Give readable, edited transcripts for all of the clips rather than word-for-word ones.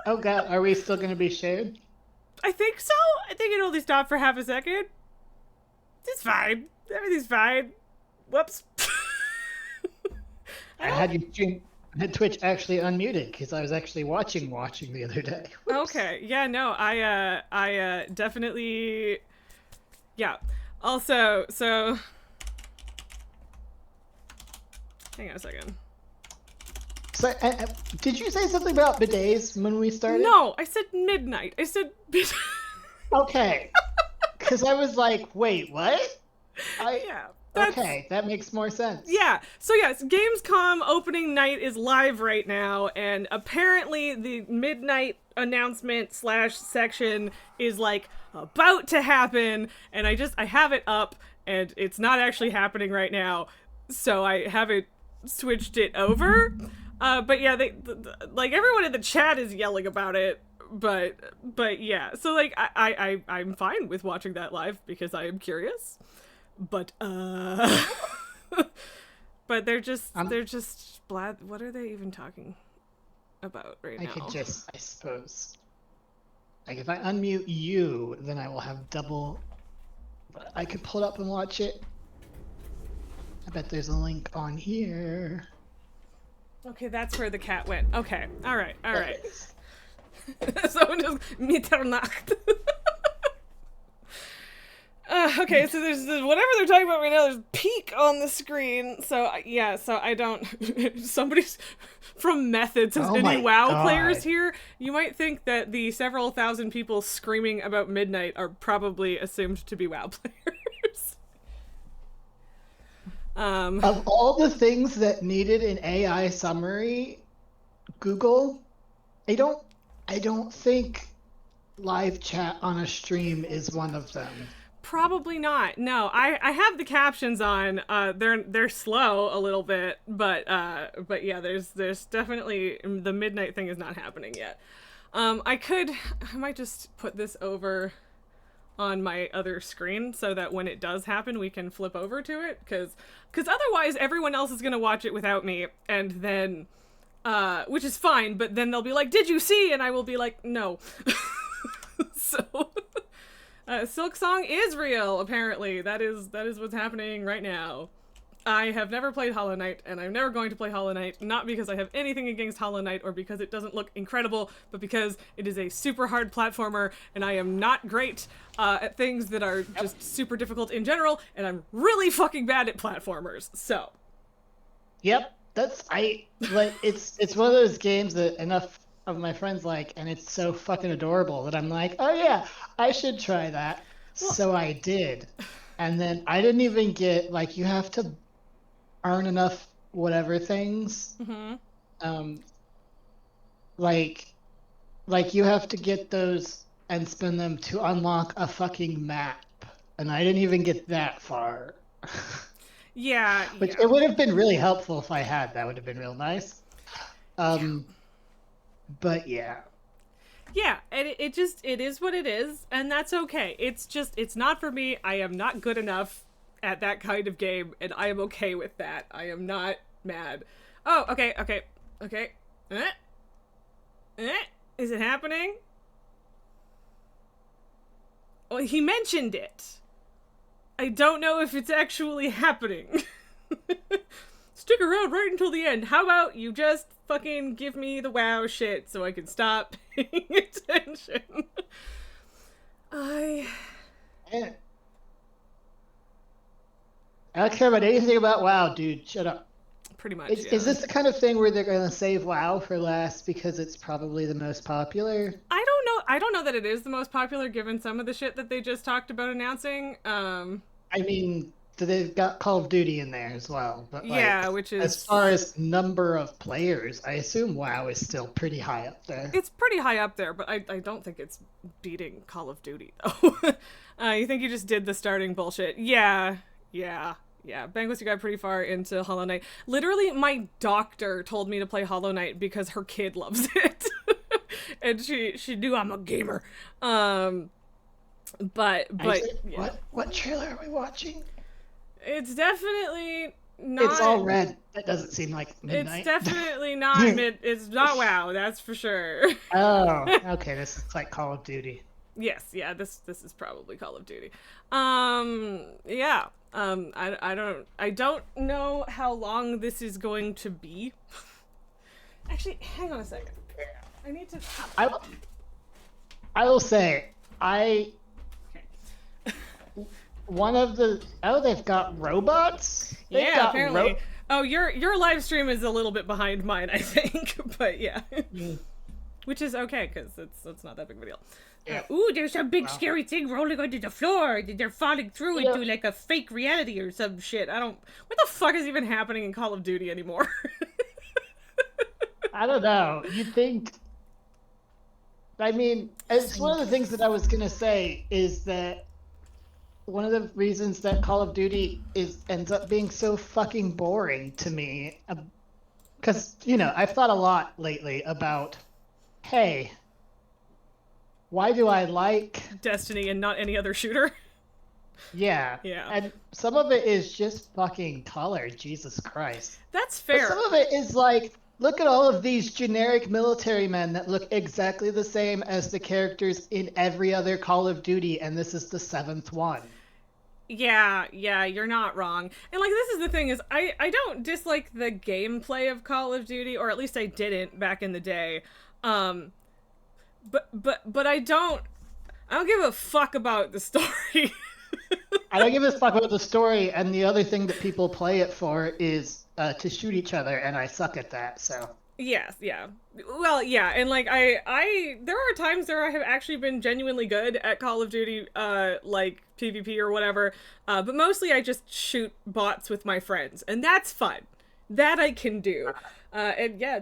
Oh god, are we still gonna be shared? I think so. I think it only stopped for half a second. It's fine. Everything's fine. Whoops. I I don't. had you stream. I had Twitch actually unmuted because I was actually watching the other day. Whoops. Okay. Yeah. No. Definitely. Yeah. Also, so. Hang on a second. So, did you say something about bidets when we started? No, I said midnight. I said. Okay. Because I was like, wait, what? Yeah. Okay, that makes more sense. Yeah. So yes, Gamescom opening night is live right now, and apparently the midnight announcement / section is like about to happen, and I have it up, and it's not actually happening right now, so I haven't switched it over. But yeah, like everyone in the chat is yelling about it. But yeah, so like I'm fine with watching that live because I am curious. But but they're just blah. What are they even talking about right now? I could just, I suppose, like if I unmute you, then I will have double. But I could pull it up and watch it. I bet there's a link on here. Okay, that's where the cat went. Okay, all right. Someone just Mitternacht. Okay, so there's whatever they're talking about right now. There's peak on the screen. So yeah, so I don't. Somebody's from Method says, any WoW players here? You might think that the several thousand people screaming about midnight are probably assumed to be WoW players. Of all the things that needed an AI summary, Google, I don't think live chat on a stream is one of them. Probably not. No, I have the captions on. They're slow a little bit, but yeah, there's definitely the midnight thing is not happening yet. I might just put this over on my other screen so that when it does happen, we can flip over to it, because otherwise everyone else is gonna watch it without me, and then which is fine, but then they'll be like, "Did you see?" And I will be like, "No." So. Silk Song is real, apparently. That is what's happening right now. I have never played Hollow Knight, and I'm never going to play Hollow Knight, not because I have anything against Hollow Knight or because it doesn't look incredible, but because it is a super hard platformer, and I am not great at things that are just super difficult in general, and I'm really fucking bad at platformers, so. Yep, it's one of those games that enough of my friends like, and it's so fucking adorable that I'm like, oh yeah, I should try that. Well, so I did. And then I didn't even get, like, you have to earn enough whatever things. Mm-hmm. Like you have to get those and spend them to unlock a fucking map. And I didn't even get that far. Yeah. Which it would have been really helpful if I had. That would have been real nice. But yeah. Yeah, and it is what it is, and that's okay. It's not for me. I am not good enough at that kind of game, and I am okay with that. I am not mad. Oh, okay. Is it happening? Well, he mentioned it. I don't know if it's actually happening. Stick around right until the end. How about you just fucking give me the WoW shit so I can stop paying attention? I don't care about anything about WoW, dude. Shut up. Pretty much. Is this the kind of thing where they're going to save WoW for last because it's probably the most popular? I don't know that it is the most popular given some of the shit that they just talked about announcing. I mean, they've got Call of Duty in there as well. But yeah, which is... as far as number of players, I assume WoW is still pretty high up there. It's pretty high up there, but I don't think it's beating Call of Duty, though. You think you just did the starting bullshit. Yeah. Bangless, you got pretty far into Hollow Knight. Literally, my doctor told me to play Hollow Knight because her kid loves it. And she knew I'm a gamer. But yeah. What trailer are we watching? It's definitely It's all not. red. That doesn't seem like It's midnight. definitely not mid. It's not WoW. That's for sure. Oh, okay. This is like Call of Duty. Yes, yeah. This is probably Call of Duty. Yeah. I don't know how long this is going to be. Actually, hang on a second. I need to. I I will say I one of the they've got robots. They've Yeah, got apparently. Oh, your live stream is a little bit behind mine, I think. But yeah, which is okay because it's not that big of a deal. Yeah. Ooh, there's a big Wow. scary thing rolling onto the floor. They're falling through Yeah. into like a fake reality or some shit. I don't. What the fuck is even happening in Call of Duty anymore? I don't know. You think? I mean, it's one of the things that I was gonna say is that one of the reasons that Call of Duty ends up being so fucking boring to me, because I've thought a lot lately about, hey, why do I like? Destiny and not any other shooter. Yeah, Yeah. and some of it is just fucking color, Jesus Christ. That's But fair. some of it is like, look at all of these generic military men that look exactly the same as the characters in every other Call of Duty, and this is the seventh one. Yeah, you're not wrong. And like this is the thing is I don't dislike the gameplay of Call of Duty, or at least I didn't back in the day. But I don't give a fuck about the story. I don't give a fuck about the story, and the other thing that people play it for is to shoot each other, and I suck at that, so. Yes, yeah. Well, yeah, and like I there are times where I have actually been genuinely good at Call of Duty, like PvP or whatever. But mostly I just shoot bots with my friends, and that's fun. That I can do. And yeah.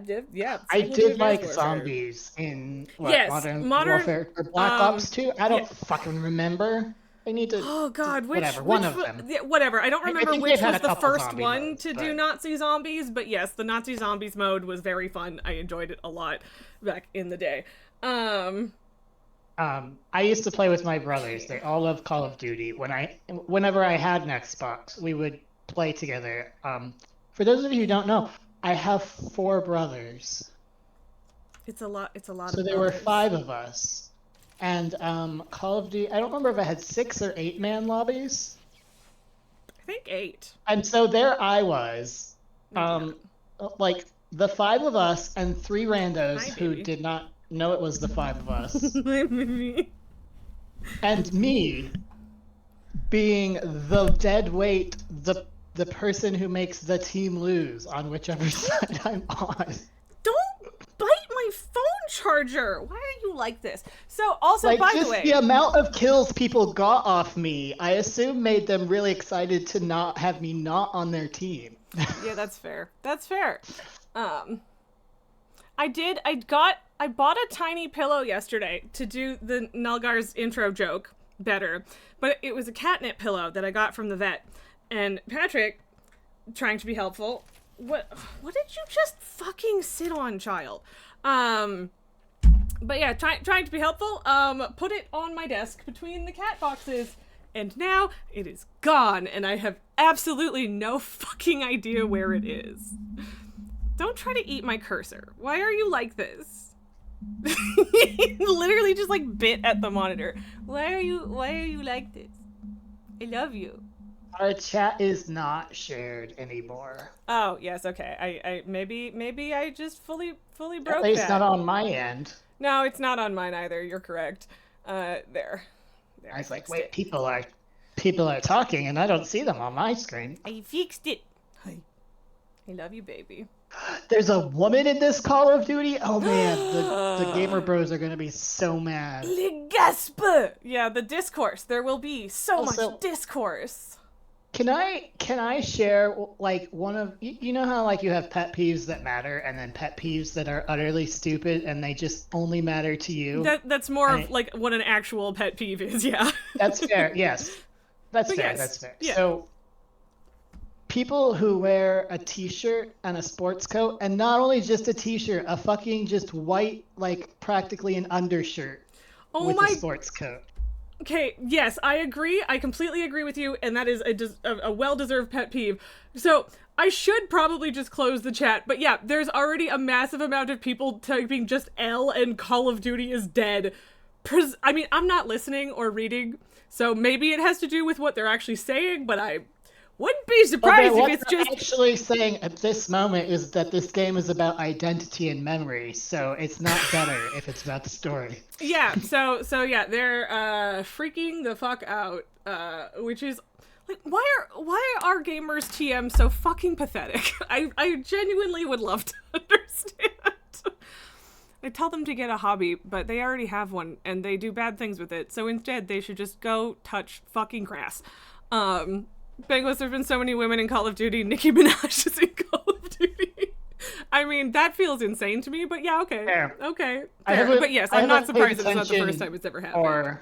I Single did Advanced like Warfare. zombies in what, Yes, Modern Modern- Warfare or Black Ops 2. I don't yeah. fucking remember. I need to. Oh God, One of them. Yeah, whatever. I don't remember think which they've had was a the couple first zombie one modes, to do but- Nazi zombies, but yes, the Nazi zombies mode was very fun. I enjoyed it a lot back in the day. I used to play with my brothers. They all love Call of Duty. Whenever I had an Xbox, we would play together. For those of you who don't know, I have 4 brothers. It's a lot. It's a lot. So of there were brothers. 5 of us. And Call of Duty, I don't remember if I had 6 or 8 man lobbies. I think 8. And so there I was, Yeah. like the 5 of us and 3 randos Hi, who baby. did not know it was the 5 of us. Maybe. And me being the dead weight, the person who makes the team lose on whichever side I'm on. Don't bite my phone charger. Why are you like this? So also, Like, by just the way, the amount of kills people got off me, I assume made them really excited to not have me not on their team. yeah, that's fair. That's fair. I bought a tiny pillow yesterday to do the Nulgar's intro joke better, but it was a catnip pillow that I got from the vet. And Patrick, trying to be helpful, what did you just fucking sit on, child? But yeah, trying to be helpful, put it on my desk between the cat boxes, and now it is gone, and I have absolutely no fucking idea where it is. Don't try to eat my cursor. Why are you like this? Literally just like bit at the monitor. Why are you like this? I love you. Our chat is not shared anymore. Oh, yes, okay. I maybe I just fully broke At least that. not on my end. No, it's not on mine either. You're correct. There. I was like, fixed wait, it. people are talking and I don't see them on my screen. I fixed it. Hi. I love you, baby. There's a woman in this Call of Duty? Oh man, the gamer bros are gonna be so mad. Le gasp! Yeah, the discourse. There will be so Also- much discourse. Can I share like one of you know how like you have pet peeves that matter and then pet peeves that are utterly stupid and they just only matter to you? That's more of Right. like what an actual pet peeve is, yeah. That's fair. Yes. That's But fair. yes, That's fair. yeah. So people who wear a t-shirt and a sports coat and not only just a t-shirt, a fucking just white like practically an undershirt Oh with my a sports coat. Okay, yes, I agree. I completely agree with you, and that is a well-deserved pet peeve. So, I should probably just close the chat, but yeah, there's already a massive amount of people typing just L and Call of Duty is dead. I mean, I'm not listening or reading, so maybe it has to do with what they're actually saying, but I wouldn't be surprised if it's just actually saying at this moment is that this game is about identity and memory, so it's not better if it's about the story. Yeah, so yeah, they're freaking the fuck out, which is like why are gamers TM so fucking pathetic? I genuinely would love to understand. I tell them to get a hobby, but they already have one and they do bad things with it. So instead, they should just go touch fucking grass. Bengals, there've been so many women in Call of Duty. Nicki Minaj is in Call of Duty. I mean, that feels insane to me, but yeah, okay. Fair. Okay. Fair. But yes, I'm not surprised that it's not the first time it's ever happened.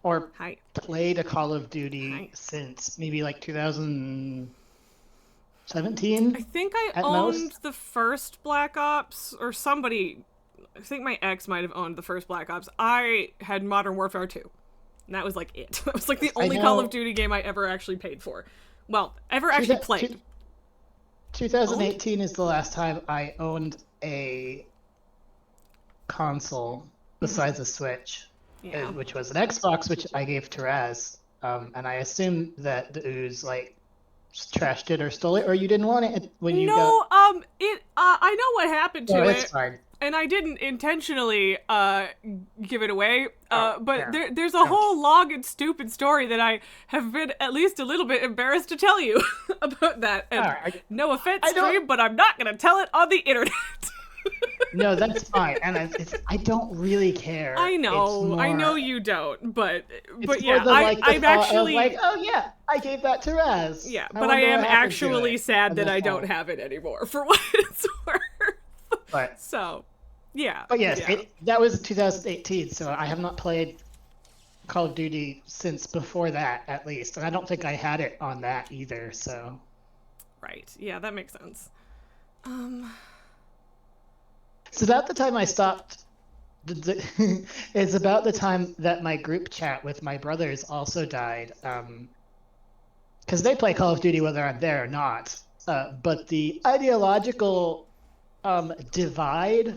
Or played a Call of Duty since maybe like 2017. I think I owned the first Black Ops, or somebody, I think my ex might have owned the first Black Ops. I had Modern Warfare 2. And that was like it. That was like the only Call of Duty game I ever actually paid for. Well, ever actually played. 2018 is the last time I owned a console besides a Switch, which was an Xbox, which I gave to Raz. And I assume that the Ooze like trashed it or stole it, or you didn't want it when you got... I know what happened to it. It's fine. And I didn't intentionally give it away, but there's a whole long and stupid story that I have been at least a little bit embarrassed to tell you about that. And no offense, stream, but I'm not going to tell it on the internet. No, that's fine. And I don't really care. I know you don't, but yeah, I'm actually like, oh yeah, I gave that to Raz. Yeah, but I am actually sad that I don't have it anymore, for what it's worth. But so, yeah. But yes, that was 2018, so I have not played Call of Duty since before that, at least. And I don't think I had it on that either, so... Right. Yeah, that makes sense. It's about the time I stopped... It's about the time that my group chat with my brothers also died. Because they play Call of Duty whether I'm there or not. But the ideological... divide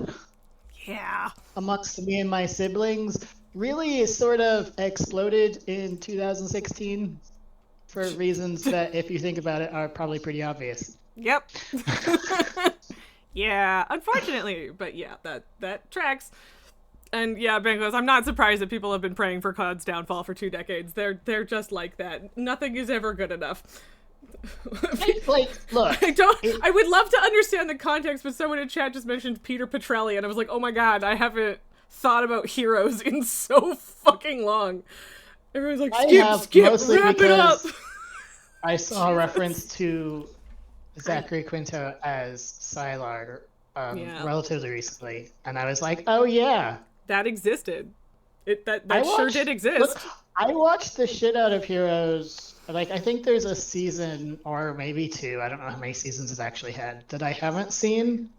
amongst me and my siblings really sort of exploded in 2016 for reasons that, if you think about it, are probably pretty obvious. Yep. Yeah, unfortunately, but yeah, that tracks. And yeah, Bengals, I'm not surprised that people have been praying for COD's downfall for 2 decades. They're just like that. Nothing is ever good enough. Like, look, I would love to understand the context, but someone in chat just mentioned Peter Petrelli, and I was like, oh my god, I haven't thought about heroes in so fucking long. Everyone's like, skip, wrap it up. I saw a reference to Zachary Quinto as Sylar relatively recently, and I was like, oh yeah, that existed. That sure did exist. Look, I watched the shit out of Heroes. Like, I think there's a season, or maybe 2, I don't know how many seasons it's actually had, that I haven't seen.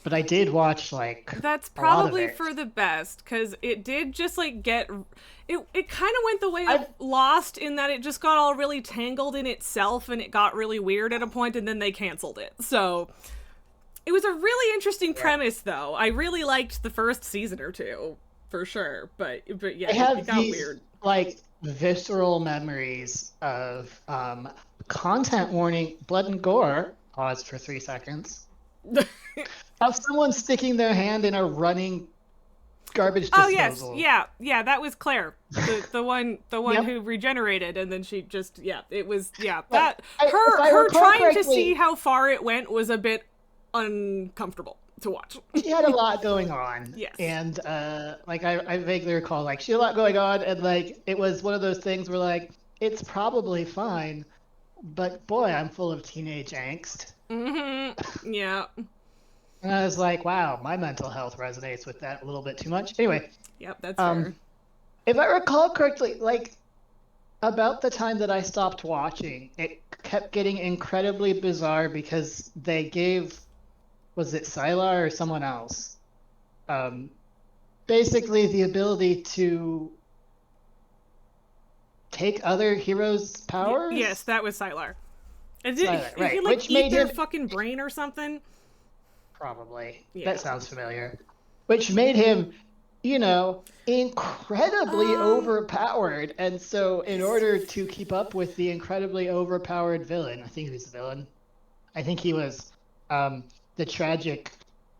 But I did watch, like, that's probably for the best, because it did just, like, get... It kind of went the way of Lost, in that it just got all really tangled in itself, and it got really weird at a point, and then they canceled it. So, it was a really interesting premise, though. I really liked the first season or 2, for sure. But yeah, it got weird. Like, visceral memories of content warning, blood and gore, pause for 3 seconds, of someone sticking their hand in a running garbage disposal. Oh yes, yeah, that was Claire, the one who regenerated, and then she just it was that her trying to see how far it went was a bit uncomfortable to watch. She had a lot going on. Yes. And like I vaguely recall, like, she had a lot going on, and like it was one of those things where, like, it's probably fine, but boy, I'm full of teenage angst. Mm-hmm. Yeah. And I was like, wow, my mental health resonates with that a little bit too much. Anyway. Yep, that's fair. If I recall correctly, like, about the time that I stopped watching, it kept getting incredibly bizarre because they gave, was it Sylar or someone else? Basically the ability to take other heroes' powers? Yes, that was Sylar. And Silent, did he right? like Which eat made their him fucking brain or something? probably Yeah. that sounds familiar. Which made him, incredibly Um. overpowered. And so, in order to keep up with the incredibly overpowered villain, I think he was the villain. I think he was the tragic,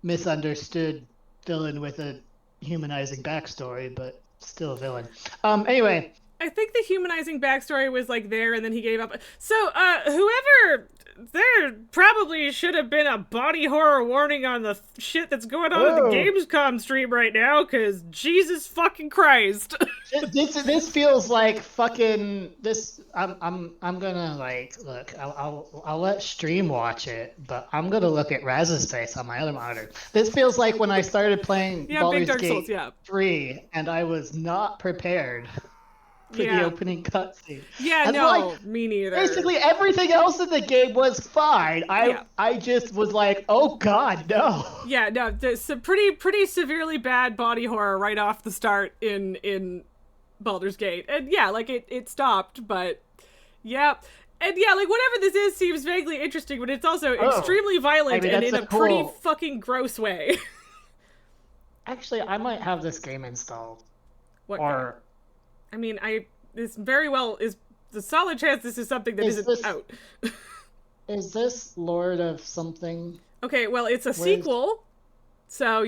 misunderstood villain with a humanizing backstory, but still a villain. Anyway, I think the humanizing backstory was like there, and then he gave up. So, whoever there probably should have been a body horror warning on the shit that's going on at the oh, Gamescom stream right now, because Jesus fucking Christ. this feels like fucking this. I'm gonna like look. I'll let stream watch it, but I'm gonna look at Raz's face on my other monitor. This feels like when I started playing Yeah, big Baldur's Dark Souls, Gate yeah. 3, and I was not prepared for the Yeah. opening cutscene. Yeah, And like no, me neither. basically everything else in the game was fine. Yeah. I just was like, oh god, no. Yeah, no, some pretty severely bad body horror right off the start in Baldur's Gate. And yeah, like it stopped, but yeah. And yeah, like whatever this is seems vaguely interesting, but it's also Oh, extremely violent and that's in a a pretty cool. fucking gross way. Actually, I might have this game installed. What game? Or I mean, this very well is the solid chance this is something that is isn't this out. is this Lord of something? Okay, well, it's a Where's sequel. So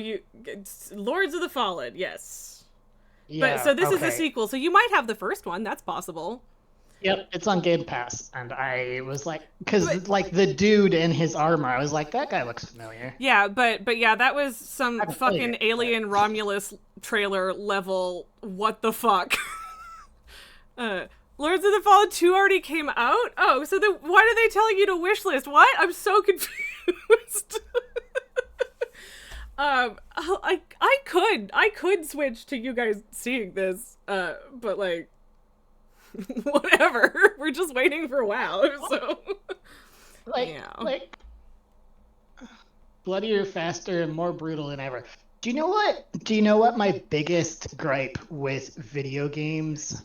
it's Lords of the Fallen, yes. But Yeah, so this is the okay. sequel, so you might have the first one. That's possible. Yep, it's on Game Pass, and I was like, But because like the dude in his armor, I was like, that guy looks familiar. yeah, but yeah, that was some I haven't played fucking it, but Alien Romulus trailer level. What the fuck? uh, Lords of the Fallen 2 already came out. Oh, so then why are they telling you to wishlist? What? I'm so confused. I could switch to you guys seeing this, but like, whatever. We're just waiting for WoW, so like yeah. like bloodier, faster, and more brutal than ever. Do you know what? Do you know what my biggest gripe with video games?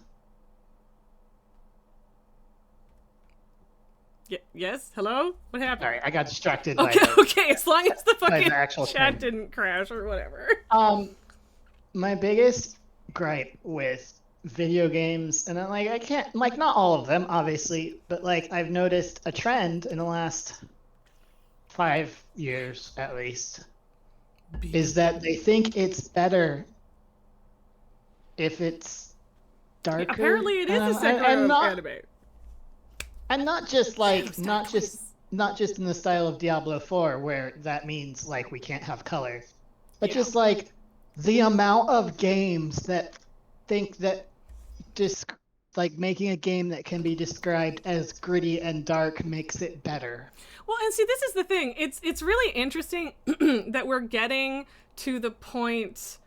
Yes. Hello. What happened? Sorry, I got distracted by Okay. Okay. As long as the by fucking the actual chat thing. didn't crash or whatever. My biggest gripe with video games, and I can't like not all of them, obviously, but like I've noticed a trend in the last 5 years at least, is that they think it's better if it's darker. Apparently, it is And a I'm Sekiro not, anime. and not just like Star Quiz. not just in the style of Diablo 4 where that means like we can't have color, but Yeah. just like the amount of games that think that disc like making a game that can be described as gritty and dark makes it better. Well, and see, this is the thing. It's really interesting that we're getting to the point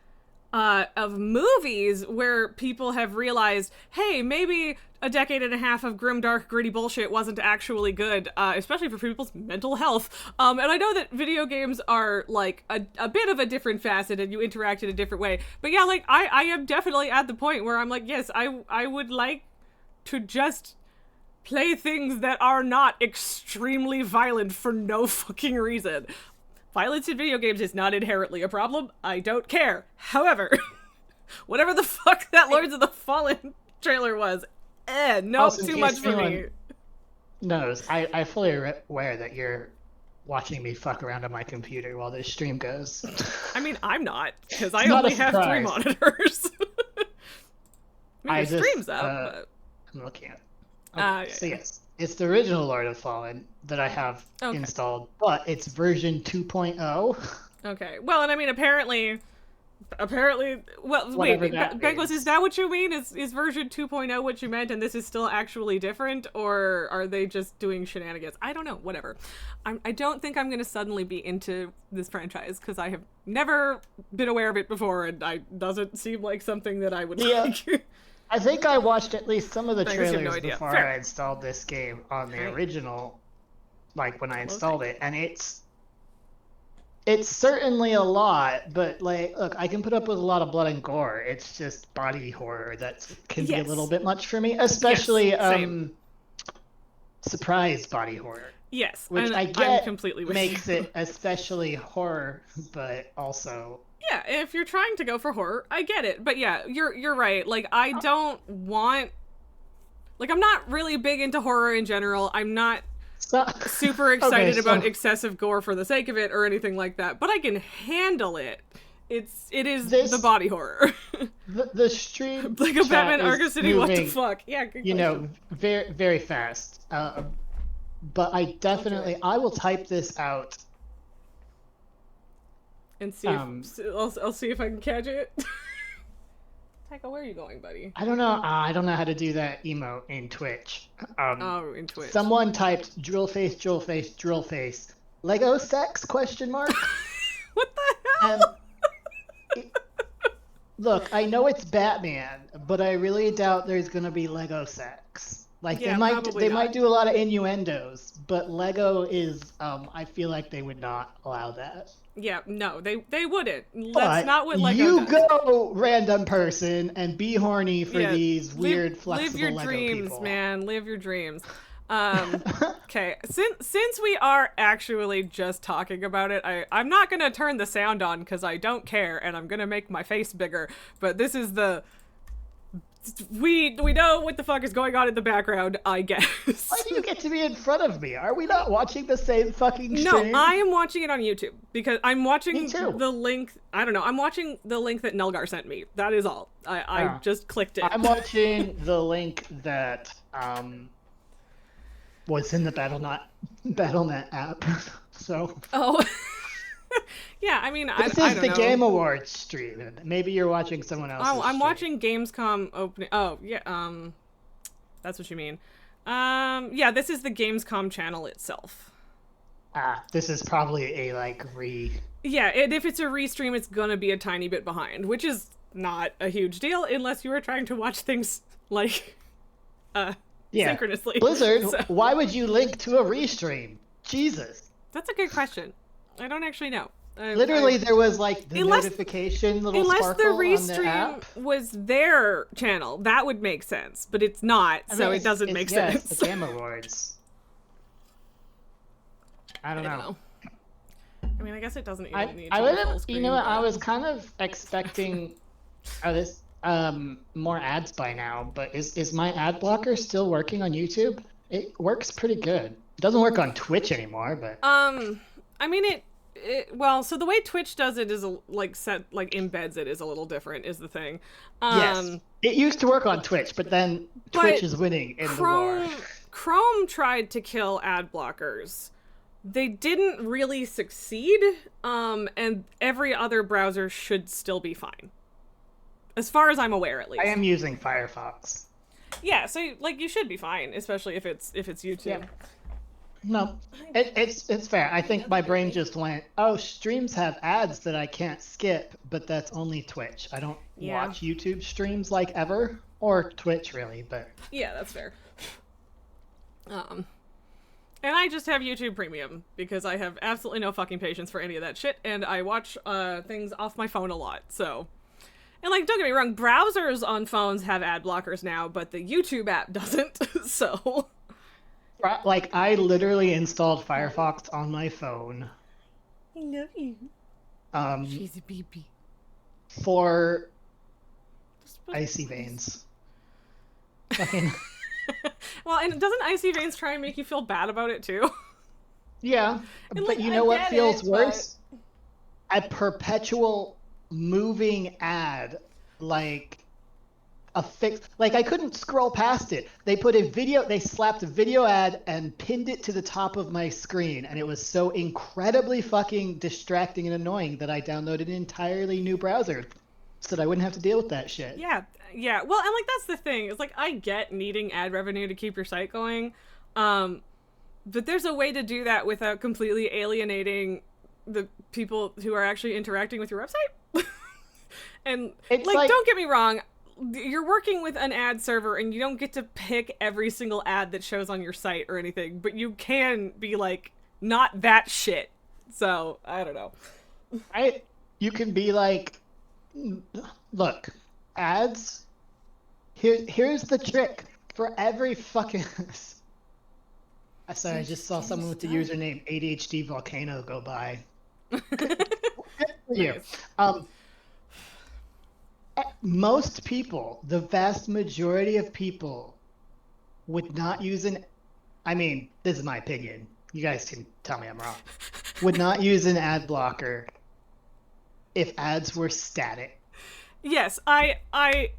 of movies where people have realized, hey, maybe a decade and a half of grim, dark, gritty bullshit wasn't actually good, especially for people's mental health. And I know that video games are like a bit of a different facet, and you interact in a different way. But yeah, like I am definitely at the point where I'm like, yes, I would like to just play things that are not extremely violent for no fucking reason. Violence in video games is not inherently a problem. I don't care. However, whatever the fuck that Lords of the Fallen trailer was, nope, Also, in too case much for me. anyone knows, I fully aware that you're watching me fuck around on my computer while this stream goes. I mean, I'm not, because I Not a only have 3 surprise. monitors. I I mean, the just, stream's up, but... I'm looking at. Yeah, So yes, it's the original Lord of Fallen that I have Okay. installed, but it's version 2.0. Okay. Well, and I mean, apparently, well, Whatever wait, that Bengals, means. is that what you mean? Is version 2.0 what you meant, and this is still actually different, or are they just doing shenanigans? I don't know. Whatever. I don't think I'm going to suddenly be into this franchise, because I have never been aware of it before, and it doesn't seem like something that I would Yeah. like. I think I watched at least some of the I guess you have trailers no idea. before Fair. I installed this game on the Right. original, like when I installed it, and it's certainly a lot, but like, look, I can put up with a lot of blood and gore. It's just body horror that can be a Yes. little bit much for me, especially Yes, same. surprise body horror, Yes, which and I I'm get completely with makes you. it especially horror, but also Yeah, if you're trying to go for horror, I get it. But yeah, you're right. Like I don't want like I'm not really big into horror in general. I'm not so. super Okay, excited about so excessive gore for the sake of it or anything like that, but I can handle it. It is the this body horror. the stream Lego chat Batman is Arkham City, what the moving, fuck? Yeah, good question. very very fast. But I'll do it. I will type this out. And see if Um, I'll see if I can catch it. Tycho, where are you going, buddy? I don't know. I don't know how to do that emote in Twitch. Oh, in Twitch. Someone typed drill face, drill face, drill face. Lego sex question mark. What the And hell? it, look, I know it's Batman, but I really doubt there's gonna be Lego sex. Like Yeah, probably they might not. do a lot of innuendos, but Lego is I feel like they would not allow that. Yeah, no, they wouldn't. That's But not what Lego you does. go, random person, and be horny for Yeah, these weird, live your flexible Lego dreams, people. man. Live your dreams. Okay. Since we are actually just talking about it, I'm not gonna turn the sound on because I don't care, and I'm gonna make my face bigger. But this is the we know what the fuck is going on in the background, I guess. Why do you get to be in front of me? Are we not watching the same fucking No, stream? I am watching it on YouTube because I'm Me watching too. the link. I don't know. I'm watching the link that Nelgar sent me. That is all. I Yeah. just clicked it. I'm watching the link that was in the BattleNet app. So Oh. Yeah, I mean, this I is don't the know. Game Awards stream. Maybe you're watching someone else's. Oh, I'm stream. watching Gamescom opening. Oh, yeah. That's what you mean. Yeah, this is the Gamescom channel itself. Ah, this is probably a Yeah, and if it's a restream, it's gonna be a tiny bit behind, which is not a huge deal unless you are trying to watch things like yeah. synchronously. Blizzard, So, why would you link to a restream? Jesus. that's a good question. I don't actually know. Literally, there was like the Unless- notification little Unless the sparkle on the restream app. was their channel, that would make sense. But it's not, I so mean, it doesn't make yeah, sense. it's the Game Awards. I don't know. I mean, I guess it doesn't even need to I be would full have, screen. you know what, I but- was kind of expecting this more ads by now, but is my ad blocker still working on YouTube? It works pretty good. It doesn't work on Twitch anymore, but I mean well, so the way Twitch does it is embeds it is a little different is the thing. yes, it used to work on Twitch, but then Twitch but is winning in the war. Chrome tried to ad blockers. They didn't really succeed, and every other browser should still be fine. As far as I'm aware, at least. I am using Firefox. Yeah, so like you should be fine, especially if it's YouTube. Yeah. No, it's fair. I think my brain just went, oh, streams have ads that I can't skip, but that's only Twitch. I don't Yeah. watch YouTube streams like ever, or Twitch really, but Yeah, that's fair. And I just have YouTube Premium because I have absolutely no fucking patience for any of that shit, and I watch things off my phone a lot. So, and like, don't get me wrong, browsers on phones have ad blockers now, but the YouTube app doesn't. So, like I literally installed Firefox on my phone. I love you. She's a baby. For icy veins. Fucking Well, and doesn't Icy Veins try and make you feel bad about it too? yeah, And, but like, you I know what get feels it, worse? A perpetual moving ad, like a fix. Like I couldn't scroll past it. They slapped a video ad and pinned it to the top of my screen, and it was so incredibly fucking distracting and annoying that I downloaded an entirely new browser so that I wouldn't have to deal with that shit. Yeah. Well, and like that's the thing. It's like I get needing ad revenue to keep your site going, but there's a way to do that without completely alienating the people who are actually interacting with your website. And It's like, like- don't get me wrong, you're working with an ad server and you don't get to pick every single ad that shows on your site or anything, but you can be like, not that shit. So I don't know. You can be like, look, ads. Here's the trick for every fucking. Sorry, I just saw Interesting someone with the stuff. username ADHD Volcano go by. Good for you. Nice. Um, Most people, the vast majority of people, would not use an. I mean, this is my opinion. You guys can tell me I'm wrong. Would not use an ad blocker if ads were static. Yes, I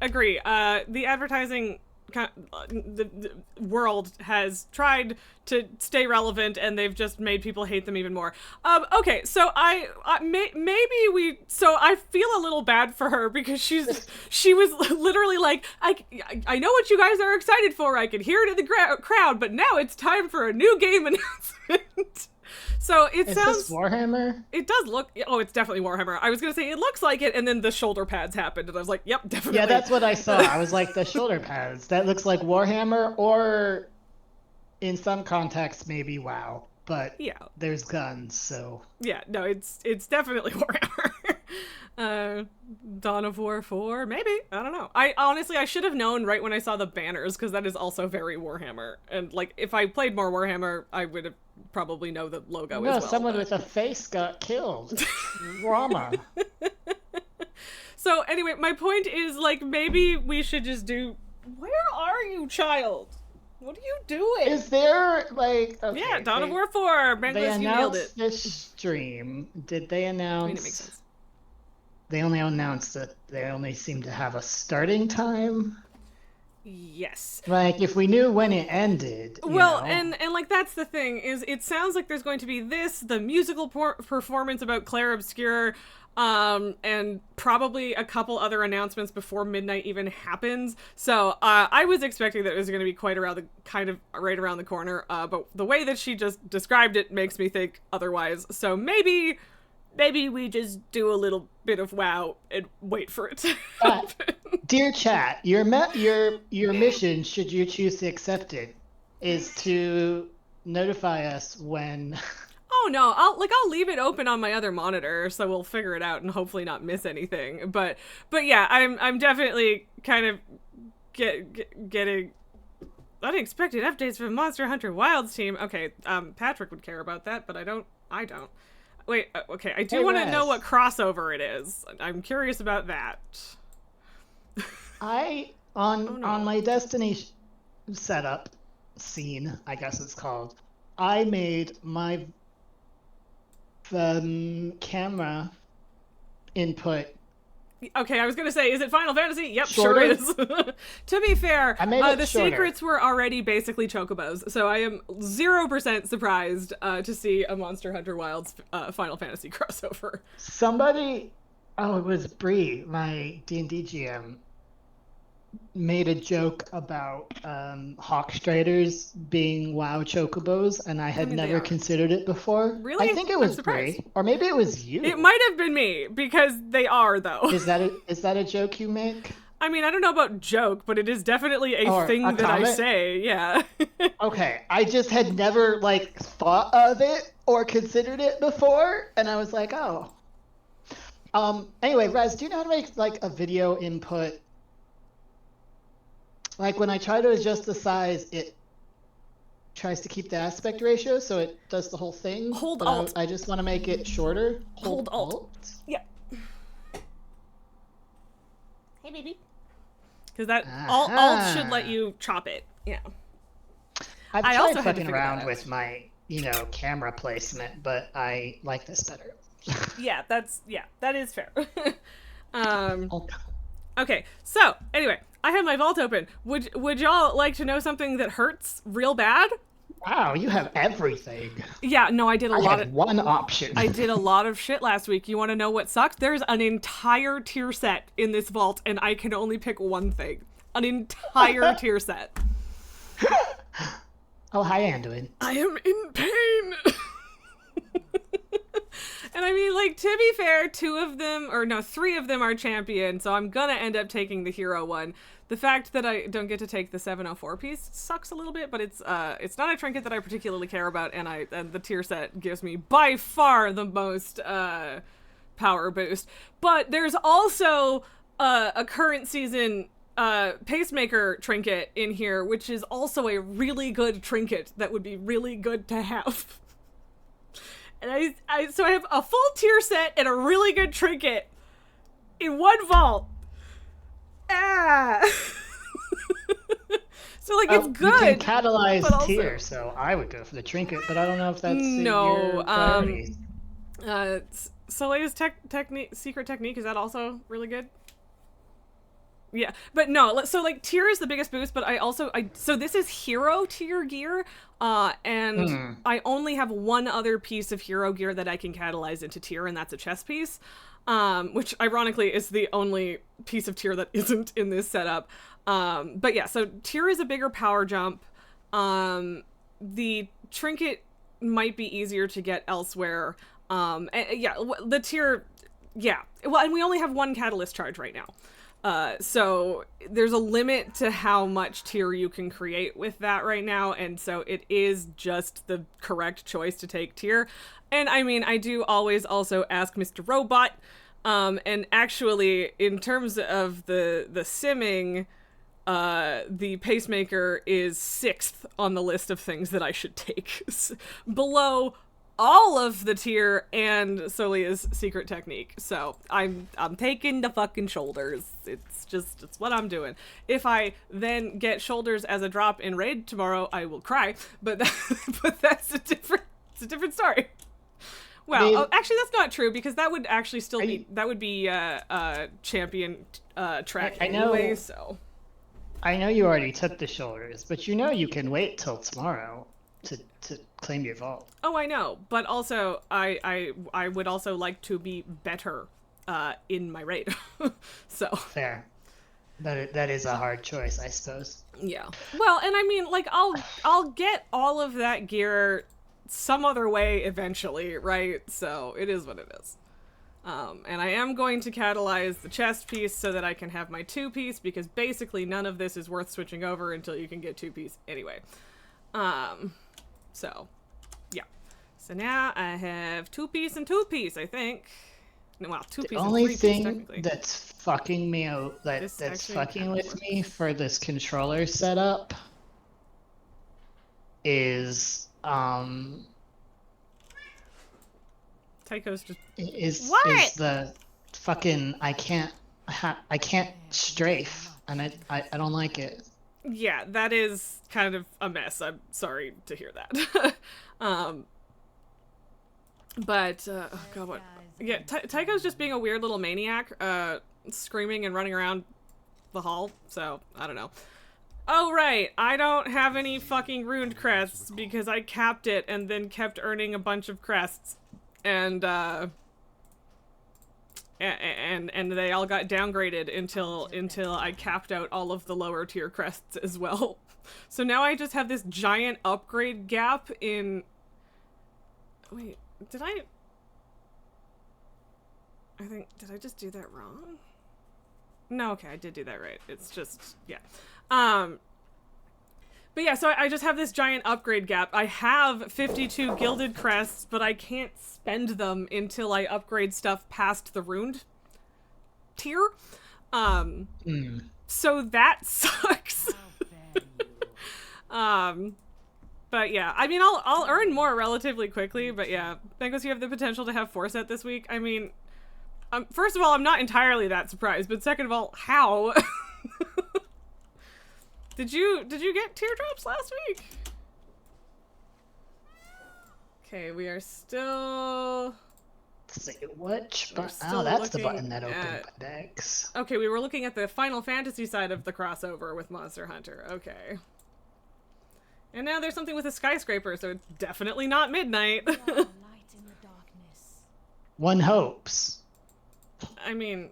agree. The advertising the world has tried to stay relevant, and they've just made people hate them even more. Okay, so maybe we. So I feel a little bad for her because she was literally like, I know what you guys are excited for. I can hear it in the crowd, but now it's time for a new game announcement. So it Is sounds this Warhammer? it does look. Oh, it's definitely Warhammer. I was gonna say it looks like it, and then the shoulder pads happened, and I was like, "Yep, definitely." Yeah, that's what I saw. I was like, the shoulder pads. That looks like Warhammer, or in some contexts, maybe WoW. But Yeah, there's guns, so. yeah. No, it's definitely Warhammer. uh, Dawn of War 4, maybe. I don't know. I honestly I should have known right when I saw the banners because that is also very Warhammer. And like, if I played more Warhammer, I would have probably know the logo No, as well. someone But... with a face got killed. Drama. So anyway, my point is like maybe we should just do. Where are you, child? What are you doing? Is there like okay, Yeah, Dawn of War 4. They Manglers, you nailed it. announced this stream. Did they announce? I mean, it makes sense. They only announced that they only seem to have a starting time. Yes. Like if we knew when it ended. Well, know. and like that's the thing is it sounds like there's going to be the musical performance about Claire Obscure, and probably a couple other announcements before midnight even happens. So I was expecting that it was going to be quite around the kind of right around the corner. But the way that she just described it makes me think otherwise. So maybe we just do a little bit of WoW and wait for it to happen. Dear chat, your mission, should you choose to accept it, is to notify us when. Oh no, I'll leave it open on my other monitor, so we'll figure it out and hopefully not miss anything. But yeah, I'm definitely kind of getting unexpected updates from Monster Hunter Wilds team. Okay, Patrick would care about that, but I don't. Wait, okay, I do want to know what crossover it is. I'm curious about that. On my Destiny setup scene, I guess it's called. I made my camera input. Okay, I was gonna say, is it Final Fantasy? Yep, shorter? Sure is. To be fair, I made it the shorter. secrets were already basically chocobos, so I am 0% surprised to see a Monster Hunter Wilds Final Fantasy crossover. Somebody, it was Bree, my D&D GM, made a joke about Hawk Striders being WoW chocobos, and I had never considered it before. Really? I think it was Bree, or maybe it was you. It might have been me because they are though. Is that a joke you make? I mean, I don't know about joke, but it is definitely a thing that I say. Yeah. Okay, I just had never thought of it or considered it before, and I was like, oh. Anyway, Rez, do you know how to make a video input? Like when I try to adjust the size, it tries to keep the aspect ratio, so it does the whole thing. Hold Alt. I just want to make it shorter. Hold Alt. Yeah. Hey, baby. Because that Alt should let you chop it. Yeah. I've tried fucking around with my camera placement, but I like this better. Yeah, that is fair. Okay, so anyway, I have my vault open. Would y'all like to know something that hurts real bad? Wow, you have everything. Yeah, no, I did a lot of one option. I did a lot of shit last week. You want to know what sucked? There's an entire tier set in this vault, and I can only pick one thing. An entire tier set. Oh, hi, Anduin. I am in pain. And I mean, to be fair, 3 of them are champion, so I'm gonna end up taking the hero one. The fact that I don't get to take the 704 piece sucks a little bit, but it's not a trinket that I particularly care about, and the tier set gives me by far the most power boost. But there's also a current season pacemaker trinket in here, which is also a really good trinket that would be really good to have. And so I have a full tier set and a really good trinket in one vault. Ah. So like it's good. You can catalyze but also... tier, so I would go for the trinket, but I don't know if that's no. your priority. Solei's secret technique, is that also really good? Yeah, but no, so like tier is the biggest boost, but so this is hero tier gear, and I only have one other piece of hero gear that I can catalyze into tier, and that's a chest piece, which ironically is the only piece of tier that isn't in this setup. But yeah, so tier is a bigger power jump. The trinket might be easier to get elsewhere. And yeah, the tier, yeah. Well, and we only have one catalyst charge right now. So there's a limit to how much tier you can create with that right now, and so it is just the correct choice to take tier. And I mean, I do always also ask Mr. Robot, and actually, in terms of the simming, the pacemaker is 6th on the list of things that I should take. Below all of the tier and Solia's secret technique. So I'm taking the fucking shoulders. It's what I'm doing. If I then get shoulders as a drop in raid tomorrow, I will cry. But that's a different story. Well, actually that's not true, because that would actually still be champion track anyway, so. I know you already took the shoulders, but you know you can wait till tomorrow to claim your vault. Oh, I know, but also I would also like to be better in my raid. So fair. That is a hard choice, I suppose. Yeah. Well, and I mean, like I'll get all of that gear some other way eventually, right? So it is what it is. And I am going to catalyze the chest piece so that I can have my 2-piece, because basically none of this is worth switching over until you can get 2-piece anyway. So, yeah. So now I have 2-piece and 2-piece, I think. No, well, 2-piece and 3-piece, the only thing technically. that's fucking me out, that's fucking with me for this controller setup is, Tycho's just... is the fucking I can't strafe, and I don't like it. Yeah, that is kind of a mess. I'm sorry to hear that. But oh god, what? Yeah, Tycho's just being a weird little maniac, screaming and running around the hall. So I don't know. Oh right, I don't have any fucking ruined crests because I capped it and then kept earning a bunch of crests. And they all got downgraded until I capped out all of the lower tier crests as well. So now I just have this giant upgrade gap in... Wait, did I just do that wrong? No, okay, I did do that right. It's just, yeah. But yeah, so I just have this giant upgrade gap. I have 52 gilded crests, but I can't spend them until I upgrade stuff past the ruined tier. So that sucks. But yeah, I mean, I'll earn more relatively quickly, but yeah. Bengals, you have the potential to have 4-set this week. I mean, first of all, I'm not entirely that surprised, but second of all, how? Did you get teardrops last week? Okay, we are still... Say which button? Oh, that's the button that opened the decks. Okay, we were looking at the Final Fantasy side of the crossover with Monster Hunter. Okay. And now there's something with a skyscraper, so it's definitely not midnight. One hopes. I mean...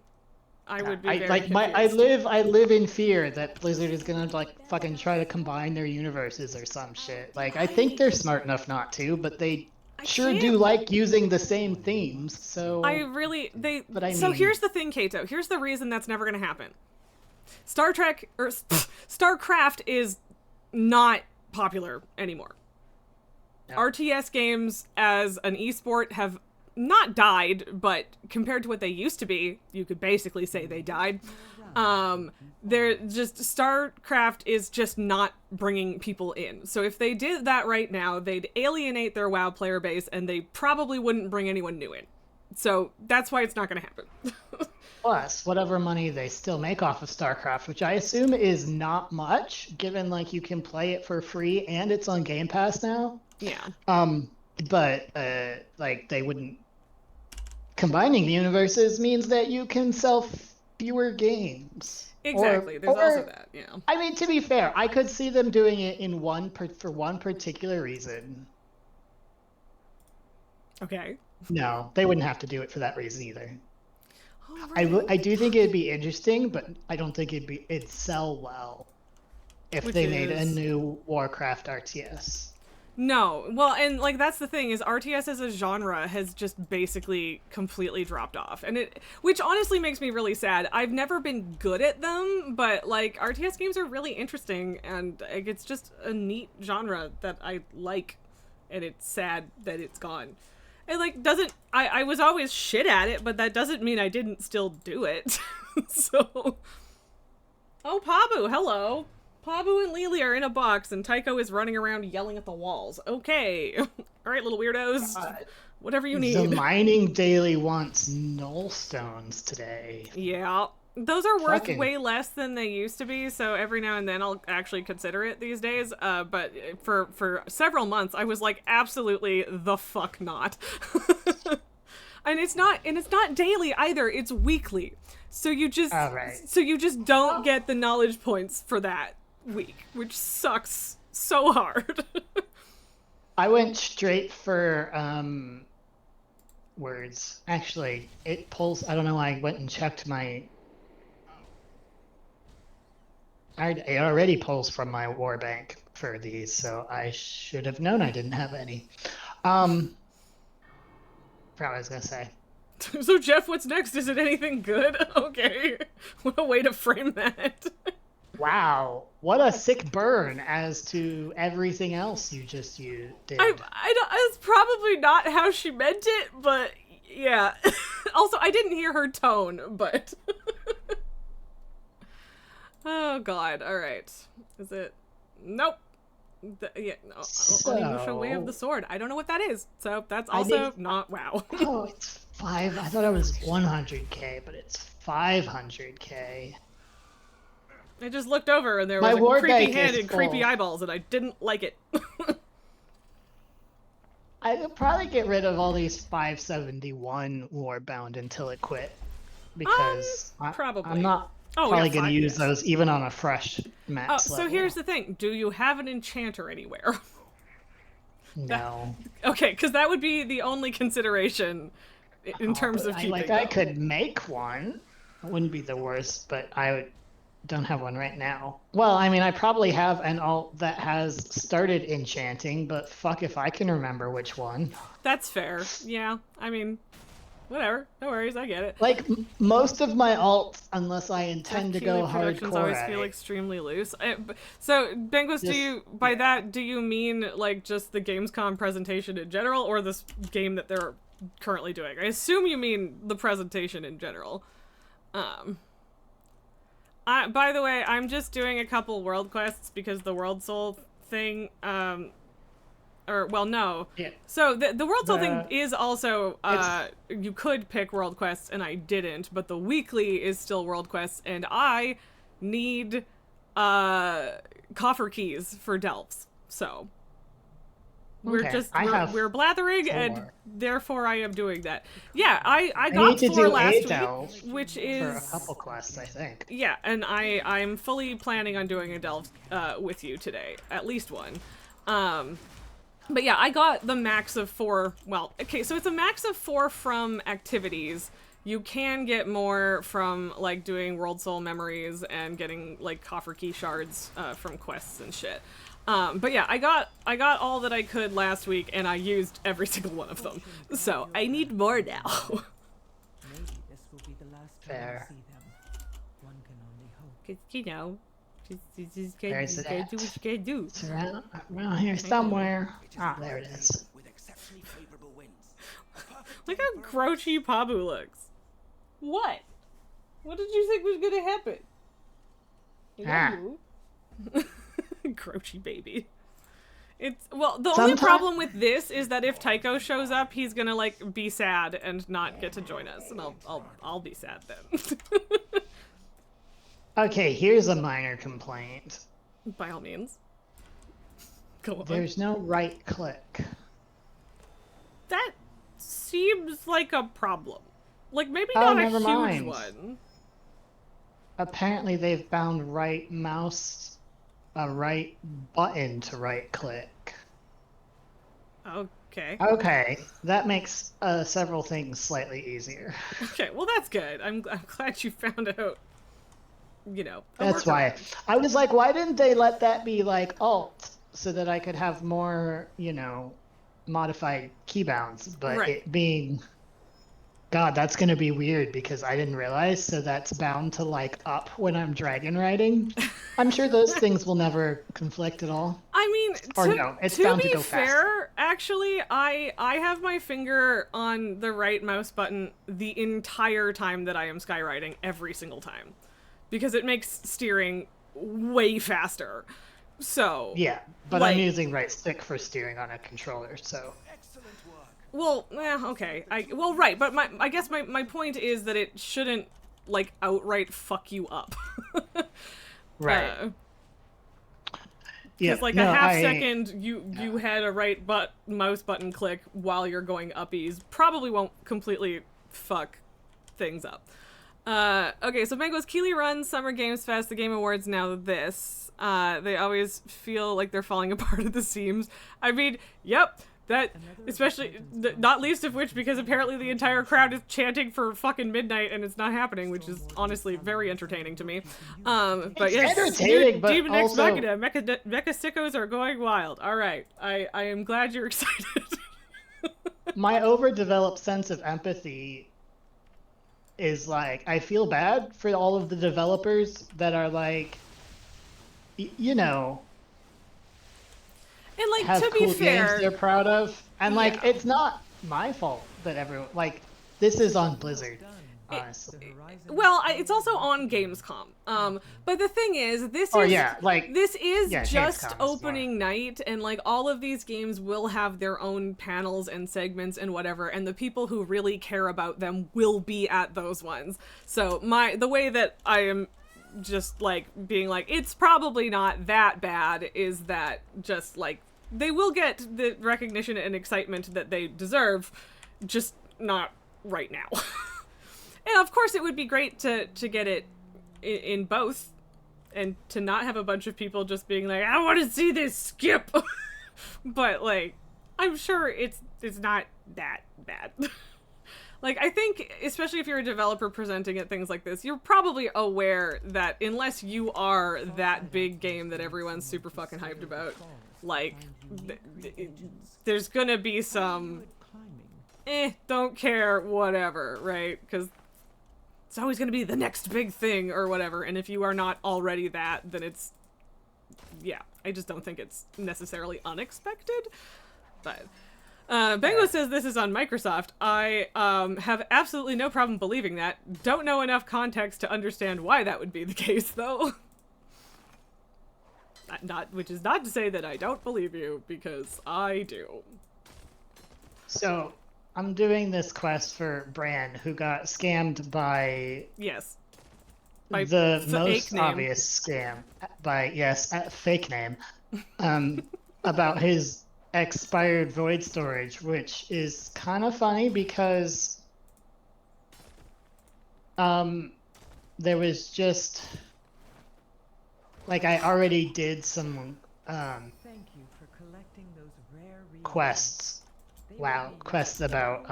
I would be I live in fear that Blizzard is gonna like fucking try to combine their universes or some shit. Like I think they're smart enough not to, but they sure do like using the same themes. So So here's the thing, Kato. Here's the reason that's never gonna happen. Star Trek or StarCraft is not popular anymore. No. RTS games as an esport have not died, but compared to what they used to be, you could basically say they died. They're just, StarCraft is just not bringing people in. So if they did that right now, they'd alienate their WoW player base, and they probably wouldn't bring anyone new in. So that's why it's not going to happen. Plus, whatever money they still make off of StarCraft, which I assume is not much, given like you can play it for free and it's on Game Pass now. Yeah. But like they wouldn't. Combining the universes means that you can sell fewer games. Exactly. There's also that. Yeah. I mean, to be fair, I could see them doing it in for one particular reason. Okay. No, they wouldn't have to do it for that reason either. Oh, right. I do think it'd be interesting, but I don't think it'd sell well if Which they made a is- new Warcraft RTS. No. Well, and like that's the thing is RTS as a genre has just basically completely dropped off. And which honestly makes me really sad. I've never been good at them, but like RTS games are really interesting, and like, it's just a neat genre that I like, and it's sad that it's gone. It like doesn't I was always shit at it, but that doesn't mean I didn't still do it. So oh, Pabu, hello. Pabu and Lily are in a box, and Tycho is running around yelling at the walls. Okay. All right, little weirdos. Whatever you need. The mining daily wants null stones today. Yeah. Those are worth Fucking- way less than they used to be, so every now and then I'll actually consider it these days. But for several months, I was like, absolutely the fuck not. And it's not daily either. It's weekly. So you just don't get the knowledge points for that week, which sucks so hard. I went straight for words. Actually, it pulls. I don't know. I went and checked my. It already pulls from my war bank for these, so I should have known I didn't have any. Forgot what I was gonna say. So Jeff, what's next? Is it anything good? Okay, what a way to frame that. Wow, what a sick burn as to everything else you did. I don't. It's probably not how she meant it, but yeah. Also, I didn't hear her tone, but. Oh God! All right, is it? Nope. Yeah, no. Onimusha Way of the Sword. I don't know what that is, so that's also not WoW. Oh, it's 5. I thought it was 100k, but it's 500k. I just looked over and there My was a war creepy bank head is and creepy full. eyeballs, and I didn't like it. I could probably get rid of all these 571 warbound until it quit, because probably. I'm not probably going to use those even on a fresh max so level. here's the thing: do you have an enchanter anywhere? No. Okay, because that would be the only consideration in terms of keeping. I could make one. It wouldn't be the worst, but don't have one right now. Well, I mean, I probably have an alt that has started enchanting, but fuck if I can remember which one. That's fair. Yeah, I mean, whatever. No worries, I get it. Like, most of my alts, unless I intend to go productions hardcore always at feel it. extremely loose. So, Bengals, do you mean like just the Gamescom presentation in general, or this game that they're currently doing? I assume you mean the presentation in general. By the way, I'm just doing a couple world quests because the World Soul thing, no. Yeah. So the World Soul thing is also, you could pick World Quests, and I didn't, but the weekly is still World Quests, and I need, coffer keys for Delphs, so. We're blathering, 4. and therefore I am doing that. Yeah, I got 4 last week, which is for a couple quests, I think. Yeah, and I'm fully planning on doing a delve with you today, at least one. But yeah, I got the max of 4. Well, okay, so it's a max of 4 from activities. You can get more from like doing World Soul memories and getting like coffer key shards from quests and shit. But yeah, I got all that I could last week, and I used every single one of them. So I need more now. Fair. Cause you know, just There's gotta do what you gotta do. It's around here somewhere. Ah, there it is. Look how grouchy Pabu looks. What? What did you think was gonna happen? Hello? Grouchy baby. It's well, the only problem with this is that if Tycho shows up, he's gonna like be sad and not get to join us, and I'll be sad then. Okay, here's a minor complaint. By all means. Go on. There's no right click. That seems like a problem. Like maybe not a huge mind. one. Apparently they've found right mouse, a right button to right click. Okay. Okay, that makes several things slightly easier. Okay, well that's good. I'm glad you found out. You know. That's why I was like, why didn't they let that be like alt so that I could have more, you know, modified keybounds? But right. It being, God, that's gonna be weird because I didn't realize. So that's bound to like up when I'm dragon riding. I'm sure those things will never conflict at all. I mean, it's bound to go fair, faster. Actually, I have my finger on the right mouse button the entire time that I am skyriding, every single time, because it makes steering way faster. So yeah, but like, I'm using right stick for steering on a controller, so. Well, okay. Right, but I guess my point is that it shouldn't like outright fuck you up. Right. Because like a half second you had a right mouse button click while you're going uppies probably won't completely fuck things up. Okay, so Mango's Keeley Run, Summer Games Fest, the Game Awards, now this. They always feel like they're falling apart at the seams. I mean, yep. That, especially, not least of which because apparently the entire crowd is chanting for fucking midnight and it's not happening, which is honestly very entertaining to me. But yes, entertaining, but Demon X also... Machina, Mecha Sickos are going wild. Alright, I am glad you're excited. My overdeveloped sense of empathy is like, I feel bad for all of the developers that are like, you know... And like, have to cool be fair, games they're proud of, and like it's not my fault that everyone like this is on Blizzard, honestly. It's also on Gamescom. But the thing is, this is just opening night, and like all of these games will have their own panels and segments and whatever, and the people who really care about them will be at those ones. So the way that I am just like being like it's probably not that bad is that just like they will get the recognition and excitement that they deserve, just not right now. And of course it would be great to get it in both and to not have a bunch of people just being like, I want to see this skip. But like I'm sure it's not that bad. Like, I think, especially if you're a developer presenting at things like this, you're probably aware that unless you are that big game that everyone's super fucking hyped about, like, there's gonna be some, don't care, whatever, right? Because it's always gonna be the next big thing or whatever, and if you are not already that, then it's, yeah, I just don't think it's necessarily unexpected, but... Bango says this is on Microsoft. I have absolutely no problem believing that. Don't know enough context to understand why that would be the case, though. Which is not to say that I don't believe you, because I do. So, I'm doing this quest for Bran, who got scammed by... Yes. By the most obvious scam. By, yes, fake name. About his... expired void storage, which is kind of funny because there was just like I already did some quests. Wow, quests about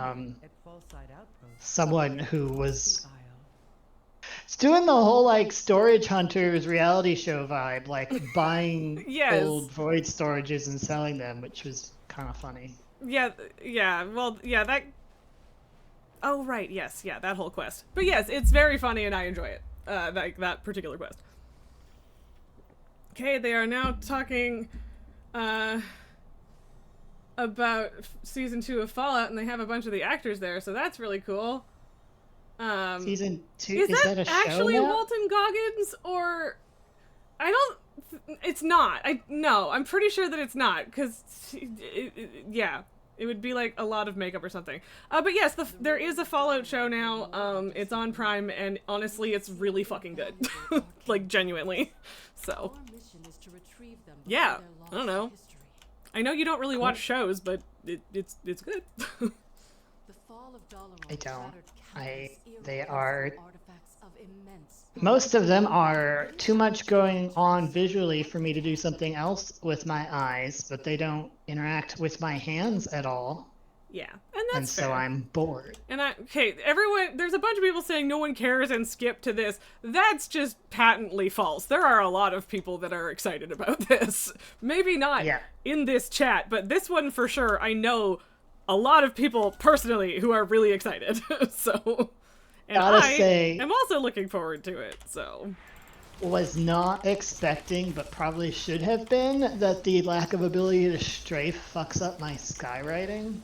someone who was doing the whole like storage hunters reality show vibe, like buying old void storages and selling them, which was kind of funny. Yeah, well, yeah, that... Oh, right, yes, yeah, that whole quest. But yes, it's very funny and I enjoy it, that particular quest. Okay, they are now talking about season 2 of Fallout, and they have a bunch of the actors there, so that's really cool. Season 2, Is is that that a show actually now? Walton Goggins, or I don't? It's not. No, I'm pretty sure that it's not, because yeah, it would be like a lot of makeup or something. But yes, there is a Fallout show now. It's on Prime, and honestly, it's really fucking good, like genuinely. So yeah, I don't know. I know you don't really watch shows, but it's good. I don't. They are, most of them are too much going on visually for me to do something else with my eyes, but they don't interact with my hands at all. Yeah, and that's And so fair. I'm bored. And okay, everyone, there's a bunch of people saying no one cares and skip to this. That's just patently false. There are a lot of people that are excited about this. Maybe not in this chat, but this one for sure, I know a lot of people personally who are really excited. So, and Gotta say, am also looking forward to it, so. Was not expecting, but probably should have been, that the lack of ability to strafe fucks up my skywriting.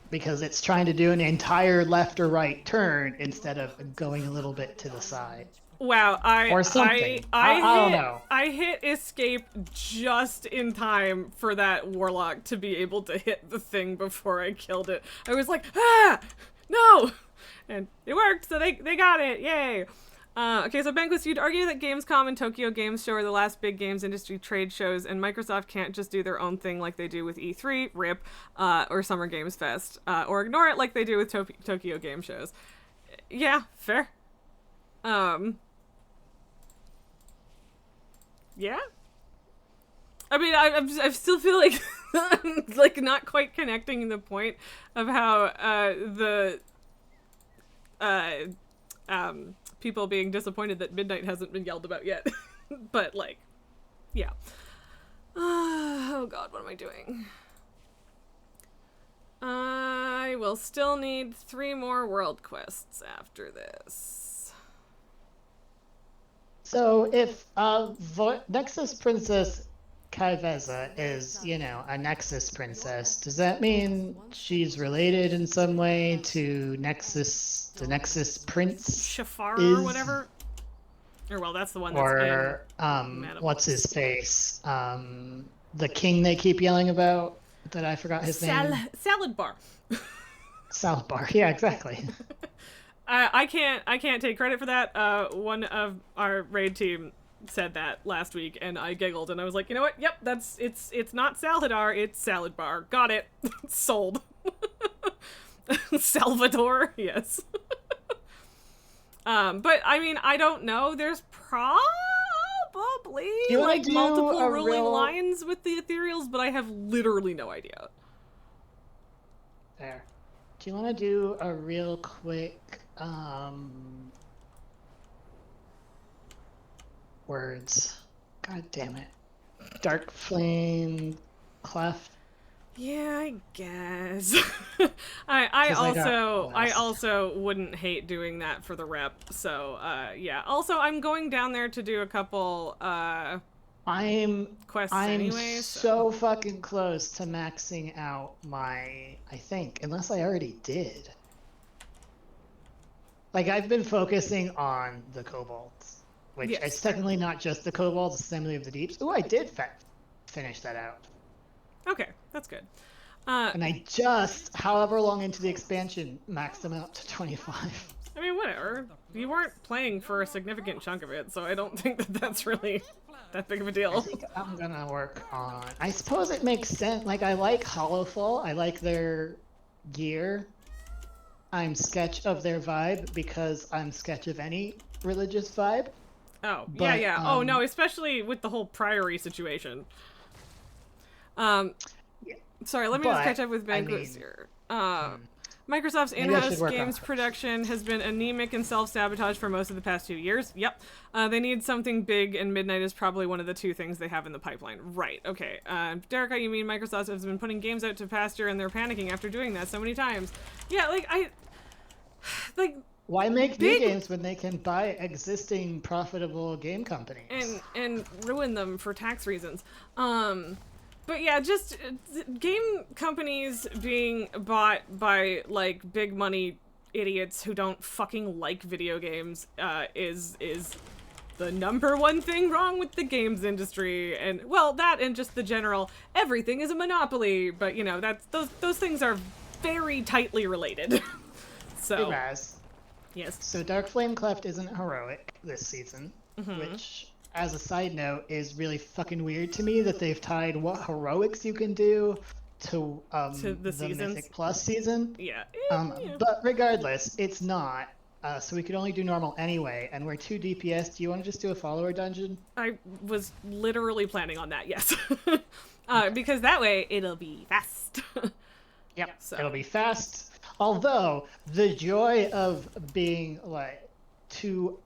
Because it's trying to do an entire left or right turn instead of going a little bit to the side. Wow, or something. I don't know. I hit escape just in time for that warlock to be able to hit the thing before I killed it. I was like, ah, no, and it worked. So they got it. Yay. Okay, so Banquist, you'd argue that Gamescom and Tokyo Game Show are the last big games industry trade shows, and Microsoft can't just do their own thing like they do with E3, RIP, or Summer Games Fest, or ignore it like they do with Tokyo Game Shows. Yeah, fair. Yeah. I mean, I still feel like like not quite connecting the point of how people being disappointed that Midnight hasn't been yelled about yet. But like, yeah. Oh god, what am I doing? I will still need 3 more world quests after this. So if Nexus Princess Kaiveza is, you know, a Nexus princess, does that mean she's related in some way to Nexus, the Nexus Prince? Shafar or whatever? Or, well, that's the one that's or, what's his face? The king they keep yelling about, that I forgot his name. Salad Bar. Salad Bar, yeah, exactly. I can't take credit for that. One of our raid team said that last week, and I giggled, and I was like, you know what? Yep, it's not Salhadar, it's Salad Bar. Got it. Sold. Salvador, yes. But I mean, I don't know. There's probably like multiple ruling lines with the ethereals, but I have literally no idea. There. Do you want to do a real quick words? God damn it. Dark Flame Cleft. Yeah, I guess. I also wouldn't hate doing that for the rep. So yeah. Also, I'm going down there to do a couple quests anyway. So fucking close to maxing out my, I think, unless I already did. Like, I've been focusing on the kobolds, which it's technically not just the kobolds, Assembly of the Deeps. Oh, I did finish that out. Okay, that's good. And I just, however long into the expansion, maxed them out to 25. I mean, whatever. You weren't playing for a significant chunk of it, so I don't think that that's really that big of a deal. I think I'm gonna work on... I suppose it makes sense. Like, I like Hollowfall. I like their gear. I'm sketch of their vibe because I'm sketch of any religious vibe. Oh, but, yeah. Oh, no, especially with the whole priory situation. Sorry, let me just catch up with Banquist here. Microsoft's in-house games production has been anemic and self-sabotage for most of the past 2 years. Yep. They need something big, and Midnight is probably one of the 2 things they have in the pipeline. Right, okay. Derica, you mean Microsoft has been putting games out to pasture and they're panicking after doing that so many times. Yeah, why make new games when they can buy existing profitable game companies? And ruin them for tax reasons. But yeah, just game companies being bought by like big money idiots who don't fucking like video games is the number one thing wrong with the games industry. And well, that and just the general everything is a monopoly. But you know, that's those things are very tightly related. So Raz. yes. So Dark Flame Cleft isn't heroic this season, which, as a side note, is really fucking weird to me that they've tied what heroics you can do to the seasons. Mythic Plus season. Yeah. But regardless, it's not. So we could only do normal anyway, and we're 2 DPS. Do you want to just do a follower dungeon? I was literally planning on that, yes. Because that way it'll be fast. Yep, So. it'll be fast. Although, the joy of being, like, too...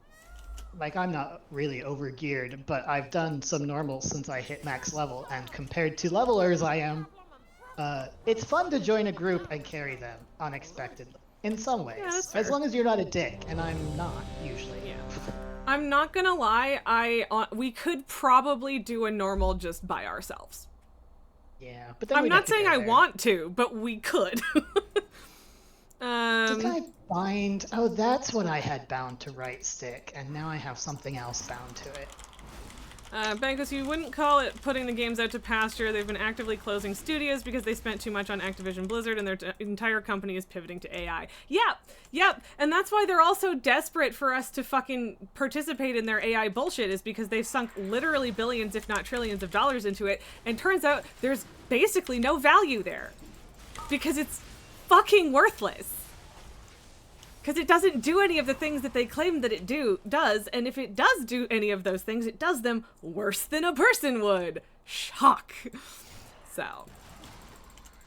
Like, I'm not really over-geared, but I've done some normals since I hit max level, and compared to levelers I am, it's fun to join a group and carry them unexpectedly. In some ways. Yeah, that's as fair. long as you're not a dick, and I'm not, usually. Yeah. I'm not gonna lie, we could probably do a normal just by ourselves. Yeah, but then I'm we'd not have to saying go I there. want to, but we could. Did I bind? Oh, that's what I had bound to right stick, and now I have something else bound to it. Bankus, you wouldn't call it putting the games out to pasture. They've been actively closing studios because they spent too much on Activision Blizzard and their entire company is pivoting to AI. Yep. And that's why they're all so desperate for us to fucking participate in their AI bullshit, is because they've sunk literally billions, if not trillions of dollars into it. And turns out there's basically no value there because it's fucking worthless. Because it doesn't do any of the things that they claim that it does, and if it does do any of those things, it does them worse than a person would. Shock. So.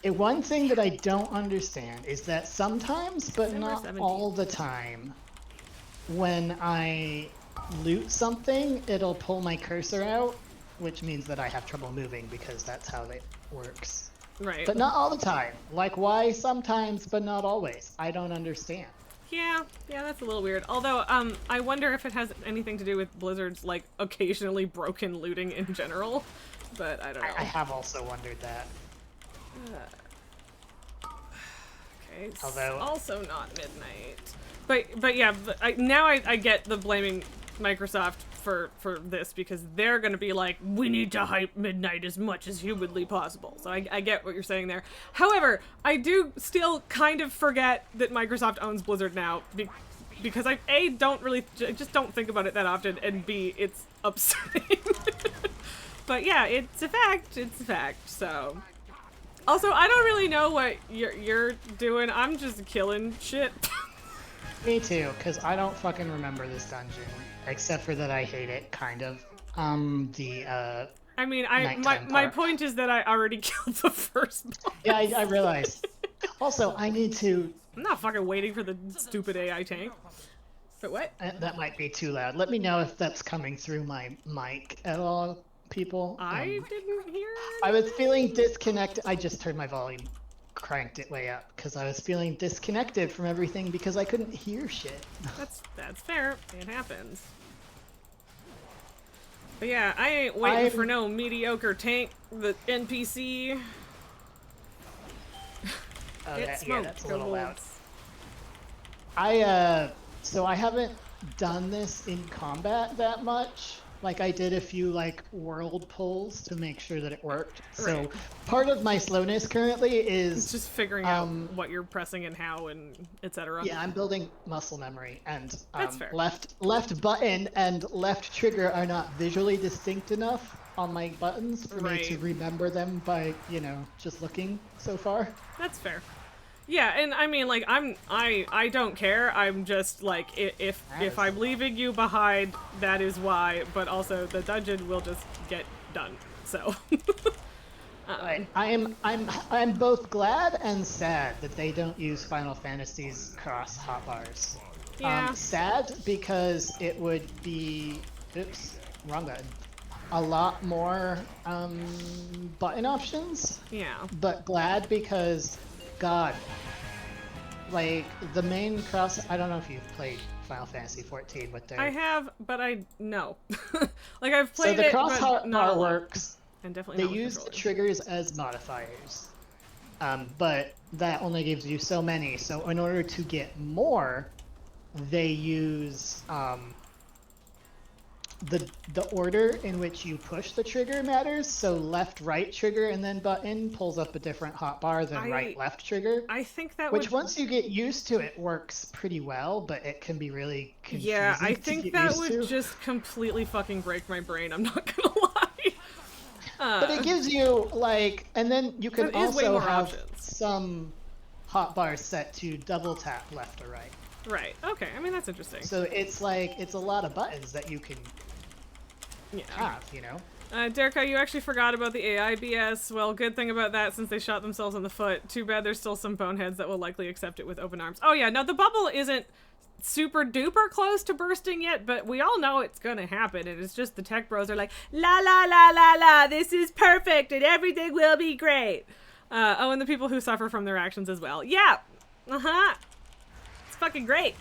One thing that I don't understand is that sometimes, but Number not 17. all the time, when I loot something, it'll pull my cursor out, which means that I have trouble moving because that's how it works. Right. But not all the time. Like, why sometimes, but not always? I don't understand. Yeah, that's a little weird. Although, I wonder if it has anything to do with Blizzard's, like, occasionally broken looting in general. But I don't know. I have also wondered that. Okay, Although- also not midnight. But yeah, now I get the blaming Microsoft for this, because they're gonna be like, we need to hype midnight as much as humanly possible. So I get what you're saying there. However, I do still kind of forget that Microsoft owns Blizzard now, because I just don't think about it that often, and B, it's upsetting. But yeah, it's a fact, so. Also, I don't really know what you're doing. I'm just killing shit. Me too, because I don't fucking remember this dungeon, except for that I hate it, kind of. I mean, Nighttime my part. point is that I already killed the first boss. Yeah, I realized. Also, I need to... I'm not fucking waiting for the stupid AI tank. But what? That might be too loud. Let me know if that's coming through my mic at all, people. I didn't hear it. I was feeling disconnected. I just turned my volume, cranked it way up, because I was feeling disconnected from everything because I couldn't hear shit. That's fair. It happens. But yeah, I ain't waiting for no mediocre tank. The NPC. Oh, Get yeah, smoked. that's a Go little loud. Wolves. So I haven't done this in combat that much. Like, I did a few, like, world pulls to make sure that it worked. So Right. part of my slowness currently It's is... just figuring out what you're pressing and how and etc. Yeah, I'm building muscle memory, and That's fair. left button and left trigger are not visually distinct enough on my buttons for me to Right. remember them by, just looking so far. That's fair. Yeah, and I mean, like, I don't care. I'm just like, if I'm leaving you behind, that is why. But also, the dungeon will just get done. So. I'm both glad and sad that they don't use Final Fantasy's cross hotbars. Yeah. Sad because it would be, oops, wrong button, a lot more button options. Yeah. But glad because, God, like the main cross. I don't know if you've played Final Fantasy 14, but I have, but I no. Like, I've so played the it, cross but not a hotbar lot. works and definitely They not with use the controllers. triggers as modifiers, but that only gives you so many. So in order to get more, they use the order in which you push the trigger matters. So left, right trigger, and then button pulls up a different hotbar than right, left trigger. I think that Which would. once you get used to it works pretty well, but it can be really Yeah, I confusing to think get that used would to. just completely fucking break my brain. I'm not gonna lie. But it gives you like, and then you can That is way also more have options. some hotbars set to double tap left or right. Right. Okay. I mean, that's interesting. So it's like, it's a lot of buttons that you can have, you know? Dereka, you actually forgot about the AI BS. Well, good thing about that, since they shot themselves in the foot. Too bad there's still some boneheads that will likely accept it with open arms. Oh yeah, no, the bubble isn't super duper close to bursting yet, but we all know it's gonna happen, and it's just the tech bros are like, la la la la la, this is perfect, and everything will be great. Oh, and the people who suffer from their actions as well. Yeah, it's fucking great.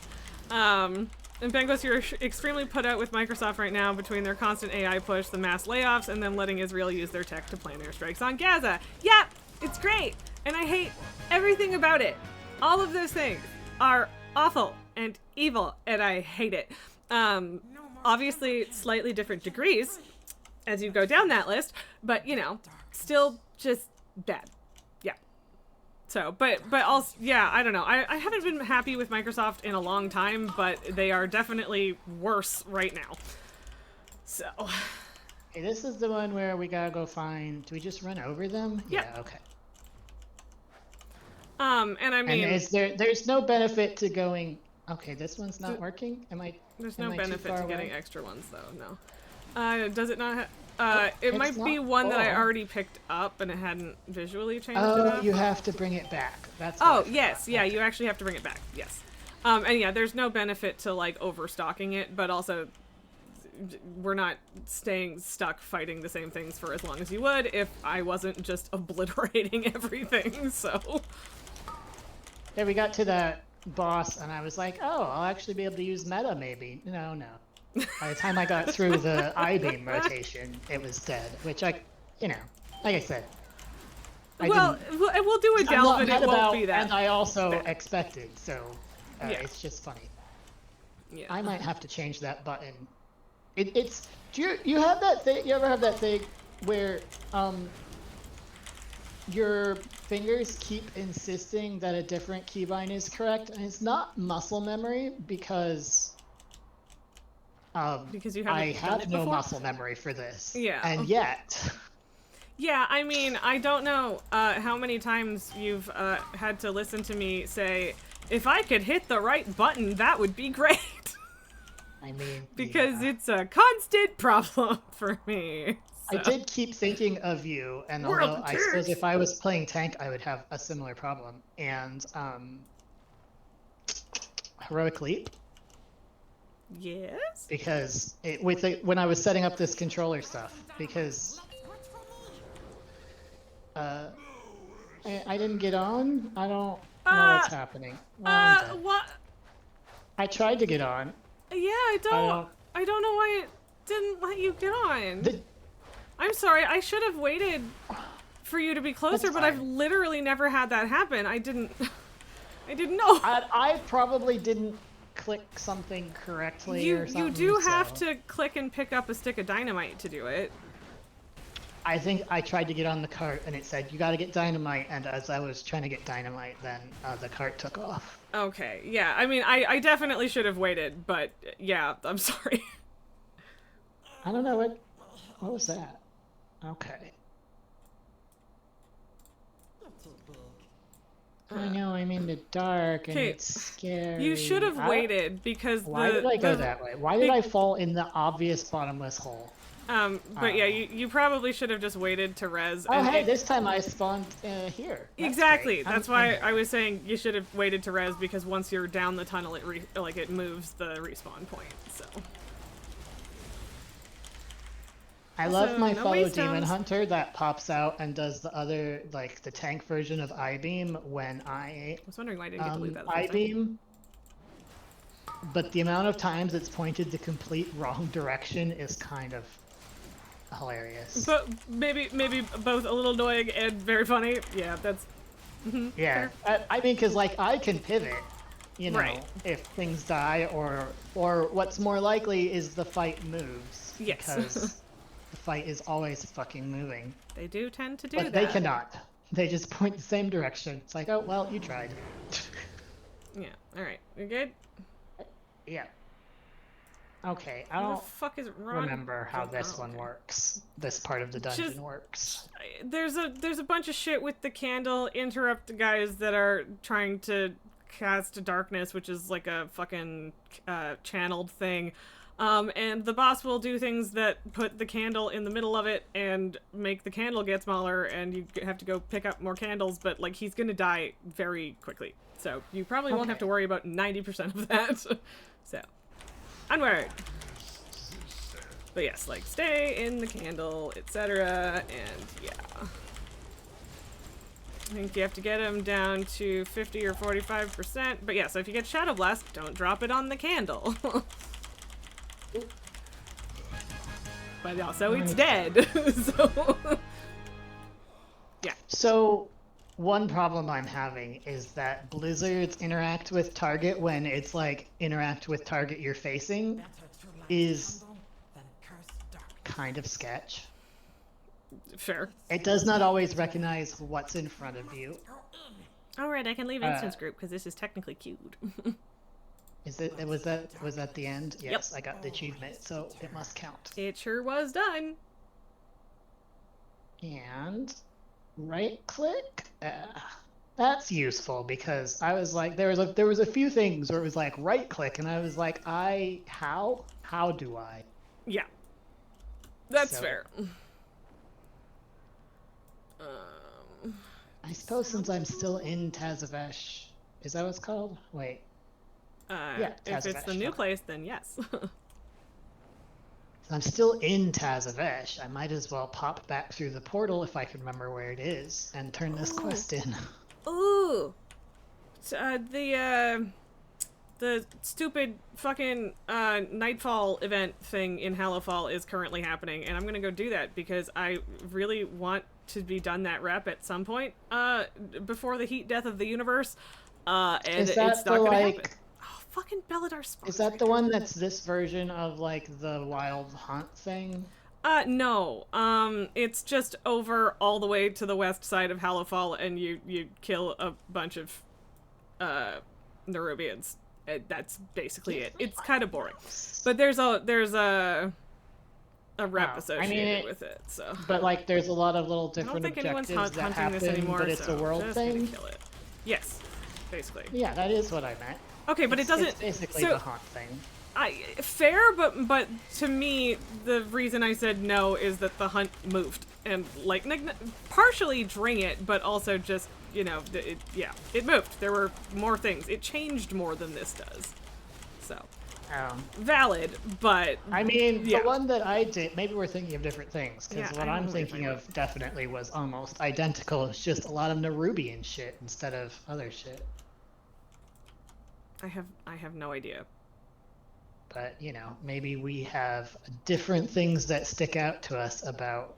And Bengals, you're extremely put out with Microsoft right now between their constant AI push, the mass layoffs, and them letting Israel use their tech to plan airstrikes on Gaza. Yeah, it's great, and I hate everything about it. All of those things are awful and evil, and I hate it. Obviously, slightly different degrees as you go down that list, but, you know, still just bad. So, but also, yeah, I don't know. I haven't been happy with Microsoft in a long time, but they are definitely worse right now. So. Okay, this is the one where we gotta go find, do we just run over them? Yep. Yeah, okay. And I mean. And there's no benefit to going, okay, this one's not working? There's no benefit to getting extra ones, though, no. Does it not have. It might be one that I already picked up and it hadn't visually changed enough. You have to bring it back. That's yes, yeah, you actually have to bring it back, yes. And yeah, there's no benefit to, like, overstocking it, but also we're not staying stuck fighting the same things for as long as you would if I wasn't just obliterating everything, so. Yeah, we got to that boss and I was like, oh, I'll actually be able to use meta maybe. No. By the time I got through the I-beam rotation, it was dead, which like I said. We'll do a delve and it won't be that. And I also expected, so it's just funny. Yeah. I might have to change that button. It's do you have that thing? You ever have that thing where your fingers keep insisting that a different keybind is correct, and it's not muscle memory because you I have no muscle memory for this. Yeah. And yet. Yeah, I mean, I don't know how many times you've had to listen to me say, if I could hit the right button, that would be great. I mean, because it's a constant problem for me. So. I did keep thinking of you, and although I suppose if I was playing tank, I would have a similar problem. And Heroic Leap. Yes. Because when I was setting up this controller stuff, because I didn't get on. I don't know what's happening. What? I tried to get on. Yeah, I don't know why it didn't let you get on. I'm sorry. I should have waited for you to be closer, but I've literally never had that happen. I didn't know. I probably didn't click something correctly or something. You do have to click and pick up a stick of dynamite to do it. I think I tried to get on the cart and it said you got to get dynamite, and as I was trying to get dynamite, then the cart took off. Okay, yeah. I mean, I definitely should have waited, but yeah, I'm sorry. I don't know what was that? Okay. I know I'm in the dark and it's scary. You should have waited because why did I go that way? Why did I fall in the obvious bottomless hole? But yeah, you probably should have just waited to res. Oh, hey, this time I spawned here. Exactly. That's why I was saying you should have waited to res, because once you're down the tunnel, it moves the respawn point. So. I love my fellow demon hunter that pops out and does the other, like the tank version of I-beam when I was wondering why I didn't get to loot that. I-beam. But the amount of times it's pointed the complete wrong direction is kind of hilarious. But maybe both a little annoying and very funny. Yeah, that's Yeah, I mean, because like I can pivot, you know, right. if things die, or what's more likely is the fight moves Yes. because the fight is always fucking moving. They do tend to do But that. they cannot. They just point the same direction. It's like, oh well, you tried. Yeah. All right. You're good. Yeah. Okay, I Where the don't fuck is Ron? remember how this Oh, one okay. works. This part of the dungeon Just works. there's a bunch of shit with the candle. Interrupt the guys that are trying to cast darkness, which is like a fucking channeled thing. And the boss will do things that put the candle in the middle of it and make the candle get smaller, and you have to go pick up more candles, but like he's gonna die very quickly. So you probably won't have to worry about 90% of that. So, onward! But yes, like stay in the candle, etc. And yeah. I think you have to get him down to 50 or 45%. But yeah, so if you get Shadow Blast, don't drop it on the candle. But also it's dead. So yeah. So one problem I'm having is that blizzards interact with target when it's like interact with target you're facing is kind of sketch. Fair. It does not always recognize what's in front of you. Alright, I can leave instance group because this is technically queued. Is it was that the end? Yes, Yep. I got the achievement, so it must count. It sure was done. And right click. That's useful because I was like, there was a few things where it was like right click, and I was like, how do I? Yeah. That's So- fair. I suppose since I'm still in Tazavesh, is that what it's called? Wait, yeah, if it's the Tazavesh, new okay. place, then yes. I'm still in Tazavesh. I might as well pop back through the portal if I can remember where it is and turn this quest in. Ooh. The stupid fucking Nightfall event thing in Hallowfall is currently happening, and I'm gonna go do that because I really want to be done that rep at some point before the heat death of the universe. And Is that it's not gonna like? happen. Oh, fucking Belladar Spark. Is that the one that's this version of like the Wild Hunt thing? No. It's just over all the way to the west side of Hallowfall, and you kill a bunch of Nerubians. That's basically it. It's kind of boring, but there's a rep associated with it. So, but like, there's a lot of little I don't different think anyone's objectives that hunting this happen, anymore. but it's so a world just thing. Kill it. Yes, basically. Yeah, that is what I meant. Okay, but it doesn't. It's basically so, the hunt thing. Fair, but to me, the reason I said no is that the hunt moved and like partially dring it, but also just it moved. There were more things. It changed more than this does. So valid, but I mean, yeah. the one that I did, maybe we're thinking of different things, because Yeah, what I I'm know what you're thinking talking of definitely was almost identical. It's just a lot of Nerubian shit instead of other shit. I have no idea. But, you know, maybe we have different things that stick out to us about.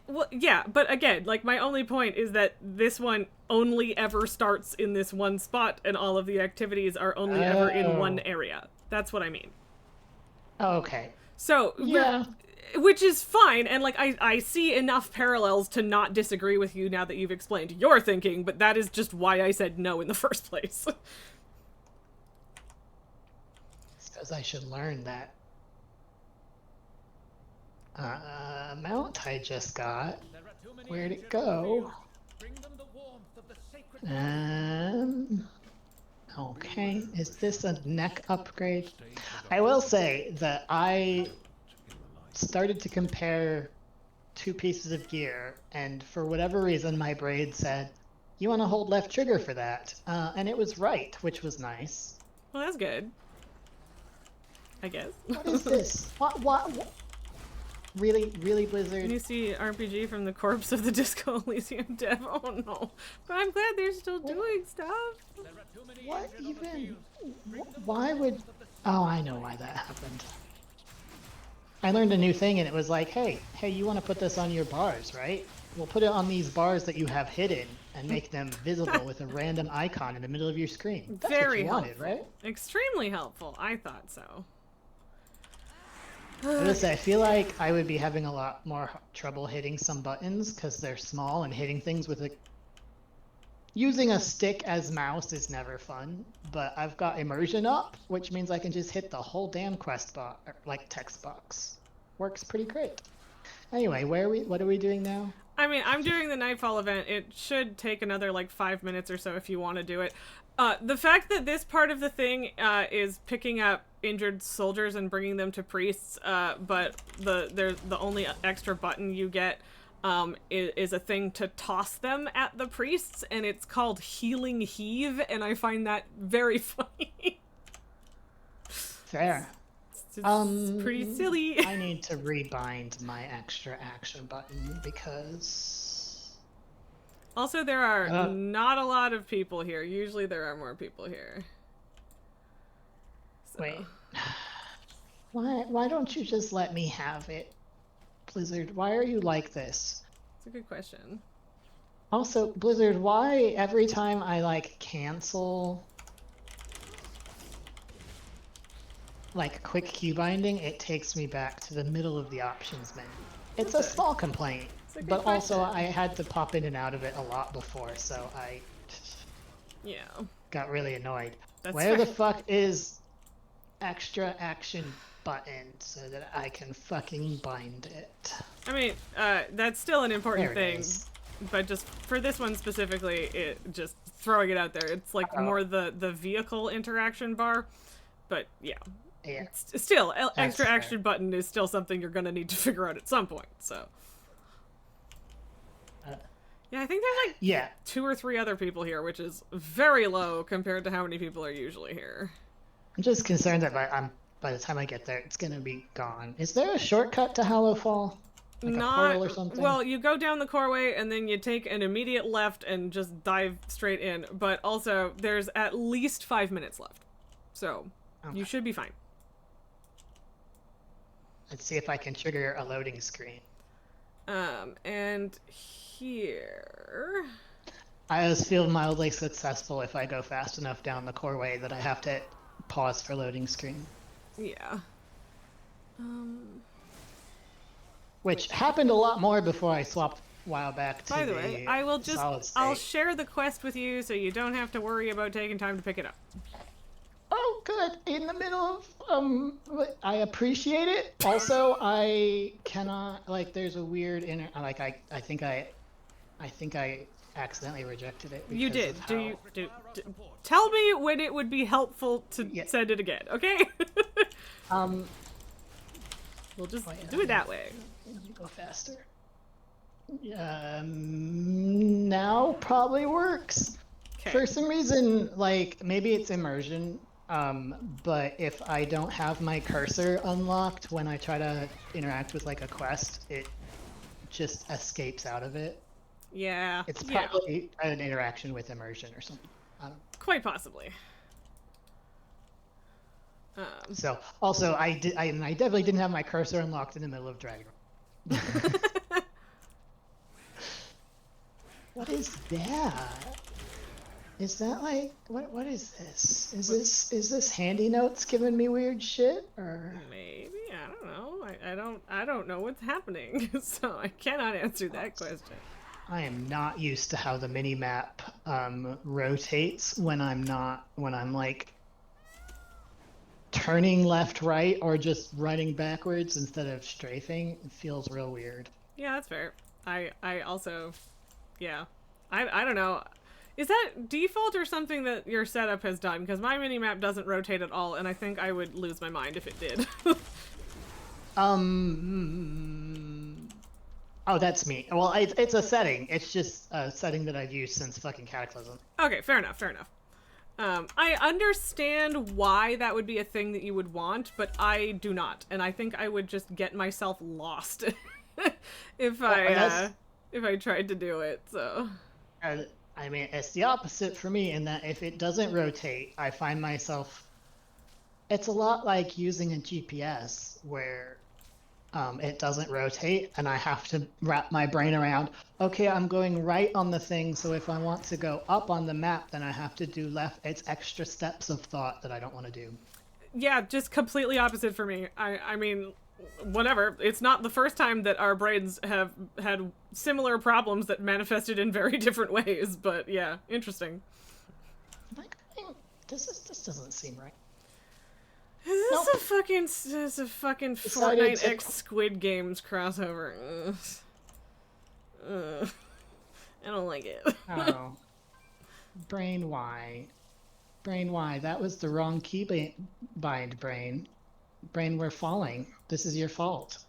Well, yeah, but again, like, my only point is that this one only ever starts in this one spot, and all of the activities are only ever in one area. That's what I mean. Oh, okay. So, yeah. Which is fine, and, like, I see enough parallels to not disagree with you now that you've explained your thinking, but that is just why I said no in the first place. Because I should learn that. Mount I just got. Where'd it go? Okay, is this a neck upgrade? I will say that I started to compare two pieces of gear, and for whatever reason my brain said, you want to hold left trigger for that. And it was right, which was nice. Well, that's good. I guess. What is this? What? Really, Blizzard? You see RPG from the corpse of the Disco Elysium dev. Oh no. But I'm glad they're still doing stuff. What even? Why would... Oh, I know why that happened. I learned a new thing, and it was like, hey, you want to put this on your bars, right? We'll put it on these bars that you have hidden and make them visible with a random icon in the middle of your screen. That's what Very you wanted, helpful. right? Extremely helpful. I thought so. I would say I feel like I would be having a lot more trouble hitting some buttons because they're small, and hitting things with a using a stick as mouse is never fun. But I've got immersion up, which means I can just hit the whole damn quest box, like text box. Works pretty great. Anyway, what are we doing now? I mean, I'm doing the Nightfall event. It should take another like 5 minutes or so if you want to do it. The fact that this part of the thing is picking up injured soldiers and bringing them to priests, but the only extra button you get is a thing to toss them at the priests, and it's called Healing Heave, and I find that very funny. Fair. It's pretty silly. I need to rebind my extra action button because... Also, there are not a lot of people here. Usually there are more people here. So. Wait. Why don't you just let me have it? Blizzard, why are you like this? It's a good question. Also, Blizzard, why every time I like cancel like quick key binding, it takes me back to the middle of the options menu? It's a small complaint, but also I had to pop in and out of it a lot before, so I got really annoyed. Where the fuck is extra action button so that I can fucking bind it? I mean, that's still an important thing, but just for this one specifically, it just throwing it out there. It's like more the vehicle interaction bar, but yeah. Still, extra action button is still something you're gonna need to figure out at some point. So, yeah, I think there's like 2 or 3 other people here, which is very low compared to how many people are usually here. I'm just concerned that by the time I get there, it's gonna be gone. Is there a shortcut to Hallowfall? Like a portal or something? Well, you go down the coreway and then you take an immediate left and just dive straight in. But also, there's at least 5 minutes left, so you should be fine. Let's see if I can trigger a loading screen. And here... I always feel mildly successful if I go fast enough down the coreway that I have to pause for loading screen. Yeah. Which happened a lot more before I swapped a while back to By the way, I will just... I'll share the quest with you so you don't have to worry about taking time to pick it up. Oh, good. In the middle of, I appreciate it. Also, I cannot, like, there's a weird like, I think I accidentally rejected it. You did. Tell me when it would be helpful to send it again, okay? We'll just do it that way. Let me go faster. Now probably works. Okay. For some reason, like, maybe it's immersion. But if I don't have my cursor unlocked when I try to interact with like a quest, it just escapes out of it. Yeah. It's probably an interaction with immersion or something. I don't know. Quite possibly. So also I definitely didn't have my cursor unlocked in the middle of Dragon. What is that? Is that like what is this? Is this handy notes giving me weird shit, or maybe? I don't know. I don't know what's happening, so I cannot answer that question. I am not used to how the mini map rotates when I'm like turning left, right, or just running backwards instead of strafing. It feels real weird. Yeah, that's fair. I also, yeah, I don't know. Is that default or something that your setup has done? Because my minimap doesn't rotate at all, and I think I would lose my mind if it did. Oh, that's me. Well, it's a setting. It's just a setting that I've used since fucking Cataclysm. Okay, fair enough, fair enough. I understand why that would be a thing that you would want, but I do not. And I think I would just get myself lost if I tried to do it, so... I mean, it's the opposite for me in that if it doesn't rotate, I find myself... It's a lot like using a GPS, where it doesn't rotate, and I have to wrap my brain around, okay, I'm going right on the thing, so if I want to go up on the map, then I have to do left. It's extra steps of thought that I don't want to do. Yeah, just completely opposite for me. I mean, whatever. It's not the first time that our brains have had similar problems that manifested in very different ways, but yeah, interesting. Like, this doesn't seem right. Is Nope. this a fucking Decided Fortnite to- X Squid Games crossover? I don't like it. Oh. Brain Y. Brain Y. That was the wrong key bind, Brain. Brain, we're falling. This is your fault.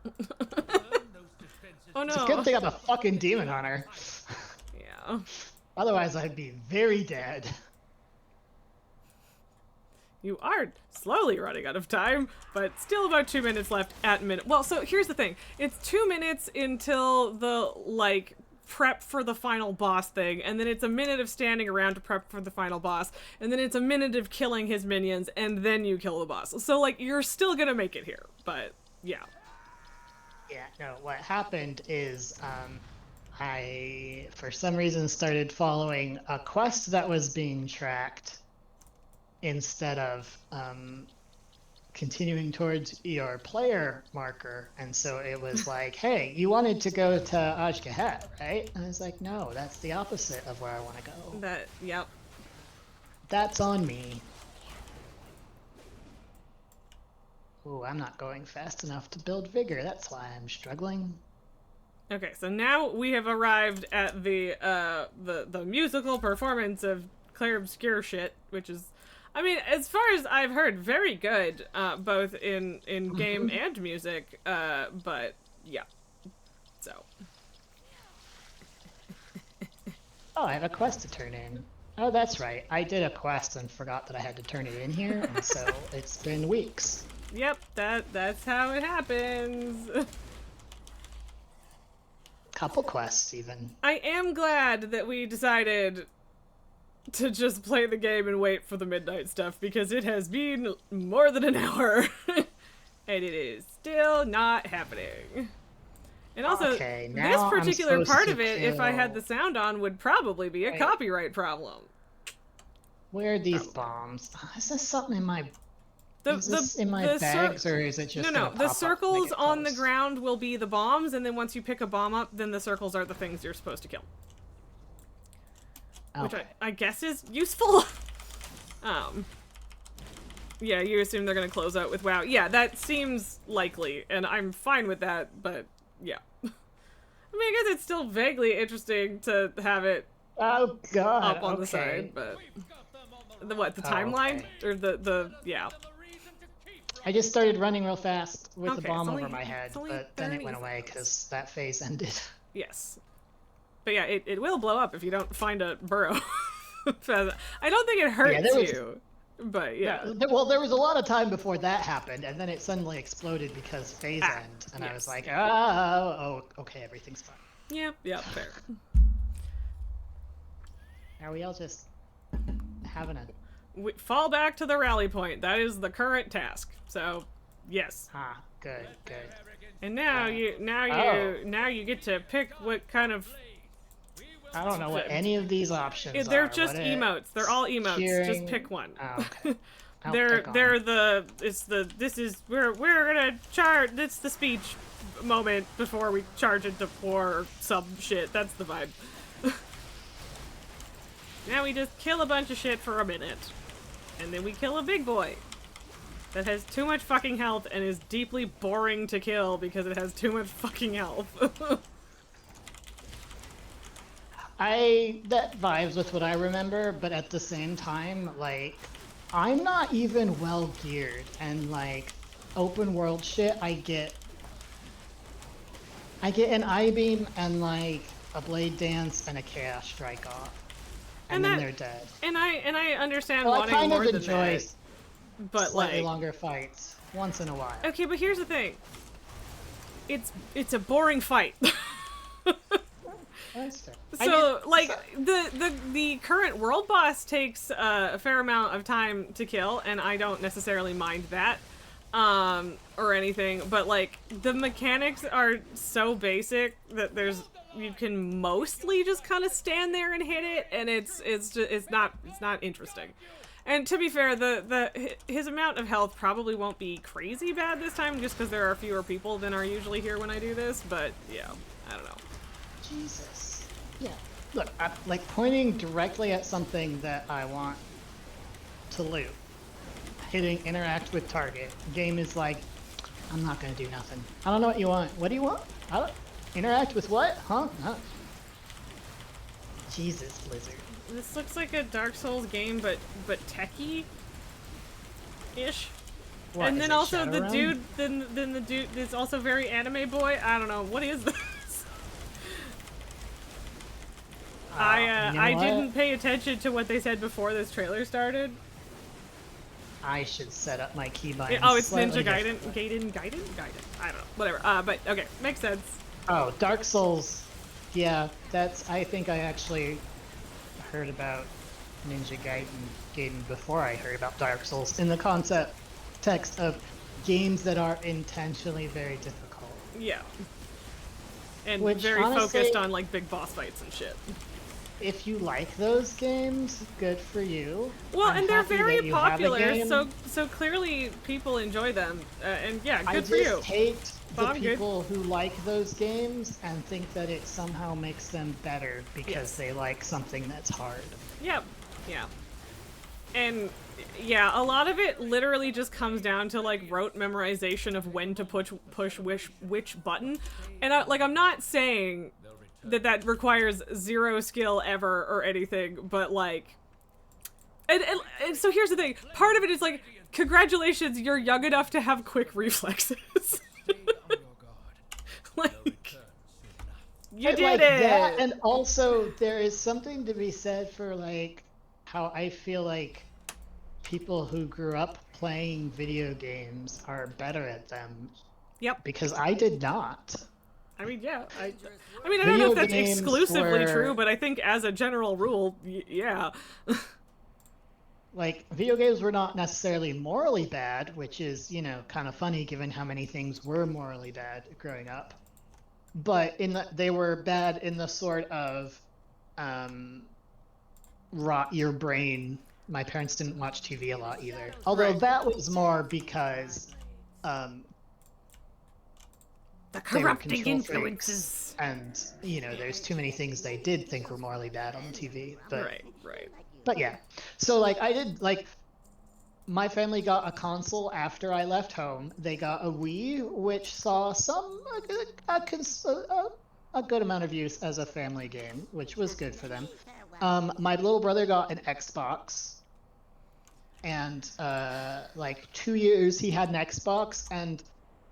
Oh It's a good no. thing I'm a fucking demon hunter. Yeah. Otherwise, I'd be very dead. You are slowly running out of time, but still about 2 minutes left at minute. Well, so here's the thing. It's 2 minutes until the, like, prep for the final boss thing, and then it's a minute of standing around to prep for the final boss, and then it's a minute of killing his minions, and then you kill the boss. So, like, you're still gonna make it here, but, yeah. Yeah, no, what happened is I, for some reason, started following a quest that was being tracked instead of continuing towards your player marker. And so it was like, hey, you wanted to go to Ajkahet, right? And I was like, no, that's the opposite of where I want to go. Yep. That's on me. Ooh, I'm not going fast enough to build vigor. That's why I'm struggling. Okay, so now we have arrived at the musical performance of Claire Obscure shit, which is, I mean, as far as I've heard, very good, both in game and music, but yeah, so. Oh, I have a quest to turn in. Oh, that's right. I did a quest and forgot that I had to turn it in here, and so it's been weeks. Yep, that's how it happens. Couple quests, even. I am glad that we decided to just play the game and wait for the midnight stuff, because it has been more than an hour. And it is still not happening. And also, Okay, this now particular I'm part supposed of to it, if I had kill- the sound on, would probably be a Right. copyright problem. Where are these bombs? Is this something in my... The, is this in my the bags, or is it just No, gonna the pop up when I circles get on the close? ground will be the bombs, and then once you pick a bomb up, then the circles are the things you're supposed to kill. Which Okay. I guess is useful. Yeah, you assume they're gonna close out with WoW. Yeah, that seems likely, and I'm fine with that, but yeah. I mean, I guess it's still vaguely interesting to have it Oh god, up on the okay. side, but... The what, the Oh, timeline? okay. Or the yeah. I just started running real fast with the Okay, bomb it's only- over my head, it's only but then it 30 went away because that phase ended. Yes. But yeah, it will blow up if you don't find a burrow. I don't think it hurts there was- you. But yeah. Well, there was a lot of time before that happened, and then it suddenly exploded because phase Ah, end, and I was yes. like, oh, okay, everything's fine. Yeah, fair. Are we all just having a... We fall back to the rally point. That is the current task. So, yes. Ah, good. And now you get to pick what kind of... I don't know what any of these options They're are. just What emotes. They're all emotes. Just Curing- pick one. Oh, okay. I'll They're pick on. we're gonna charge. It's the speech moment before we charge into war or some shit. That's the vibe. Now we just kill a bunch of shit for a minute, and then we kill a big boy that has too much fucking health and is deeply boring to kill because it has too much fucking health. That vibes with what I remember, but at the same time, like, I'm not even well geared, and like, open world shit, I get an I-beam and like a blade dance and a chaos strike off, and then they're dead. And I understand Well, I wanting kind more of than enjoy that, but slightly like, longer fights once in a while. okay, but here's the thing. It's a boring fight. That's fair. So, like, the current world boss takes a fair amount of time to kill, and I don't necessarily mind that. or anything, but like the mechanics are so basic that you can mostly just kind of stand there and hit it, and it's not interesting. And to be fair, his amount of health probably won't be crazy bad this time, just because there are fewer people than are usually here when I do this. But yeah, I don't know. Jesus. Yeah. Look, I'm like pointing directly at something that I want to loot. Hitting interact with target. Game is like, I'm not gonna do nothing. I don't know what you want. What do you want? I don't interact with what? Huh? Jesus, Blizzard. This looks like a Dark Souls game, but techie ish. What, and is then it also the Shadowrun? dude, then the dude is also very anime boy. I don't know what is this. I didn't pay attention to what they said before this trailer started. I should set up my keybinds. Oh, it's Ninja Gaiden. Gaiden. I don't know. Whatever. But okay, makes sense. Oh, Dark Souls. Yeah, I think I actually heard about Ninja Gaiden before I heard about Dark Souls in the context of games that are intentionally very difficult. Yeah. And which, very honestly, focused on like big boss fights and shit. If you like those games, good for you. Well, and they're very popular, so clearly people enjoy them, and yeah, good for I you. just hate the people who like those games and think that it somehow makes them better because they like something that's hard. Yep, yeah. And yeah, a lot of it literally just comes down to like rote memorization of when to push which button. And I'm not saying that requires zero skill ever or anything, but like, and so here's the thing. Part of it is like, congratulations, you're young enough to have quick reflexes. Like, you did it. That, and also there is something to be said for like how I feel like people who grew up playing video games are better at them. Yep. Because I did not. I mean, yeah. I don't know if that's exclusively true, but I think as a general rule, yeah. Like, video games were not necessarily morally bad, which is, you know, kind of funny given how many things were morally bad growing up. But they were bad in the sort of rot your brain. My parents didn't watch TV a lot either. Although that was more because the corrupting influences. And, you know, there's too many things they did think were morally bad on TV. But, right. But yeah. So, like, my family got a console after I left home. They got a Wii, which saw a good amount of use as a family game, which was good for them. My little brother got an Xbox. And, like, 2 years he had an Xbox, and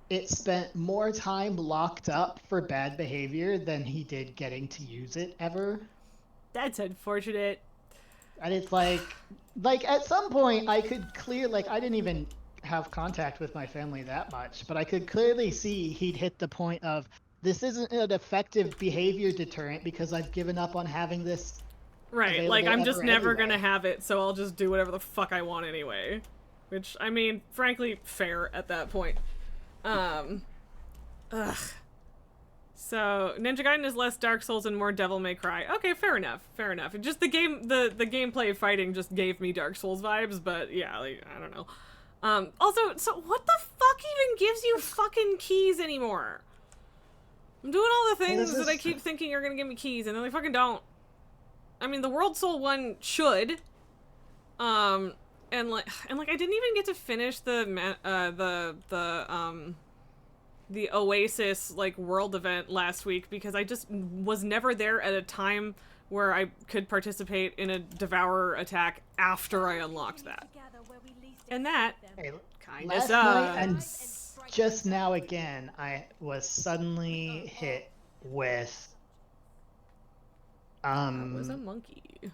it spent more time locked up for bad behavior than he did getting to use it ever. That's unfortunate. And it's like at some point I could I didn't even have contact with my family that much, but I could clearly see he'd hit the point of, this isn't an effective behavior deterrent because I've given up on having this. Right, like I'm just never gonna have it, so I'll just do whatever the fuck I want anyway. Which, I mean, frankly, fair at that point. So Ninja Gaiden is less Dark Souls and more Devil May Cry. Okay, fair enough. Just the gameplay of fighting just gave me Dark Souls vibes, but yeah, like, I don't know. Also, so what the fuck even gives you fucking keys anymore? I'm doing all the things that I keep thinking are gonna give me keys, and then they fucking don't. I mean, the World Soul one should. And like I didn't even get to finish the Oasis like world event last week because I just was never there at a time where I could participate in a devourer attack after I unlocked that. And that kind of sucks. And just now again, I was suddenly hit with that was a monkey.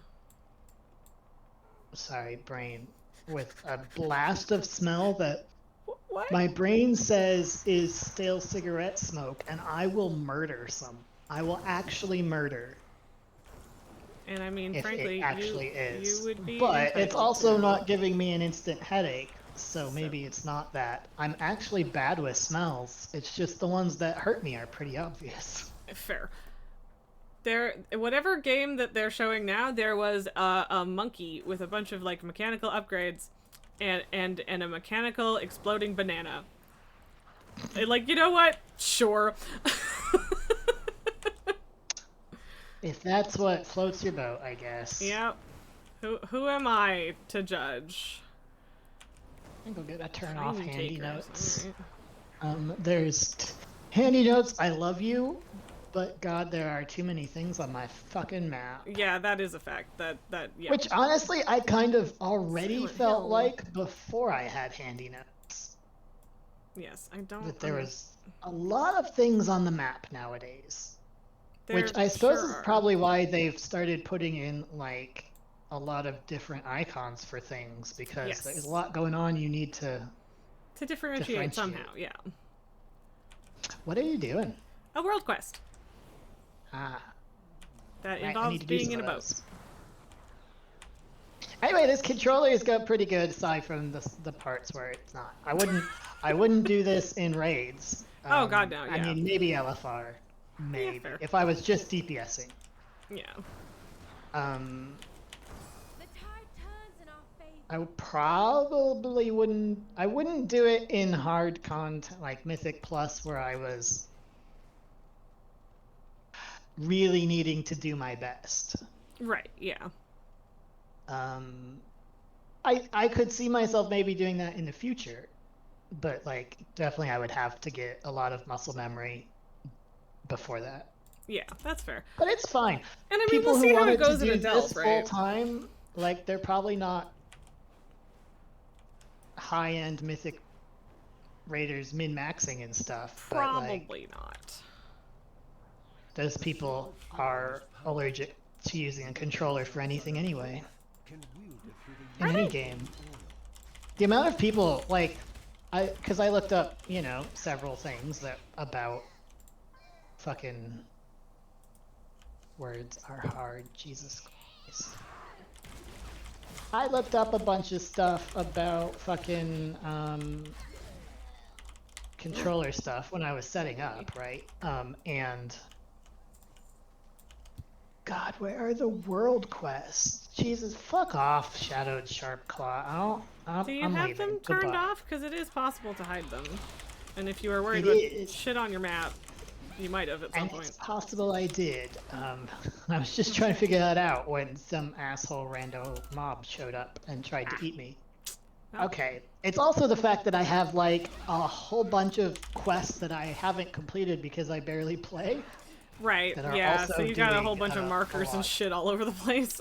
Sorry, brain. With a blast of smell that what? My brain says is stale cigarette smoke, and I will murder some. I will actually murder. And I mean, if frankly, it actually is. You would be but it's also to. not giving me an instant headache, So maybe it's not that I'm actually bad with smells. It's just the ones that hurt me are pretty obvious. Fair. Whatever game that they're showing now, there was a monkey with a bunch of like mechanical upgrades, and a mechanical exploding banana. Like, you know what? Sure. If that's what floats your boat, I guess. Yep. Who am I to judge? I think we'll get a turn off Time handy takers, notes. alright. There's handy notes. I love you, but God, there are too many things on my fucking map. Yeah, that is a fact. That yeah. Which honestly, I kind of already Silent felt Hill. like before I had handy notes. Yes, I don't. That there was a lot of things on the map nowadays. Which There I suppose sure is are. probably why they've started putting in like a lot of different icons for things, because Yes. there's a lot going on. You need to. To differentiate somehow. Yeah. What are you doing? A world quest Ah, that right, I involves need to do being some in a of boat. those. Anyway, this controller has got pretty good aside from the parts where it's not. I wouldn't do this in raids. Oh God, no. I Yeah. mean, maybe LFR, maybe fair. if I was just DPSing. Yeah. Um, The tide turns in our favor. I probably wouldn't. I wouldn't do it in hard content like Mythic Plus, where I was really needing to do my best. Right. Yeah. I could see myself maybe doing that in the future, but like definitely I would have to get a lot of muscle memory before that. Yeah. That's fair. But it's fine. And I mean, People we'll who see how it wanted to goes in do a delve, this right? full time, like they're probably not high-end Mythic Raiders min-maxing and stuff. But like, Probably not. those people are allergic to using a controller for anything anyway. In any game. The amount of people, like, because I looked up, you know, several things that about fucking words are hard, Jesus Christ. I looked up a bunch of stuff about fucking controller stuff when I was setting up, right? And God, where are the world quests? Jesus, fuck off, Shadowed Sharp Claw. Do you I'm have leaving. them turned Goodbye. off? Because it is possible to hide them. And if you were worried It about is. shit on your map, you might have at some And point. it's possible I did. I was just trying to figure that out when some asshole rando mob showed up and tried to eat me. Oh. Okay. It's also the fact that I have like a whole bunch of quests that I haven't completed because I barely play. Right, that are yeah, also so you got a doing, whole bunch of a markers and lot. shit all over the place.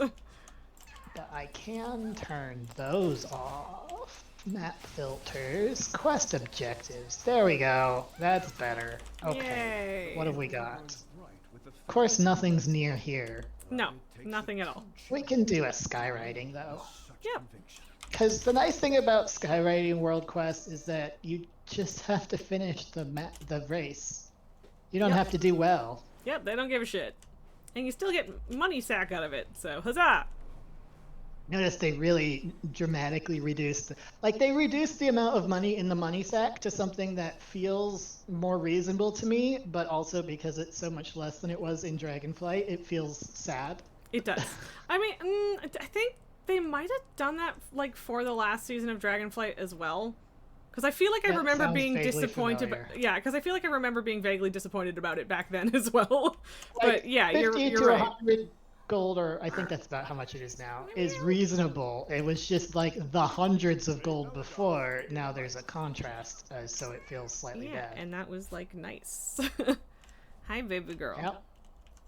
But I can turn those off. Map filters, quest objectives. There we go. That's better. Okay. Yay. What have we got? Of course, nothing's near here. No, nothing at all. We can do a skywriting though. Yep. Because the nice thing about skywriting World Quest is that you just have to finish the race. You don't Yep. have to do well. Yep, they don't give a shit. And you still get money sack out of it, so huzzah! Notice they really dramatically reduced, they reduced the amount of money in the money sack to something that feels more reasonable to me, but also because it's so much less than it was in Dragonflight, it feels sad. It does. I mean, I think they might have done that, like, for the last season of Dragonflight as well. Because I feel like I That remember sounds being vaguely disappointed. familiar. Yeah, because I feel like I remember being vaguely disappointed about it back then as well. Like, But yeah, 50 you're to right. 100 gold, or I think that's about how much it is now, is reasonable. It was just like the hundreds of gold before. Now there's a contrast, so it feels slightly Yeah, bad. and that was like nice. Hi, baby girl. Yep.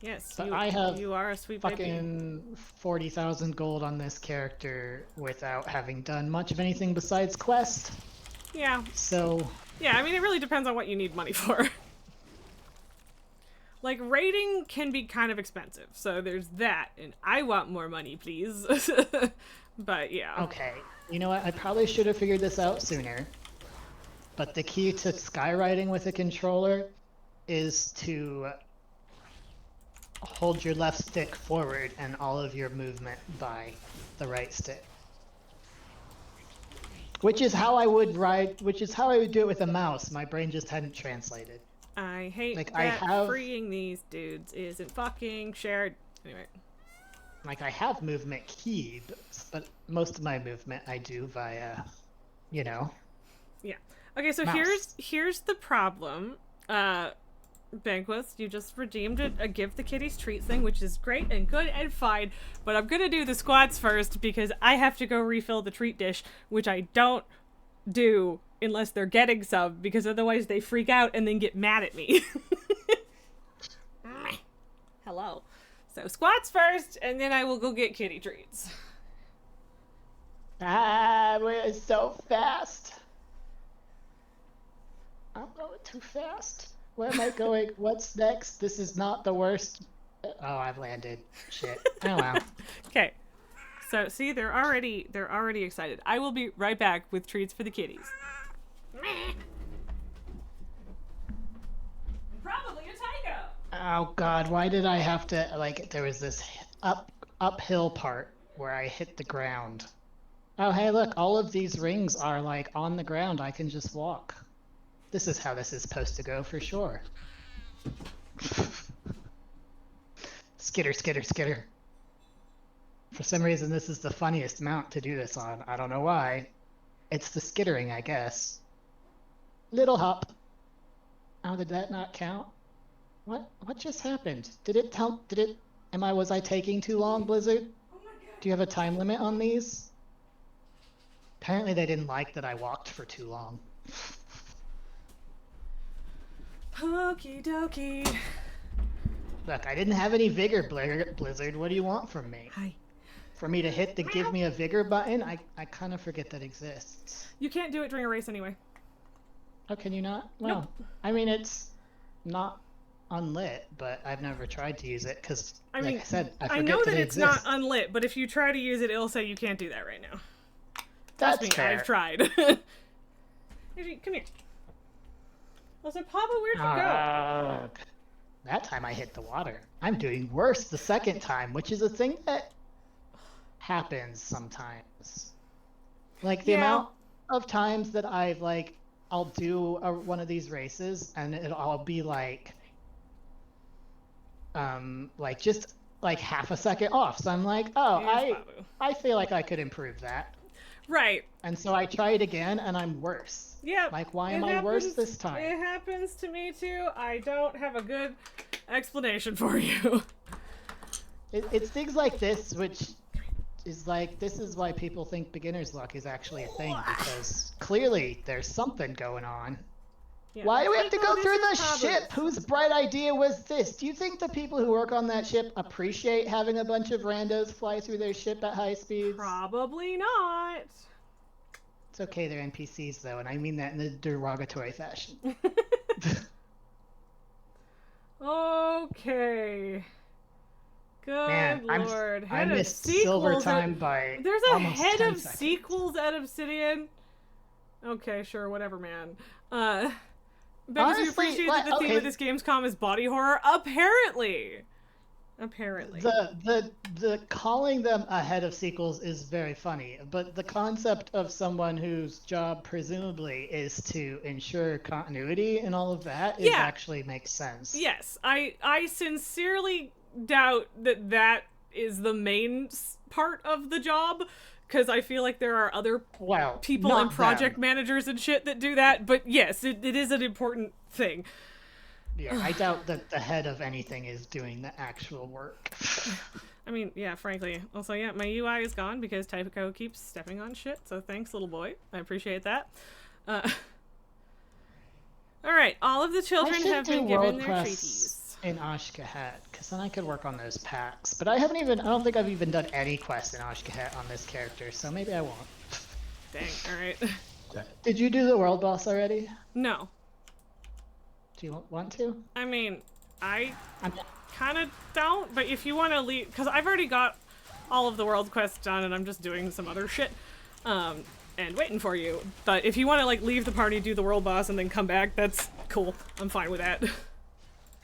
Yes, But you, I have you are a sweet baby. fucking 40,000 gold on this character without having done much of anything besides quest. Yeah, So yeah. I mean, it really depends on what you need money for. Like, raiding can be kind of expensive, so there's that, and I want more money, please. But yeah. okay, you know what? I probably should have figured this out sooner. But the key to skywriting with a controller is to hold your left stick forward and all of your movement by the right stick. Which is how I would ride. Which is how I would do it with a mouse. My brain just hadn't translated. I hate Like, that I have- freeing these dudes isn't fucking shared. Anyway. Like, I have movement key, but most of my movement I do via, you know. Yeah. Okay, so Mouse. here's the problem. Banquist, you just redeemed a give the kitties treats thing, which is great and good and fine, but I'm gonna do the squats first because I have to go refill the treat dish, which I don't do unless they're getting some, because otherwise they freak out and then get mad at me. Hello. So squats first, and then I will go get kitty treats. Ah, we're so fast. I'm going too fast. Where am I going? What's next? This is not the worst. Oh, I've landed. Shit. Oh well. Okay. So see, they're already excited. I will be right back with treats for the kitties. Probably a tycho. Oh god, why did I have to, like, there was this uphill part where I hit the ground. Oh hey look, all of these rings are like on the ground, I can just walk. This is how this is supposed to go for sure. Skitter, skitter, skitter. For some reason this is the funniest mount to do this on. I don't know why. It's the skittering, I guess. Little hop. Oh, did that not count? What just happened? Was I taking too long, Blizzard? Do you have a time limit on these? Apparently they didn't like that I walked for too long. Okie dokie. Look, I didn't have any vigor, Blizzard. What do you want from me? Hi. For me to hit the give me a vigor button? I kind of forget that exists. You can't do it during a race anyway. Oh, can you not? Well, Nope. I mean, it's not unlit, but I've never tried to use it because, I like mean, I said, I I forget know that that it it's not exists. unlit, but if you try to use it, it'll say you can't do that right now. That's Trust me, fair. I've tried. Come here. Also, Papa, where'd you go? That time I hit the water. I'm doing worse the second time, which is a thing that happens sometimes. Like the Yeah. amount of times that I'll do one of these races and I'll be like just like half a second off. So I'm like, oh, Here's Babu. I feel like I could improve that. Right. And so I try it again and I'm worse. Yeah. Like, why am I worse this time? It happens to me too. I don't have a good explanation for you. It's things like this, which is like, this is why people think beginner's luck is actually a thing, because clearly there's something going on. Yeah. Why do we have to People, go through the this is ship? Whose bright idea was this? Do you think the people who work on that ship appreciate having a bunch of randos fly through their ship at high speeds? Probably not. It's okay, they're NPCs though, and I mean that in a derogatory fashion. Okay. Good Man, lord. I Head of missed silver sequels time at... by There's a almost head 10 of seconds. sequels at Obsidian. Okay, sure, whatever, man. Because you Honestly, appreciate like, that the theme okay. of this Gamescom is body horror? Apparently. The calling them ahead of sequels is very funny, but the concept of someone whose job presumably is to ensure continuity and all of that is actually makes sense. Yes, I sincerely doubt that that is the main part of the job, because I feel like there are other people and project managers and shit that do that, but yes, it is an important thing. Yeah, I doubt that the head of anything is doing the actual work. I mean, yeah, frankly. Also, yeah, my UI is gone because Typico keeps stepping on shit, so thanks, little boy. I appreciate that. Alright, all of the children have been given their treaties. In Ashkahat, because then I could work on those packs. But I don't think I've even done any quests in Ashkahat on this character, so maybe I won't. Dang, alright. Did you do the world boss already? No. Do you want to? I mean, I kind of don't, but if you want to leave, because I've already got all of the world quests done and I'm just doing some other shit, and waiting for you. But if you want to, like, leave the party, do the world boss, and then come back, that's cool. I'm fine with that.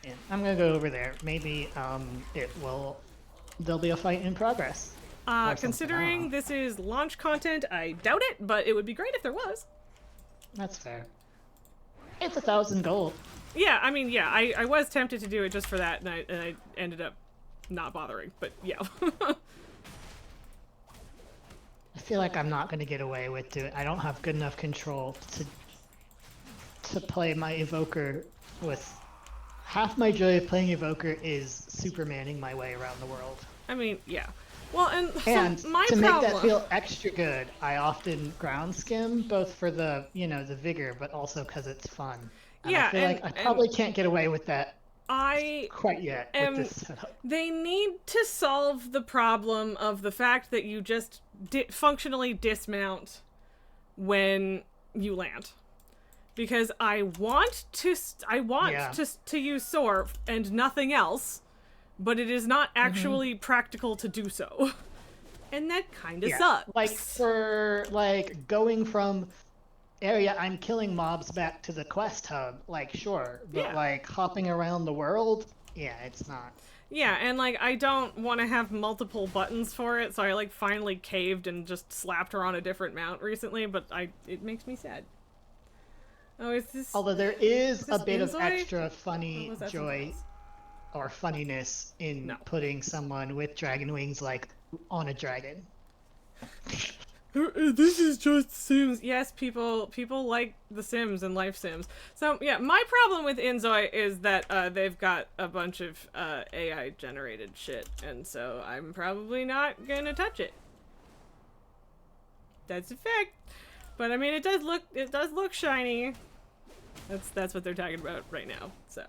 Yeah, I'm gonna go over there. Maybe, there'll be a fight in progress. Or something, I Considering don't know. this is launch content, I doubt it, but it would be great if there was. That's fair. It's 1,000 gold. Yeah, I mean, yeah, I was tempted to do it just for that, and I ended up not bothering, but yeah. I feel like I'm not going to get away with doing. I don't have good enough control to play my evoker with. Half my joy of playing evoker is supermaning my way around the world. I mean, yeah. Well, and, And so my to problem... make that feel extra good, I often ground skim, both for the, you know, the vigor, but also because it's fun. And yeah, I feel like I probably can't get away with that quite yet with this setup. They need to solve the problem of the fact that you just functionally dismount when you land. Because I want to use soar and nothing else, but it is not actually practical to do so. And that kind of sucks. Like for like going from area I'm killing mobs back to the quest hub, like sure, but like hopping around the world, yeah, it's not. Yeah, and like I don't want to have multiple buttons for it, so I like finally caved and just slapped her on a different mount recently, but it makes me sad. Oh, is this... Although there is a bit Inzoi? of extra funny Or was that joy or funniness in putting someone with dragon wings like on a dragon. This is just Sims. Yes, people like the Sims and life Sims. So yeah, my problem with Inzoi is that they've got a bunch of AI generated shit, and so I'm probably not gonna touch it. That's a fact. But I mean, it does look shiny. That's what they're talking about right now. So,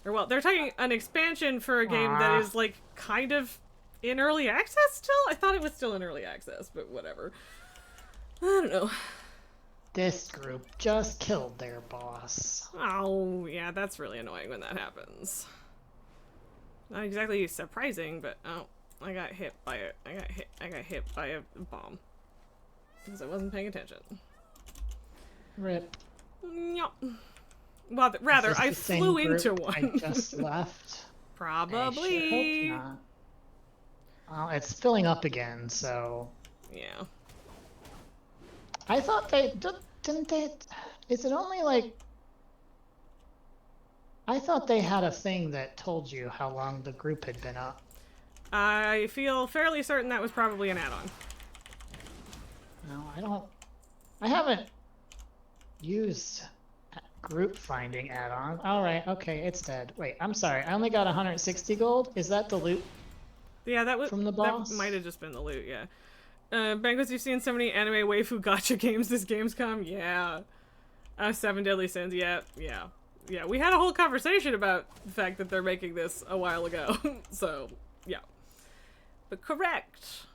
or well, they're talking an expansion for a game that is like kind of in early access still. I thought it was still in early access, but whatever. I don't know. This group just killed their boss. Oh yeah, that's really annoying when that happens. Not exactly surprising, but oh, I got hit by a bomb because I wasn't paying attention. Rip. Yep. Well, rather, I flew into one. I just left. Probably. I sure hope not. Well, it's filling up again, so. Yeah. I thought didn't they? Is it only like? I thought they had a thing that told you how long the group had been up. I feel fairly certain that was probably an add-on. No, I haven't used group finding add-on. Alright, okay, it's dead. Wait, I'm sorry, I only got 160 gold? Is that the loot? Yeah, that was from the boss? That might have just been the loot, yeah. Banquets, you've seen so many anime waifu gacha games this Gamescom? Yeah. 7 Deadly Sins, yeah. Yeah, we had a whole conversation about the fact that they're making this a while ago. So, yeah. But correct.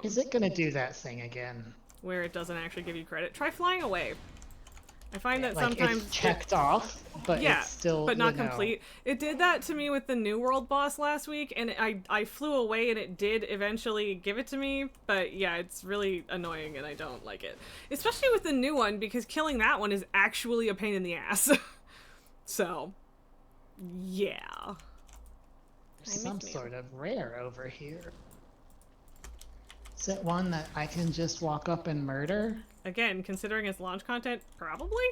Is it gonna do that thing again? Where it doesn't actually give you credit. Try flying away. I find that like sometimes it's checked off, but it's still, but not complete. It did that to me with the New World boss last week, and I flew away, and it did eventually give it to me. But yeah, it's really annoying, and I don't like it, especially with the new one, because killing that one is actually a pain in the ass. So, yeah. There's some sort of rare over here. Is it one that I can just walk up and murder? Again, considering it's launch content, probably?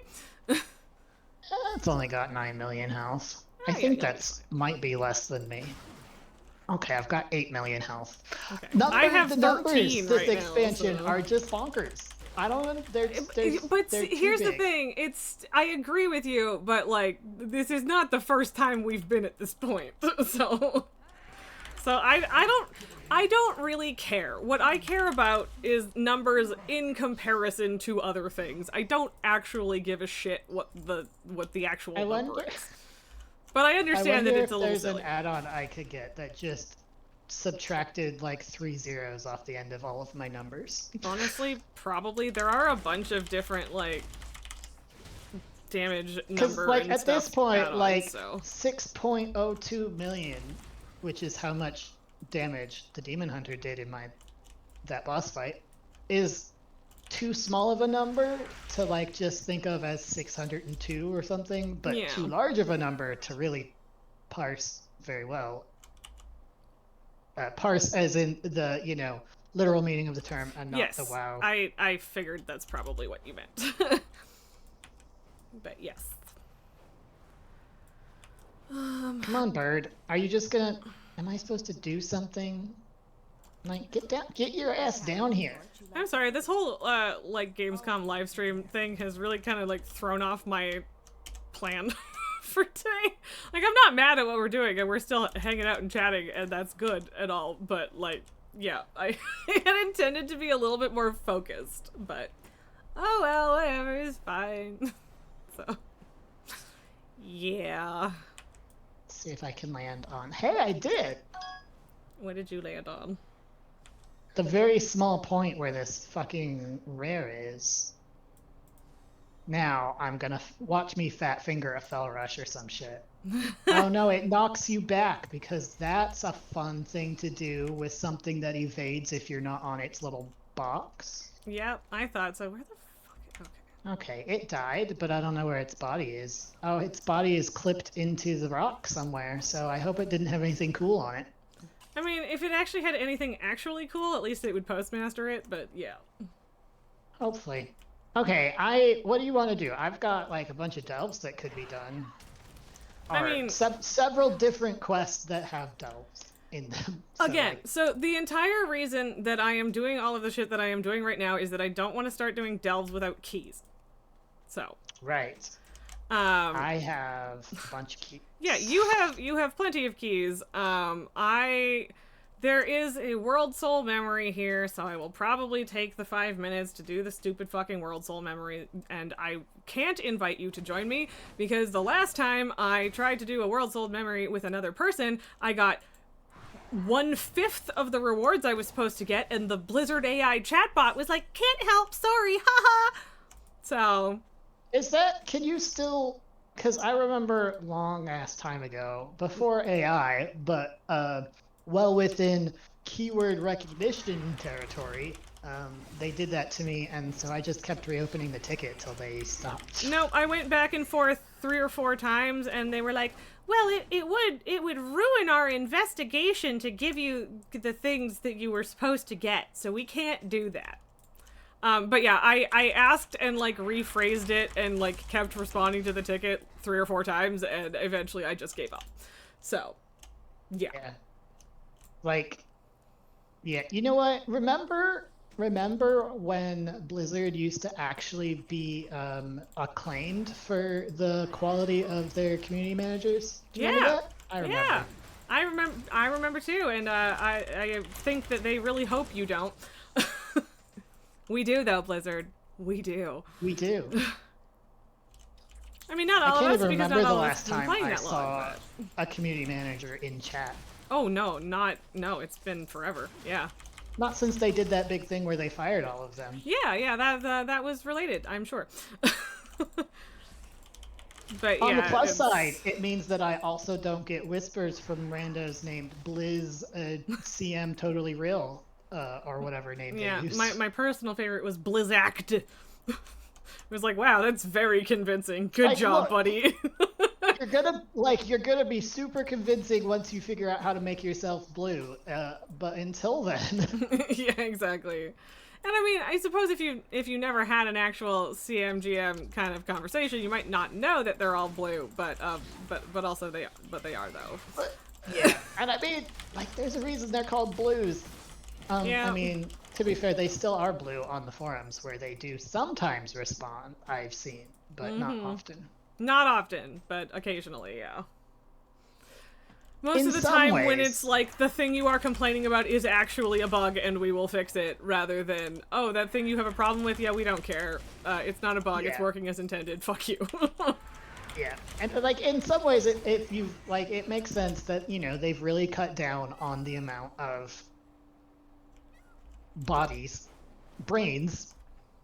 It's only got 9 million health. I think that's might be less than me. Okay, I've got 8 million health. Okay. I have the 13 numbers this right expansion now, so. are just bonkers. I don't. But here's the thing. I agree with you, but like this is not the first time we've been at this point. So I don't really care. What I care about is numbers in comparison to other things. I don't actually give a shit what the actual number is. But I understand that it's a little silly. There's an add-on I could get that just subtracted like 3 zeros off the end of all of my numbers. Honestly, probably. There are a bunch of different like damage number like and at stuff this point, add-ons, like so. 6.02 million, which is how much damage the Demon Hunter did in that boss fight, is too small of a number to like just think of as 602 or something, but too large of a number to really parse very well. Parse as in the, literal meaning of the term and not Yes, the WoW. I figured that's probably what you meant. But yes. Come on, bird. Are you just gonna... Am I supposed to do something? Like, get down, get your ass down here. I'm sorry, this whole, like, Gamescom live stream thing has really kind of, like, thrown off my plan for today. Like, I'm not mad at what we're doing, and we're still hanging out and chatting, and that's good and all, but, like, yeah, I had intended to be a little bit more focused, but, oh well, whatever, it's fine. So, yeah. Let's see if I can land on... Hey, I did! What did you land on? The very small point where this fucking rare is. Now I'm gonna watch me fat finger a fell rush or some shit. Oh no, it knocks you back because that's a fun thing to do with something that evades if you're not on its little box. Yep, I thought so. Where the fuck? Okay. Okay, it died, but I don't know where its body is. Oh, its body is clipped into the rock somewhere, so I hope it didn't have anything cool on it. I mean, if it actually had anything actually cool, at least it would postmaster it, but yeah. Hopefully. Okay, what do you want to do? I've got like a bunch of delves that could be done. I mean, several different quests that have delves in them. So, again, so the entire reason that I am doing all of the shit that I am doing right now is that I don't want to start doing delves without keys. So. Right. I have a bunch of keys. Yeah, you have plenty of keys. There is a world soul memory here, so I will probably take the 5 minutes to do the stupid fucking world soul memory, and I can't invite you to join me because the last time I tried to do a world soul memory with another person, I got 1/5 of the rewards I was supposed to get, and the Blizzard AI chatbot was like, "Can't help, sorry, haha." So, can you still, because I remember long ass time ago, before AI, but well within keyword recognition territory, they did that to me, and so I just kept reopening the ticket till they stopped. No, I went back and forth 3 or 4 times, and they were like, well, it would ruin our investigation to give you the things that you were supposed to get, so we can't do that. But yeah, I asked and like rephrased it and like kept responding to the ticket 3 or 4 times, and eventually I just gave up. So, yeah. Like, yeah, you know what? Remember when Blizzard used to actually be acclaimed for the quality of their community managers? Do you remember that? I remember. Yeah, I remember too, and I think that they really hope you don't. We do, though, Blizzard. We do. We do. I mean, not all of us, I can't even because remember not the all of last us have been time playing I that saw long, a community manager in chat. Oh, no, it's been forever. Yeah. Not since they did that big thing where they fired all of them. Yeah, that was related, I'm sure. But on yeah, the plus side, it means that I also don't get whispers from randos named Blizz CM Totally Real, or whatever name they use. My personal favorite was Blizzact. It was like, wow, that's very convincing. Good job, look, buddy. you're gonna be super convincing once you figure out how to make yourself blue. But until then. Yeah, exactly. And I mean, I suppose if you never had an actual CMGM kind of conversation, you might not know that they're all blue, but also they are though. But, yeah, and I mean, like, there's a reason they're called blues. Yeah. I mean, to be fair, they still are blue on the forums where they do sometimes respond. I've seen, but not often. Not often, but occasionally, yeah. Most In of the some time ways. when it's like the thing you are complaining about is actually a bug and we will fix it, rather than, oh, that thing you have a problem with, yeah, we don't care. It's not a bug, it's working as intended, fuck you. Yeah, and like in some ways, it makes sense that, you know, they've really cut down on the amount of brains,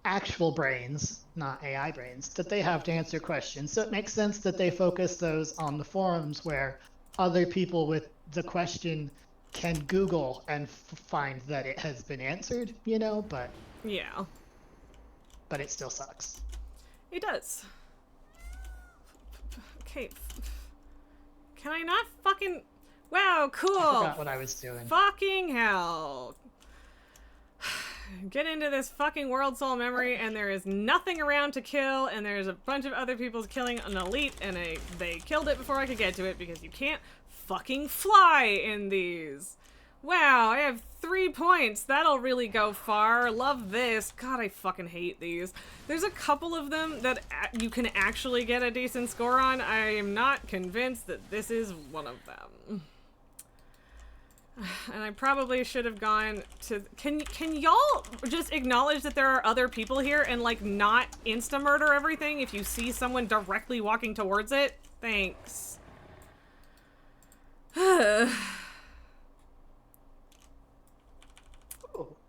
actual brains, not AI brains, that they have to answer questions. So it makes sense that they focus those on the forums where other people with the question can Google and find that it has been answered, you know, but Yeah. But it still sucks. It does. Okay. Can I not fucking... Wow, cool. I forgot what I was doing. Fucking hell. get into this fucking world soul memory, and there is nothing around to kill, and there's a bunch of other people killing an elite, and they killed it before I could get to it because you can't fucking fly in these. Wow, I have 3 points. That'll really go far. Love this. God, I fucking hate these. There's a couple of them that you can actually get a decent score on. I am not convinced that this is one of them. And I probably should have gone to... Can y'all just acknowledge that there are other people here and, like, not insta-murder everything if you see someone directly walking towards it? Thanks.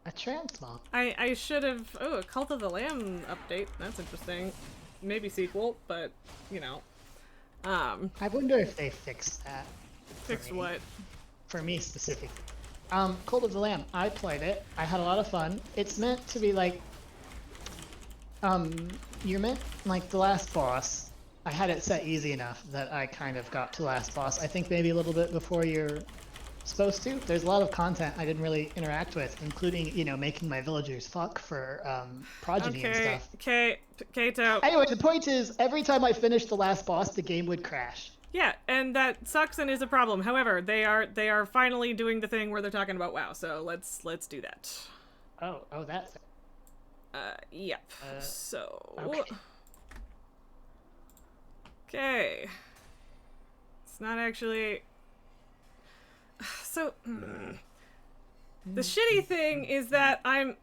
A transmog. I should have... Oh, a Cult of the Lamb update. That's interesting. Maybe sequel, but, you know. I wonder if they fixed that. Fix what? For me specifically. Cult of the Lamb. I played it. I had a lot of fun. It's meant to be like... you're meant... Like, the last boss. I had it set easy enough that I kind of got to last boss. I think maybe a little bit before you're supposed to. There's a lot of content I didn't really interact with, including, you know, making my villagers fuck for progeny and stuff. Okay, Kato. Anyway, the point is, every time I finished the last boss, the game would crash. Yeah, and that sucks and is a problem. However, they are finally doing the thing where they're talking about WoW, so let's do that. Oh, that's it. Yep. So. Okay. It's not actually. So, the shitty thing is that I don't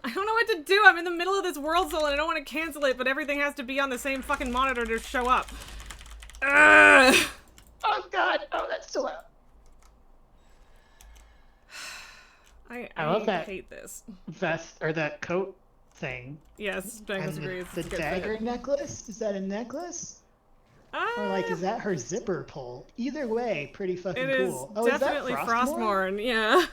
know what to do. I'm in the middle of this world soul and I don't want to cancel it, but everything has to be on the same fucking monitor to show up. Ugh. Oh god! Oh, that's still out. I love that hate this. vest or that coat thing. Yes, Douglas And agrees. the dagger necklace? Is that a necklace? Or like, is that her zipper pull? Either way, pretty fucking it cool. Is definitely Frostmourne, yeah.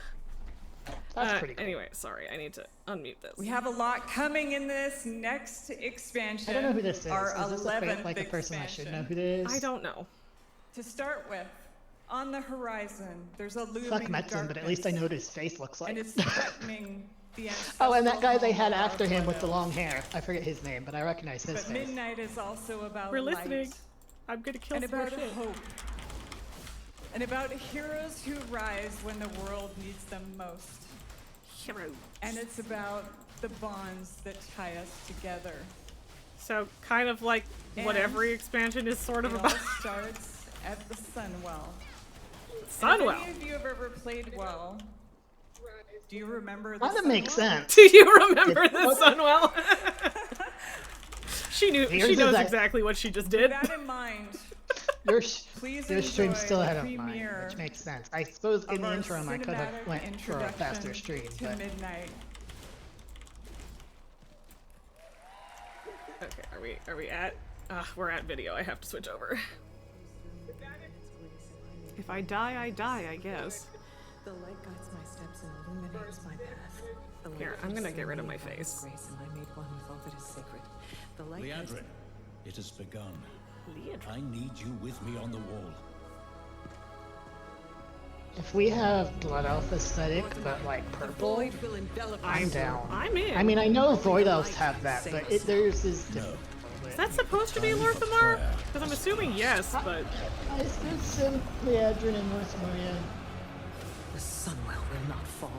That's pretty cool. Anyway, sorry, I need to unmute this. We have a lot coming in this next expansion. I don't know who this is. Our Is this a 11th like a person I should know who expansion. this is? I don't know. To start with, on the horizon, there's a looming Fuck Metzen, but at least I know what his face looks like. and it's threatening the Oh, and that guy they had ancestral after him with the home long hair. I forget his name, but I recognize his But face. midnight is also about We're light, listening. I'm gonna kill and some more about shit. hope, and about heroes who rise when the world needs them most. Hero. And it's about the bonds that tie us together. So, kind of like what And every expansion is sort of It about. all starts at the Sunwell. Sunwell. If any of you have ever played WoW, do you remember the That makes Sunwell? sense. Do you remember It's- the Sunwell? She Yours she is knows that- exactly what she just With did. that in mind, Your please stream's enjoy still ahead the of mine, premiere which makes sense. I suppose in of the our interim I could have cinematic went for a faster introduction stream, to but Midnight. Okay, are we at? We're at video. I have to switch over. If I die, I die, I guess. The light guides my steps and illuminates my path. The light Here, I'm gonna fills get rid of me my by His face. grace, and I made one with all that is sacred. The light guides Leandrin, it has begun. Leandrin. I need you with me on the wall. if we have Blood Elf aesthetic, but like the purple, void will envelop I'm us. down. I'm in. I mean, I know Void Elves have that, but theirs is different. Is that supposed to be Lorthamar? Because I'm assuming yes, but I still simply Adrian and Northumbria. The Sunwell will not fall.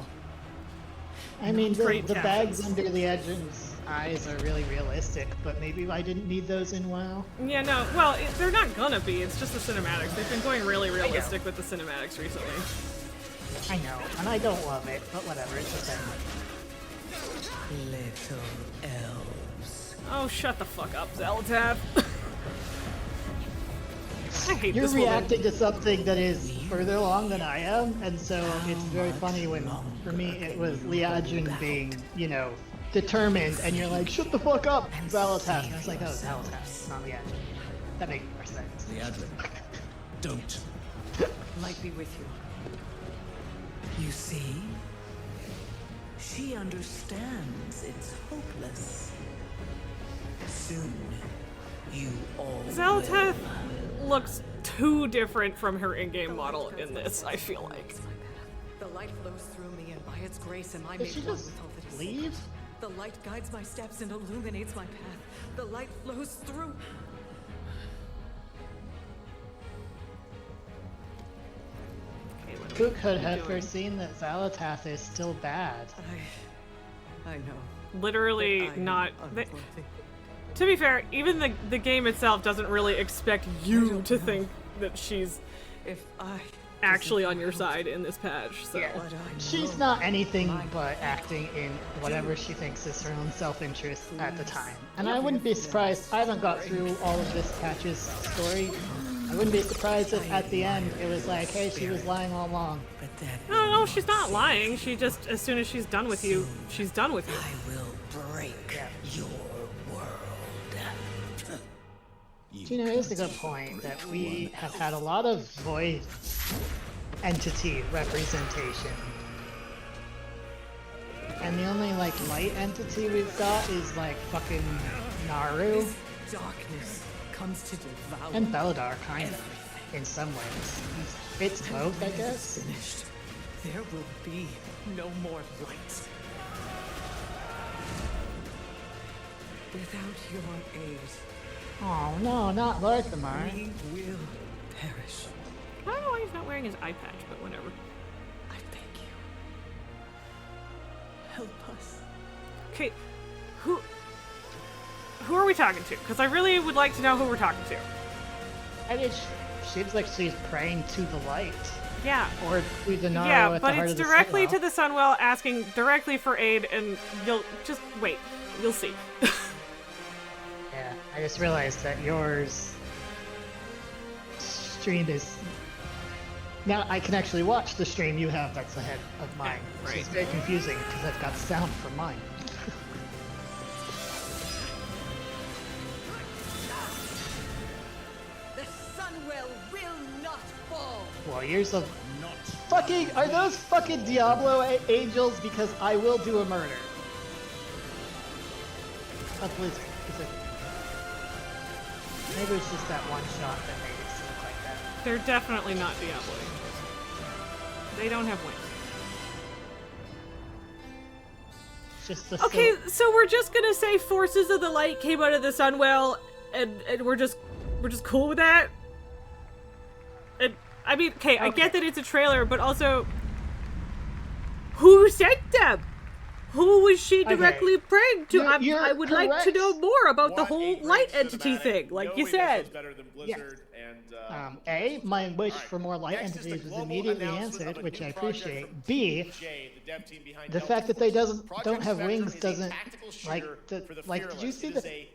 I mean, the Great bags captions. under the Adrian's eyes are really realistic, but maybe I didn't need those in WoW. yeah, no. Well, they're not gonna be. It's just the cinematics. They've been going really realistic with the cinematics recently. I know, and I don't love it, but whatever, it's a thing. Little elves. Oh, shut the fuck up, Zelatav. I hate You're this woman. reacting to something that is further along than I am, and so it's very funny when, for me, it was Liadrin being, you know, determined, and you're like, shut the fuck up, Zalatas. And I was like, oh, Zalatas, not Liadrin. That makes more sense. Leandrin, don't. Light be with you. You see? She understands it's hopeless. Soon, you all Zelatath will. looks too different from her in-game model in this, I feel like. The light flows through me, and by its grace am I Is made she one just with all that is believe? The light guides my steps and illuminates my path. The light flows through. Who could have foreseen that Xalatath is still bad? I know. Literally I am not. unworthy. To be fair, even the game itself doesn't really expect you to think that she's If I actually on your side in this patch. So Yeah. But I She's know not anything but acting in whatever she thinks is her own self-interest at the time. And I wouldn't be surprised, I haven't got through all of this patch's story. I wouldn't be surprised if at the end it was like, hey, she was lying all along. But that no, she's not lying. She just, as soon as she's done with you, she's done with you. I will break your world. You know, here's a good point that we have had a lot of void entity representation. And the only, like, light entity we've got is, like, fucking Naru this darkness comes to devour. and Beldar, kind of, in some ways. It's both, I guess. Finished. There will be no more light. Without your aid, Oh no, not Lorthamar. we will perish. I don't know why he's not wearing his eye patch, but whatever. I beg you. Help us. Okay, who are we talking to? Because I really would like to know who we're talking to. I mean, seems like she's praying to the light. Yeah. Or to the Naru Yeah, at but the heart it's of the directly Sunwell. to the Sunwell, asking directly for aid, and you'll just wait. You'll see. Yeah, I just realized that yours stream is... Now I can actually watch the stream you have that's ahead of mine, which is very confusing because I've got sound for mine. The Sunwell will not fall. Warriors of... Fucking... Are those fucking Diablo angels? Because I will do a murder. A blizzard. Maybe it's just that one shot that made it seem like that. They're definitely not Diablo angels. They don't have wings. It's just the Okay, so we're just gonna say forces of the light came out of the Sunwell, and we're just cool with that. And I mean, okay, I get that it's a trailer, but also, who sent them? Who was she directly praying to? I would like to correct. know more about the What whole a great light entity cinematic. thing, like you Nobody knows said. what's better than Blizzard, and, A, my wish for more light next is the entities was global immediately announcement answered, of a which new I project appreciate. from B, TJ, the dev team behind the Delta fact that they Force. don't Project have Spectrum wings is a doesn't tactical like shooter for the like. Did you fearless. see It the? is a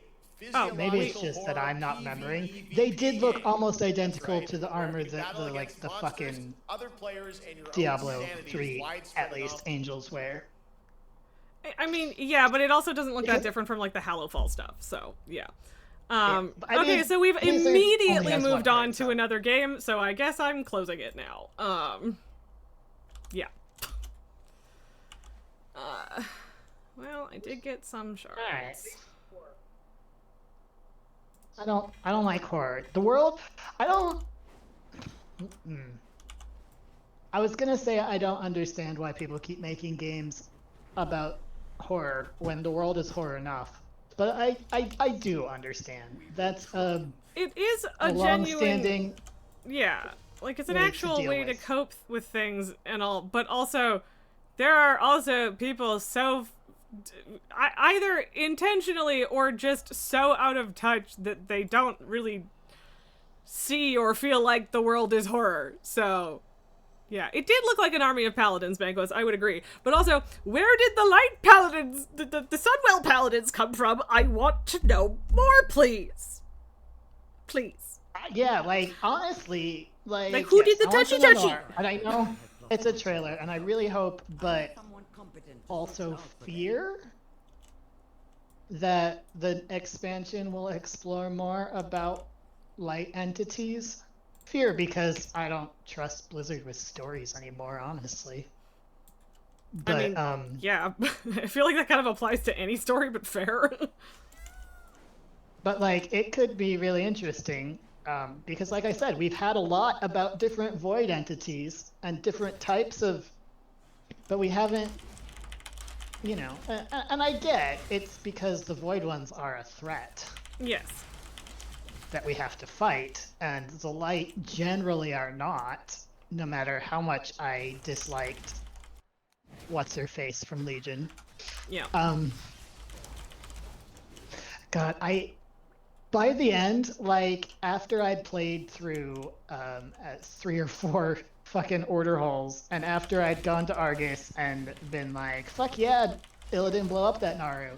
Oh, maybe it's physiological just that horror I'm not PvE remembering. game. They did look almost That's identical right, to the where armor you that battle the against the monsters, fucking other players, and your own Diablo sanity is 3 widespread at least enough. angels wear. I mean, yeah, but it also doesn't look that different from like the Hallowfall stuff. So yeah. But I Okay, mean, so we've Blizzard only immediately has moved one on card, to so- another game, so I guess I'm closing it now. Yeah. Well, I did get some shards. Alright. I don't like horror. The world, I don't. I was gonna say I don't understand why people keep making games about horror when the world is horror enough. But I do understand. That's It is a a genuine, long-standing. yeah, like it's an way to actual deal way to with. cope with things and all. But also, there are also people so either intentionally or just so out of touch that they don't really see or feel like the world is horror. So yeah, it did look like an army of paladins, Banquos, I would agree. But also, where did the light paladins, the Sunwell paladins come from? I want to know more, please. Please. Yeah, like honestly, like who yes, did the I want to know touchy-touchy? more. And I know it's a trailer, and I really hope, but also fear that the expansion will explore more about light entities. Fear because I don't trust Blizzard with stories anymore, honestly. But I mean, yeah, I feel like that kind of applies to any story, but fair. but like it could be really interesting because, like I said, we've had a lot about different void entities and different types of, but we haven't you know, and I get it's because the Void Ones are a threat Yes. that we have to fight, and the Light generally are not, no matter how much I disliked what's-her-face from Legion. Yeah. God, by the end, like, after I'd played through 3 or 4 fucking order holes, and after I'd gone to Argus and been like, fuck yeah, Illidan blow up that Naru,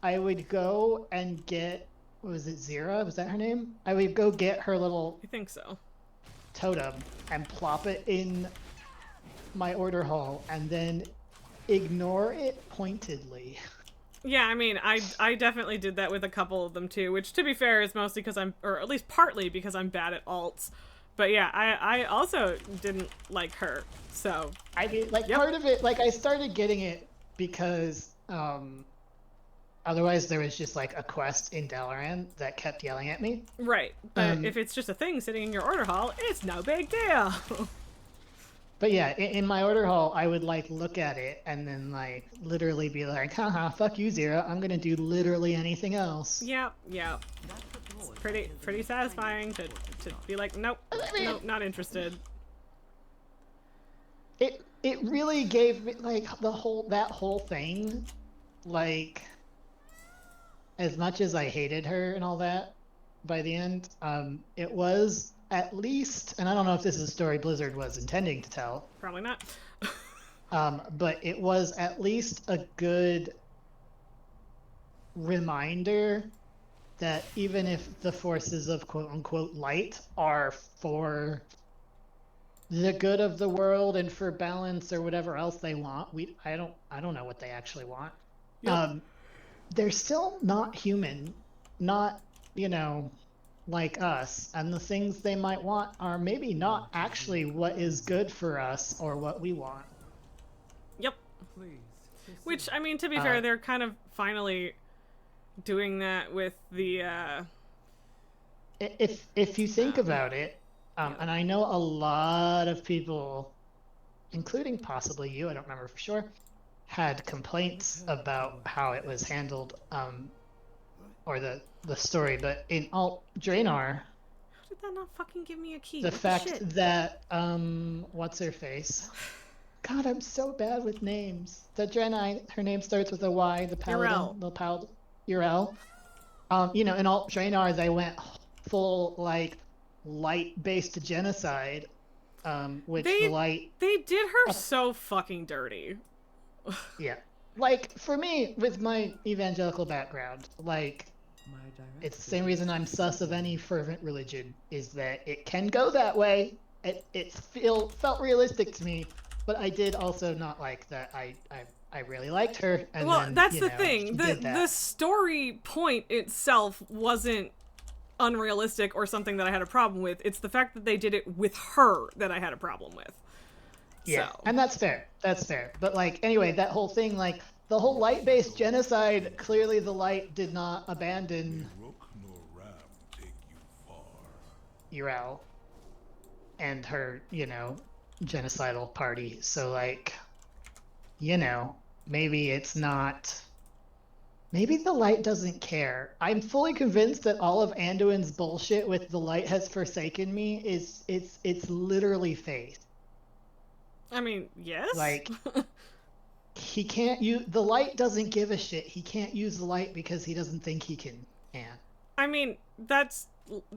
I would go and get, what was it, Zira? Was that her name? I would go get her little I think so. totem and plop it in my order hole and then ignore it pointedly. Yeah, I mean, I definitely did that with a couple of them too, which to be fair is mostly because or at least partly because I'm bad at alts. But yeah, I also didn't like her, so. I mean, like, part of it, like, I started getting it because, otherwise there was just, like, a quest in Dalaran that kept yelling at me. Right, but if it's just a thing sitting in your order hall, it's no big deal. But yeah, in my order hall, I would, like, look at it and then, like, literally be like, haha, fuck you, Zira, I'm gonna do literally anything else. Yep. It's pretty satisfying to be like, nope, nope, not interested. It really gave me, like, that whole thing, like, as much as I hated her and all that by the end, it was at least, and I don't know if this is a story Blizzard was intending to tell. Probably not. But it was at least a good reminder that even if the forces of quote-unquote light are for the good of the world and for balance or whatever else they want, I don't know what they actually want. Yep. They're still not human, not, you know, like us, and the things they might want are maybe not actually what is good for us or what we want. Yep. Which, I mean, to be fair, they're kind of finally doing that with the if you think about it, and I know a lot of people, including possibly you, I don't remember for sure, had complaints about how it was handled, or the story, but in Alt Draenor, how did that not fucking give me a key? the fact that what's her face? God, I'm so bad with names. The Draenei, her name starts with a Y. The paladin, Yrel. You know, in Alt Draenor, they went full, like, light-based genocide, which the light. They did her so fucking dirty. Yeah, like, for me, with my evangelical background, like, it's the same reason I'm sus of any fervent religion, is that it can go that way. It felt realistic to me, but I did also not like that. I really liked her. And well, then, that's you the know, thing. The story point itself wasn't unrealistic or something that I had a problem with. It's the fact that they did it with her that I had a problem with. Yeah, so. And that's fair. That's fair. But, like, anyway, that whole thing, like, the whole light-based genocide, clearly the light did not abandon Yrel and her, you know, genocidal party. So, like, you know, maybe it's not... Maybe the light doesn't care. I'm fully convinced that all of Anduin's bullshit with the light has forsaken me is it's literally faith. I mean, yes. Like, he can't use the light. Doesn't give a shit. He can't use the light because he doesn't think he can. I mean, that's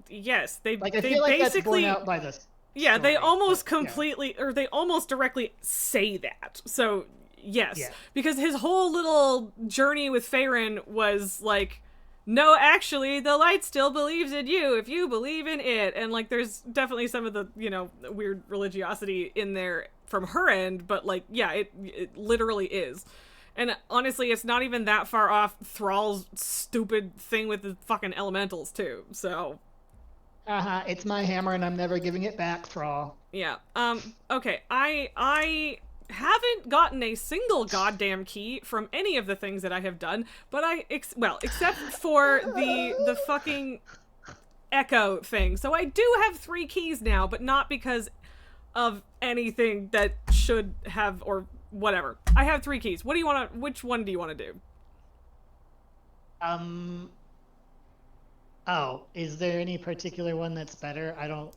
yes. They like. I they feel like basically that's borne out by this. Yeah, story, they almost but, completely, or they almost directly say that. So yes, yeah. Because his whole little journey with Faerun was like, no, actually, the light still believes in you if you believe in it. And, like, there's definitely some of the, you know, weird religiosity in there from her end, but, like, yeah, it literally is. And honestly, it's not even that far off Thrall's stupid thing with the fucking elementals, too, so... It's my hammer and I'm never giving it back, Thrall. Yeah, okay, I haven't gotten a single goddamn key from any of the things that I have done, but except for the fucking echo thing. So I do have 3 keys now, but not because of anything that should have or whatever. I have 3 keys. What do you want to? Which one do you want to do? Oh, is there any particular one that's better? I don't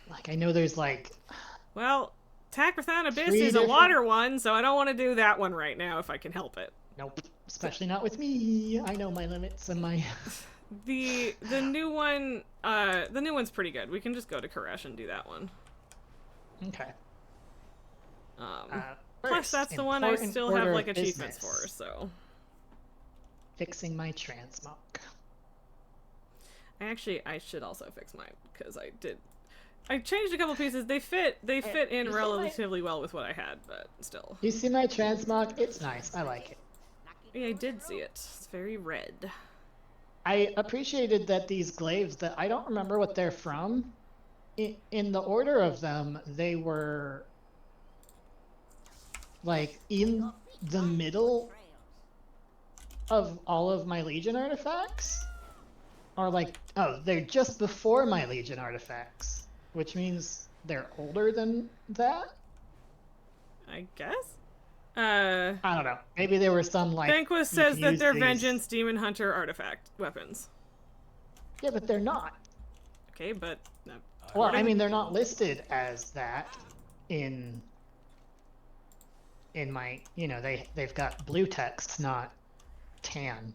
like. I know there's like. Well, Takrathon Abyss 3 is a different- water one, so I don't want to do that one right now if I can help it. Nope. Especially not with me. I know my limits and my. The new one, the new one's pretty good. We can just go to Koresh and do that one. Okay. Plus, First, that's the one I important still have order like of achievements business. for. So Fixing my transmog. I should also fix mine because I changed a couple pieces. They fit in you see relatively well with what I had, but still. You see my transmog? It's nice. I like it. Yeah, I did see it. It's very red. I appreciated that these glaives that I don't remember what they're from. In the order of them, they were like in the middle of all of my Legion artifacts. Or like, oh, they're just before my Legion artifacts, which means they're older than that? I guess? I don't know. Maybe there were some like... Banquist you says can that use they're these- Vengeance Demon Hunter artifact weapons. Yeah, but they're not. Okay, but... Well, I mean, they're not listed as that in my, you know, they've got blue text, not tan.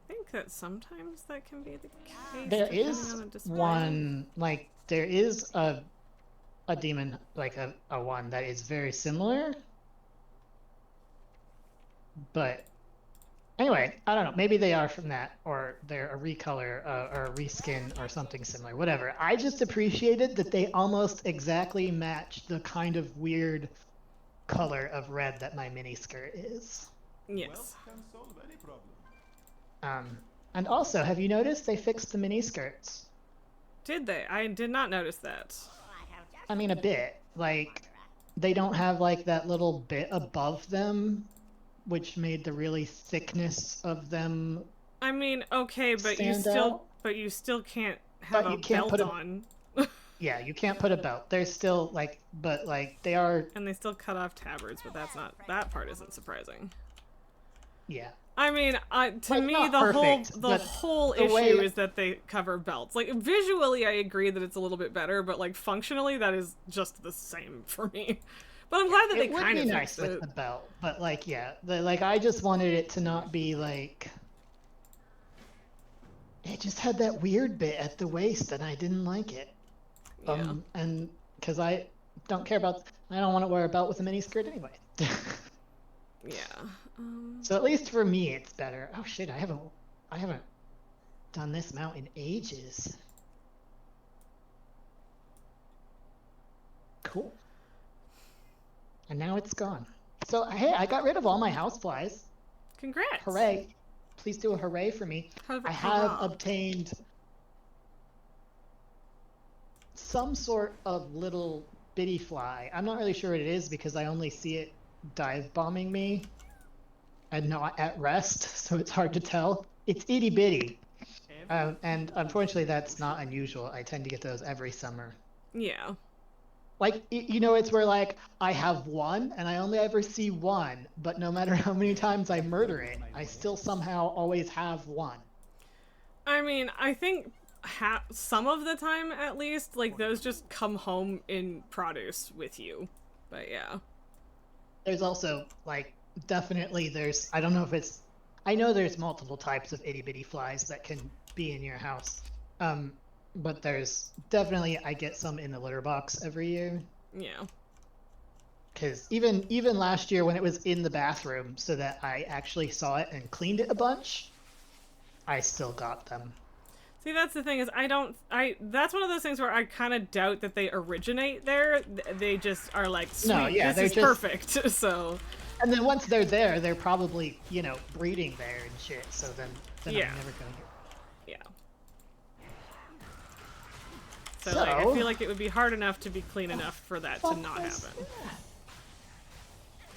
I think that sometimes that can be the case. There depending is on the display. one, like, there is a demon, like a one that is very similar. But anyway, I don't know. Maybe they are from that, or they're a recolor or a reskin or something similar. Whatever. I just appreciated that they almost exactly match the kind of weird color of red that my miniskirt is. Yes. And also, have you noticed they fixed the miniskirts? Did they? I did not notice that. I mean, a bit. Like, they don't have like that little bit above them, which made the really thickness of them. I mean, okay, but Stand out? you still can't have But a you can't belt put a- on. Yeah, you can't put a belt. They're still like, but like they are. And they still cut off tabards, but that part isn't surprising. Yeah. I mean, to Like, me, not the perfect, the but whole the issue way- is that they cover belts. Like, visually, I agree that it's a little bit better, but like functionally, that is just the same for me. But I'm glad that they It would kind be of nice fixed with it. the belt, but like, yeah, like I just wanted it to not be like. It just had that weird bit at the waist, and I didn't like it. Yeah. And because I don't care about, I don't want to wear a belt with a miniskirt anyway. Yeah. So at least for me, it's better. Oh shit, I haven't done this mount in ages. Cool. And now it's gone. So hey, I got rid of all my houseflies. Congrats. Hooray! Please do a hooray for me. I have Hurrah. obtained some sort of little bitty fly. I'm not really sure what it is because I only see it dive bombing me and not at rest, so it's hard to tell. It's itty bitty. And unfortunately that's not unusual. I tend to get those every summer. Yeah. Like, you know, it's where like I have one and I only ever see one, but no matter how many times I murder it, I still somehow always have one. I mean, I think some of the time, at least, like, those just come home in produce with you. But yeah. There's also, like, definitely there's, I don't know if it's, I know there's multiple types of itty bitty flies that can be in your house. But there's definitely, I get some in the litter box every year. Yeah. Because even last year when it was in the bathroom so that I actually saw it and cleaned it a bunch, I still got them. See, that's the thing is that's one of those things where I kind of doubt that they originate there. They just are like, sweet, No, yeah, this they're is just- perfect. So, And then once they're there, they're probably, you know, breeding there and shit. So then Yeah. I'm never gonna get. yeah. So, like, I So- feel like it would be hard enough to be clean enough for that to not was happen.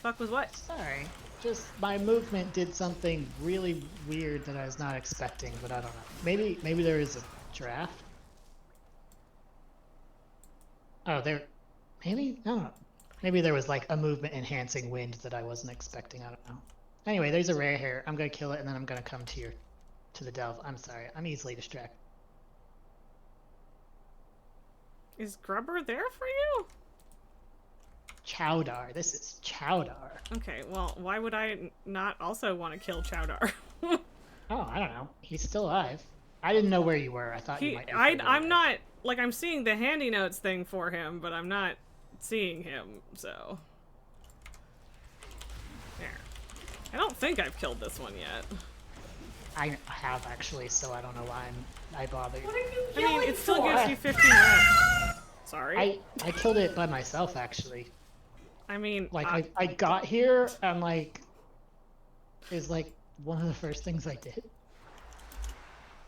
Fuck was what? Sorry, just my movement did something really weird that I was not expecting, but I don't know. Maybe there is a draft. Oh, there. Maybe I don't know. Maybe there was like a movement enhancing wind that I wasn't expecting. I don't know. Anyway, there's a rare here. I'm gonna kill it and then I'm gonna come to the delve. I'm sorry. I'm easily distracted. Is Grubber there for you? Chowdar. This is Chowdar. Okay, well, why would I not also want to kill Chowdar? Oh, I don't know. He's still alive. I didn't know where you were. I thought you might be further I'm away. not, like, I'm seeing the handy notes thing for him, but I'm not seeing him, so. There. I don't think I've killed this one yet. I have actually, so I don't know why I bothered. I mean, it still gives you 15 reps. Sorry. I killed it by myself actually. I mean, Like I got here and like is like one of the first things I did.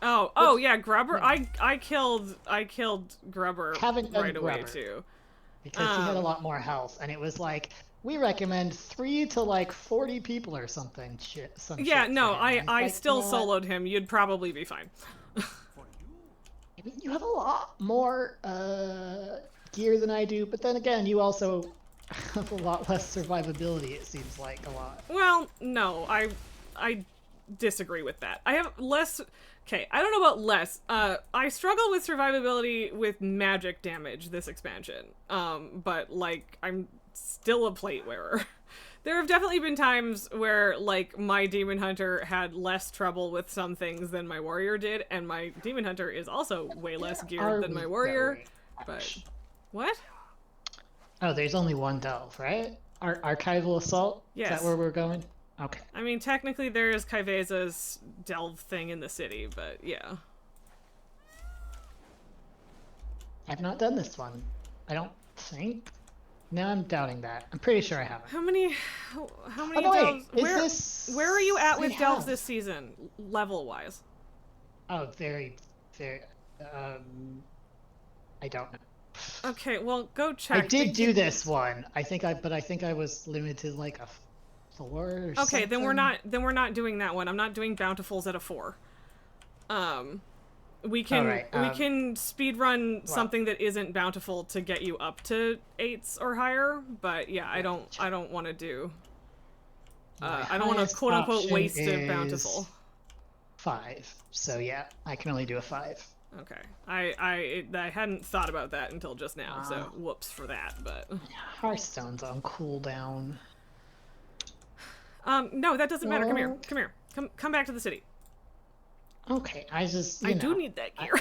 Oh yeah, Grubber. Yeah. I killed Grubber Haven't done right away Grubber, too. Because he had a lot more health, and it was like we recommend 3 to like 40 people or something. Yeah, no, I like, still you know soloed him. You'd probably be fine. I mean, you have a lot more gear than I do, but then again, you also have a lot less survivability. It seems like a lot. Well, no, I disagree with that. I have less. Okay, I don't know about less. I struggle with survivability with magic damage this expansion. But like I'm still a plate wearer. There have definitely been times where, like, my Demon Hunter had less trouble with some things than my Warrior did, and my Demon Hunter is also way less geared than my Warrior. But what? Oh, there's only one delve, right? Archival Assault? Yes. Is that where we're going? Okay. I mean, technically there is Kaiveza's delve thing in the city, but yeah. I've not done this one. I don't think. Now I'm doubting that. I'm pretty sure I haven't. How many Oh, no, delves? wait. Where are you at with I delves have. this season, level-wise? Oh, very. I don't know. Okay, well, go check. I did do this one. I think I was limited to like a 4 or Okay, something. then we're not doing that one. I'm not doing bountifuls at a 4. We can Alright, we can speedrun something that isn't bountiful to get you up to 8s or higher, but yeah, I don't want to do I don't want to quote unquote waste a bountiful. 5. So yeah, I can only do a 5. Okay. I hadn't thought about that until just now, so whoops for that, but Hearthstone's on cooldown. no, that doesn't matter. Come here. Well- Come here. Come back to the city. Okay, I just I do need that gear.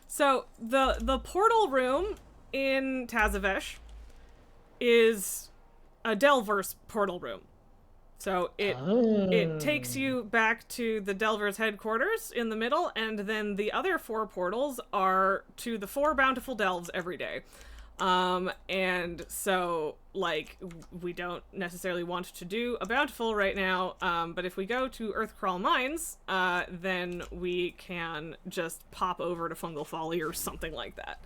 So the portal room in Tazavesh is a Delver's portal room. So it takes you back to the Delver's headquarters in the middle, and then the other 4 portals are to the 4 bountiful delves every day. And so, like, we don't necessarily want to do a bountiful right now, but if we go to Earthcrawl Mines, then we can just pop over to Fungal Folly or something like that.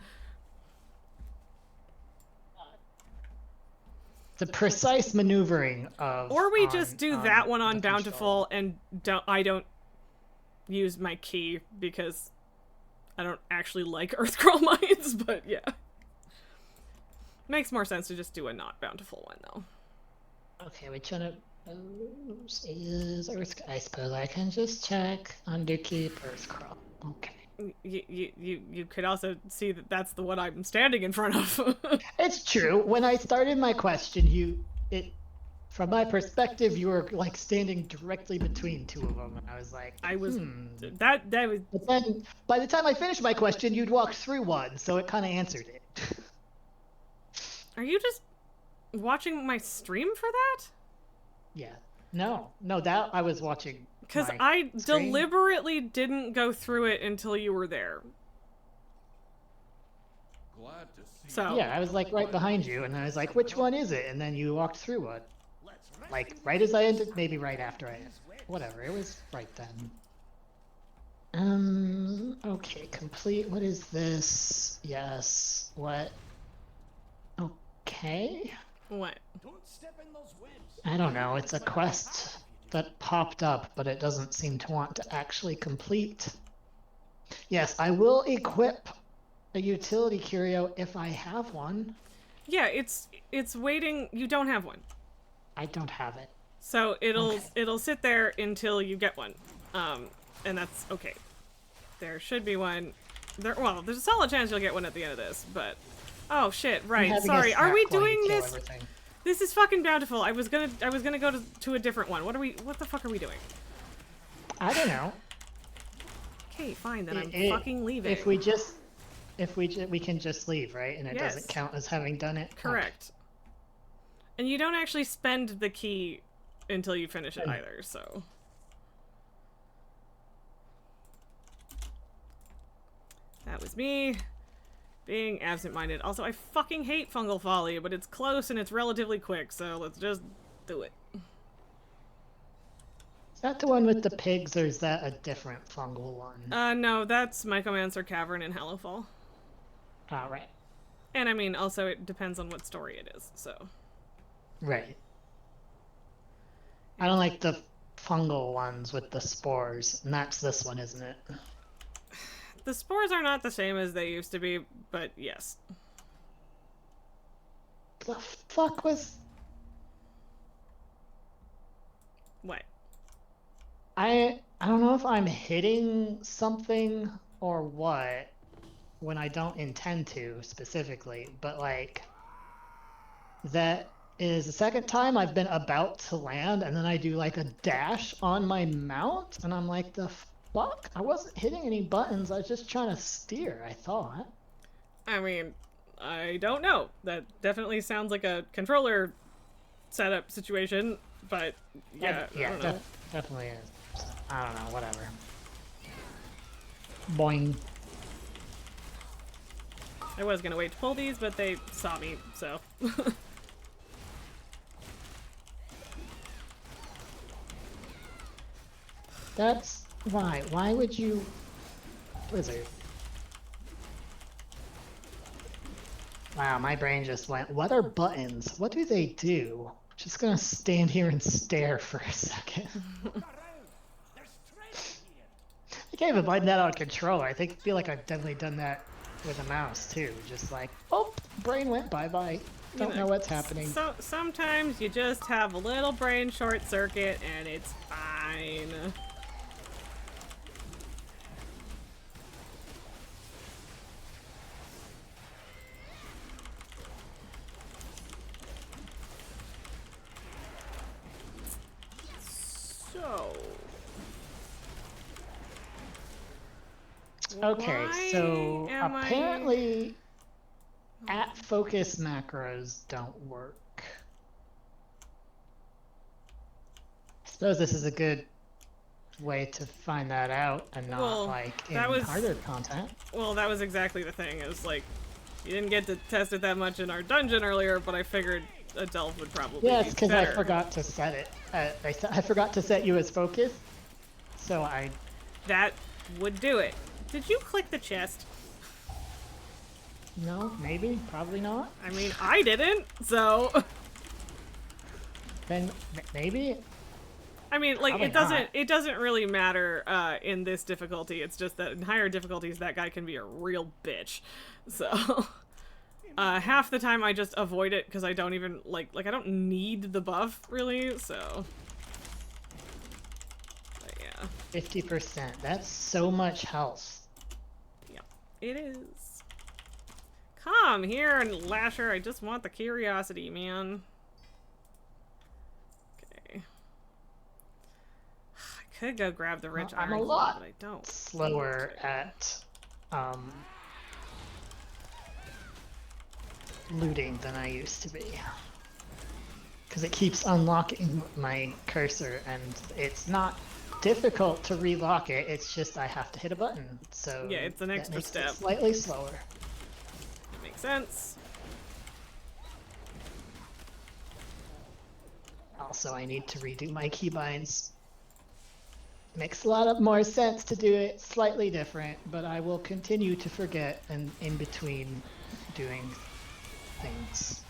The precise maneuvering of. Or we just do that one on the bountiful and I don't use my key because I don't actually like Earthcrawl Mines, but yeah. Makes more sense to just do a not bountiful one, though. Okay, which one of those is Earth? I suppose I can just check Underkeep Earthcrawl. Okay. You could also see that that's the one I'm standing in front of. It's true. When I started my question, from my perspective, you were like standing directly between 2 of them, and I was like, I was that was. But then, by the time I finished my question, you'd walked through one, so it kind of answered it. Are you just watching my stream for that? Yeah. No, that I was watching. Because my I stream. deliberately didn't go through it until you were there. Glad to see So Yeah, I was like right behind you, and I was like, which one is it? And then you walked through one. Like right as I ended, maybe right after I ended. Whatever, it was right then. Okay, complete. What is this? Yes. What? Okay. what? I don't know. It's a quest that popped up, but it doesn't seem to want to actually complete. Yes, I will equip a utility curio if I have one. Yeah, it's waiting. You don't have one. I don't have it. So it'll Okay. it'll sit there until you get one. And that's okay. There should be one. Well, there's a solid chance you'll get one at the end of this, but oh shit, I'm right. having a Sorry. Are we snap while you doing kill this? everything. This is fucking bountiful. I was gonna go to a different one. What the fuck are we doing? I don't know. Okay, fine, then I'm It- fucking leaving. If we can just leave, right? And it Yes. doesn't count as having done it. Correct. And you don't actually spend the key until you finish it either, so. That was me being absent-minded. Also, I fucking hate Fungal Folly, but it's close and it's relatively quick, so let's just do it. Is that the one with the pigs, or is that a different fungal one? No, that's Mycomancer Cavern in Hallowfall. Ah, right. And I mean, also, it depends on what story it is, so. Right. I don't like the fungal ones with the spores, and that's this one, isn't it? The spores are not the same as they used to be, but yes. The fuck was... What? I don't know if I'm hitting something or what when I don't intend to specifically, but like that is the second time I've been about to land and then I do like a dash on my mount and I'm like, the fuck? I wasn't hitting any buttons, I was just trying to steer, I thought. I mean, I don't know. That definitely sounds like a controller setup situation, but yeah, I don't know. Definitely is. So, I don't know, whatever. Boing. I was gonna wait to pull these, but they saw me, so. That's why. Why would you... Blizzard. Wow, my brain just went, what are buttons? What do they do? Just gonna stand here and stare for a second. I can't even find that on a controller. I feel like I've definitely done that with a mouse too. Just like, oh, brain went bye-bye. Don't know what's happening. So sometimes you just have a little brain short circuit and it's fine. So. Okay, why so am apparently at focus macros don't work. I suppose this is a good way to find that out and not Well, like in that was- harder content. Well, that was exactly the thing. It was like, you didn't get to test it that much in our dungeon earlier, but I figured a delve would probably Yeah, be it's because I better. forgot to set it. I forgot to set you as focus, so I... That would do it. Did you click the chest? No, maybe, probably not. I mean, I didn't, so... Then maybe? I mean, like, Probably it doesn't really matter in this difficulty. It's just that in higher difficulties, that guy can be a real bitch. So, half the time I just avoid it because I don't even, like, I don't need the buff, really, so. But yeah. 50%. That's so much health. Yeah, it is. Come here and Lasher, I just want the curiosity, man. Okay. I could go grab the rich I'm iron, a lot but I don't. slower at looting than I used to be. Because it keeps unlocking my cursor and it's not difficult to relock it, it's just I have to hit a button. So Yeah, it's an that extra makes step. it slightly slower. Makes sense. Also, I need to redo my keybinds. Makes a lot of more sense to do it slightly different, but I will continue to forget and in between doing things.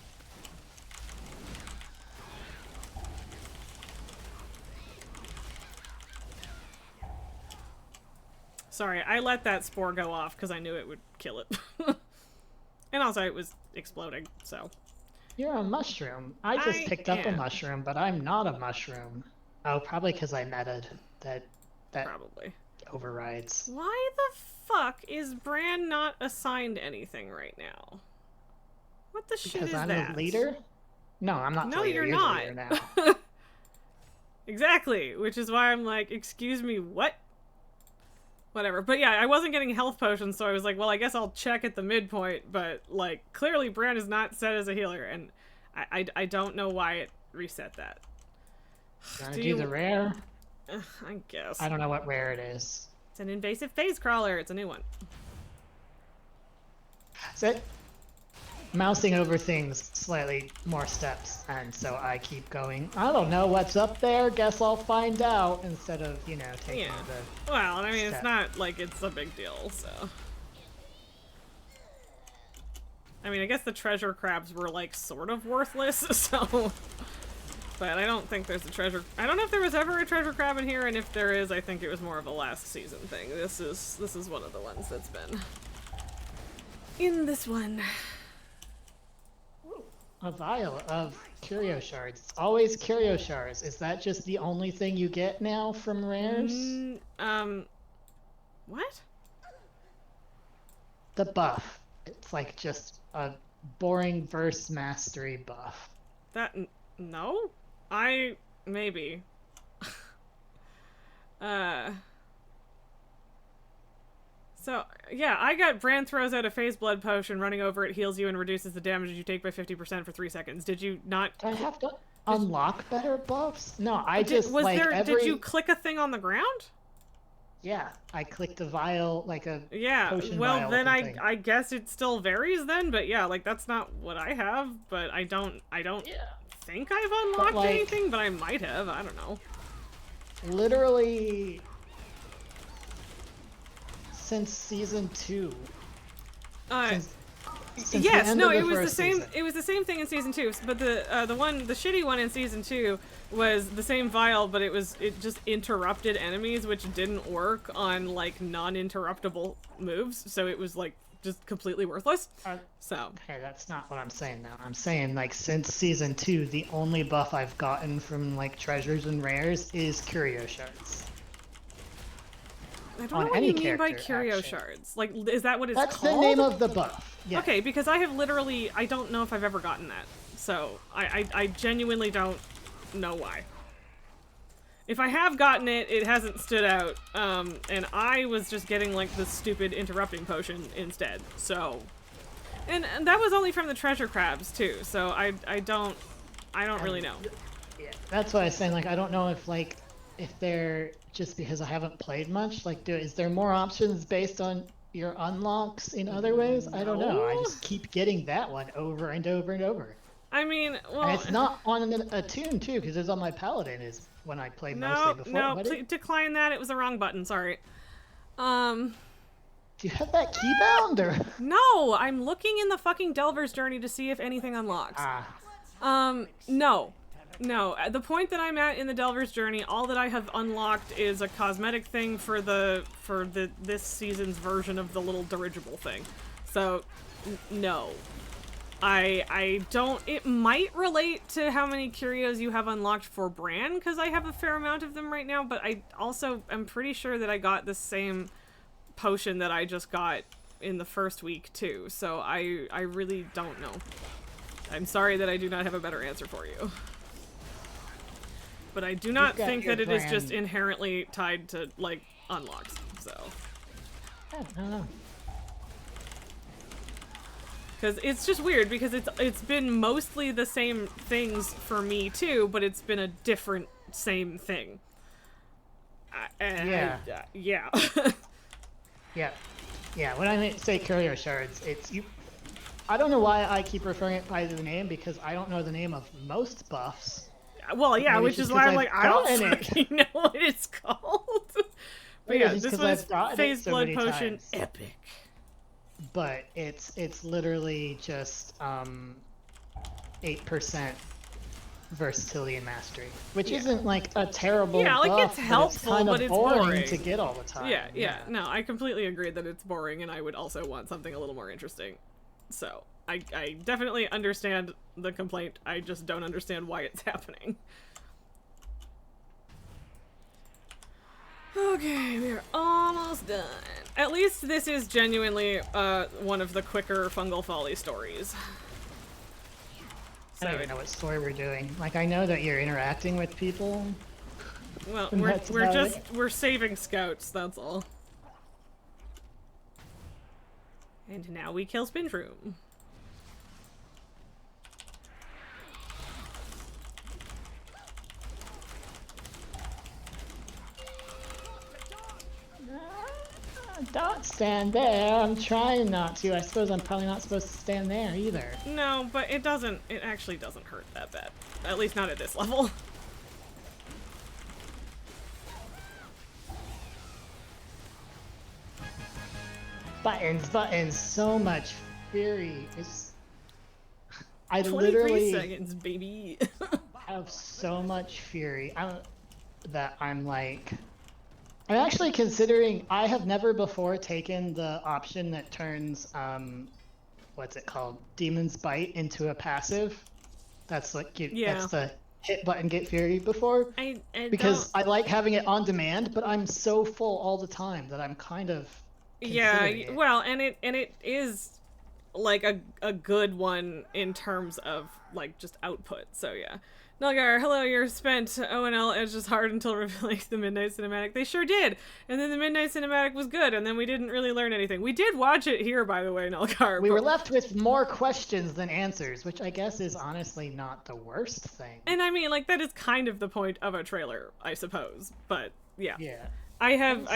Sorry, I let that spore go off because I knew it would kill it. And also, it was exploding, so. You're a mushroom. I just I picked up a am. mushroom, but I'm not a mushroom. Oh, probably because I meted. That Probably. overrides. Why the fuck is Bran not assigned anything right now? What the shit Because is I'm that? the leader? No, I'm not No, the leader. you're You're not. the leader now. Exactly, which is why I'm like, excuse me, what? Whatever. But yeah, I wasn't getting health potions, so I was like, well, I guess I'll check at the midpoint, but like, clearly Bran is not set as a healer, and I don't know why it reset that. Gonna do the rare? I guess. I don't know what rare it is. It's an invasive phase crawler, it's a new one. So, mousing over things slightly more steps, and so I keep going, I don't know what's up there, guess I'll find out, instead of, you know, taking Yeah. the... Well, I mean, step. it's not like it's a big deal, so. I mean, I guess the treasure crabs were, like, sort of worthless, so... But I don't think there's a treasure... I don't know if there was ever a treasure crab in here, and if there is, I think it was more of a last season thing. This is one of the ones that's been... in this one. A vial of curio shards. It's always curio shards. Is that just the only thing you get now from rares? What? The buff. It's like just a boring verse mastery buff. No? Maybe. So, yeah, I got Bran throws out a phase blood potion, running over it heals you and reduces the damage you take by 50% for 3 seconds. Did you not... Do I have to unlock better buffs? No, I just, like, Did you click a thing on the ground? Yeah, I clicked a vial, like a Yeah, potion well, vial then thing. I guess it still varies then, but yeah, like, that's not what I have, but I don't think I've unlocked like, anything, but I might have, I don't know. Literally... since season 2. Since Yes, the end no, of it the was the first same. season. It was the same thing in season 2. But the shitty one in season 2 was the same vial, but it just interrupted enemies, which didn't work on like non-interruptible moves. So it was like just completely worthless. So Okay, that's not what I'm saying now. I'm saying like since season 2, the only buff I've gotten from like treasures and rares is curio shards. I don't On know what any you mean by character, curio actually. shards. Like, is that what it's That's called? the name of the buff. Yeah. Okay, because I have literally, I don't know if I've ever gotten that. So, I genuinely don't know why. If I have gotten it, it hasn't stood out, and I was just getting, like, the stupid interrupting potion instead, so... And that was only from the treasure crabs, too, so I don't really know. Yeah, that's what I was saying, like, I don't know if, like, if they're, just because I haven't played much, like, is there more options based on your unlocks in other ways? I don't know, I just keep getting that one over and over and over. I mean, well... And it's not on a tune, too, because it's on my paladin, is when I play mostly before. No, decline that, it was the wrong button, sorry. Do you have that keybound, or...? No, I'm looking in the fucking Delver's Journey to see if anything unlocks. No. No, at the point that I'm at in the Delver's Journey, all that I have unlocked is a cosmetic thing for this season's version of the little dirigible thing. So, no. I don't... It might relate to how many curios you have unlocked for Bran, because I have a fair amount of them right now, but I also am pretty sure that I got the same potion that I just got in the first week, too. So I really don't know. I'm sorry that I do not have a better answer for you. But I do not think that it is just inherently tied to, like, unlocks, so. I don't know. Because it's just weird, because it's been mostly the same things for me, too, but it's been a different same thing. Yeah. Yeah. Yeah, when I say curio shards, it's you. I don't know why I keep referring it by the name, because I don't know the name of most buffs. Well, yeah, Maybe which just is why I'm 'cause like, I've I don't gotten it. fucking know what it's called. But Maybe yeah, it's this just 'cause was I've gotten it Phase so Blood many Potion times. Epic. But it's literally just 8% versatility and mastery, which isn't like a terrible like, buff, it's helpful, but but it's it's boring boring to get all the time. Yeah. No, I completely agree that it's boring, and I would also want something a little more interesting. So I definitely understand the complaint. I just don't understand why it's happening. Okay, we are almost done. At least this is genuinely one of the quicker Fungal Folly stories. I don't even know what story we're doing. Like, I know that you're interacting with people. Well, And that's about it. we're saving scouts, that's all. And now we kill Spinroom. Don't stand there. I'm trying not to. I suppose I'm probably not supposed to stand there either. No, but it actually doesn't hurt that bad. At least not at this level. Buttons, so much fury. I 23 literally seconds, baby. have so much fury. I'm actually considering. I have never before taken the option that turns what's it called, Demon's Bite into a passive. That's like that's the hit button get fury before. Because I like having it on demand, but I'm so full all the time that I'm kind of it. Well, and it is like a good one in terms of like just output. So yeah. Nulgar, hello, you're spent. ONL edges hard until revealing the Midnight Cinematic. They sure did. And then the Midnight Cinematic was good, and then we didn't really learn anything. We did watch it here, by the way, Nulgar. We were left with more questions than answers, which I guess is honestly not the worst thing. And I mean, like, that is kind of the point of a trailer, I suppose. But, yeah. Yeah. I have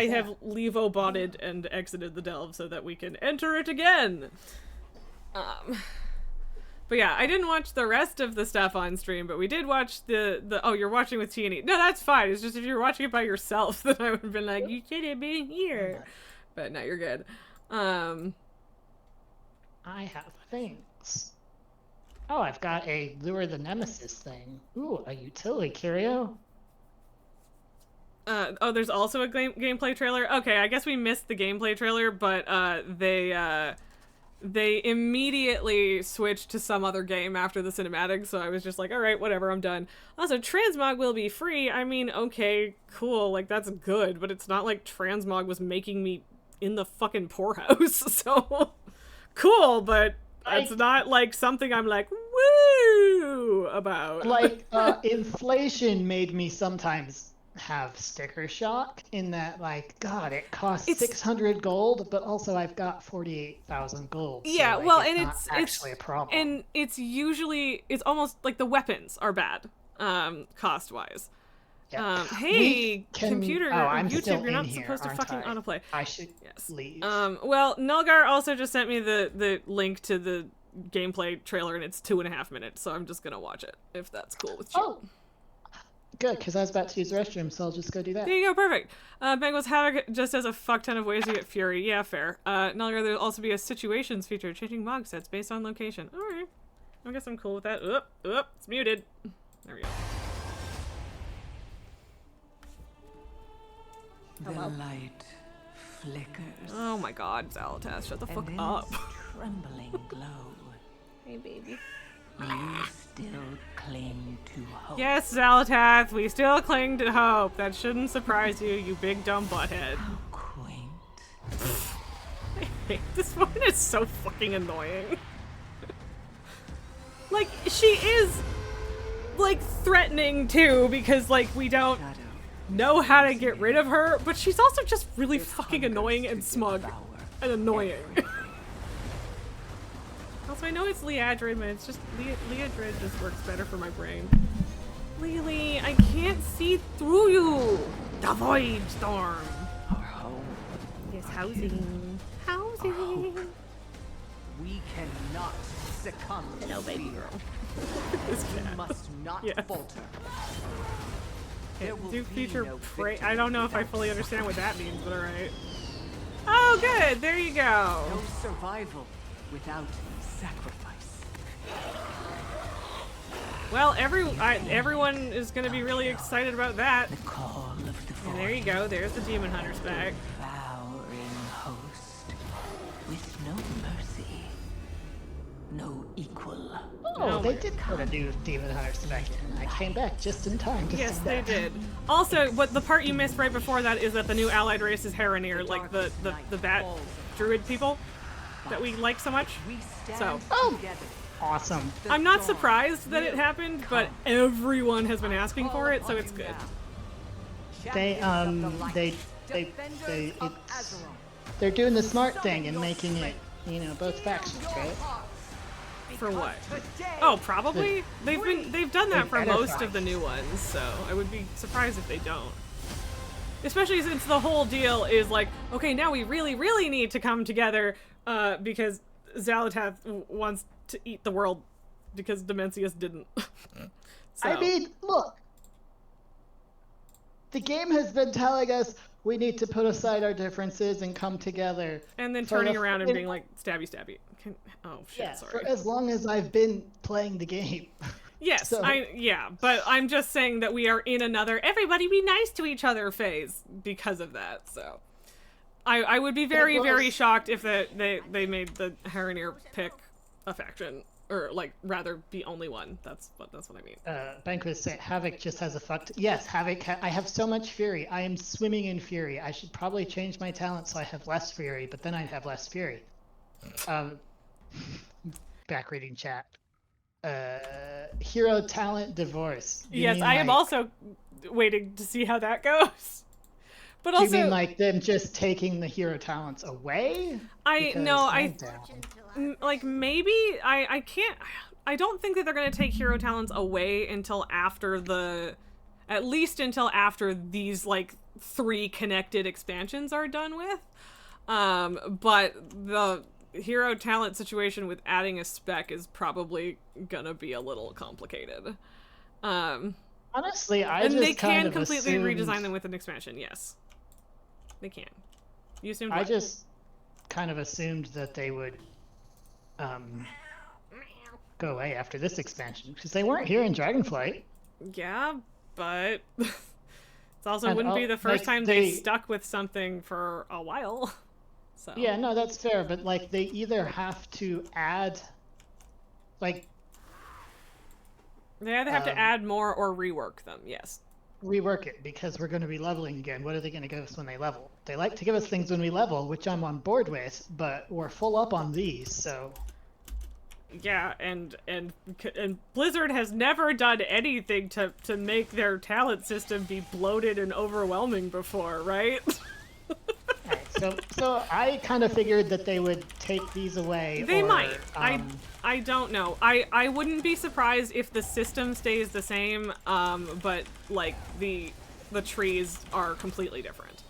Levo-botted and exited the delve so that we can enter it again. But yeah, I didn't watch the rest of the stuff on stream, but we did watch the oh, you're watching with T&E. No, that's fine. It's just if you're watching it by yourself, then I would have been like, you should have been here. But no, you're good. I have things. Oh, I've got a Lure the Nemesis thing. Ooh, a utility curio. Oh, there's also a gameplay trailer? Okay, I guess we missed the gameplay trailer, but they immediately switched to some other game after the cinematic, so I was just like, alright, whatever, I'm done. Also, transmog will be free. I mean, okay, cool, like, that's good, but it's not like transmog was making me in the fucking poorhouse, so cool, but it's not like something I'm like, woo about. Like, inflation made me sometimes have sticker shock in that, like, God, it costs 600 gold, but also I've got 48,000 gold. Yeah, so, like, well, it's actually a problem. And it's almost like the weapons are bad, cost-wise. Yeah. Hey, computer, I'm YouTube, you're not here, supposed to fucking autoplay. I should leave. Well, Nulgar also just sent me the link to the gameplay trailer, and it's 2.5 minutes, so I'm just gonna watch it, if that's cool with you. Oh! Good, because I was about to use the restroom, so I'll just go do that. There you go, perfect. Bengals Havoc just has a fuck ton of ways to get Fury. Yeah, fair. Nulgar, there'll also be a situations feature, changing mog sets based on location. Alright. I guess I'm cool with that. Oop, it's muted. There we go. The light flickers. Oh my god, Zalatath, shut the fuck and up. Trembling glow. Hey, baby. You still cling to hope. Yes, Zalatath, we still cling to hope. That shouldn't surprise you, you big dumb butthead. How quaint. I hate this one. It's so fucking annoying. Like, she is, like, threatening too, because, like, we don't know how to get rid of her, but she's also just really fucking annoying and smug and annoying. Also, I know it's Liadrid, but it's just Liadrid just works better for my brain. Lily, I can't see through you! The Void Storm! Our home. Yes, housing. Housing! We cannot succumb to Hello, baby fear. girl. This cat. We must not falter. Yeah, do feature pray. I don't know if I fully understand what that means, but alright. Oh, good! There you go! No survival without sacrifice. Well, everyone is going to be really excited about that. The call of the void. And there you go. There's the Demon Hunter's back. Devouring host with no mercy. equal. Oh, they did put a new Demon Hunter spec in. I came back just in time to Yes, see they that. did. Also, what the part you missed right before that is that the new allied race is Heronir, like the bat druid people that we like so much. So, Oh, awesome. I'm not surprised that it happened, but everyone has been asking for it, so it's good. They're doing the smart thing and making it, you know, both factions, right? For what? Oh, probably. They've done that for most of the new ones, so I would be surprised if they don't. Especially since the whole deal is like, okay, now we really, really need to come together because Xalatath wants to eat the world because Dimensius didn't. So. I mean, look. The game has been telling us we need to put aside our differences and come together. And then turning around and being like, stabby, stabby. Oh, shit, yeah, sorry. For as long as I've been playing the game. Yes, So- yeah, but I'm just saying that we are in another everybody be nice to each other phase because of that, so. I would be very, very shocked if they made the Heronir pick a faction. Or, like, rather be only one. That's what I mean. Banquet say Havoc just has a fucked. Yes, Havoc. I have so much fury. I am swimming in fury. I should probably change my talent so I have less fury, but then I'd have less fury. Back reading chat. Hero talent divorce. Yes, I am also waiting to see how that goes. But also, do you mean like them just taking the hero talents away? Like maybe I can't. I don't think that they're gonna take hero talents away until after at least until after these like 3 connected expansions are done with. But the hero talent situation with adding a spec is probably gonna be a little complicated. Honestly, they can completely redesign them with an expansion. Yes, they can. You assumed what? I just kind of assumed that they would go away after this expansion because they weren't here in Dragonflight. Yeah, but it also wouldn't be the first time they stuck with something for a while. So yeah, no, that's fair, but like they either have to add like they either have to add more or rework them. Yes. Rework it because we're going to be leveling again. What are they going to give us when they level? They like to give us things when we level, which I'm on board with, but we're full up on these, so yeah, and Blizzard has never done anything to make their talent system be bloated and overwhelming before, right? Right, so I kind of figured that they would take these away. They might. I don't know. I wouldn't be surprised if the system stays the same, but like the trees are completely different.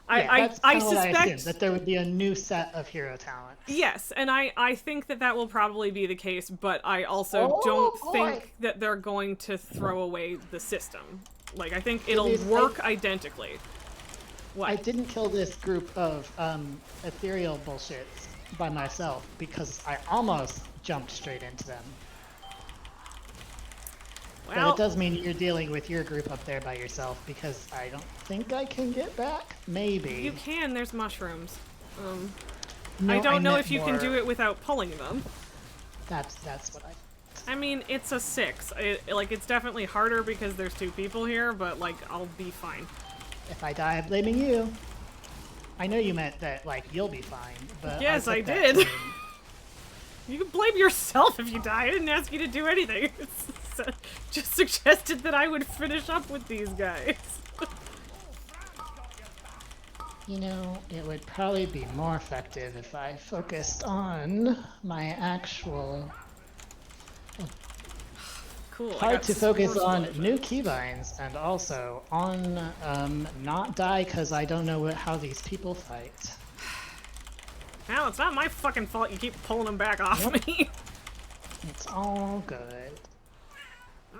Yeah, I suspect that there would be a new set of hero talent. Yes, and I think that will probably be the case, but I also don't think that they're going to throw away the system. Like, I think it'll work identically. What? I didn't kill this group of ethereal bullshits by myself because I almost jumped straight into them. Well, but it does mean you're dealing with your group up there by yourself because I don't think I can get back. Maybe. You can, there's mushrooms. No, I don't know meant if you can do it without pulling them. That's what I mean, it's a 6. It's definitely harder because there's 2 people here, but like, I'll be fine. If I die, I'm blaming you. I know you meant that, like, you'll be fine, but yes, I did. You can blame yourself if you die. I didn't ask you to do anything. Just suggested that I would finish up with these guys. You know, it would probably be more effective if I focused on my actual... Cool. Hard to focus on new keybinds and also on not die because I don't know how these people fight. Well, it's not my fucking fault you keep pulling them back off me. It's all good.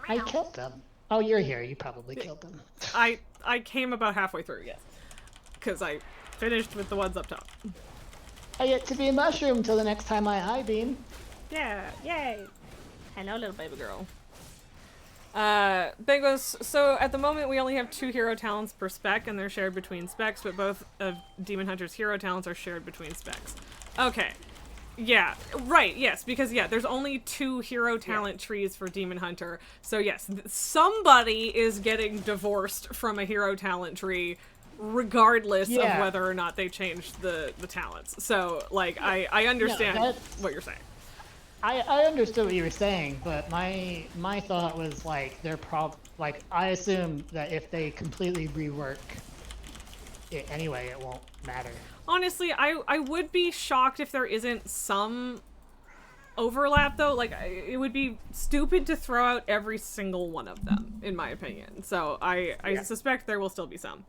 I killed them. Oh, you're here. You probably killed them. I came about halfway through, yes. Because I finished with the ones up top. I get to be a mushroom till the next time I high beam. Yeah, yay. Hello, little baby girl. Bengos, so at the moment we only have 2 hero talents per spec and they're shared between specs, but both of Demon Hunter's hero talents are shared between specs. Okay. Yeah, right, yes, because, yeah, there's only 2 hero talent trees for Demon Hunter. So, yes, somebody is getting divorced from a hero talent tree regardless of whether or not they changed the talents. So, like, I understand what you're saying. I understood what you were saying, but my thought was, like, like, I assume that if they completely rework it anyway, it won't matter. Honestly, I would be shocked if there isn't some overlap, though. Like, it would be stupid to throw out every single one of them, in my opinion. So I suspect there will still be some.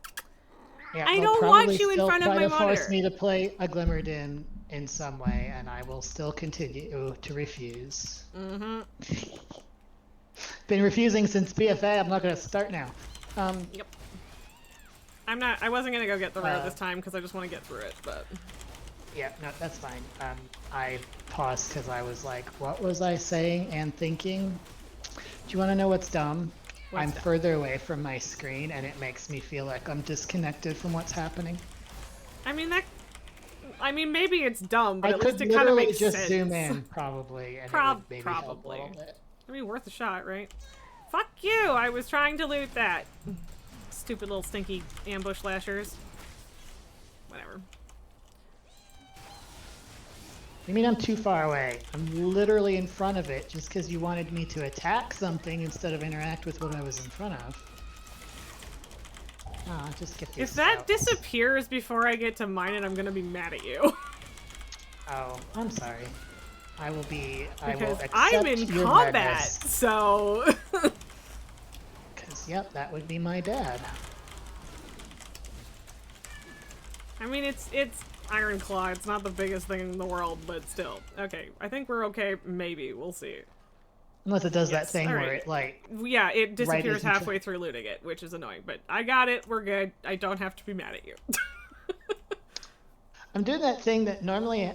Yeah, I don't want you in still front of my try to monitor. force me to play a Glimmerdin in some way, and I will still continue to refuse. Mm-hmm. Been refusing since BFA. I'm not going to start now. Yep. I wasn't gonna go get the rare this time because I just want to get through it, but... Yeah, no, that's fine. I paused because I was like, what was I saying and thinking? Do you want to know what's dumb? I'm further away from my screen and it makes me feel like I'm disconnected from what's happening. I mean, maybe it's dumb, but I at could least it kind of makes just sense. zoom in, probably, and it would maybe help a Probably. little bit. I mean, worth a shot, right? Fuck you! I was trying to loot that. Stupid little stinky ambush lashers. Whatever. You mean I'm too far away? I'm literally in front of it just because you wanted me to attack something instead of interact with what I was in front of. Oh, just get these If that out. disappears before I get to mine it, I'm gonna be mad at you. Oh, I'm sorry. I will Because accept I'm in your combat, madness. so... Because, yep, that would be my dad. I mean, it's Iron Claw. It's not the biggest thing in the world, but still. Okay, I think we're okay. Maybe. We'll see. Unless it does that Yes, thing where alright. it, like... Yeah, it disappears as you halfway through looting it, which is annoying. But I got it. We're good. I don't have to be mad at you. I'm doing that thing that normally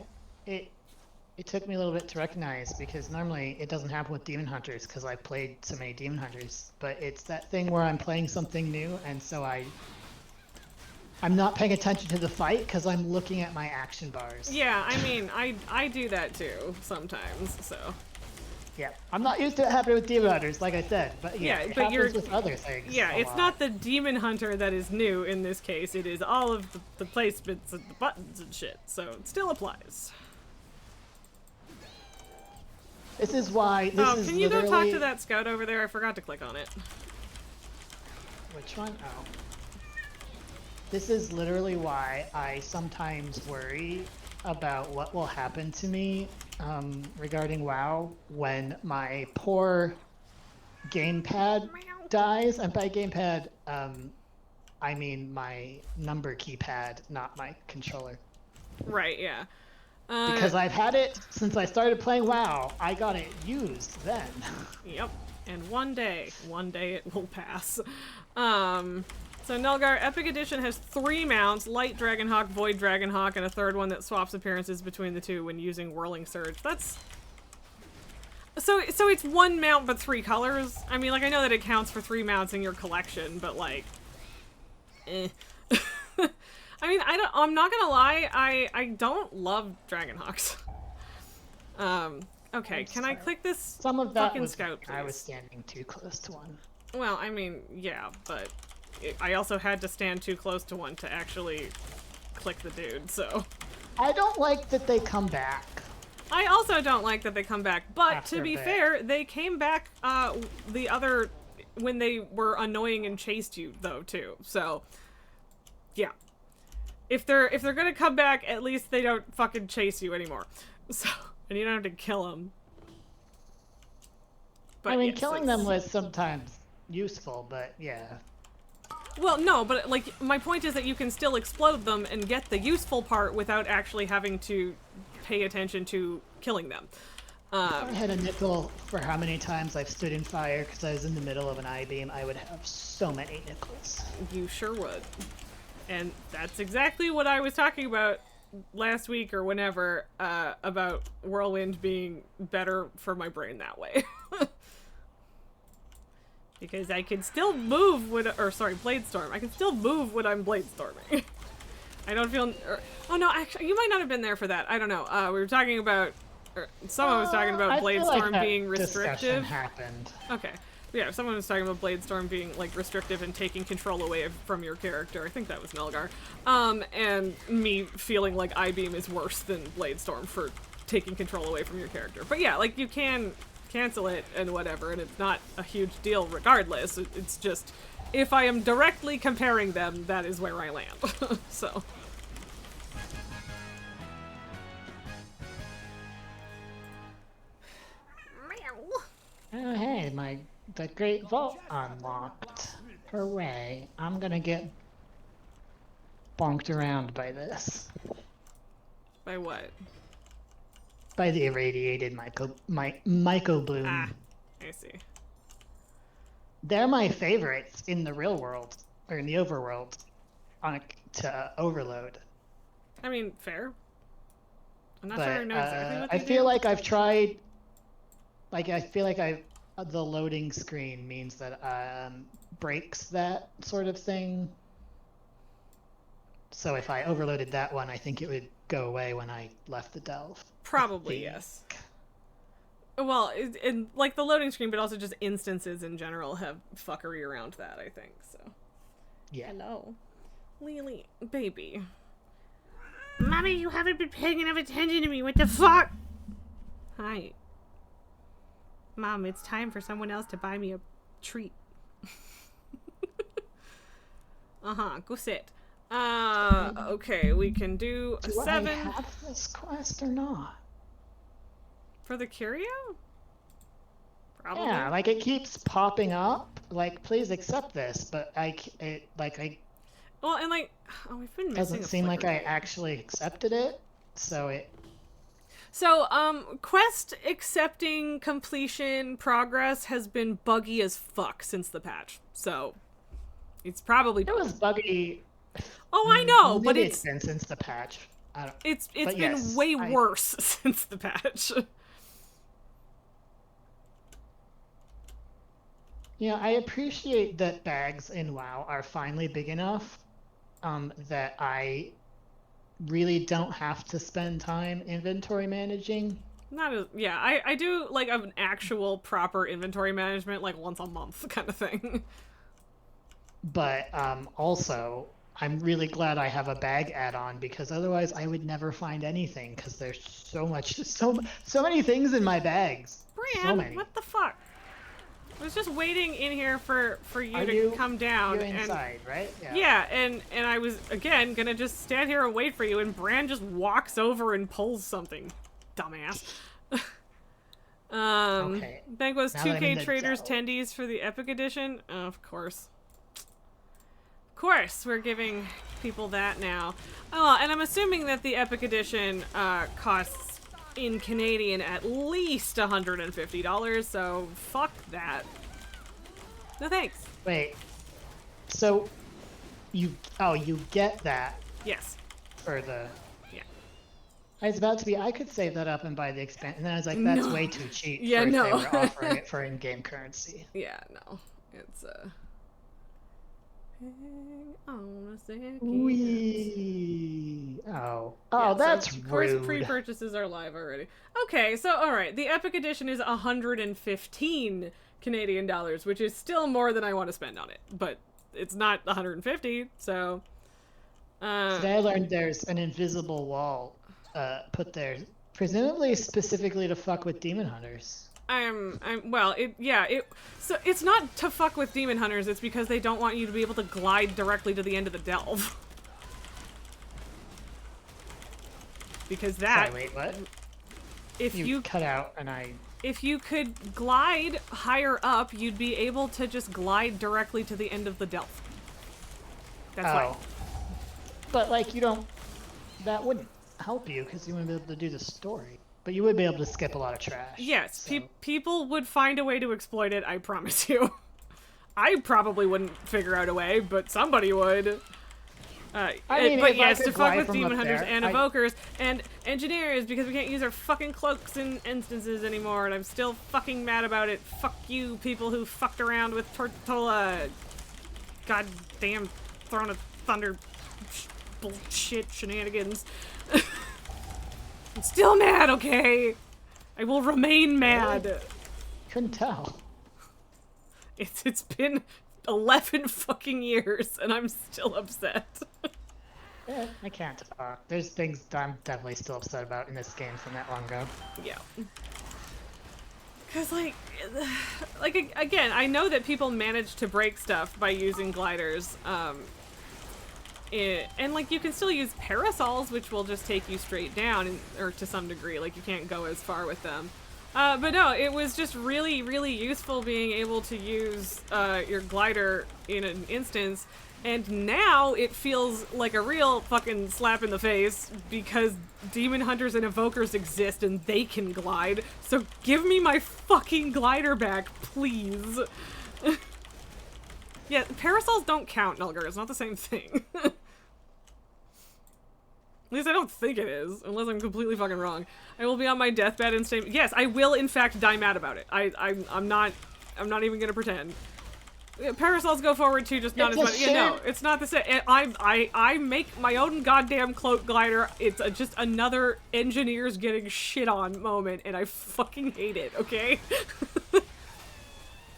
it took me a little bit to recognize because normally it doesn't happen with Demon Hunters because I've played so many Demon Hunters, but it's that thing where I'm playing something new and so I'm not paying attention to the fight because I'm looking at my action bars. Yeah, I mean, I do that too sometimes, so. Yeah, I'm not used to it happening with Demon Hunters, like I said, but yeah, it but happens with other things. Yeah, a it's lot. not the Demon Hunter that is new in this case. It is all of the placements and the buttons and shit, so it still applies. This is why this is can you go talk literally- to that scout over there? I forgot to click on it. Which one? Oh. This is literally why I sometimes worry about what will happen to me regarding WoW when my poor gamepad dies. And by gamepad, I mean my number keypad, not my controller. Right, yeah. Because I've had it since I started playing WoW. I got it used then. Yep. And one day it will pass. So Nelgar, Epic Edition has 3 mounts, Light Dragonhawk, Void Dragonhawk, and a third one that swaps appearances between the two when using Whirling Surge. That's... So it's 1 mount but 3 colors? I mean, like, I know that it counts for 3 mounts in your collection, but, like... Eh. I mean, I'm not gonna lie, I don't love Dragonhawks. Okay, can I click this Some of that fucking was scout, please? I was standing too close to one. Well, I mean, yeah, but I also had to stand too close to one to actually click the dude, so... I don't like that they come back. I also don't like that they come back, but After to be a bit. fair, they came back, when they were annoying and chased you, though, too, so... Yeah. If they're gonna come back, at least they don't fucking chase you anymore. So, and you don't have to kill them. But I mean, yes, killing it's- them was sometimes useful, but yeah. Well, no, but, like, my point is that you can still explode them and get the useful part without actually having to pay attention to killing them. If I had a nickel for how many times I've stood in fire because I was in the middle of an I-beam, I would have so many nickels. You sure would. And that's exactly what I was talking about last week or whenever, about Whirlwind being better for my brain that way. Because I can still move when, or sorry, Bladestorm. I can still move when I'm Bladestorming. I don't feel. Oh no, actually, you might not have been there for that. I don't know. We were talking about. Someone was talking about I feel like Bladestorm that being discussion restrictive. happened. Okay. Yeah, someone was talking about Bladestorm being like restrictive and taking control away from your character. I think that was Melgar. And me feeling like I-Beam is worse than Bladestorm for taking control away from your character. But yeah, like you can cancel it and whatever, and it's not a huge deal regardless. It's just if I am directly comparing them, that is where I land. So. Oh, hey, the Great Vault unlocked. Hooray. I'm gonna get bonked around by this. By what? By the irradiated mycobloom. Ah, I see. They're my favorites in the real world, or in the overworld, to overload. I mean, fair. I'm not But, sure I know exactly what they I do. feel like I've tried. Like I feel like the loading screen means that breaks that sort of thing. So if I overloaded that one, I think it would go away when I left the delve. Probably, yes. Well, in like the loading screen, but also just instances in general have fuckery around that, I think, so. Yeah. Hello. Lily, baby. Mommy, you haven't been paying enough attention to me, what the fuck? Hi. Mom, it's time for someone else to buy me a treat. Uh-huh, go sit. Okay, we can do a 7. Do I have this quest or not? For the curio? Probably. Yeah, like it keeps popping up. Like, please accept this, but Well, and like, oh, we've been missing doesn't a seem like flicker I date. actually accepted it. So quest accepting completion progress has been buggy as fuck since the patch. So, it's probably it was buggy. Oh, I know, but Maybe it's been since the patch. I don't. it's but been yes, way worse since the patch. Yeah, I appreciate that bags in WoW are finally big enough that I really don't have to spend time inventory managing. Not as, yeah, I do like an actual proper inventory management like once a month kind of thing. But also, I'm really glad I have a bag add-on because otherwise I would never find anything because there's so many things in my bags. So Bran, many. what the fuck? I was just waiting in here for you Are to come down. You're inside, right? Yeah, and I was, again, gonna just stand here and wait for you, and Bran just walks over and pulls something. Dumbass. Okay. Banquo's Now that I'm in 2K the Traders delve. Tendies for the Epic Edition? Oh, of course. Of course, we're giving people that now. Oh, and I'm assuming that the Epic Edition costs in Canadian at least $150, so fuck that. No thanks. Wait. So you get that Yes. for the. Yeah. I was about to be. I could save that up and buy the expand, and then I was like, that's No. way too cheap. Yeah, for if no. they were offering it for in-game currency. Yeah, no. It's hang on a second. Wee. Oh. Oh, Yeah, that's so of course rude. pre-purchases are live already. Okay, so alright, the Epic Edition is 115 Canadian dollars, which is still more than I want to spend on it, but it's not 150, so Today I learned there's an invisible wall put there, presumably specifically to fuck with demon hunters. So it's not to fuck with demon hunters, it's because they don't want you to be able to glide directly to the end of the delve. Because that, Sorry, wait, what? if you cut out and if you could glide higher up, you'd be able to just glide directly to the end of the delve. That's why. But like that wouldn't help you because you wouldn't be able to do the story. But you would be able to skip a lot of trash. Yes, so. people would find a way to exploit it, I promise you. I probably wouldn't figure out a way, but somebody would. But yes, to fuck with from demon up hunters there, and evokers and engineers because we can't use our fucking cloaks in instances anymore, and I'm still fucking mad about it. Fuck you, people who fucked around with Tortola. Goddamn Throne of Thunder bullshit shenanigans. I'm still mad, okay? I will remain mad. Couldn't tell. It's been 11 fucking years, and I'm still upset. I can't talk. There's things that I'm definitely still upset about in this game from that long ago. Yeah. Because, like, again, I know that people manage to break stuff by using gliders. And, like, you can still use parasols, which will just take you straight down, or to some degree. Like, you can't go as far with them. But no, it was just really, really useful being able to use your glider in an instance. And now it feels like a real fucking slap in the face because demon hunters and evokers exist and they can glide. So give me my fucking glider back, please. Yeah, parasols don't count, Nulgar. It's not the same thing. At least I don't think it is, unless I'm completely fucking wrong. I will be on my deathbed and say, yes, I will in fact die mad about it. I'm not even gonna pretend. Parasols go forward too, just not as much. Yeah, no, it's not the same. I make my own goddamn cloak glider. It's just another engineers getting shit on moment, and I fucking hate it. Okay.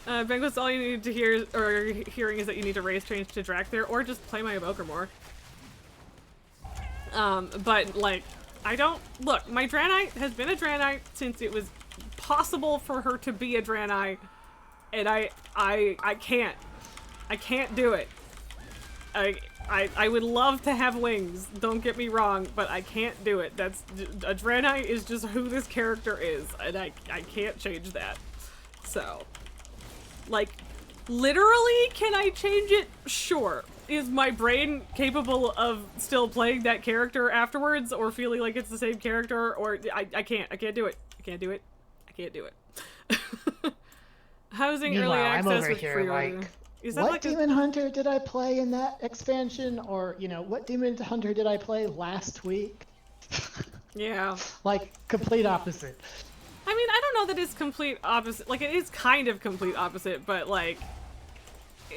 Benguis, all you need to hear or hearing is that you need to raise change to Drakthir, or just play my evoker more. But like, I don't look. My Draenei has been a Draenei since it was possible for her to be a Draenei. And I can't do it. I would love to have wings, don't get me wrong, but I can't do it. A Draenei is just who this character is, and I can't change that. So, like, literally, can I change it? Sure. Is my brain capable of still playing that character afterwards, or feeling like it's the same character, or I can't do it. I can't do it. I can't do it. Housing Meanwhile, early access I'm over with here pre-order. like, Is that what like demon hunter did I play in that expansion? Or, you know, what demon hunter did I play last week? Yeah. Like, complete opposite. I mean, I don't know that it's complete opposite. Like, it is kind of complete opposite, but, like,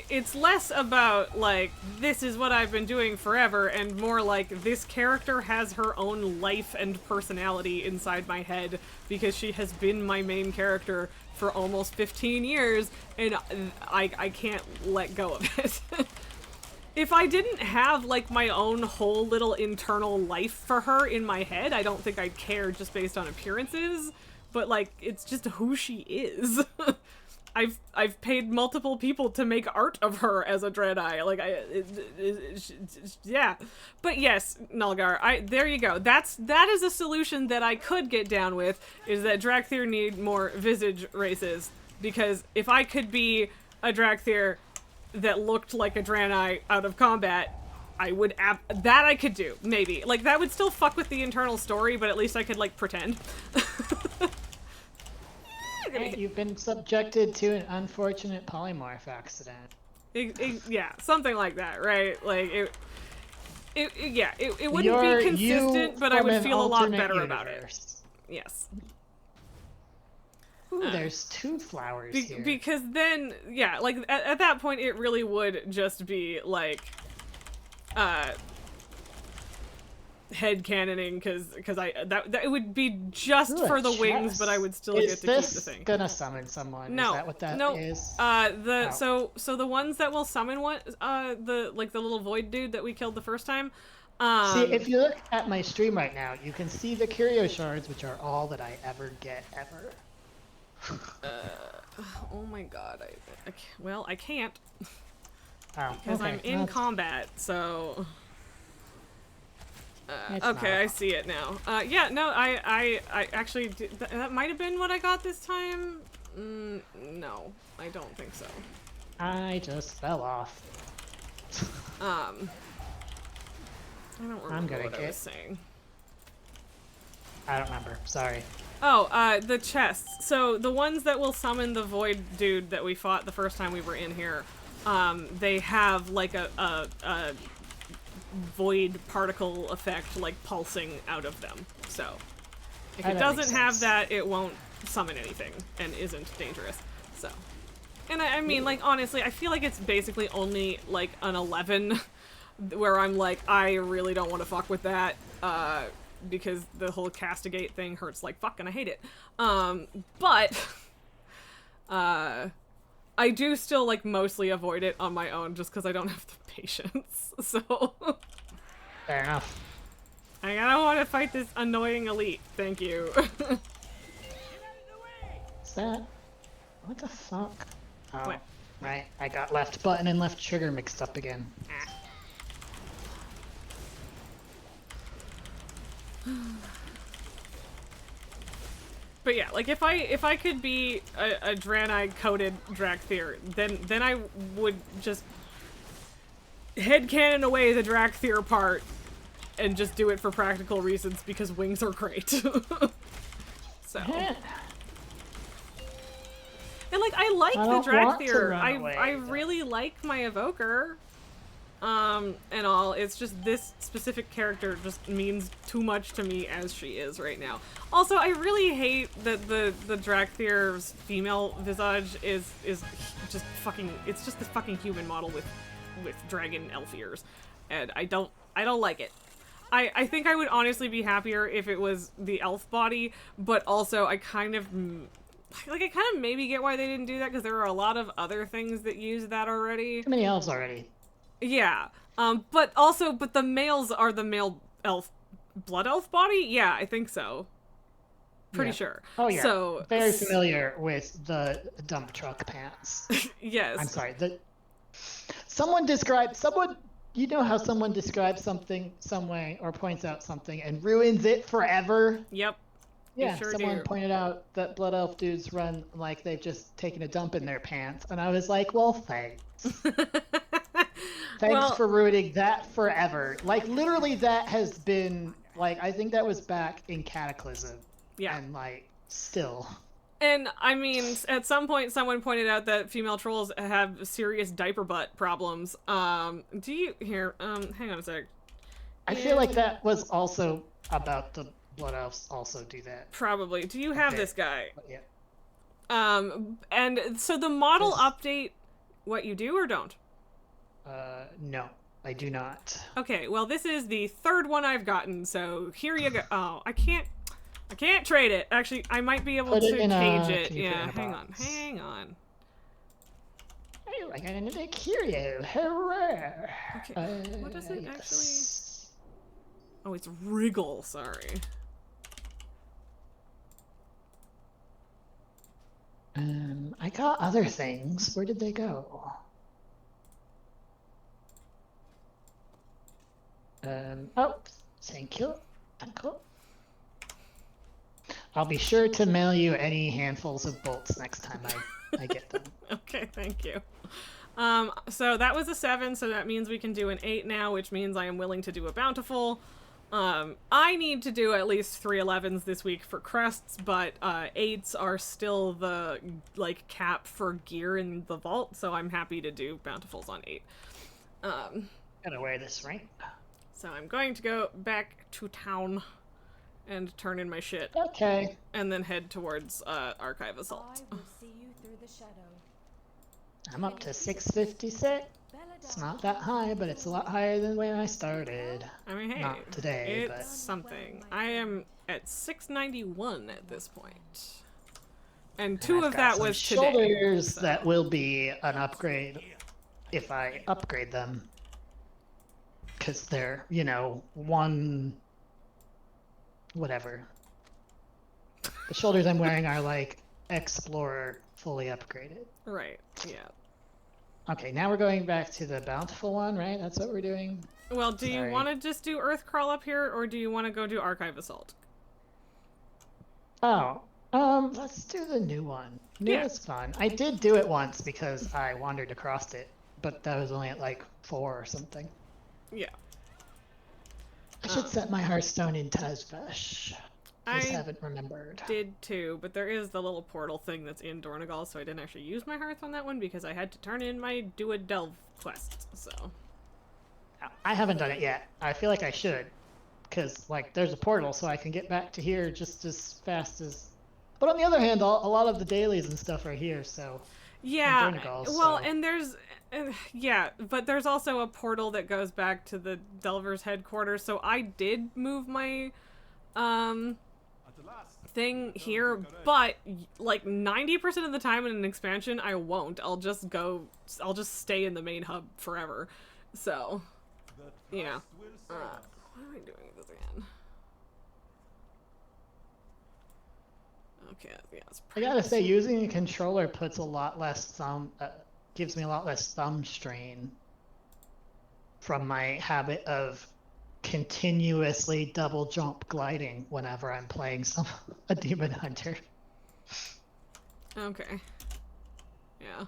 it's less about, like, this is what I've been doing forever, and more like, this character has her own life and personality inside my head because she has been my main character for almost 15 years, and I can't let go of it. If I didn't have, like, my own whole little internal life for her in my head, I don't think I'd care just based on appearances, but, like, it's just who she is. I've paid multiple people to make art of her as a Draenei. Like, yeah. But yes, Nulgar, there you go. That is a solution that I could get down with, is that Drakthir need more visage races. Because if I could be a Drakthir that looked like a Draenei out of combat, I would that I could do, maybe. Like, that would still fuck with the internal story, but at least I could, like, pretend. You've been subjected to an unfortunate polymorph accident. Yeah, something like that, right? Like, it wouldn't be consistent, but I would feel a lot better about it. Yes. Ooh, there's 2 flowers here. Because then, yeah, like, at that point, it really would just be, like, headcanoning, because it would be just for the wings, but I would still get to keep the thing. Is this gonna summon someone? No, is that what that no. is? So the ones that will summon the little void dude that we killed the first time. See, if you look at my stream right now, you can see the curio shards, which are all that I ever get ever. Oh my god, well, I can't. Oh, because okay. I'm in combat, so. Okay, I see it now. Yeah, no, I actually that might have been what I got this time. No, I don't think so. I just fell off. I don't remember what I was saying. I don't remember. Sorry. Oh, the chests. So the ones that will summon the void dude that we fought the first time we were in here, they have like a void particle effect, like pulsing out of them. So if it doesn't have that, it won't summon anything and isn't dangerous. So, and I mean, like, honestly, I feel like it's basically only like an 11 where I'm like, I really don't want to fuck with that, because the whole castigate thing hurts like fuck and I hate it. But I do still like mostly avoid it on my own just because I don't have the patience. So Fair enough. I don't want to fight this annoying elite. Thank you. Is that? What the fuck? Oh, What? right. I got left button and left trigger mixed up again. But yeah, like if I could be a Draenei coded Drakthir, then I would just headcanon away the Drakthir part and just do it for practical reasons because wings are great. So. And like I like I the don't want to Drakthir. run away, I though. really like my evoker. And all. It's just this specific character just means too much to me as she is right now. Also, I really hate that the Drakthir's female visage is just fucking. It's just this fucking human model with dragon elf ears, and I don't like it. I think I would honestly be happier if it was the elf body, but also I kind of maybe get why they didn't do that because there are a lot of other things that use that already. Too many elves already. Yeah. But the males are the male elf, blood elf body? Yeah, I think so. Pretty sure. Oh yeah. So very familiar with the dump truck pants. yes. I'm sorry. You know how someone describes something some way or points out something and ruins it forever? Yep. Yeah, sure someone do. pointed out that blood elf dudes run like they've just taken a dump in their pants, and I was like, well, thanks. Thanks for ruining that forever. Like, literally that has been, like, I think that was back in Cataclysm. Yeah. And, like, still. And, I mean, at some point someone pointed out that female trolls have serious diaper butt problems. Hang on a sec. I feel like that was also about the blood elves also do that. Probably. Do you have this guy? But yeah. And so the model update, what you do or don't? No, I do not. Okay, well this is the third one I've gotten, so here you go. Oh, I can't trade it. Actually, I might be able to cage it. Yeah, hang on. Oh, I got a new Curio. Hooray! Okay, what does it actually... Oh, it's wriggle, sorry. I got other things. Where did they go? Oh, thank you. Thank you. I'll be sure to mail you any handfuls of bolts next time I get them. Okay, thank you. So that was a 7, so that means we can do an 8 now, which means I am willing to do a bountiful. I need to do at least 3 11s this week for crests, but 8s are still the like cap for gear in the vault, so I'm happy to do bountifuls on 8. Gotta wear this, right? So I'm going to go back to town and turn in my shit. Okay. And then head towards Archive Assault. I will see you through the shadow. I'm up to 656. It's not that high, but it's a lot higher than when I started. I mean, hey, not today, it's but something. I am at 691 at this point. And And 2 I've of got that some was shoulders today. So. that will be an upgrade if I upgrade them. Because they're, one... whatever. The shoulders I'm wearing are like Explorer fully upgraded. Right, yeah. Okay, now we're going back to the bountiful one, right? That's what we're doing? Well, do you Sorry. want to just do Earth Crawl up here, or do you want to go do Archive Assault? Oh, let's do the new one. New Yeah. is fun. I did do it once because I wandered across it, but that was only at like 4 or something. Yeah. I should set my Hearthstone in Tazvesh. I just I haven't remembered. did too, but there is the little portal thing that's in Dornegal, so I didn't actually use my Hearth on that one because I had to turn in my Do a Delve quest, so... I haven't done it yet. I feel like I should. Because, like, there's a portal, so I can get back to here just as fast as... But on the other hand, a lot of the dailies and stuff are here, so... Yeah, Donegal, well, so. and there's, yeah, but there's also a portal that goes back to the Delver's headquarters, so I did move my, thing here, but, like, 90% of the time in an expansion, I won't. I'll just stay in the main hub forever. So, yeah. What am I doing with this again? Okay, yeah, it's I gotta say, using a controller puts a lot less thumb, gives me a lot less thumb strain from my habit of continuously double jump gliding whenever I'm playing a demon hunter. Okay. Yeah.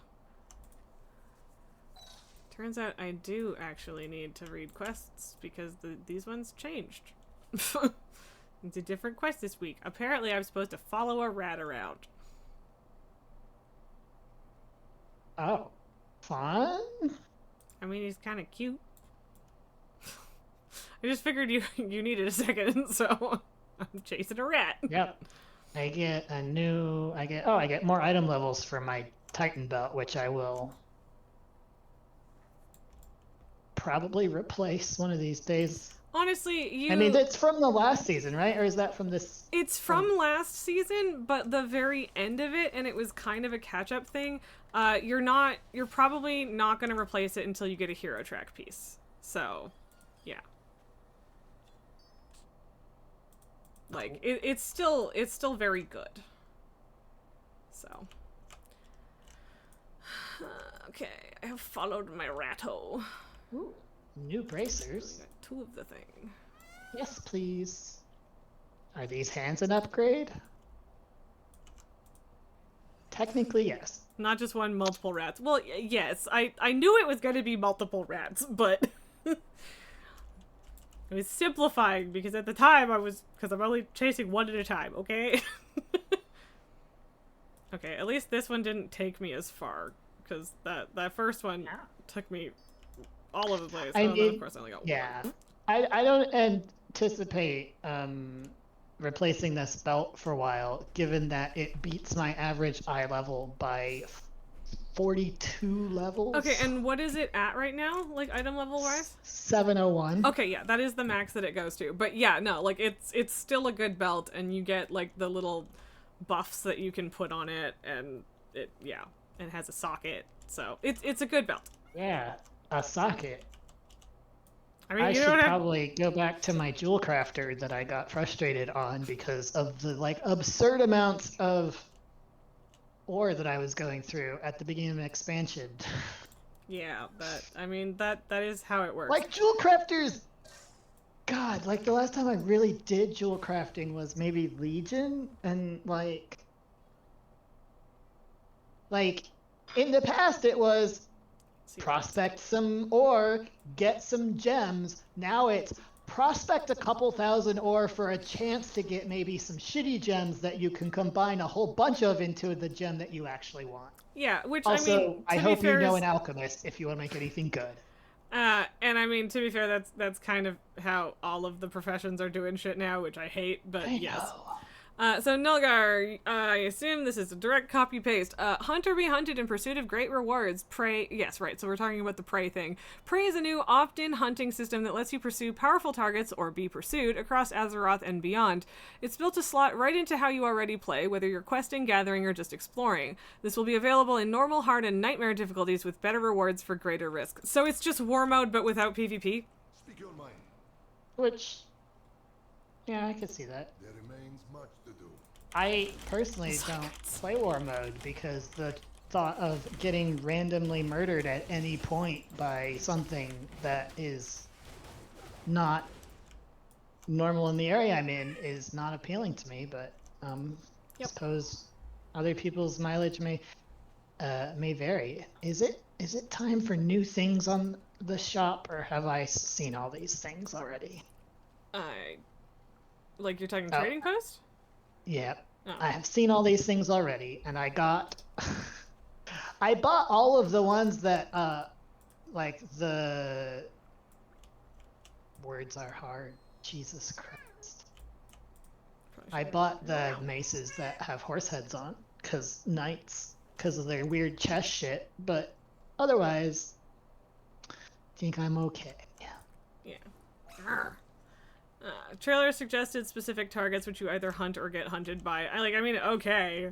Turns out I do actually need to read quests because these ones changed. It's a different quest this week. Apparently I'm supposed to follow a rat around. Oh, fun? I mean, he's kind of cute. I just figured you needed a second, so I'm chasing a rat. Yep. I get more item levels for my Titan belt, which I will probably replace one of these days. Honestly, I mean, it's from the last season, right? Or is that from this? It's from last season, but the very end of it, and it was kind of a catch-up thing. You're probably not going to replace it until you get a hero track piece. So, yeah. Like, it's still very good. So. Okay, I have followed my ratto. Ooh, new bracers. I got 2 of the thing. Yes, please. Are these hands an upgrade? Technically, yes. Not just one, multiple rats. Well, yes, I knew it was going to be multiple rats, but it was simplifying because at the time because I'm only chasing one at a time, okay? Okay, at least this one didn't take me as far because that first one took me all over the place. I mean, of course I only got one. Yeah. I don't anticipate replacing this belt for a while, given that it beats my average eye level by 42 levels. Okay, and what is it at right now, like item level wise? 701. Okay, yeah, that is the max that it goes to. But yeah, no, like it's still a good belt, and you get like the little buffs that you can put on it, and it has a socket, so it's a good belt. Yeah, a socket. I mean, I you should don't have... probably go back to my jewel crafter that I got frustrated on because of the like absurd amounts of ore that I was going through at the beginning of an expansion. Yeah, that is how it works. Like jewel crafters, God, like the last time I really did jewel crafting was maybe Legion, and like in the past it was prospect some ore, get some gems. Now it's prospect a couple thousand ore for a chance to get maybe some shitty gems that you can combine a whole bunch of into the gem that you actually want. Yeah, which also, I mean, I hope you know an alchemist if you want to make anything good. And I mean, to be fair, that's kind of how all of the professions are doing shit now, which I hate, but yes. So Nulgar, I assume this is a direct copy paste. Hunter be hunted in pursuit of great rewards. Prey, yes, right. So we're talking about the prey thing. Prey is a new opt-in hunting system that lets you pursue powerful targets or be pursued across Azeroth and beyond. It's built to slot right into how you already play, whether you're questing, gathering, or just exploring. This will be available in normal, hard, and nightmare difficulties with better rewards for greater risk. So it's just war mode, but without PvP. Speak your mind. Which, yeah, I could see that. There remains much to do. I personally don't play war mode because the thought of getting randomly murdered at any point by something that is not normal in the area I'm in is not appealing to me, but I suppose other people's mileage may vary. Is it time for new things on the shop, or have I seen all these things already? Like you're talking trading post? Yeah, Oh. I have seen all these things already, and I got I bought all of the ones that like the words are hard. Jesus Christ. I bought the maces that have horse heads on, because knights because of their weird chest shit, but otherwise, I think I'm okay. Yeah. Trailer suggested specific targets which you either hunt or get hunted by. I mean, okay.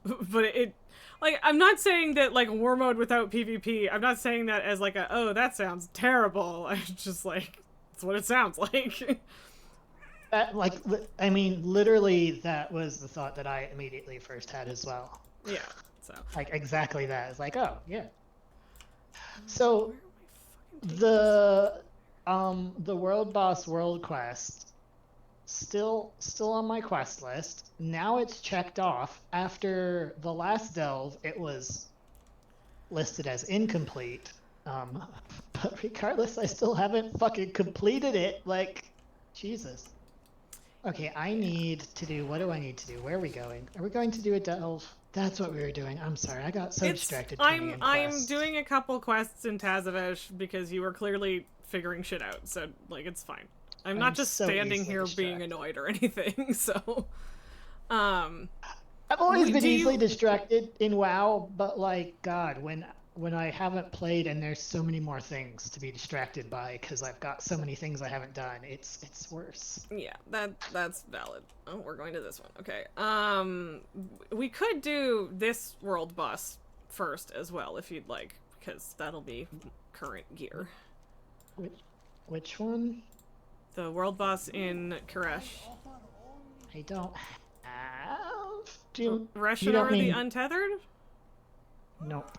But it, like, I'm not saying that, like, war mode without PvP, I'm not saying that as, like, oh, that sounds terrible. I'm just, like, that's what it sounds like. I mean, literally, that was the thought that I immediately first had as well. Yeah, so. Like, exactly that. It's like, oh, yeah. So, the World Boss World Quest, still on my quest list. Now it's checked off. After the last delve, it was listed as incomplete. But regardless, I still haven't fucking completed it. Like, Jesus. Okay, I need to do, what do I need to do? Where are we going? Are we going to do a delve? That's what we were doing. I'm sorry, I got so distracted. I'm doing a couple quests in Tazavesh because you were clearly figuring shit out, so, like, it's fine. I'm not just so standing easily here distracted. being annoyed or anything, so... I've always been easily distracted in WoW, but, like, God, when I haven't played and there's so many more things to be distracted by because I've got so many things I haven't done, it's worse. Yeah, that's valid. Oh, we're going to this one. Okay. We could do this world boss first as well if you'd like, because that'll be current gear. Which one? The world boss in Koresh. I don't have. You Reshador don't mean... the Untethered? Nope.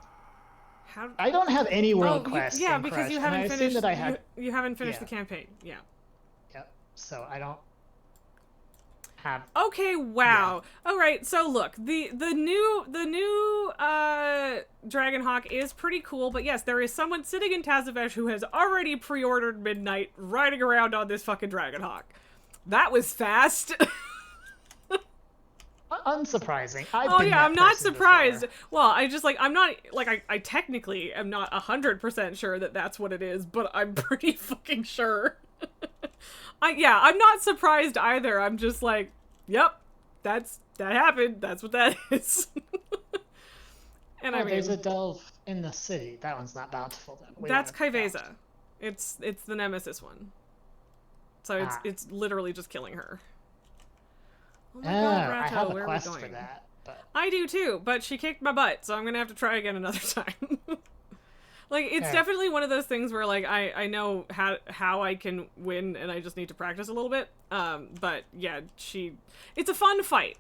How... I don't have any world quests. Yeah, in because Crush, you haven't finished. That I had... you haven't finished the campaign. Yeah. Yep. So I don't have. Okay. Wow. Yeah. All right. So look, the new Dragonhawk is pretty cool, but yes, there is someone sitting in Tazavesh who has already pre-ordered Midnight, riding around on this fucking Dragonhawk. That was fast. Unsurprising. I'm not surprised. Before. Well, I'm not, I technically am not 100% sure that that's what it is, but I'm pretty fucking sure. I'm not surprised either. I'm just like, yep, that happened. That's what that is. And I mean, there's a delve in the city. That one's not bountiful though. That's Kaiveza. It's the Nemesis one. So it's literally just killing her. Oh my god, Rato, I have a where quest are we going? for that. But... I do too, but she kicked my butt, so I'm gonna have to try again another time. Like, it's definitely one of those things where, like, I know how I can win, and I just need to practice a little bit. But yeah, it's a fun fight.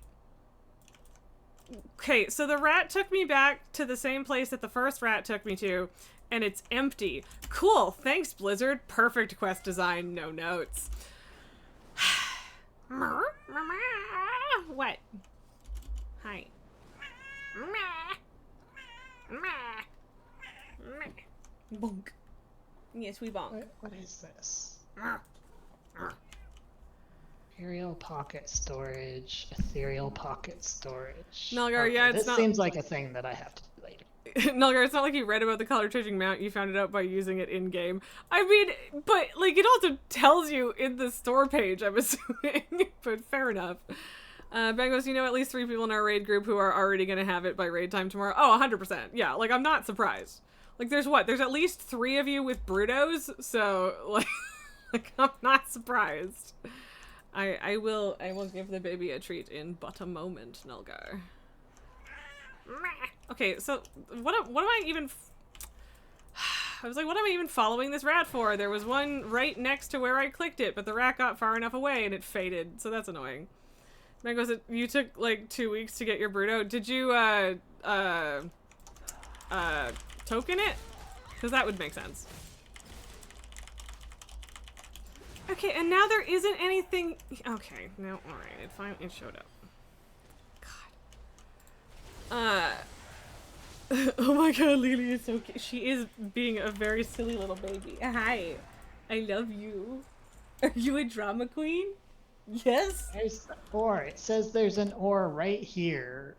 Okay, so the rat took me back to the same place that the first rat took me to, and it's empty. Cool, thanks, Blizzard. Perfect quest design, no notes. What? Hi. Bonk. Yes, we bonk. What is this? Ethereal pocket storage. Ethereal pocket storage. Nulgar, okay, yeah, it's this not... seems like a thing that I have to do later. Nulgar, it's not like you read about the color changing mount, you found it out by using it in game. I mean, but, like, it also tells you in the store page, I'm assuming. But fair enough. Bangos, you know at least 3 people in our raid group who are already gonna have it by raid time tomorrow. Oh, 100%. Yeah, like, I'm not surprised. Like, there's at least 3 of you with Brutos, so, like I'm not surprised. I will give the baby a treat in but a moment, Nulgar. Okay, so what am I even... I was like, what am I even following this rat for? There was one right next to where I clicked it, but the rat got far enough away and it faded, so that's annoying. Mangoes, you took like 2 weeks to get your Bruto. Did you token it? Because that would make sense. Okay, and now there isn't anything. Okay, no, all right, it showed up. God. Oh my god, Lily is so cute. She is being a very silly little baby. Hi, I love you. Are you a drama queen? Yes. There's the ore. It says there's an ore right here.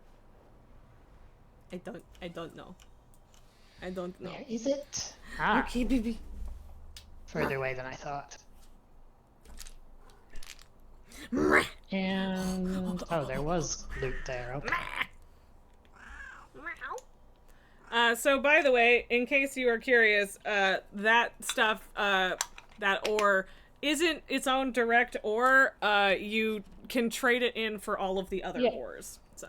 I don't know. I don't know. Where is it? Ah. Okay, baby. Further away than I thought. And oh, there was loot there. Okay. So by the way, in case you are curious, that stuff, that ore isn't its own direct ore. You can trade it in for all of the other ores. So.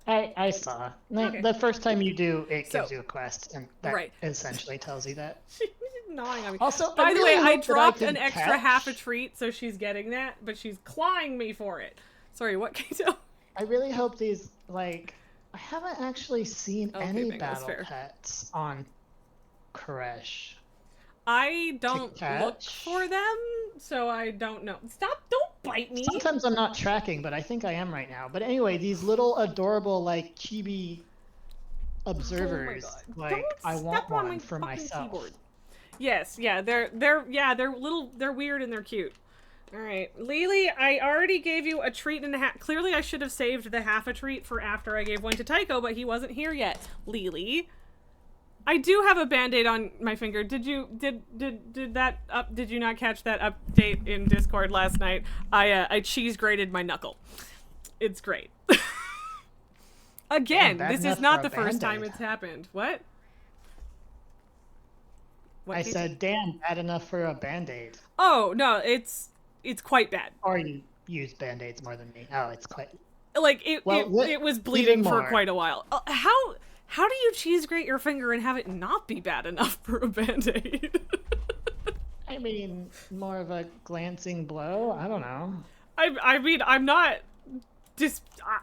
I saw. Okay. The first time you do, it So- gives you a quest, and that essentially tells you that. She's gnawing on me. Also, by the way, I dropped can an extra half a treat, so she's getting that, but she's clawing me for it. Sorry, what, Kato? I really hope these, like, I haven't actually seen any Bingo, that's battle fair. pets on Koresh. I don't look catch? for them, so I don't know. Stop! Don't bite me! Sometimes I'm not tracking, but I think I am right now. But anyway, these little adorable, like, chibi observers, like, Don't I want step on my one for fucking myself. keyboard. Yes, yeah, they're little, they're weird and they're cute. All right, Lily, I already gave you a treat and a half. Clearly, I should have saved the half a treat for after I gave one to Tycho, but he wasn't here yet. Lily, I do have a band-aid on my finger. Did you not catch that update in Discord last night? I cheese grated my knuckle. It's great. Again, Damn, bad this is enough not for the a first time Band-Aid. it's happened. What? I Katie? said, damn, bad enough for a band-aid. Oh, no, it's quite bad. Or you use band-aids more than me. Oh, it's quite... Like, Well, it was bleeding even for more. quite a while. How do you cheese grate your finger and have it not be bad enough for a band-aid? I mean, more of a glancing blow? I don't know. I mean, I'm not...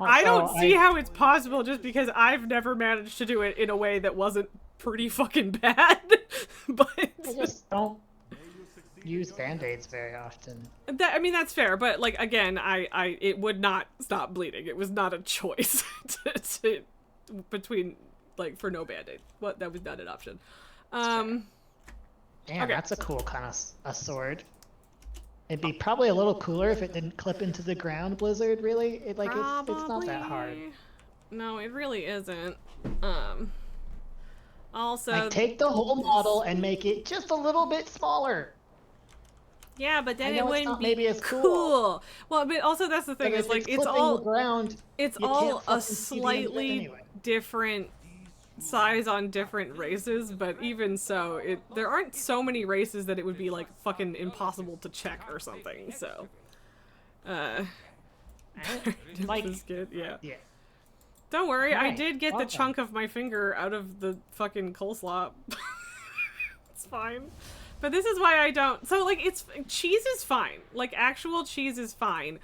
I don't Also, see how it's possible just because I've never managed to do it in a way that wasn't pretty fucking bad. But... I just don't use band-aids very often. I mean, that's fair, but, like, again, it would not stop bleeding. It was not a choice between, like, for no band-aid. That was not an option. Damn, Okay. that's a cool kind of a sword. It'd be probably a little cooler if it didn't clip into the ground, Blizzard, really. It's not that hard. No, it really isn't. Also... Like, take the whole model and make it just a little bit smaller. Yeah, but then I it know it's wouldn't not be maybe as cool. Well, but also that's the thing But is, if like, it's clipping all... the ground, It's you all can't a fucking see the end of it slightly anyway. different size on different races, but even so, there aren't so many races that it would be, like, fucking impossible to check or something, so... Like, this kid, yeah. yeah. Don't worry, I Right, did get the welcome. chunk of my finger out of the fucking coleslaw. It's fine. But this is why I don't... So, like, cheese is fine. Like, actual cheese is fine.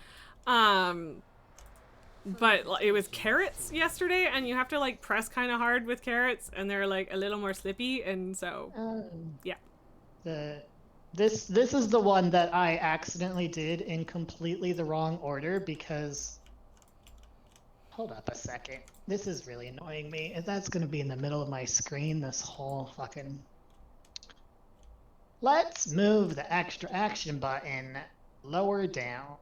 But it was carrots yesterday, and you have to, like, press kind of hard with carrots, and they're, like, a little more slippy, and so... yeah. This is the one that I accidentally did in completely the wrong order because... Hold up a second. This is really annoying me. If that's going to be in the middle of my screen, this whole fucking... Let's move the extra action button lower down,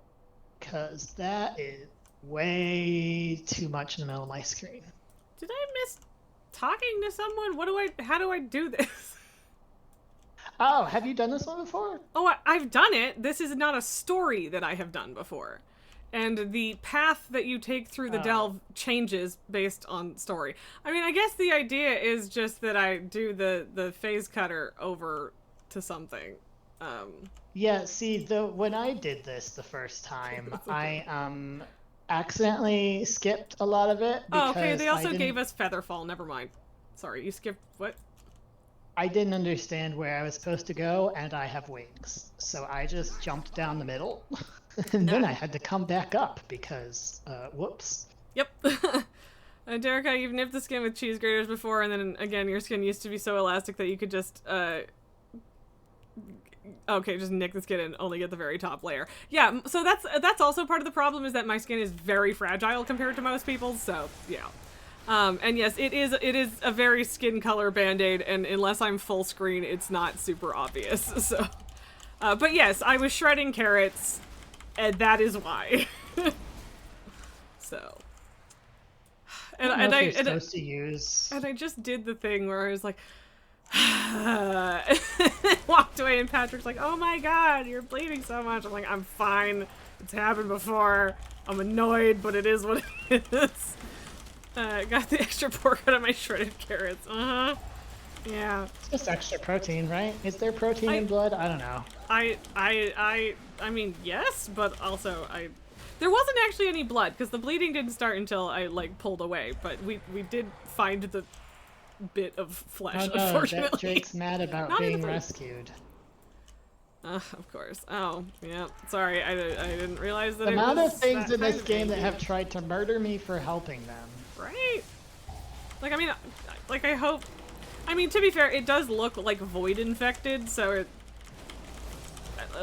because that is way too much in the middle of my screen. Did I miss talking to someone? How do I do this? Oh, have you done this one before? Oh, I've done it. This is not a story that I have done before. And the path that you take through the delve changes based on story. I mean, I guess the idea is just that I do the phase cutter over to something. Yeah, see, when I did this the first time, I accidentally skipped a lot of it. Oh, okay, they I also didn't- gave us Featherfall. Never mind. Sorry, you skipped what? I didn't understand where I was supposed to go, and I have wings. So I just jumped down the middle, and then I had to come back up because, whoops. Yep. Derica, you've nipped the skin with cheese graters before, and then again, your skin used to be so elastic that you could just, okay, just nick the skin and only get the very top layer. Yeah, so that's also part of the problem, is that my skin is very fragile compared to most people's, so, yeah. And yes, it is a very skin color band-aid, and unless I'm full screen, it's not super obvious, so. But yes, I was shredding carrots, and that is why. So. And I supposed to use... And I just did the thing where I was like, walked away, and Patrick's like, oh my god, you're bleeding so much. I'm like, I'm fine. It's happened before. I'm annoyed, but it is what it is. Got the extra pork out of my shredded carrots. Yeah. It's just extra protein, right? Is there protein in blood? I don't know. I mean, yes, but also there wasn't actually any blood because the bleeding didn't start until I like pulled away. But we did find the bit of flesh. Oh no, Unfortunately, that Drake's mad about Not being even- rescued. Of course. Oh, yeah. Sorry, I didn't realize that The it amount was of things that in this kind of game that angry. have tried to murder me for helping them. Right? Like, I mean, like, I hope... I mean, to be fair, it does look like void infected, so it...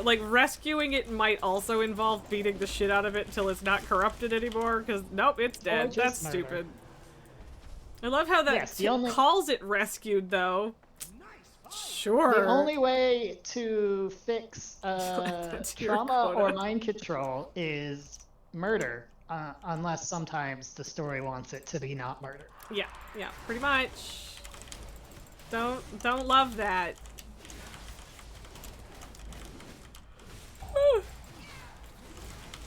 Like, rescuing it might also involve beating the shit out of it until it's not corrupted anymore, because, nope, it's dead. just That's murder. stupid. I love how that Yes, the only- calls it rescued, though. Sure. The only way to fix That's your trauma or quota. mind control is murder, unless sometimes the story wants it to be not murder. Yeah, pretty much. Don't love that. Whew.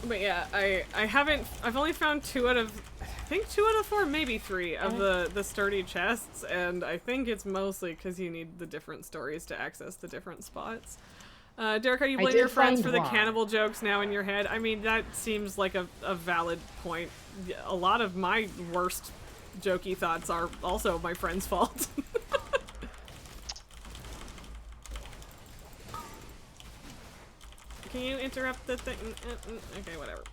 But yeah, I've only found 2 out of, I think 2 out of 4, maybe 3 of the sturdy chests, and I think it's mostly because you need the different stories to access the different spots. Derek, are you blaming did your friends find for the one. cannibal jokes now in your head? I mean, that seems like a valid point. A lot of my worst jokey thoughts are also my friend's fault. Can you interrupt the thing? Okay, whatever.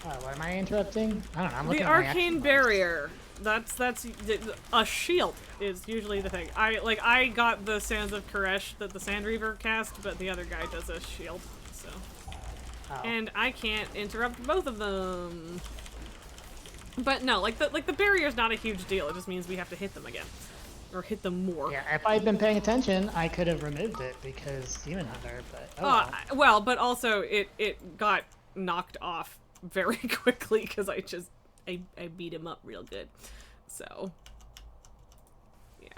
What am I interrupting? I don't know. I'm looking The at my arcane action barrier. That's a shield is usually the thing. I got the Sands of Koresh that the Sand Reaver cast, but the other guy does a shield. So, Oh. and I can't interrupt both of them. But no, like the barrier's not a huge deal. It just means we have to hit them again, or hit them more. Yeah, if I'd been paying attention, I could have removed it because Demon Hunter, but oh well. Well, but also it got knocked off very quickly because I beat him up real good. So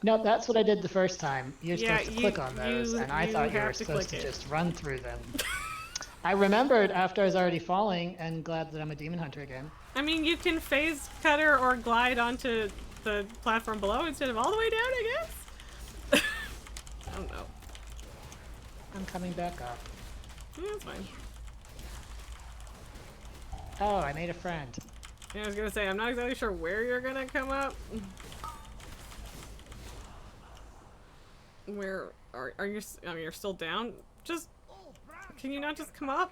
No, that's what I did the first time. You're Yeah, supposed to click on those, and I you thought you have were to supposed click to it. just run through them. I remembered after I was already falling, and glad that I'm a Demon Hunter again. I mean, you can phase cutter or glide onto the platform below instead of all the way down, I guess? I don't know. I'm coming back up. Yeah, that's fine. Oh, I made a friend. Yeah, I was gonna say, I'm not exactly sure where you're gonna come up. Where are you? I mean, you're still down? Just, can you not just come up?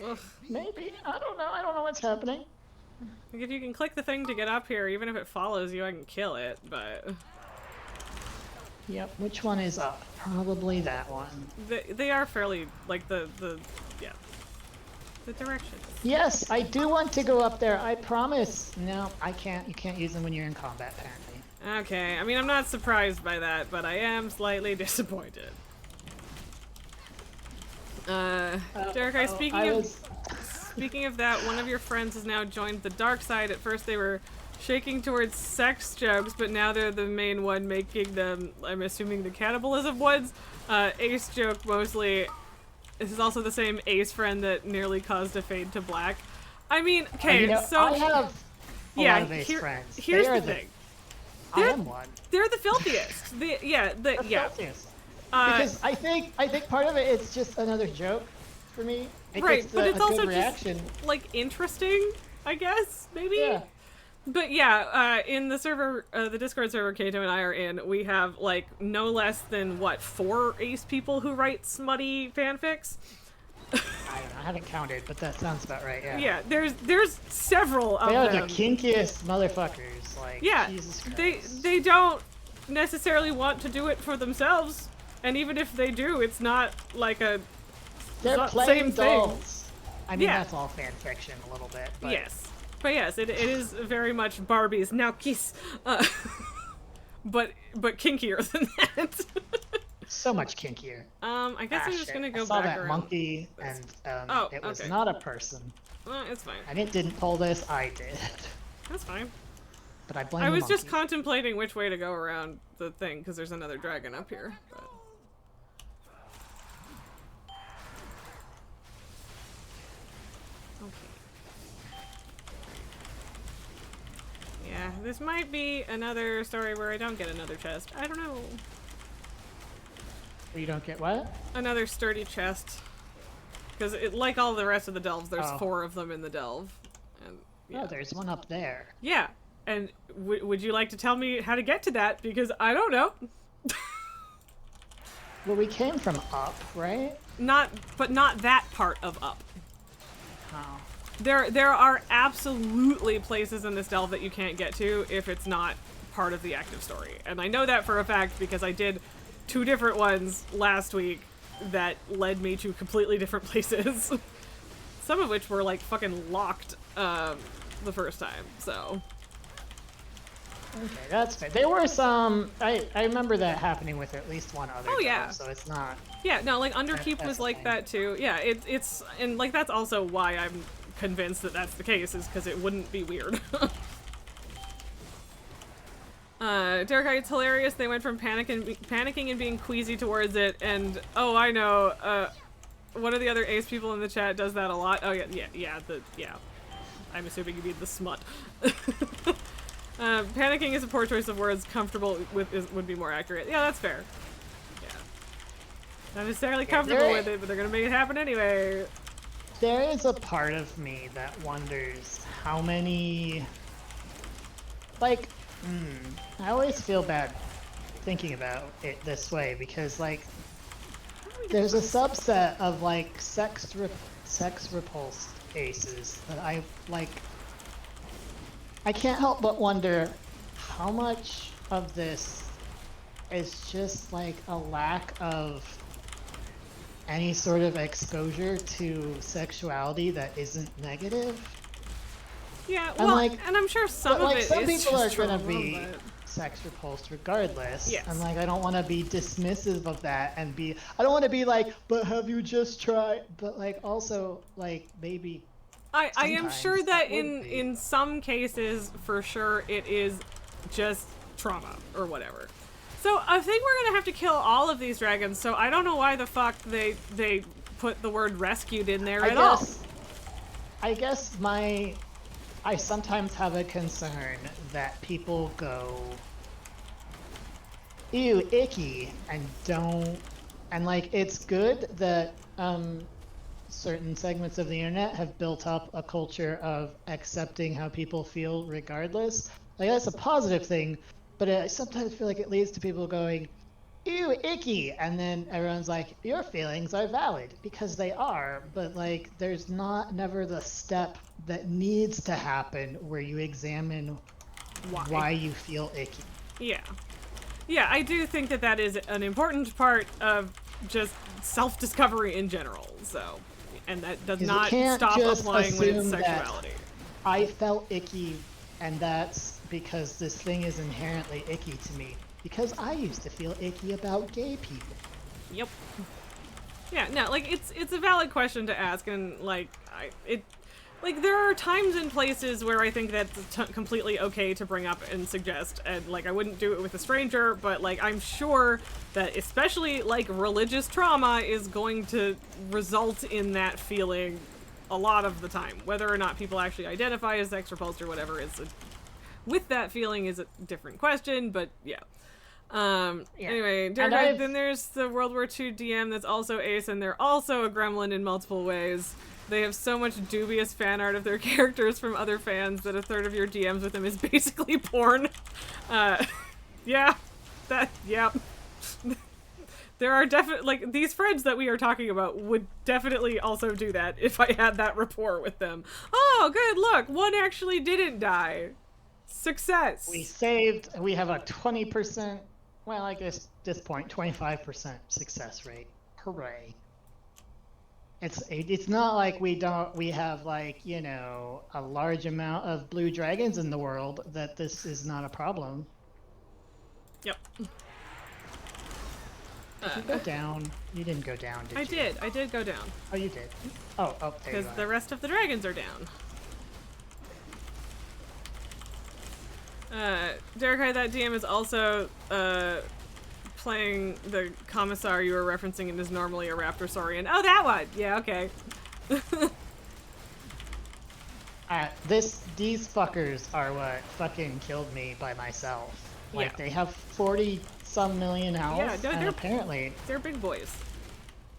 Ugh. Maybe. I don't know. I don't know what's happening. Like, if you can click the thing to get up here, even if it follows you, I can kill it, but... Yep. Which one is up? Probably that one. They are fairly, like, the directions. Yes, I do want to go up there. I promise. No, I can't. You can't use them when you're in combat, apparently. Okay, I mean, I'm not surprised by that, but I am slightly disappointed. Derek, speaking of that, one of your friends has now joined the dark side. At first they were shaking towards sex jokes, but now they're the main one making them, I'm assuming, the cannibalism ones. Ace joke mostly. This is also the same Ace friend that nearly caused a fade to black. I mean, okay, You know, so... I have a yeah, lot of Ace friends. Here's They are the thing. I am one. They're the filthiest. Yeah. Filthiest. Because I think part of it is just another joke for me. It Right, gets but it's a also good reaction. just, like, interesting, I guess, maybe? Yeah. But yeah, in the server, the Discord server Kato and I are in, we have, like, no less than, what, 4 Ace people who write smutty fanfics? I don't know. I haven't counted, but that sounds about right. Yeah. Yeah, there's several of They are them. the kinkiest motherfuckers. Like, Yeah, Jesus Christ. they don't necessarily want to do it for themselves, and even if they do, it's not like a They're not the playing same thing. dolls. I mean, Yeah. that's all fan fiction a little bit. But Yes. But yes, it is very much Barbies. Now kiss. But kinkier than that. so much kinkier. I guess I'm just shit. gonna go I saw back that around. monkey, and Oh, it was okay. not a person. It's fine. And it didn't pull this. I did. That's fine. But I blame I the was just monkey. contemplating which way to go around the thing, because there's another dragon up here. But... Okay. This might be another story where I don't get another chest. I don't know. You don't get what? Another sturdy chest. Because like all the rest of the delves, there's Oh. 4 of them in the delve. And, yeah. Oh, there's one up there. Yeah. And would you like to tell me how to get to that? Because I don't know. Well, we came from up, right? But not that part of up. Oh. There are absolutely places in this delve that you can't get to if it's not part of the active story. And I know that for a fact because I did 2 different ones last week that led me to completely different places. Some of which were like fucking locked the first time, so. Okay, that's fair. There were some. I remember that happening with at least one other. Oh, yeah. So it's not. Yeah, no, like Underkeep That's was like fine. that too. Yeah, it's and like that's also why I'm convinced that that's the case, is because it wouldn't be weird. Derek, it's hilarious. They went from panicking and being queasy towards it, and oh, I know. One of the other ace people in the chat does that a lot. Oh yeah. I'm assuming you mean the smut. Panicking is a poor choice of words. Comfortable with would be more accurate. Yeah, that's fair. Yeah. Not necessarily comfortable with it, but they're gonna make it happen anyway. There is a part of me that wonders how many. Like, I always feel bad thinking about it this way because, like, there's a subset of like sex repulsed aces that I like. I can't help but wonder how much of this is just like a lack of any sort of exposure to sexuality that isn't negative. Yeah, And, well, like, and I'm sure some But of like it some is people are just gonna trauma, be but- sex repulsed regardless. Yes. And like I don't want to be dismissive of that and be. I don't want to be like, but have you just tried? But like also like maybe. I am sure Sometimes that that would be. in some cases, for sure, it is just trauma or whatever. So I think we're gonna have to kill all of these dragons. So I don't know why the fuck they put the word rescued in there at all. I guess I sometimes have a concern that people go, ew, icky, and don't, and like it's good that certain segments of the internet have built up a culture of accepting how people feel regardless. Like that's a positive thing, but I sometimes feel like it leads to people going, ew, icky, and then everyone's like, your feelings are valid, because they are, but like there's never the step that needs to happen where you examine why you feel icky. Yeah. Yeah, I do think that that is an important part of just self-discovery in general, so. And that does 'Cause you not can't stop just applying when it's assume that sexuality. I felt icky, and that's because this thing is inherently icky to me, because I used to feel icky about gay people. Yep. Yeah, no, like it's a valid question to ask, and like like there are times and places where I think that's completely okay to bring up and suggest, and like I wouldn't do it with a stranger, but like I'm sure that especially like religious trauma is going to result in that feeling a lot of the time, whether or not people actually identify as sex repulsed or whatever is with that feeling is a different question, but yeah. Anyway, Derek, then there's the World War II DM that's also ace, and they're also a gremlin in multiple ways. They have so much dubious fan art of their characters from other fans that a third of your DMs with them is basically porn. Yeah. There are definitely, like, these friends that we are talking about would definitely also do that if I had that rapport with them. Oh, good, look, one actually didn't die. Success. We have a 20%, well, I guess at this point, 25% success rate. Hooray. It's not like we have like, you know, a large amount of blue dragons in the world that this is not a problem. Yep. Did you go down? You didn't go down, did you? I did go down. Oh, you did. Oh, there you Because are. the rest of the dragons are down. Derek, that DM is also playing the commissar you were referencing and is normally a Raptor Saurian. Oh, that one! Yeah, okay. These fuckers are what fucking killed me by myself. Like, Yeah. they have 40-some million health, Yeah, no, and apparently they're big boys.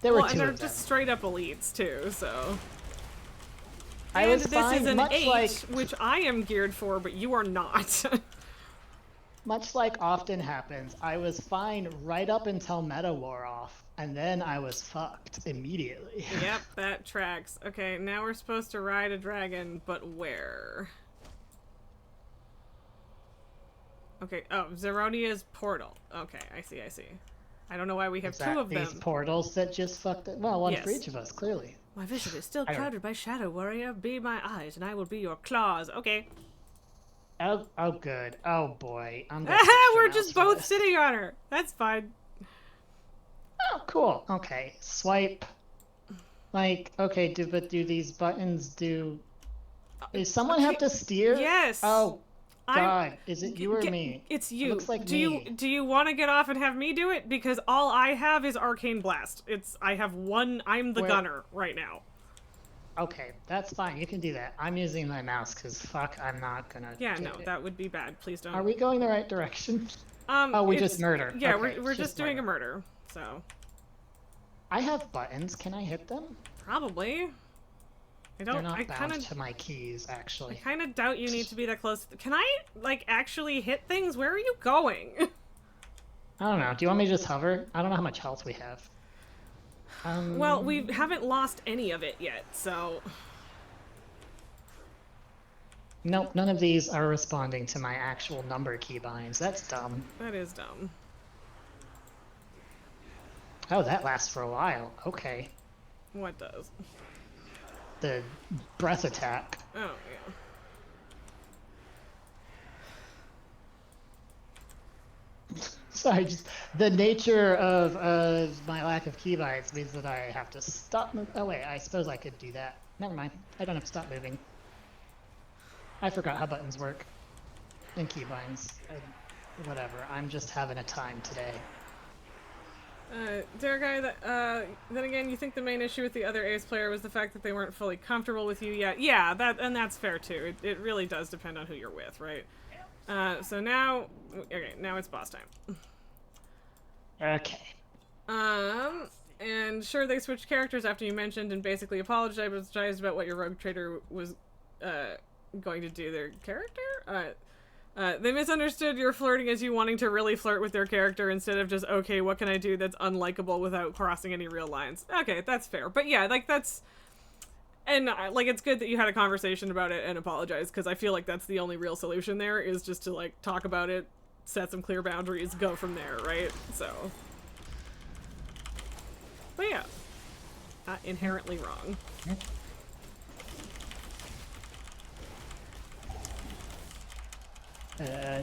there were Well, and two they're of them. just straight up elites too, so. I And was this fine, is an much 8, like which I am geared for, but you are not. much like often happens. I was fine right up until meta wore off, and then I was fucked immediately. Yep, that tracks. Okay, now we're supposed to ride a dragon, but where? Okay, oh, Zeronia's portal. Okay, I see, I see. I don't know why we have Is 2 that of these them. portals that just fucked it? Well, one for Yes. each of us, clearly. My vision is still I don't- clouded by shadow, warrior. Be my eyes, and I will be your claws. Okay. Oh, good. Oh boy, I'm. We're just both sitting on her. That's fine. Oh, cool. Okay, swipe. Like, okay, but do these buttons do? Does someone have to steer? Yes. Oh, I'm- God, is it you or me? It's It you. looks like do me. you want to get off and have me do it? Because all I have is arcane blast. I have one. I'm the Where- gunner right now. Okay, that's fine. You can do that. I'm using my mouse because fuck, I'm not gonna. Yeah, get no, it. that would be bad. Please don't. Are we going the right direction? Oh, we it's- just murder. Yeah, Okay, we're it's just doing a murder. So I have buttons. Can I hit them? probably. I They're don't. not I bound kind of. to my keys, actually. I kind of doubt you need to be that close. Can I like actually hit things? Where are you going? I don't know. Do you want me to just hover? I don't know how much health we have. Well, we haven't lost any of it yet, so. Nope, none of these are responding to my actual number keybinds. That's dumb. That is dumb. Oh, that lasts for a while. Okay. What does? The breath attack. Oh, yeah. Sorry, just the nature of my lack of keybinds means that I have to stop moving. Oh wait, I suppose I could do that. Never mind. I don't have to stop moving. I forgot how buttons work. And keybinds. Whatever. I'm just having a time today. Dear guy, then again, you think the main issue with the other Ace player was the fact that they weren't fully comfortable with you yet. Yeah, that's fair too. It really does depend on who you're with, right? So now, okay, now it's boss time. Okay. And sure, they switched characters after you mentioned and basically apologized about what your rogue trader was, going to do their character? They misunderstood your flirting as you wanting to really flirt with their character instead of just, okay, what can I do that's unlikable without crossing any real lines? Okay, that's fair. But yeah, like, that's... And, like, it's good that you had a conversation about it and apologize, because I feel like that's the only real solution there, is just to, like, talk about it, set some clear boundaries, go from there, right? So... But yeah. Not inherently wrong.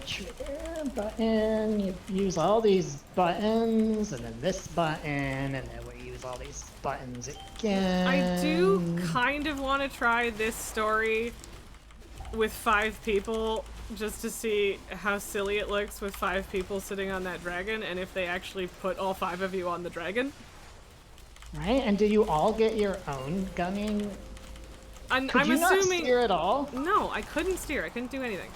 Trigger button, you use all these buttons, and then this button, and then we use all these buttons again. I do kind of want to try this story with 5 people, just to see how silly it looks with 5 people sitting on that dragon, and if they actually put all 5 of you on the dragon. Right, and do you all get your own gunning? I'm Could you assuming... not steer at all? No, I couldn't steer. I couldn't do anything.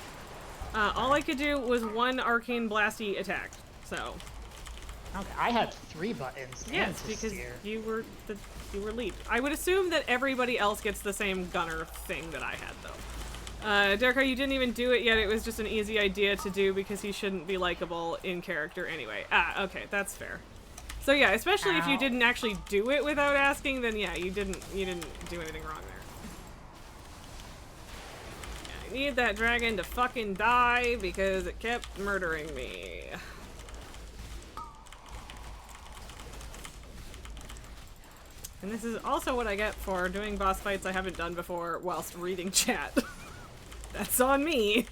All I could do was one arcane blasty attack. So. Okay, I had 3 buttons. Yes, and to because steer. you were lead. I would assume that everybody else gets the same gunner thing that I had, though. Derek, you didn't even do it yet. It was just an easy idea to do because he shouldn't be likable in character anyway. Okay, that's fair. So yeah, especially if you didn't actually do it without asking, then yeah, you didn't do anything wrong there. I need that dragon to fucking die because it kept murdering me. And this is also what I get for doing boss fights I haven't done before whilst reading chat. That's on me.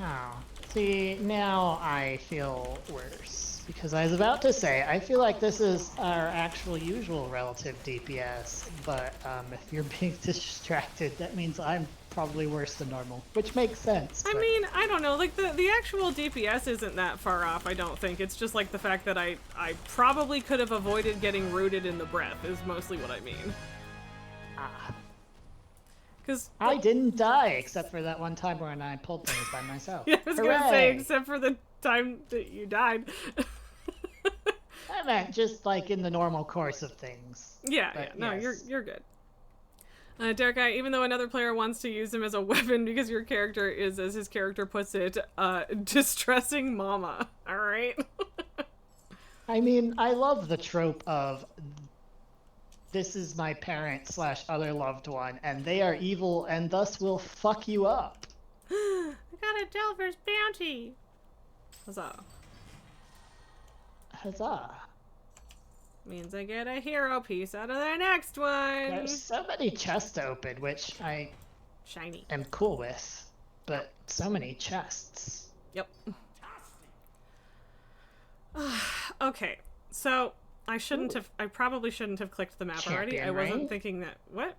Oh, see, now I feel worse. Because I was about to say, I feel like this is our actual usual relative DPS, but if you're being distracted, that means I'm probably worse than normal, which makes sense. I mean, I don't know, like, the actual DPS isn't that far off, I don't think. It's just, like, the fact that I probably could have avoided getting rooted in the breath is mostly what I mean. Because I didn't die except for that one time when I pulled things by myself. yeah, I was gonna say, Hooray! except for the time that you died. I meant just like in the normal course of things. Yeah, But yeah. No, yes. you're good. Derek, even though another player wants to use him as a weapon because your character is, as his character puts it, distressing mama. All right. I mean, I love the trope of this is my parent / other loved one, and they are evil and thus will fuck you up. I got a Delver's bounty. Huzzah. Huzzah. Means I get a hero piece out of the next one. There's so many chests open, which I Shiny. am cool with, but so many chests. Yep. Okay, so I shouldn't have. I probably shouldn't have clicked the map already. I wasn't ring? thinking that. What?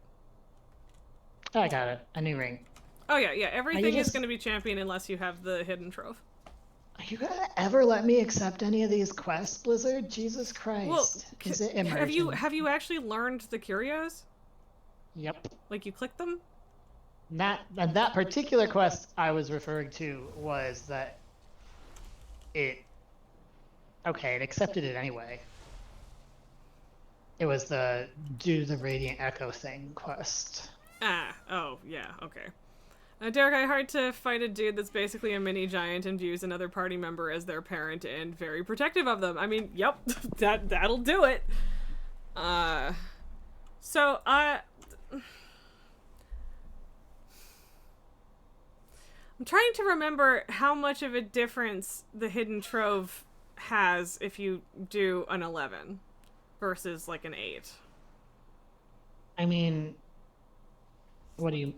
Oh, I got it. A new ring. Oh yeah, yeah. Everything is just- going to be champion unless you have the hidden trove. Are you gonna ever let me accept any of these quests, Blizzard? Jesus Christ. Well, Is it immersion? have you actually learned the curios? Yep. Like you click them? That particular quest I was referring to was that it accepted it anyway. It was the do the Radiant Echo thing quest. Ah, oh, yeah, okay. Derek, I hard to fight a dude that's basically a mini giant and views another party member as their parent and very protective of them. I mean, yep, that'll do it. I'm trying to remember how much of a difference the hidden trove has if you do an 11 versus like an 8. I mean, what do you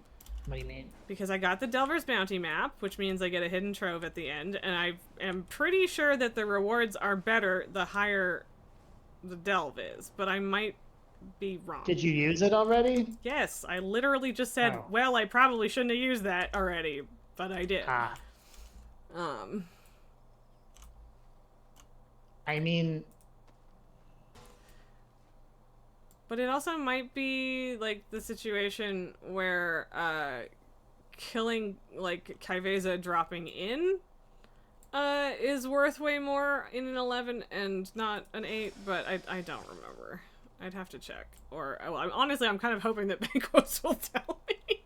mean? Because I got the Delver's Bounty map, which means I get a hidden trove at the end, and I am pretty sure that the rewards are better the higher the delve is, but I might be wrong. Did you use it already? Yes, I literally just said, Oh. well, I probably shouldn't have used that already, but I did. I mean, But it also might be, like, the situation where, killing, like, Kaiveza dropping in, is worth way more in an 11 and not an 8, but I don't remember. I'd have to check. Or, well, honestly, I'm kind of hoping that Banquos will tell me.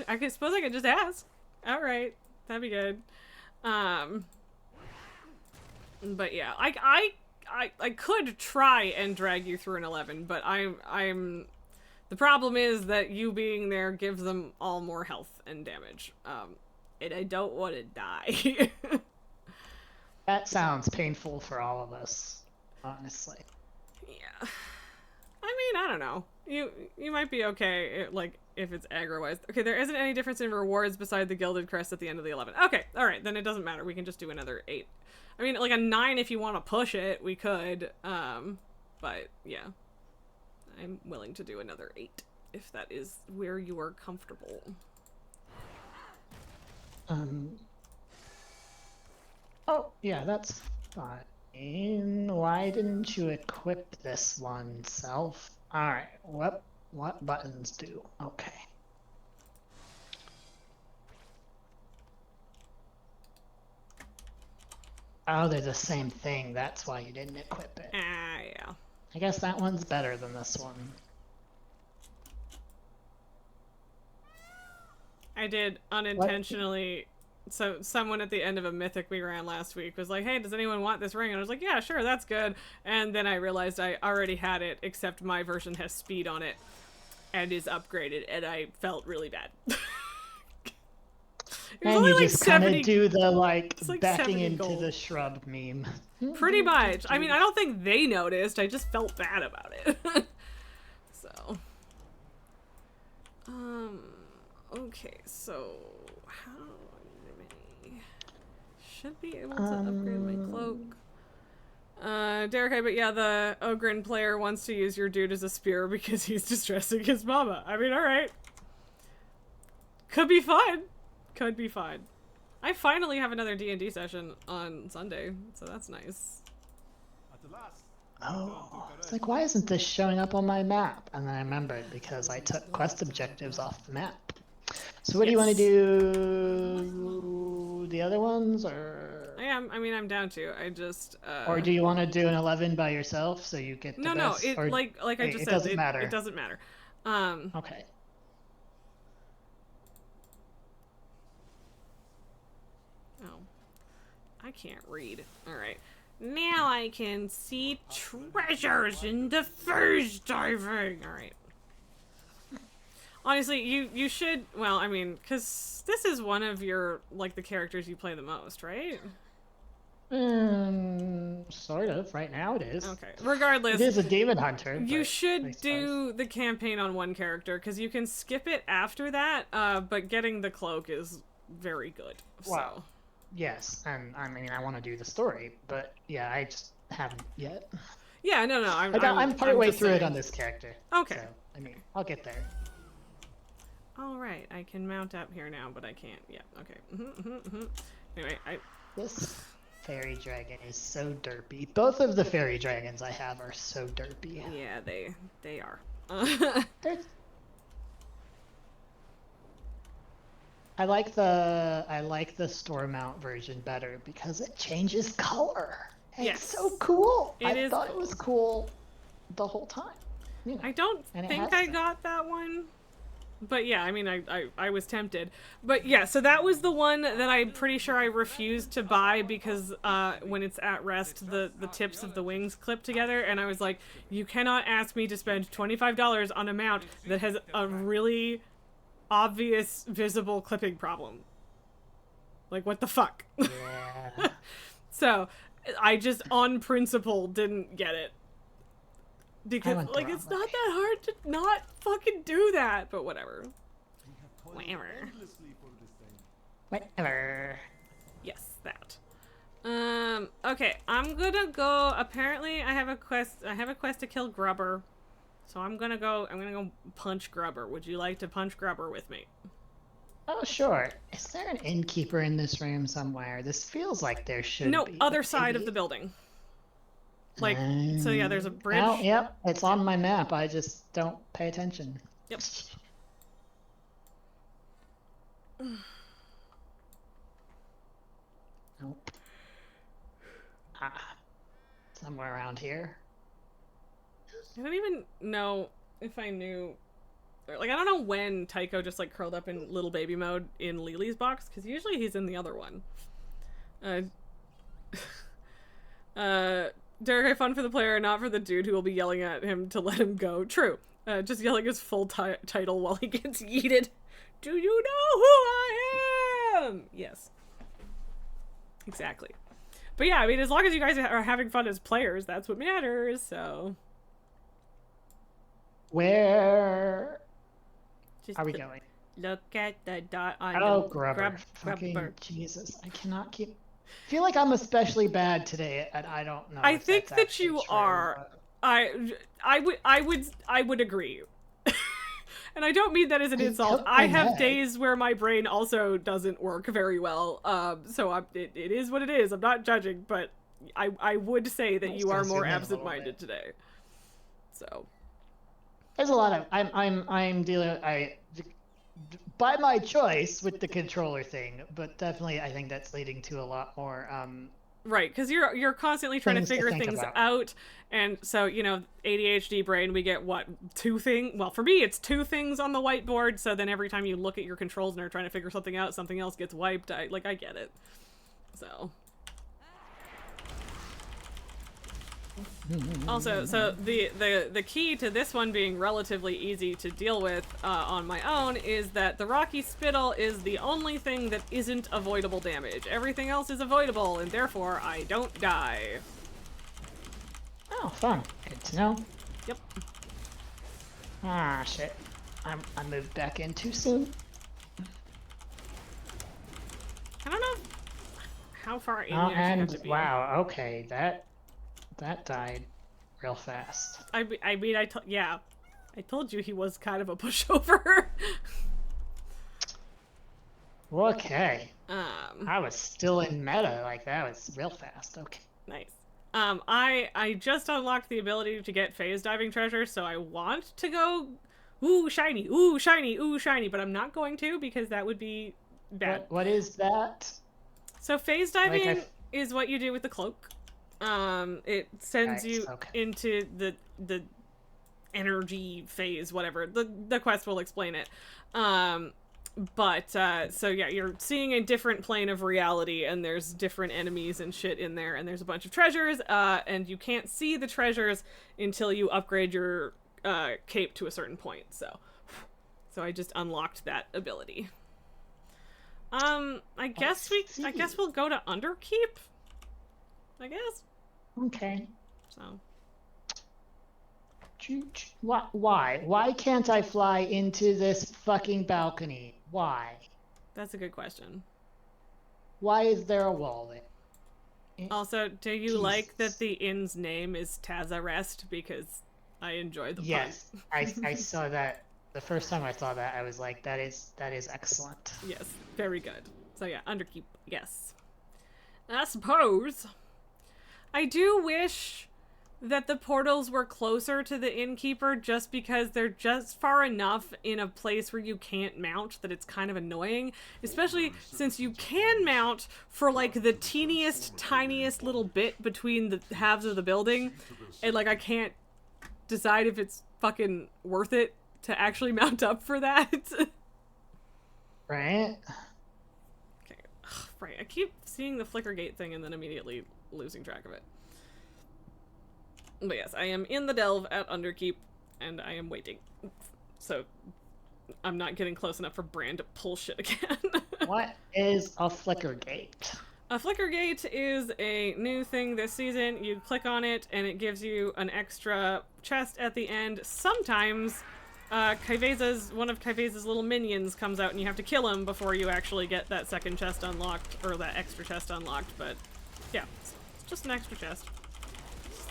I suppose I could just ask. Alright, that'd be good. But yeah, I could try and drag you through an 11, but I'm the problem is that you being there gives them all more health and damage. And I don't want to die. that sounds painful for all of us, honestly. Yeah. I mean, I don't know. You might be okay, like, if it's aggro-wise. Okay, there isn't any difference in rewards beside the Gilded Crest at the end of the 11. Okay, alright, then it doesn't matter. We can just do another 8. I mean, like a 9 if you want to push it, we could. But, yeah. I'm willing to do another 8, if that is where you are comfortable. Oh, yeah, that's fine. Why didn't you equip this one, Self? Alright, what buttons do? Okay. Oh, they're the same thing. That's why you didn't equip it. Ah, yeah. I guess that one's better than this one. I did unintentionally. So someone at the end of a mythic we ran last week was like, hey, does anyone want this ring? And I was like, yeah, sure, that's good. And then I realized I already had it, except my version has speed on it and is upgraded, and I felt really bad. And you just kind of do the, like like backing 70 into gold. the shrub meme. Pretty much. I mean, I don't think they noticed. I just felt bad about it. So. Okay, so how many should be able to upgrade my cloak? Derek, but yeah, the Ogren player wants to use your dude as a spear because he's distressing his mama. I mean, alright. Could be fun. Could be fun. I finally have another D&D session on Sunday, so that's nice. At the last, Oh, it's like, why isn't this showing up on my map? And then I remembered because I took quest objectives off the map. So what do you want to Yes. do? The other ones, or I mean, I'm down to. I just. or do you want to do an 11 by yourself so you get the No, best? it or like I just it said, doesn't matter. It doesn't matter. Okay. Oh, I can't read. All right. Now I can see treasures in the phase diving. All right. Honestly, you should. Well, I mean, because this is one of your like the characters you play the most, right? Sort of. Right now it is. Okay. Regardless, It is a demon hunter. you but I should suppose. do the campaign on one character because you can skip it after that. But getting the cloak is very good. Wow. So. Yes, and I mean I want to do the story, but yeah, I just haven't yet. Yeah, no, I'm partway just through it saying. on this character. Okay. So, I mean, I'll get there. All right, I can mount up here now, but I can't. Yeah. Okay. Anyway, This fairy dragon is so derpy. Both of the fairy dragons I have are so derpy. yeah, they are. They're- I like the store mount version better because it changes color. It's Yes. so cool. It I is thought cool. it was cool the whole time. You know, I don't and it think has I to. got that one. But yeah, I mean, I was tempted. But yeah, so that was the one that I'm pretty sure I refused to buy because when it's at rest, the tips of the wings clip together. And I was like, you cannot ask me to spend $25 on a mount that has a really obvious, visible clipping problem. Like, what the fuck? Yeah. So, I just, on principle, didn't get it. Because, went the like, wrong it's way. not that hard to not fucking do that. But whatever. Whatever. Whatever. Yes, that. Okay, I'm gonna go, apparently I have a quest to kill Grubber. So I'm gonna go punch Grubber. Would you like to punch Grubber with me? Oh, sure. Is there an innkeeper in this room somewhere? This feels like there should No, be. other but side of maybe- the building. Like, so yeah, there's a bridge. Oh, yep. It's on my map. I just don't pay attention. Yep. Nope. Ah. Somewhere around here. I don't even know if I knew, or, like, I don't know when Tycho just like curled up in little baby mode in Lily's box, because usually he's in the other one. Derek, I fun for the player, not for the dude who will be yelling at him to let him go. True. Just yelling his full title while he gets yeeted. Do you know who I am? Yes. Exactly. But yeah, I mean, as long as you guys are having fun as players, that's what matters, so. Where Just are we going? Look at the dot on Oh, the Grubber. Fucking Grubber. Jesus. I cannot keep... I feel like I'm especially bad today, and I don't know I if think that's that you actually true, are. but- I would agree. And I don't mean that as an I insult. took I my have med. days where my brain also doesn't work very well. So it is what it is. I'm not judging, but I would say that Let's you are go more zoom in a little absent-minded bit. today. So. There's a lot of... I'm dealing... by my choice with the controller thing, but definitely I think that's leading to a lot more Right, because you're constantly trying to Things to figure think things about. out, and so, you know, ADHD brain, we get, what, two things? Well, for me, it's two things on the whiteboard, so then every time you look at your controls and are trying to figure something out, something else gets wiped. I get it. So. Also, so the key to this one being relatively easy to deal with on my own is that the Rocky Spittle is the only thing that isn't avoidable damage. Everything else is avoidable, and therefore I don't die. Oh, fun. Good to know. Yep. Ah, shit. I moved back in too soon. I don't know how far in Oh, you actually have and to be. wow, okay, that died real fast. I mean, yeah. I told you he was kind of a pushover. Okay. Um, I was still in meta, like that was real fast. Okay. nice. I just unlocked the ability to get phase diving treasure, so I want to go, ooh shiny, ooh shiny, ooh shiny, but I'm not going to because that would be bad. What is that? So phase diving is what you do with the cloak. It sends you into the energy phase, whatever. The quest will explain it. So yeah, you're seeing a different plane of reality, and there's different enemies and shit in there, and there's a bunch of treasures, and you can't see the treasures until you upgrade your cape to a certain point. So I just unlocked that ability. I guess we'll go to Underkeep. I guess. Okay. So. Why? Why can't I fly into this fucking balcony? Why? That's a good question. Why is there a wall there? Also, do you like that the inn's name is Tazarest? Because I enjoy the Yes, I saw that. The first time I saw that, I was like, that is excellent. Yes, very good. So yeah, Underkeep, yes. I suppose. I do wish that the portals were closer to the innkeeper, just because they're just far enough in a place where you can't mount that it's kind of annoying, especially since you can mount for like the teeniest, tiniest little bit between the halves of the building, and like I can't decide if it's fucking worth it to actually mount up for that. Right? Okay. Ugh, right, I keep seeing the Flickergate thing and then immediately losing track of it. But yes, I am in the delve at Underkeep, and I am waiting. So, I'm not getting close enough for Bran to pull shit again. What is a Flickergate? A Flickergate is a new thing this season. You click on it, and it gives you an extra chest at the end. Sometimes, one of Kaiveza's little minions comes out, and you have to kill him before you actually get that second chest unlocked, or that extra chest unlocked, but yeah, it's just an extra chest.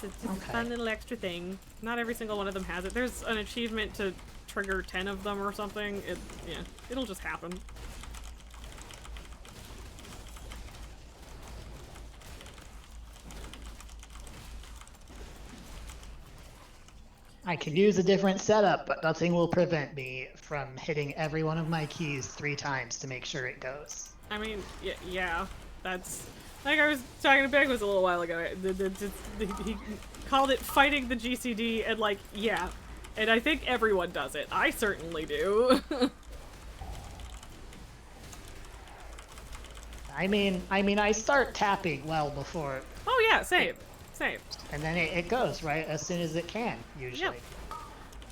It's a fun little extra thing. Not every single one of them has it. There's an achievement to trigger 10 of them or something. Yeah, it'll just happen. I could use a different setup, but nothing will prevent me from hitting every one of my keys 3 times to make sure it goes. I mean, yeah, that's... Like I was talking to Big a little while ago, he called it fighting the GCD, and like, yeah. And I think everyone does it. I certainly do. I mean, I start tapping well before. Oh yeah, same. And then it goes, right? As soon as it can, usually. Yep.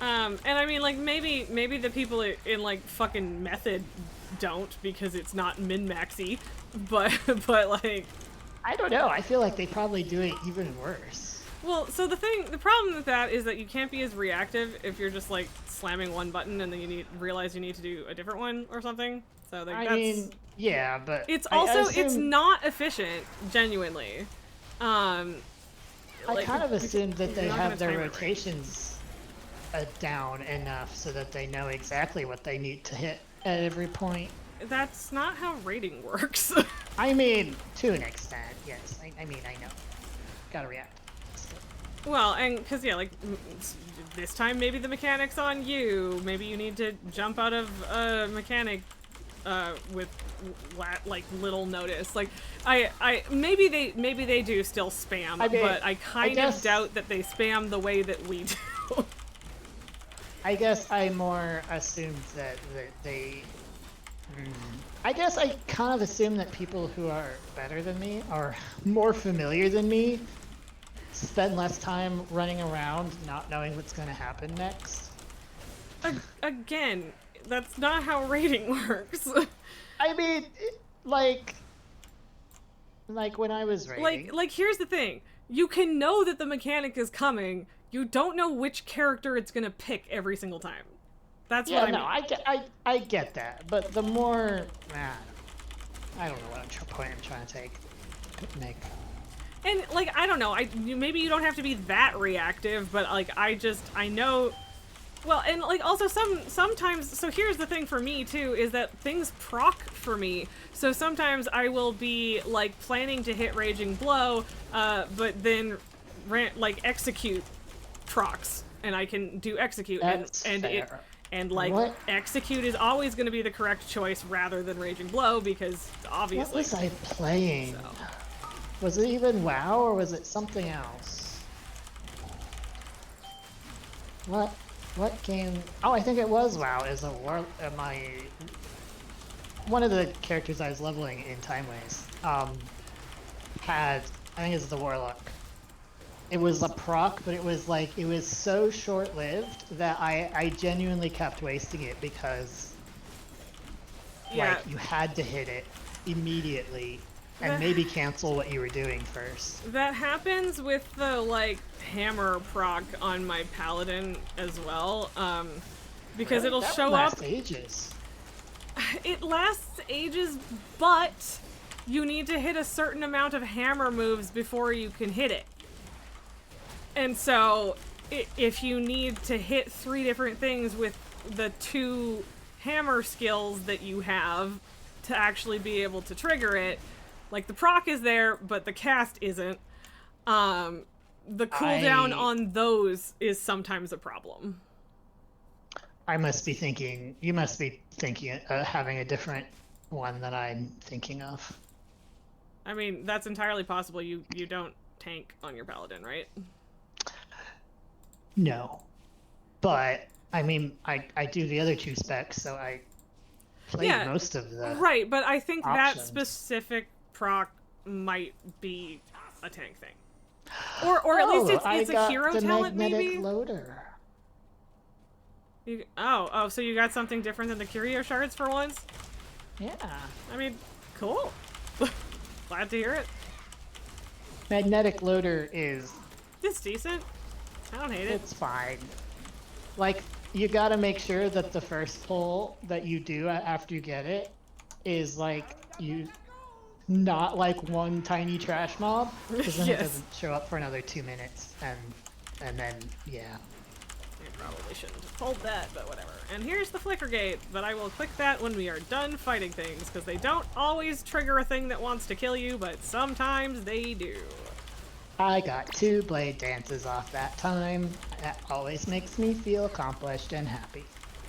And I mean, like, maybe the people in, like, fucking Method don't, because it's not min-maxy, but like... I don't know, I feel like they probably do it even worse. Well, so the problem with that is that you can't be as reactive if you're just, like, slamming one button and then you realize you need to do a different one or something. So, like, I mean, yeah, but... It's also, it's not efficient, genuinely. I kind of assumed that they have their rotations down enough so that they know exactly what they need to hit at every point. That's not how rating works. I mean, to an extent, yes. I mean, I know. Gotta react. Well, and because, yeah, like, this time maybe the mechanic's on you. Maybe you need to jump out of a mechanic with, like, little notice. Like, maybe they do still spam, but I kind of doubt that they spam the way that we do. I guess I more assumed that they... I guess I kind of assume that people who are better than me, are more familiar than me, spend less time running around not knowing what's going to happen next. Again, that's not how rating works. I mean, like when I was rating... Like, here's the thing. You can know that the mechanic is coming, you don't know which character it's gonna pick every single time. That's what I mean. I get that, but the more... I don't know what point I'm trying to make. And, like, I don't know, maybe you don't have to be that reactive, but, like, I know Well, and like also sometimes, so here's the thing for me too, is that things proc for me. So sometimes I will be like planning to hit Raging Blow, but then like execute procs, and I can do execute, That's and it fair. like What? execute is always going to be the correct choice rather than Raging Blow because What obviously. was I playing? So. Was it even WoW or was it something else? What game? Oh, I think it was WoW. Is a war. One of the characters I was leveling in Timeways had, I think it's the Warlock. It was a proc, but it was so short-lived that I genuinely kept wasting it because Yeah. like you had to hit it immediately and maybe cancel what you were doing first. That happens with the like hammer proc on my paladin as well, because Really? it'll That show would up. last ages. It lasts ages, but you need to hit a certain amount of hammer moves before you can hit it. And so, if you need to hit 3 different things with the 2 hammer skills that you have to actually be able to trigger it, like the proc is there, but the cast isn't. The cooldown on those is sometimes a problem. You must be thinking, having a different one that I'm thinking of. I mean, that's entirely possible. You don't tank on your paladin, right? No. But, I mean, I do the other 2 specs, so I played most of the Right, but I think options. that specific proc might be a tank thing. Or at least it's a hero talent, maybe? Loader. So you got something different than the curio shards for once? Yeah. I mean, cool. Glad to hear it. Magnetic loader is... It's decent. I don't hate it. It's fine. Like, you gotta make sure that the first pull that you do after you get it is, like, not like one tiny trash mob, because then it doesn't show up for another 2 minutes, and then, yeah. I probably shouldn't have pulled that, but whatever. And here's the flicker gate, but I will click that when we are done fighting things, because they don't always trigger a thing that wants to kill you, but sometimes they do. I got 2 blade dances off that time. That always makes me feel accomplished and happy.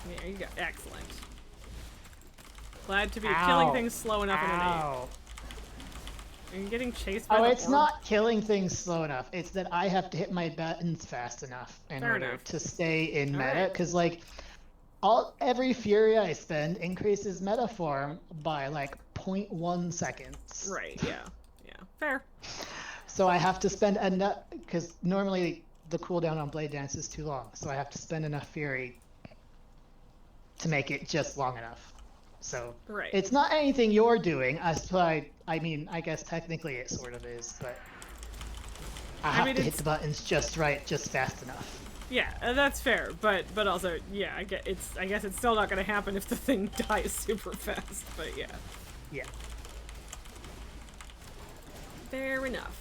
There you go. Excellent. Glad to be killing things slow enough in an 8. Ow. Are you getting chased by the it's orb? not killing things slow enough. It's that I have to hit my buttons fast enough in order to stay in meta. Because, like, every Fury I spend increases meta form by, like, 0.1 seconds. Right, yeah. Yeah. Fair. So I have to spend enough, because normally the cooldown on Blade Dance is too long, so I have to spend enough Fury to make it just long enough. So it's not anything you're doing. I mean, I guess technically it sort of is, but I have to hit the buttons just right, just fast enough. Yeah, that's fair, but also, yeah, I guess it's still not going to happen if the thing dies super fast, but yeah. Yeah. Fair enough.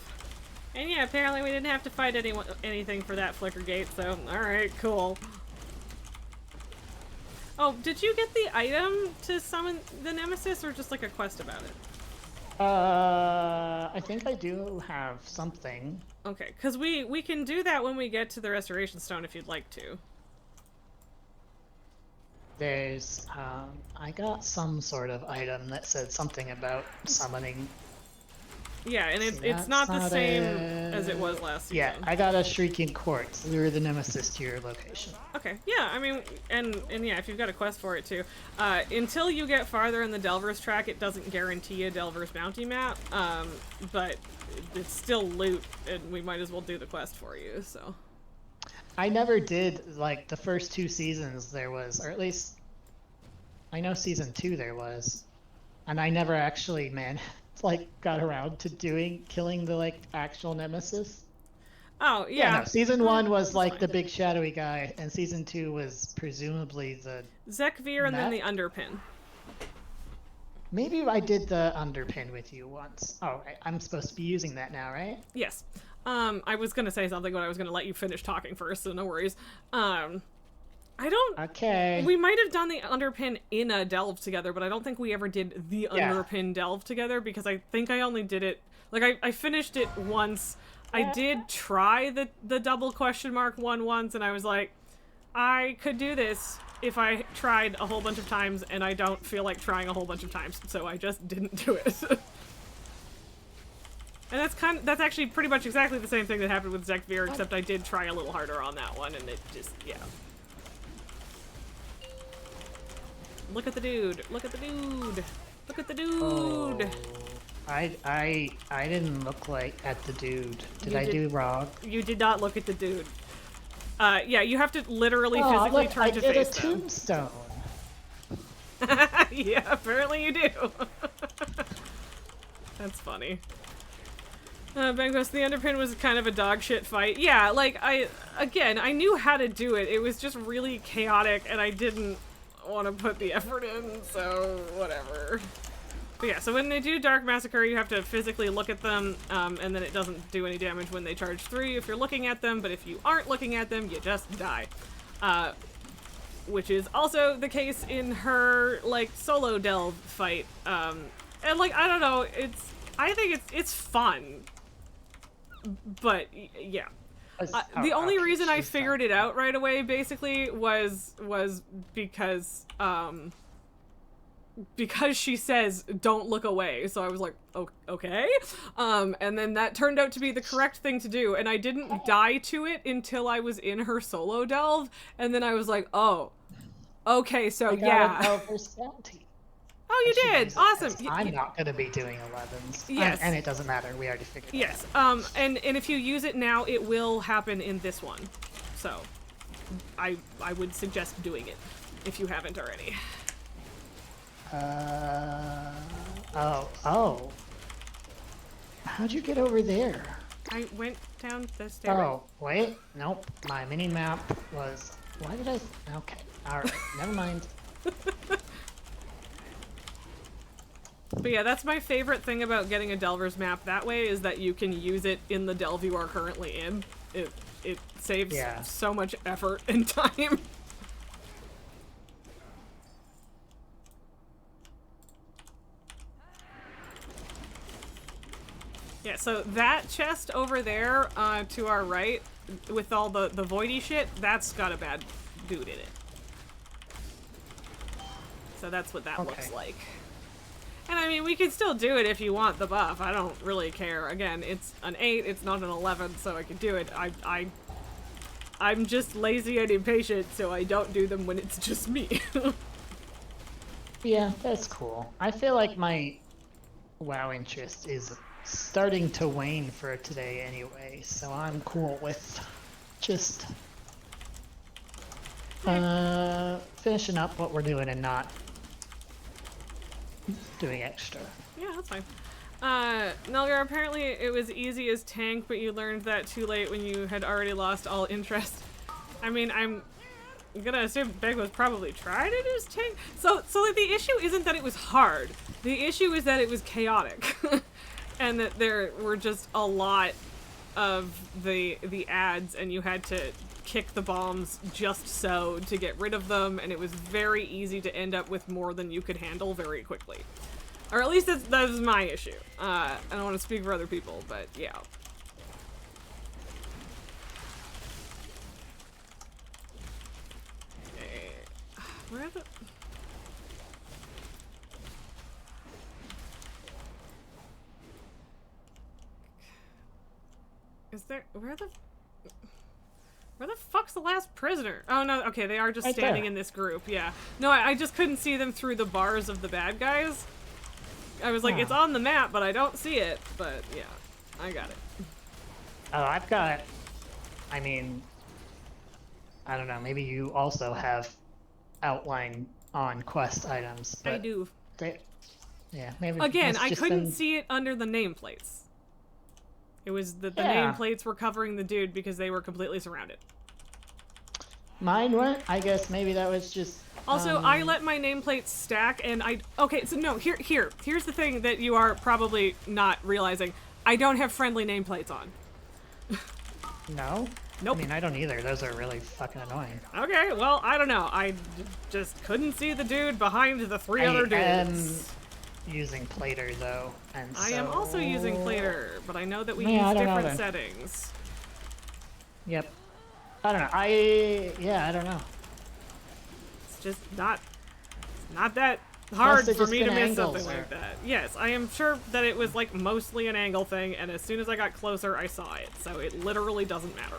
And yeah, apparently we didn't have to fight anything for that flicker gate, so alright, cool. Oh, did you get the item to summon the Nemesis, or just like a quest about it? I think I do have something. Okay, because we can do that when we get to the Restoration Stone if you'd like to. There's, I got some sort of item that said something about summoning. Yeah, and it's not the same as it was last season. Yeah, I got a Shrieking Quartz. Lure the Nemesis to your location. Okay, yeah, I mean, and yeah, if you've got a quest for it too. Until you get farther in the Delver's track, it doesn't guarantee a Delver's bounty map, but it's still loot, and we might as well do the quest for you, so. I never did, like, the first 2 seasons there was, or at least, I know season 2 there was, and I never actually, got around to killing the, like, actual Nemesis. Oh, yeah. No, season 1 was, like, the big shadowy guy, and season 2 was presumably the... Zekvir and then the Underpin. Maybe I did the Underpin with you once. Oh, I'm supposed to be using that now, right? Yes. I was gonna say something, but I was gonna let you finish talking first, so no worries. I don't... Okay. We might have done the underpin in a delve together, but I don't think we ever did the underpin delve together, because I think I only did it... Like, I finished it once. I did try the double question mark one once, and I was like, I could do this if I tried a whole bunch of times, and I don't feel like trying a whole bunch of times, so I just didn't do it. And that's actually pretty much exactly the same thing that happened with Zekvir, except I did try a little harder on that one, and it just, yeah. Look at the dude. Look at the dude. Look at the dude. Oh, I didn't look at the dude. Did I do wrong? You did not look at the dude. Yeah, you have to literally physically turn to face them. I did a tombstone. Yeah, apparently you do. That's funny. Bengos, the underpin was kind of a dog shit fight. Yeah, like, I knew how to do it. It was just really chaotic, and I didn't want to put the effort in, so whatever. But yeah, so when they do Dark Massacre, you have to physically look at them, and then it doesn't do any damage when they charge 3 if you're looking at them, but if you aren't looking at them, you just die. Which is also the case in her, like, solo delve fight. And, like, I don't know, I think it's fun. But, yeah. The only reason I figured it out right away, basically, was because she says, don't look away. So I was like, okay. And then that turned out to be the correct thing to do. And I didn't die to it until I was in her solo delve. And then I was like, oh, okay, so yeah. Oh, you did! Awesome! I'm not going to be doing 11s. Yes. And it doesn't matter, we already figured it out. Yes, and if you use it now, it will happen in this one. So, I would suggest doing it, if you haven't already. Oh. How'd you get over there? I went down the stairs. Oh, wait, nope. My mini-map was... Why did I... Okay, alright, never mind. But yeah, that's my favorite thing about getting a Delver's map that way, is that you can use it in the delve you are currently in. It saves so much effort and time. Yeah, so that chest over there to our right, with all the voidy shit, that's got a bad dude in it. So that's what that looks like. And I mean, we can still do it if you want the buff. I don't really care. Again, it's an 8, it's not an 11, so I can do it. I'm just lazy and impatient, so I don't do them when it's just me. Yeah, that's cool. I feel like my WoW interest is starting to wane for today anyway, so I'm cool with just finishing up what we're doing and not doing extra. Yeah, that's fine. Nelgar, apparently it was easy as tank, but you learned that too late when you had already lost all interest. I mean, I'm gonna assume Beg was probably tried it as tank. So like, the issue isn't that it was hard. The issue is that it was chaotic. And that there were just a lot of the ads, and you had to kick the bombs just so to get rid of them, and it was very easy to end up with more than you could handle very quickly. Or at least that was my issue. I don't want to speak for other people, but yeah. Where the... Is there... Where the fuck's the last prisoner? Oh no, okay, they are just standing in this group, yeah. No, I just couldn't see them through the bars of the bad guys. I was like, it's on the map, but I don't see it. But yeah, I got it. Oh, I've got... I mean... I don't know, maybe you also have outline on quest items. I do. Yeah, maybe... Again, I couldn't see it under the nameplates. It was the nameplates were covering the dude because they were completely surrounded. Mine weren't? I guess maybe that was just... Also, I let my nameplates stack, and okay, so no, here's the thing that you are probably not realizing. I don't have friendly nameplates on. No? Nope. I mean, I don't either. Those are really fucking annoying. Okay, well, I don't know. I just couldn't see the dude behind the three other I am dudes. using Plater though, and I am also using Plater, but I know that we Yeah, I use don't know different then. settings. Yep. I don't know. I don't know. It's just not that hard they've for just me to been miss something angles, like or- that. Yes, I am sure that it was like mostly an angle thing, and as soon as I got closer, I saw it. So it literally doesn't matter.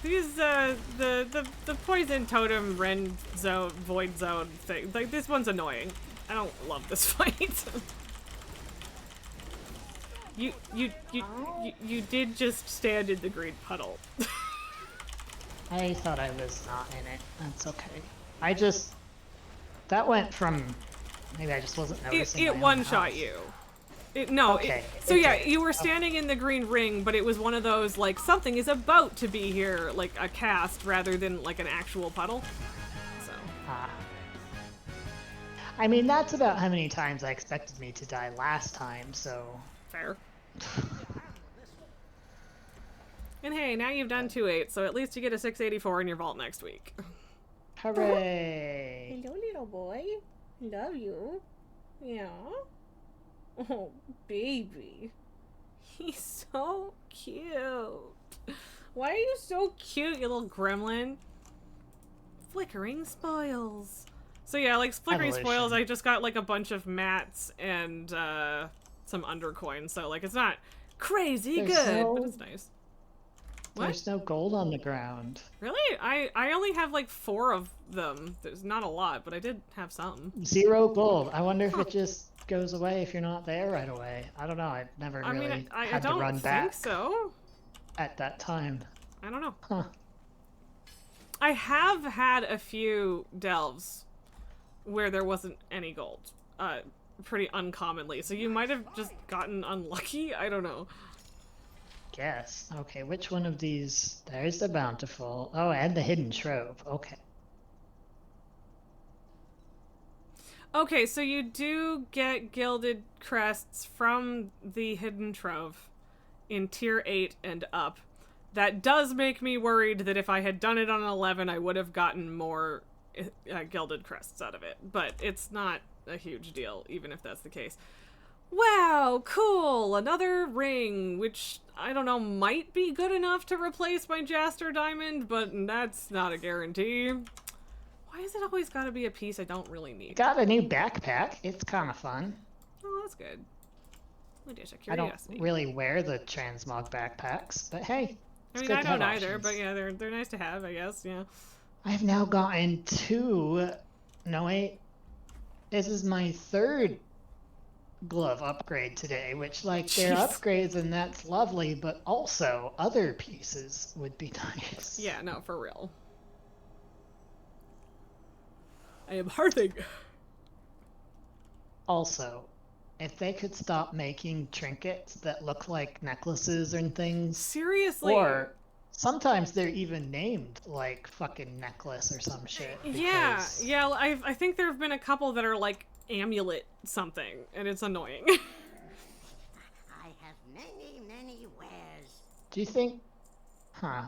The poison totem Ren zone void zone thing, like this one's annoying. I don't love this fight. You did just stand in the green puddle. I thought I was not in it. That's okay. That went from, maybe I just wasn't noticing. It my own one-shot house. you. Okay, So it yeah, did. you were standing in the green ring, but it was one of those, like, something is about to be here, like a cast, rather than, like, an actual puddle. So. I mean, that's about how many times I expected me to die last time, so... Fair. And hey, now you've done 2-8, so at least you get a 684 in your vault next week. Hooray! Hello, little boy. Love you. Yeah. Oh, baby. He's so cute. Why are you so cute, you little gremlin? Flickering spoils. So yeah, like flickering spoils, I just got like a bunch of mats and some undercoins, so like it's not crazy good, but it's nice. What? There's no gold on the ground. Really? I only have like 4 of them. There's not a lot, but I did have some. 0 gold. I wonder if it just goes away if you're not there right away. I don't know. I've never I really mean, I had to don't run think back so. at that time. I don't know. Huh. I have had a few delves where there wasn't any gold. Pretty uncommonly. So you might have just gotten unlucky? I don't know. Guess. Okay, which one of these? There's the bountiful. Oh, and the hidden trove. Okay. Okay, so you do get gilded crests from the hidden trove in tier 8 and up. That does make me worried that if I had done it on an 11, I would have gotten more gilded crests out of it. But it's not a huge deal, even if that's the case. Wow, cool! Another ring, which, I don't know, might be good enough to replace my Jaster Diamond, but that's not a guarantee. Why has it always gotta be a piece I don't really need? Got a new backpack. It's kind of fun. Oh, that's good. I don't really wear the transmog backpacks, but hey. I mean, I don't either, but yeah, they're nice to have, I guess, yeah. I've now gotten 2... No, wait. This is my 3rd glove upgrade today, which, like, they're upgrades and that's lovely, but also other pieces would be nice. Yeah, no, for real. I am hearthing. Also, if they could stop making trinkets that look like necklaces and things. Seriously? Or sometimes they're even named like fucking necklace or some shit. Yeah, I think there have been a couple that are like amulet something, and it's annoying. I have many wares. Do you think? Huh.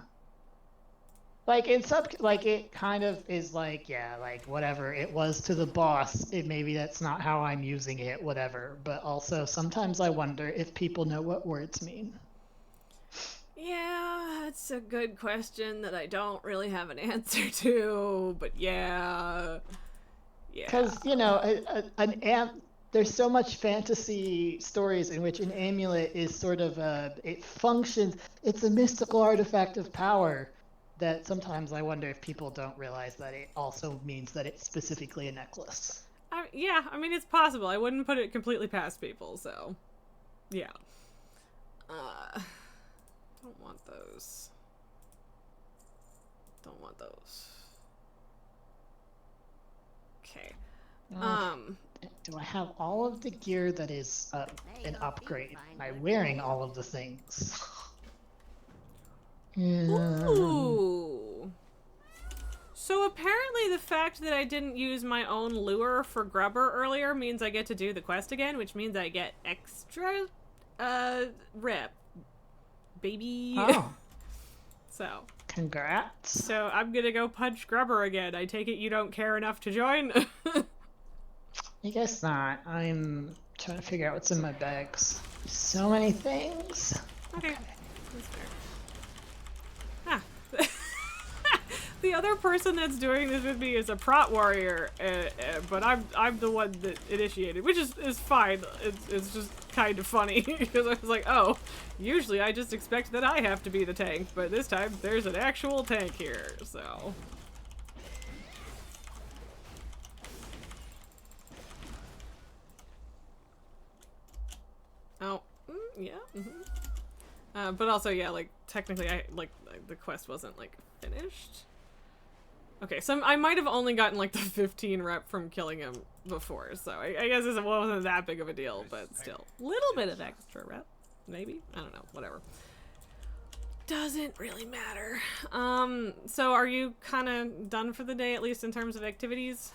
Like it kind of is like, yeah, like whatever it was to the boss, maybe that's not how I'm using it, whatever. But also sometimes I wonder if people know what words mean. Yeah, that's a good question that I don't really have an answer to, but yeah. Because, you know, there's so much fantasy stories in which an amulet is sort of it functions, it's a mystical artifact of power. That sometimes I wonder if people don't realize that it also means that it's specifically a necklace. Yeah, I mean, it's possible. I wouldn't put it completely past people, so. Yeah. Don't want those. Don't want those. Okay. Do I have all of the gear that is an upgrade? Am I wearing all of the things? Ooh. So apparently the fact that I didn't use my own lure for grubber earlier means I get to do the quest again, which means I get extra rep. Baby. Oh. So. Congrats. So I'm gonna go punch grubber again. I take it you don't care enough to join? I guess not. I'm trying to figure out what's in my bags. So many things. Okay. That's fair. Ah. The other person that's doing this with me is a prot warrior, but I'm the one that initiated, which is fine. It's just kind of funny because I was like, oh, usually I just expect that I have to be the tank, but this time there's an actual tank here, so. Oh, yeah. But also, yeah, like technically, the quest wasn't like finished. Okay, so I might have only gotten like the 15 rep from killing him before, so I guess it wasn't that big of a deal, but still. Little bit of extra rep, maybe? I don't know, whatever. Doesn't really matter. So are you kind of done for the day, at least in terms of activities?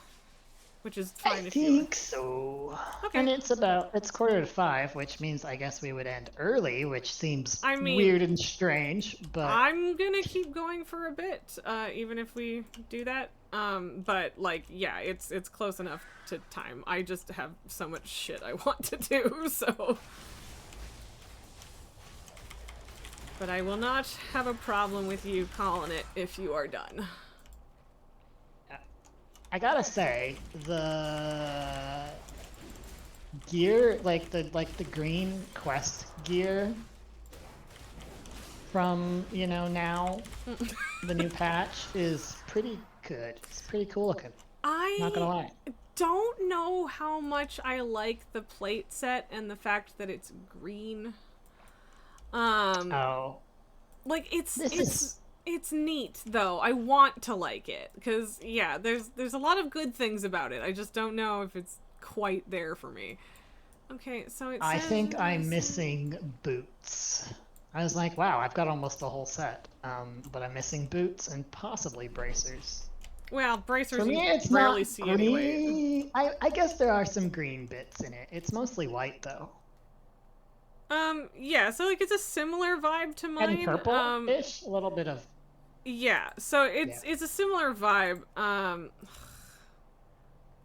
Which is fine I if you think so. Okay. And it's 4:45, which means I guess we would end early, which seems I mean, weird and strange, but I'm gonna keep going for a bit, even if we do that. But like, yeah, it's close enough to time. I just have so much shit I want to do, so. But I will not have a problem with you calling it if you are done. I gotta say, the gear, like the green quest gear from, you know, now, the new patch is pretty good. It's pretty cool looking. Not gonna lie. Don't know how much I like the plate set and the fact that it's green. Oh. Like, it's neat, though. I want to like it, because, yeah, there's a lot of good things about it. I just don't know if it's quite there for me. Okay, so it says... I think I'm missing boots. I was like, wow, I've got almost the whole set. But I'm missing boots and possibly bracers. Well, bracers For me, you it's rarely not see green. anyway. I guess there are some green bits in it. It's mostly white, though. Yeah, so, like, it's a similar vibe to mine. And purple-ish? A little bit of... Yeah, so it's a similar vibe. I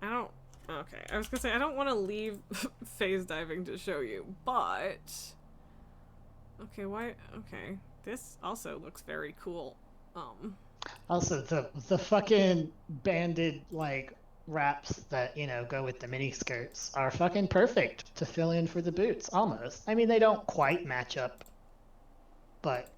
don't... Okay, I was gonna say, I don't want to leave phase diving to show you, but... Okay, why... Okay, this also looks very cool. Also, the fucking banded, like, wraps that, you know, go with the mini skirts are fucking perfect to fill in for the boots, almost. I mean, they don't quite match up, but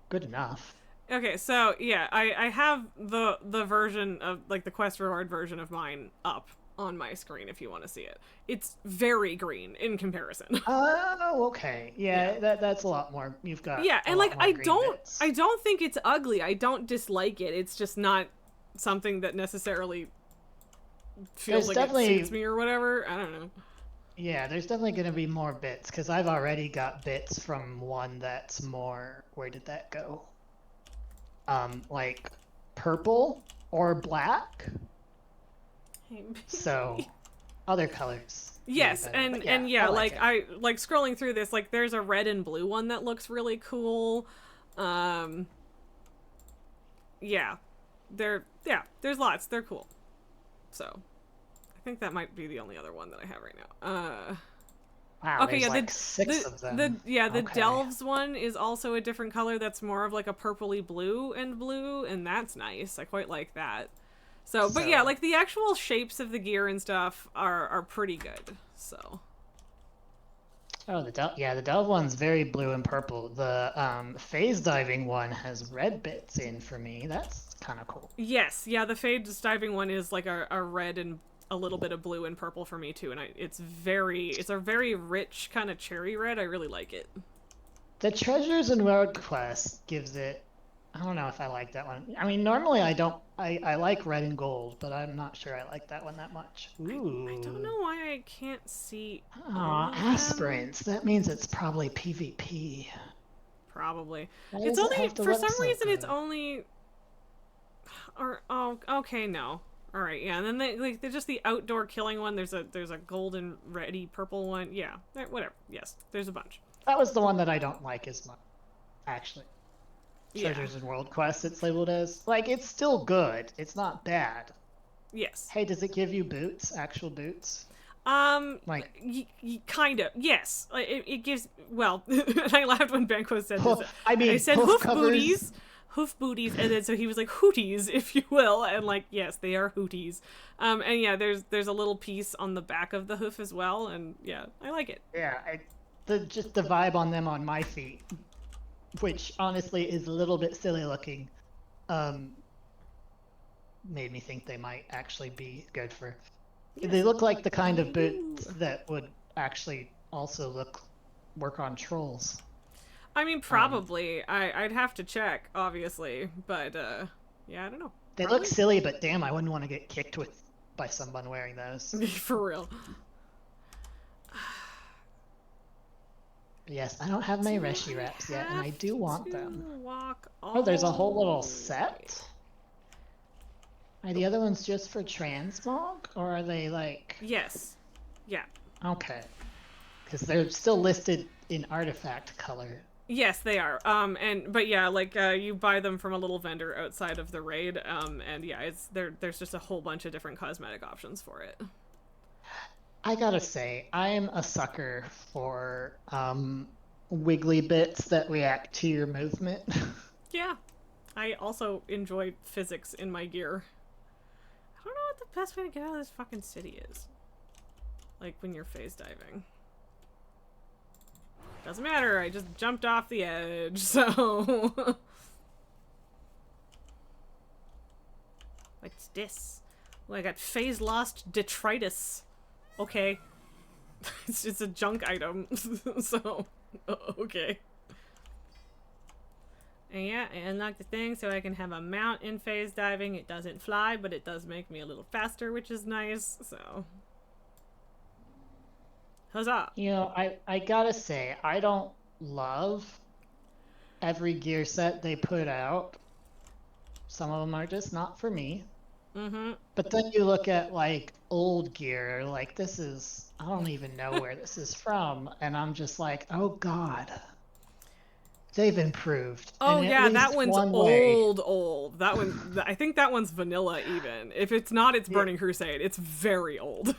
good enough. Okay, so, yeah, I have the version of, like, the quest reward version of mine up on my screen if you want to see it. It's very green in comparison. Oh, okay. Yeah, that's a lot more. You've got and like I don't bits. think it's ugly. I don't dislike it. It's just not something that necessarily feels like it suits me or whatever. I don't know. Yeah, there's definitely going to be more bits because I've already got bits from one that's more. Where did that go? Like purple or black. So, other colors. Yes, and yeah, like I like scrolling through this, like there's a red and blue one that looks really cool. Yeah. There's lots. They're cool. So, I think that might be the only other one that I have right now. Wow, okay, yeah, like 6 of them. The Delves one is also a different color that's more of like a purpley blue, and that's nice. I quite like that. So, but yeah, like the actual shapes of the gear and stuff are pretty good. So. Oh, the Delve one's very blue and purple. The phase diving one has red bits in for me. That's kind of cool. Yes, yeah, the phase diving one is like a red and a little bit of blue and purple for me too, and it's a very rich kind of cherry red. I really like it. The Treasures and Road Quest gives it. I don't know if I like that one. I mean, normally I don't. I like red and gold, but I'm not sure I like that one that much. Ooh. I don't know why I can't see. Oh, aspirants. That means it's probably PvP. Probably. Why It's does it only have to for look some so reason good? it's only. Or oh, okay, no. All right, yeah. And then they're just the outdoor killing one. There's a golden, reddy, purple one. Yeah, whatever. Yes, there's a bunch. That was the one that I don't like as much, actually. Yeah. Treasures and World Quest, it's labeled as. Like, it's still good. It's not bad. Yes. Hey, does it give you boots? Actual boots? Like, kind of. Yes. It gives. Well, I laughed when Banquo said this. I mean, I said hoof booties, and then so he was like hooties, if you will, and like yes, they are hooties. And yeah, there's a little piece on the back of the hoof as well, and yeah, I like it. Yeah, just the vibe on them on my feet, which honestly is a little bit silly looking, made me think they might actually be good for. Yes, they look like the kind of boots that would actually also work on trolls. I mean, probably. I'd have to check, obviously, but yeah, I don't know. They look silly, but damn, I wouldn't want to get kicked by someone wearing those. For real. Yes, I don't have my Reshi wraps yet, and I do want them. Walk Oh, there's a whole little set? Are the other ones just for transmog, or are they like... Yes. Yeah. Okay. Because they're still listed in artifact color. Yes, they are. But yeah, like you buy them from a little vendor outside of the raid. And yeah, there's just a whole bunch of different cosmetic options for it. I gotta say, I'm a sucker for wiggly bits that react to your movement. Yeah, I also enjoy physics in my gear. I don't know what the best way to get out of this fucking city is. Like when you're phase diving. Doesn't matter, I just jumped off the edge, so... What's this? Well, I got phase lost detritus. Okay. It's a junk item, so... Okay. And yeah, I unlocked the thing so I can have a mount in phase diving. It doesn't fly, but it does make me a little faster, which is nice, so... Huzzah! You know, I gotta say, I don't love every gear set they put out. Some of them are just not for me. Mm-hmm. But then you look at, like, old gear, like, this is... I don't even know where this is from, and I'm just like, oh god. They've improved. Oh and yeah, that one's old. That one, I think that one's vanilla even. If it's not, it's Burning Crusade. It's very old.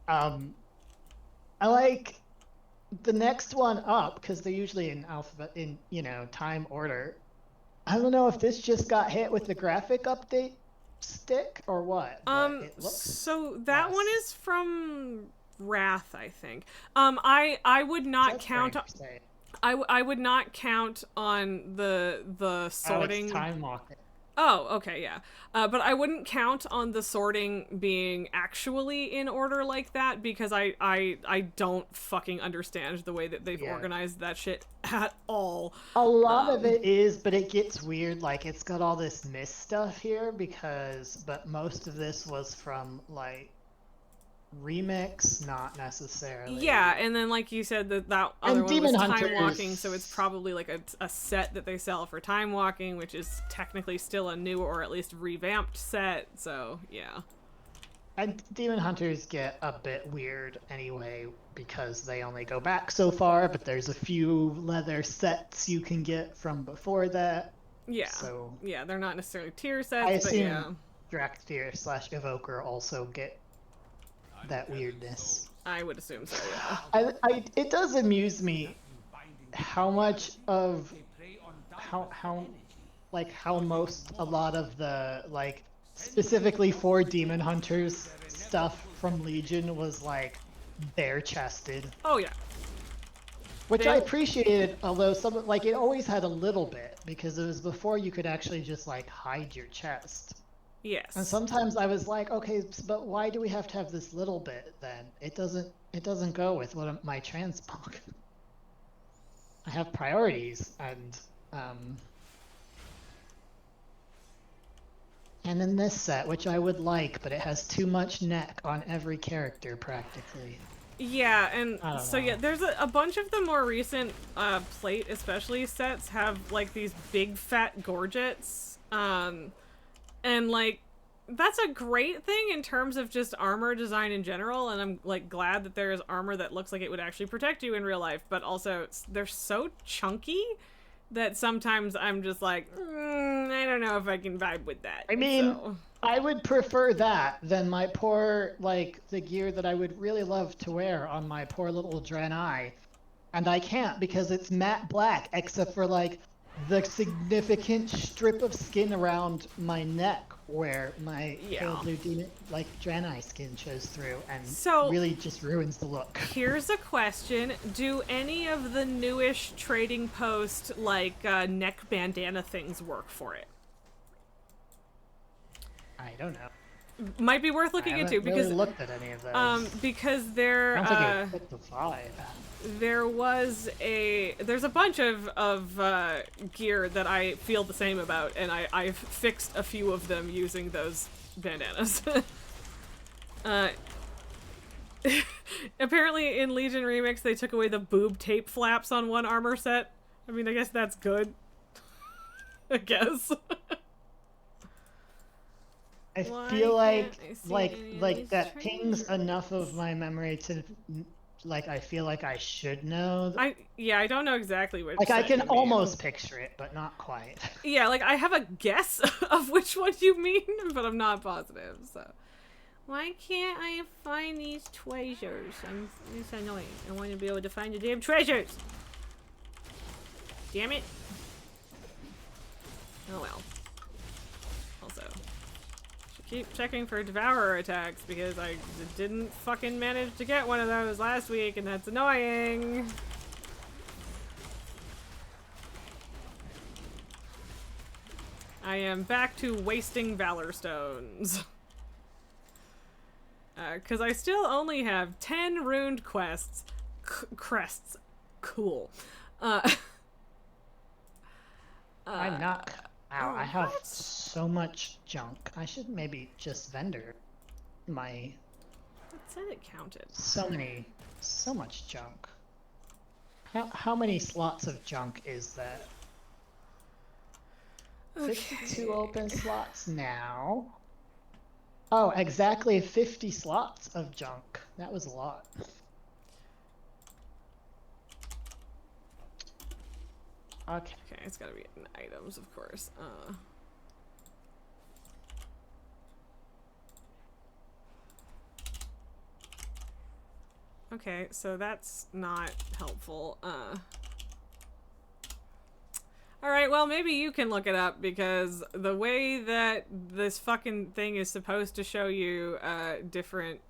I like the next one up because they're usually in time order. I don't know if this just got hit with the graphic update stick or what. So that one is from Wrath, I think. I would not count. I would not count on the sorting. Time walking. Oh, okay, yeah. But I wouldn't count on the sorting being actually in order like that because I don't fucking understand the way that they've organized that shit at all. A lot of it is, but it gets weird. Like, it's got all this mist stuff here but most of this was from, like, remix, not necessarily. Yeah, and then like you said that other one Demon was Hunters. time walking, so it's probably like a set that they sell for time walking, which is technically still a new or at least revamped set. So yeah. And Demon Hunters get a bit weird anyway because they only go back so far, but there's a few leather sets you can get from before that. Yeah. So yeah, they're not necessarily tier sets, I assume but yeah. Drakthir/Evoker also get that weirdness. I would assume so, yeah. It does amuse me how much of how most a lot of the like specifically for Demon Hunters stuff from Legion was like bare chested. Oh yeah. Which I appreciated, although some like it always had a little bit because it was before you could actually just like hide your chest. Yes. And sometimes I was like, okay, but why do we have to have this little bit then? It doesn't go with my transmog. I have priorities and then this set, which I would like, but it has too much neck on every character practically. Yeah, and I don't so know. yeah, there's a bunch of the more recent plate especially sets have like these big fat gorgets. And like that's a great thing in terms of just armor design in general, and I'm like glad that there is armor that looks like it would actually protect you in real life, but also they're so chunky that sometimes I'm just like, I don't know if I can vibe with that. I mean, so. I would prefer that than my poor, like, the gear that I would really love to wear on my poor little Draenei. And I can't because it's matte black, except for, like, the significant strip of skin around my neck where my pale blue demon, like, Draenei skin shows through and So, really just ruins the look. Here's a question. Do any of the newish trading post, like, neck bandana things work for it? I don't know. Might be worth looking into because really looked at any of those. Because there I don't think it fit the vibe. There's a bunch of gear that I feel the same about, and I've fixed a few of them using those bandanas. Apparently in Legion Remix they took away the boob tape flaps on one armor set. I mean, I guess that's good. I guess. I feel like that pings enough of my memory to, like, I feel like I should know. I don't know exactly which. Like, I can almost picture it, but not quite. Yeah, like I have a guess of which one you mean, but I'm not positive. So, why can't I find these treasures? It's annoying. I want to be able to find the damn treasures. Damn it. Oh well. Also, should keep checking for devourer attacks because I didn't fucking manage to get one of those last week, and that's annoying. I am back to wasting valor stones. Because I still only have 10 runed quests. Crests. Cool. I'm not. Wow, I have so much junk. I should maybe just vendor my. It said it counted. So much junk. How many slots of junk is that? Okay. 52 open slots now. Oh, exactly 50 slots of junk. That was a lot. Okay. Okay, it's gotta be in items, of course. Okay, so that's not helpful. Alright, well, maybe you can look it up, because the way that this fucking thing is supposed to show you different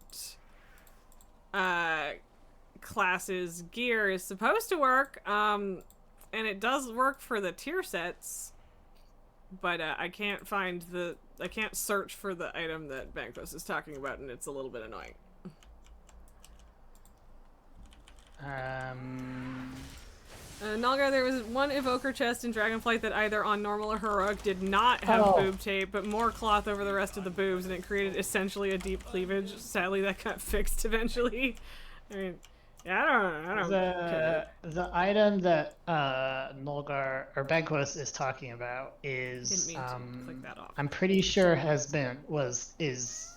classes' gear is supposed to work, and it does work for the tier sets, but I can't find I can't search for the item that Bankos is talking about, and it's a little bit annoying. Nalgar, there was one evoker chest in Dragonflight that either on normal or heroic did not have boob tape, but more cloth over the rest of the boobs, and it created essentially a deep cleavage. Sadly, that got fixed eventually. I mean, yeah, I don't care. The item that Nolgar or Bankos is talking about is Didn't mean to click that off. I'm pretty sure is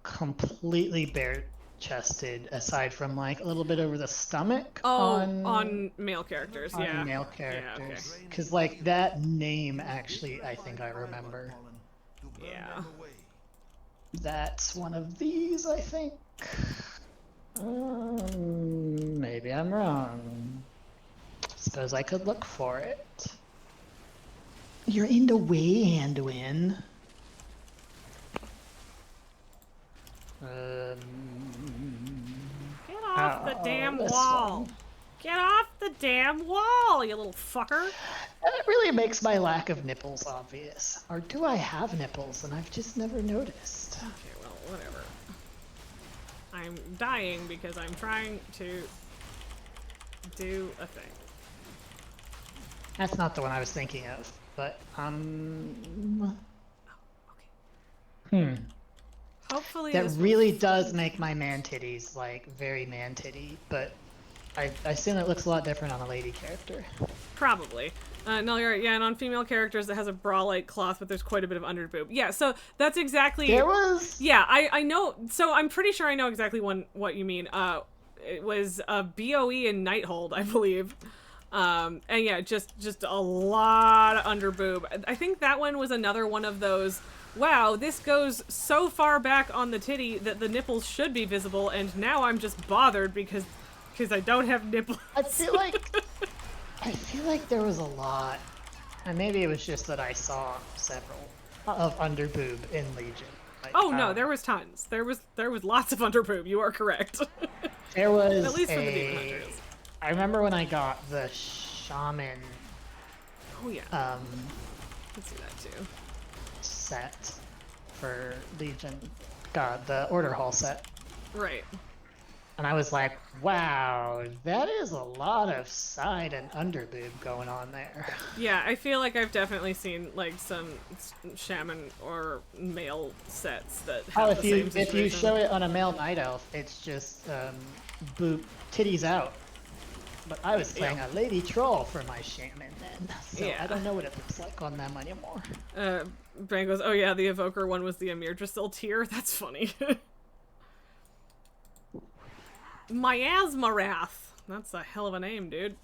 completely bare chested aside from like a little bit over the stomach on male characters. On male characters, because like that name actually I think I remember. Yeah, that's one of these, I think. Maybe I'm wrong. Suppose I could look for it. You're into way, Anduin. Get off the damn wall! Get off the damn wall, you little fucker! That really makes my lack of nipples obvious. Or do I have nipples and I've just never noticed? Okay, well, whatever. I'm dying because I'm trying to do a thing. That's not the one I was thinking of, but Hopefully That this will really does make my man titties like very man titty, but I assume it looks a lot different on a lady character. Probably. No, you're right. Yeah, and on female characters, it has a bra-like cloth, but there's quite a bit of underboob. Yeah, so that's exactly. There was. Yeah, I know. So I'm pretty sure I know exactly what you mean. It was BOE and Nighthold, I believe. And yeah, just a lot of underboob. I think that one was another one of those. Wow, this goes so far back on the titty that the nipples should be visible, and now I'm just bothered because I don't have nipples. I feel like there was a lot, and maybe it was just that I saw several of underboob in Legion. Like, Oh no, there was tons. There was lots of underboob. You are correct. There was at least for the demon hunters. I remember when I got the shaman. Oh yeah. Let's do that too. Set for Legion. God, the Order Hall set. Right. And I was like, wow, that is a lot of side and underboob going on there. Yeah, I feel like I've definitely seen like some shaman or male sets that have Oh, the same if you situation. show it on a male night elf, it's just boob titties out. But I was playing a lady troll for my shaman then, so Yeah. I don't know what it looks like on them anymore. Bran goes, oh yeah, the evoker one was the Amir Drasil tier. That's funny. Miasmarath. That's a hell of a name, dude.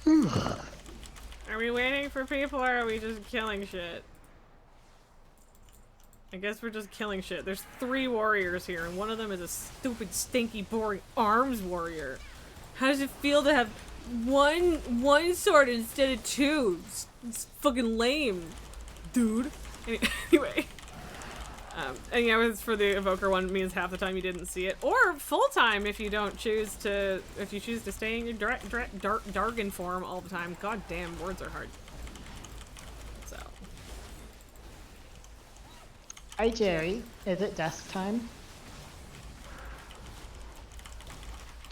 Are we waiting for people or are we just killing shit? I guess we're just killing shit. There's 3 warriors here, and one of them is a stupid, stinky, boring arms warrior. How does it feel to have one sword instead of 2? It's fucking lame, dude. Anyway. And yeah, it's for the evoker one means half the time you didn't see it, or full time if you choose to stay in your Dargan form all the time. God damn, words are hard. So. Hi Jerry, is it desk time?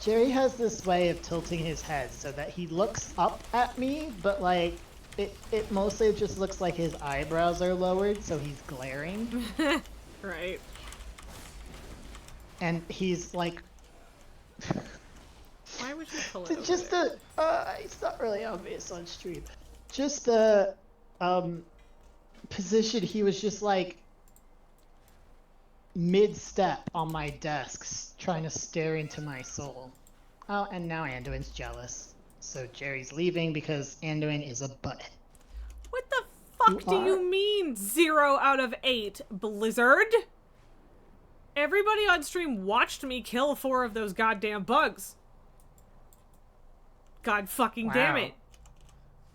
Jerry has this way of tilting his head so that he looks up at me, but like it mostly just looks like his eyebrows are lowered, so he's glaring. Right. And he's like, why would you pull it? just a it's not really obvious on stream. Just the position he was just like mid-step on my desk, trying to stare into my soul. Oh, and now Anduin's jealous. So Jerry's leaving because Anduin is a butthead. What the fuck do you mean 0 out of 8, Blizzard? Everybody on stream watched me kill 4 of those goddamn bugs. God fucking damn it.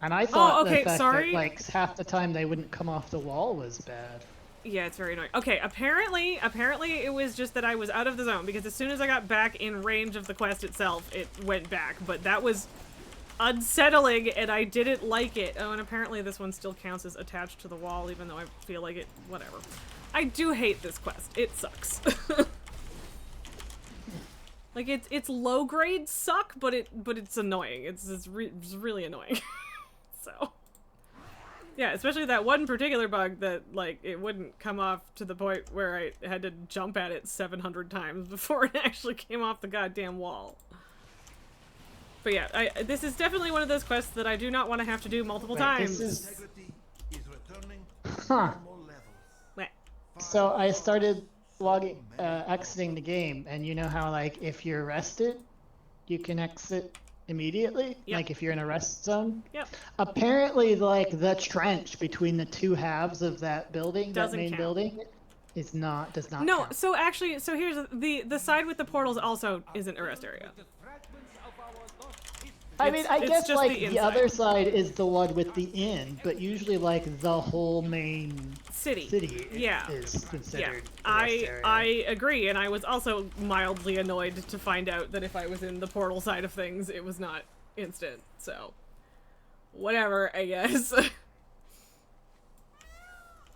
And I thought okay, the fact sorry. that like half the time they wouldn't come off the wall was bad. Yeah, it's very annoying. Okay, apparently it was just that I was out of the zone, because as soon as I got back in range of the quest itself, it went back. But that was unsettling, and I didn't like it. Oh, and apparently this one still counts as attached to the wall, even though I feel like it... whatever. I do hate this quest. It sucks. Like, it's low-grade suck, but it's annoying. It's really annoying. So... yeah, especially that one particular bug that, like, it wouldn't come off to the point where I had to jump at it 700 times before it actually came off the goddamn wall. But yeah, this is definitely one of those quests that I do not want to have to do multiple times. Huh. So I started exiting the game, and you know how, like, if you're arrested, you can exit immediately? Yep. Like if you're in a rest zone? Yep. Apparently, like, the trench between the 2 halves of that building, Doesn't that main count. building, does not No, count. so actually, so here's the side with the portals also isn't a rest area. I mean, I it's guess, just like, the the inside. other side is the one with the inn, but usually, like, the whole main City. Yeah. is considered Yeah, a rest area. I agree, and I was also mildly annoyed to find out that if I was in the portal side of things, it was not instant. So, whatever, I guess. Where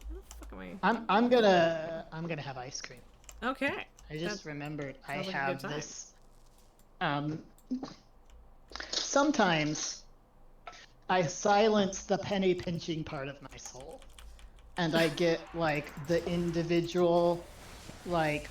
the fuck am I? I'm gonna have ice cream. Okay. I just remembered I sounds like a have good time. this. Sometimes I silence the penny pinching part of my soul. and I get like the individual, like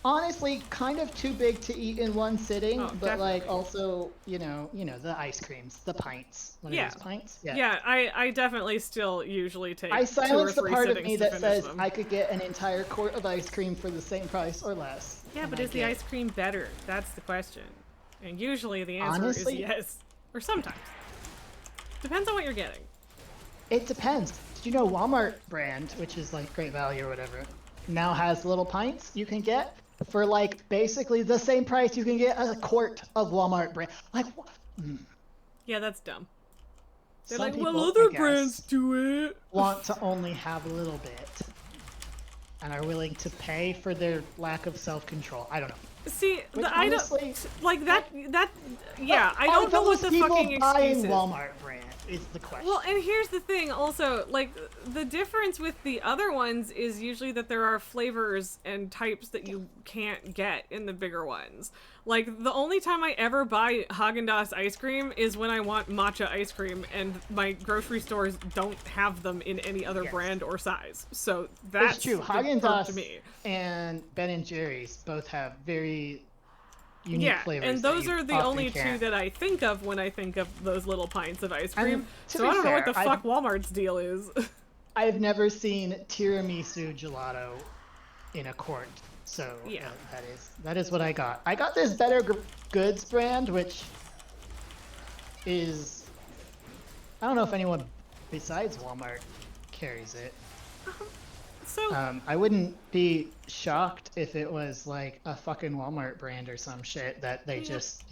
honestly kind of too big to eat in one sitting, Oh, but like definitely. also, the ice creams, the pints. What are Yeah. those pints? Yeah, I definitely still usually take I 2 or silence the 3 part of sittings me to that finish says them. I could get an entire quart of ice cream for the same price or less. Yeah, and but I is the get- ice cream better? That's the question. And usually the answer Honestly? is yes. Or sometimes. Depends on what you're getting. It depends. Did you know Walmart brand, which is like Great Value or whatever, now has little pints you can get for like basically the same price you can get a quart of Walmart brand. Like, Yeah, that's dumb. They're some like, people, well, I other guess, brands do it. want to only have a little bit and are willing to pay for their lack of self-control. I don't know. See, Which I honestly, don't like that. Yeah, I Are don't know what those the people fucking buying excuse is. Walmart brand is the question. Well, and here's the thing also, like, the difference with the other ones is usually that there are flavors and types that you can't get in the bigger ones. Like, the only time I ever buy Haagen-Dazs ice cream is when I want matcha ice cream, and my grocery stores don't have them in any other brand or size. So that's It's true. the perk to Haagen-Dazs me. and Ben & Jerry's both have very unique Yeah, flavors. and that those you are the often only can't. 2 that I think of when I think of those little pints of ice cream. to So be I don't know what fair, the fuck Walmart's deal is. I've never seen tiramisu gelato in a quart. So Yeah. that is what I got. I got this Better Goods brand, which is, I don't know if anyone besides Walmart carries it. So I wouldn't be shocked if it was like a fucking Walmart brand or some shit that they just,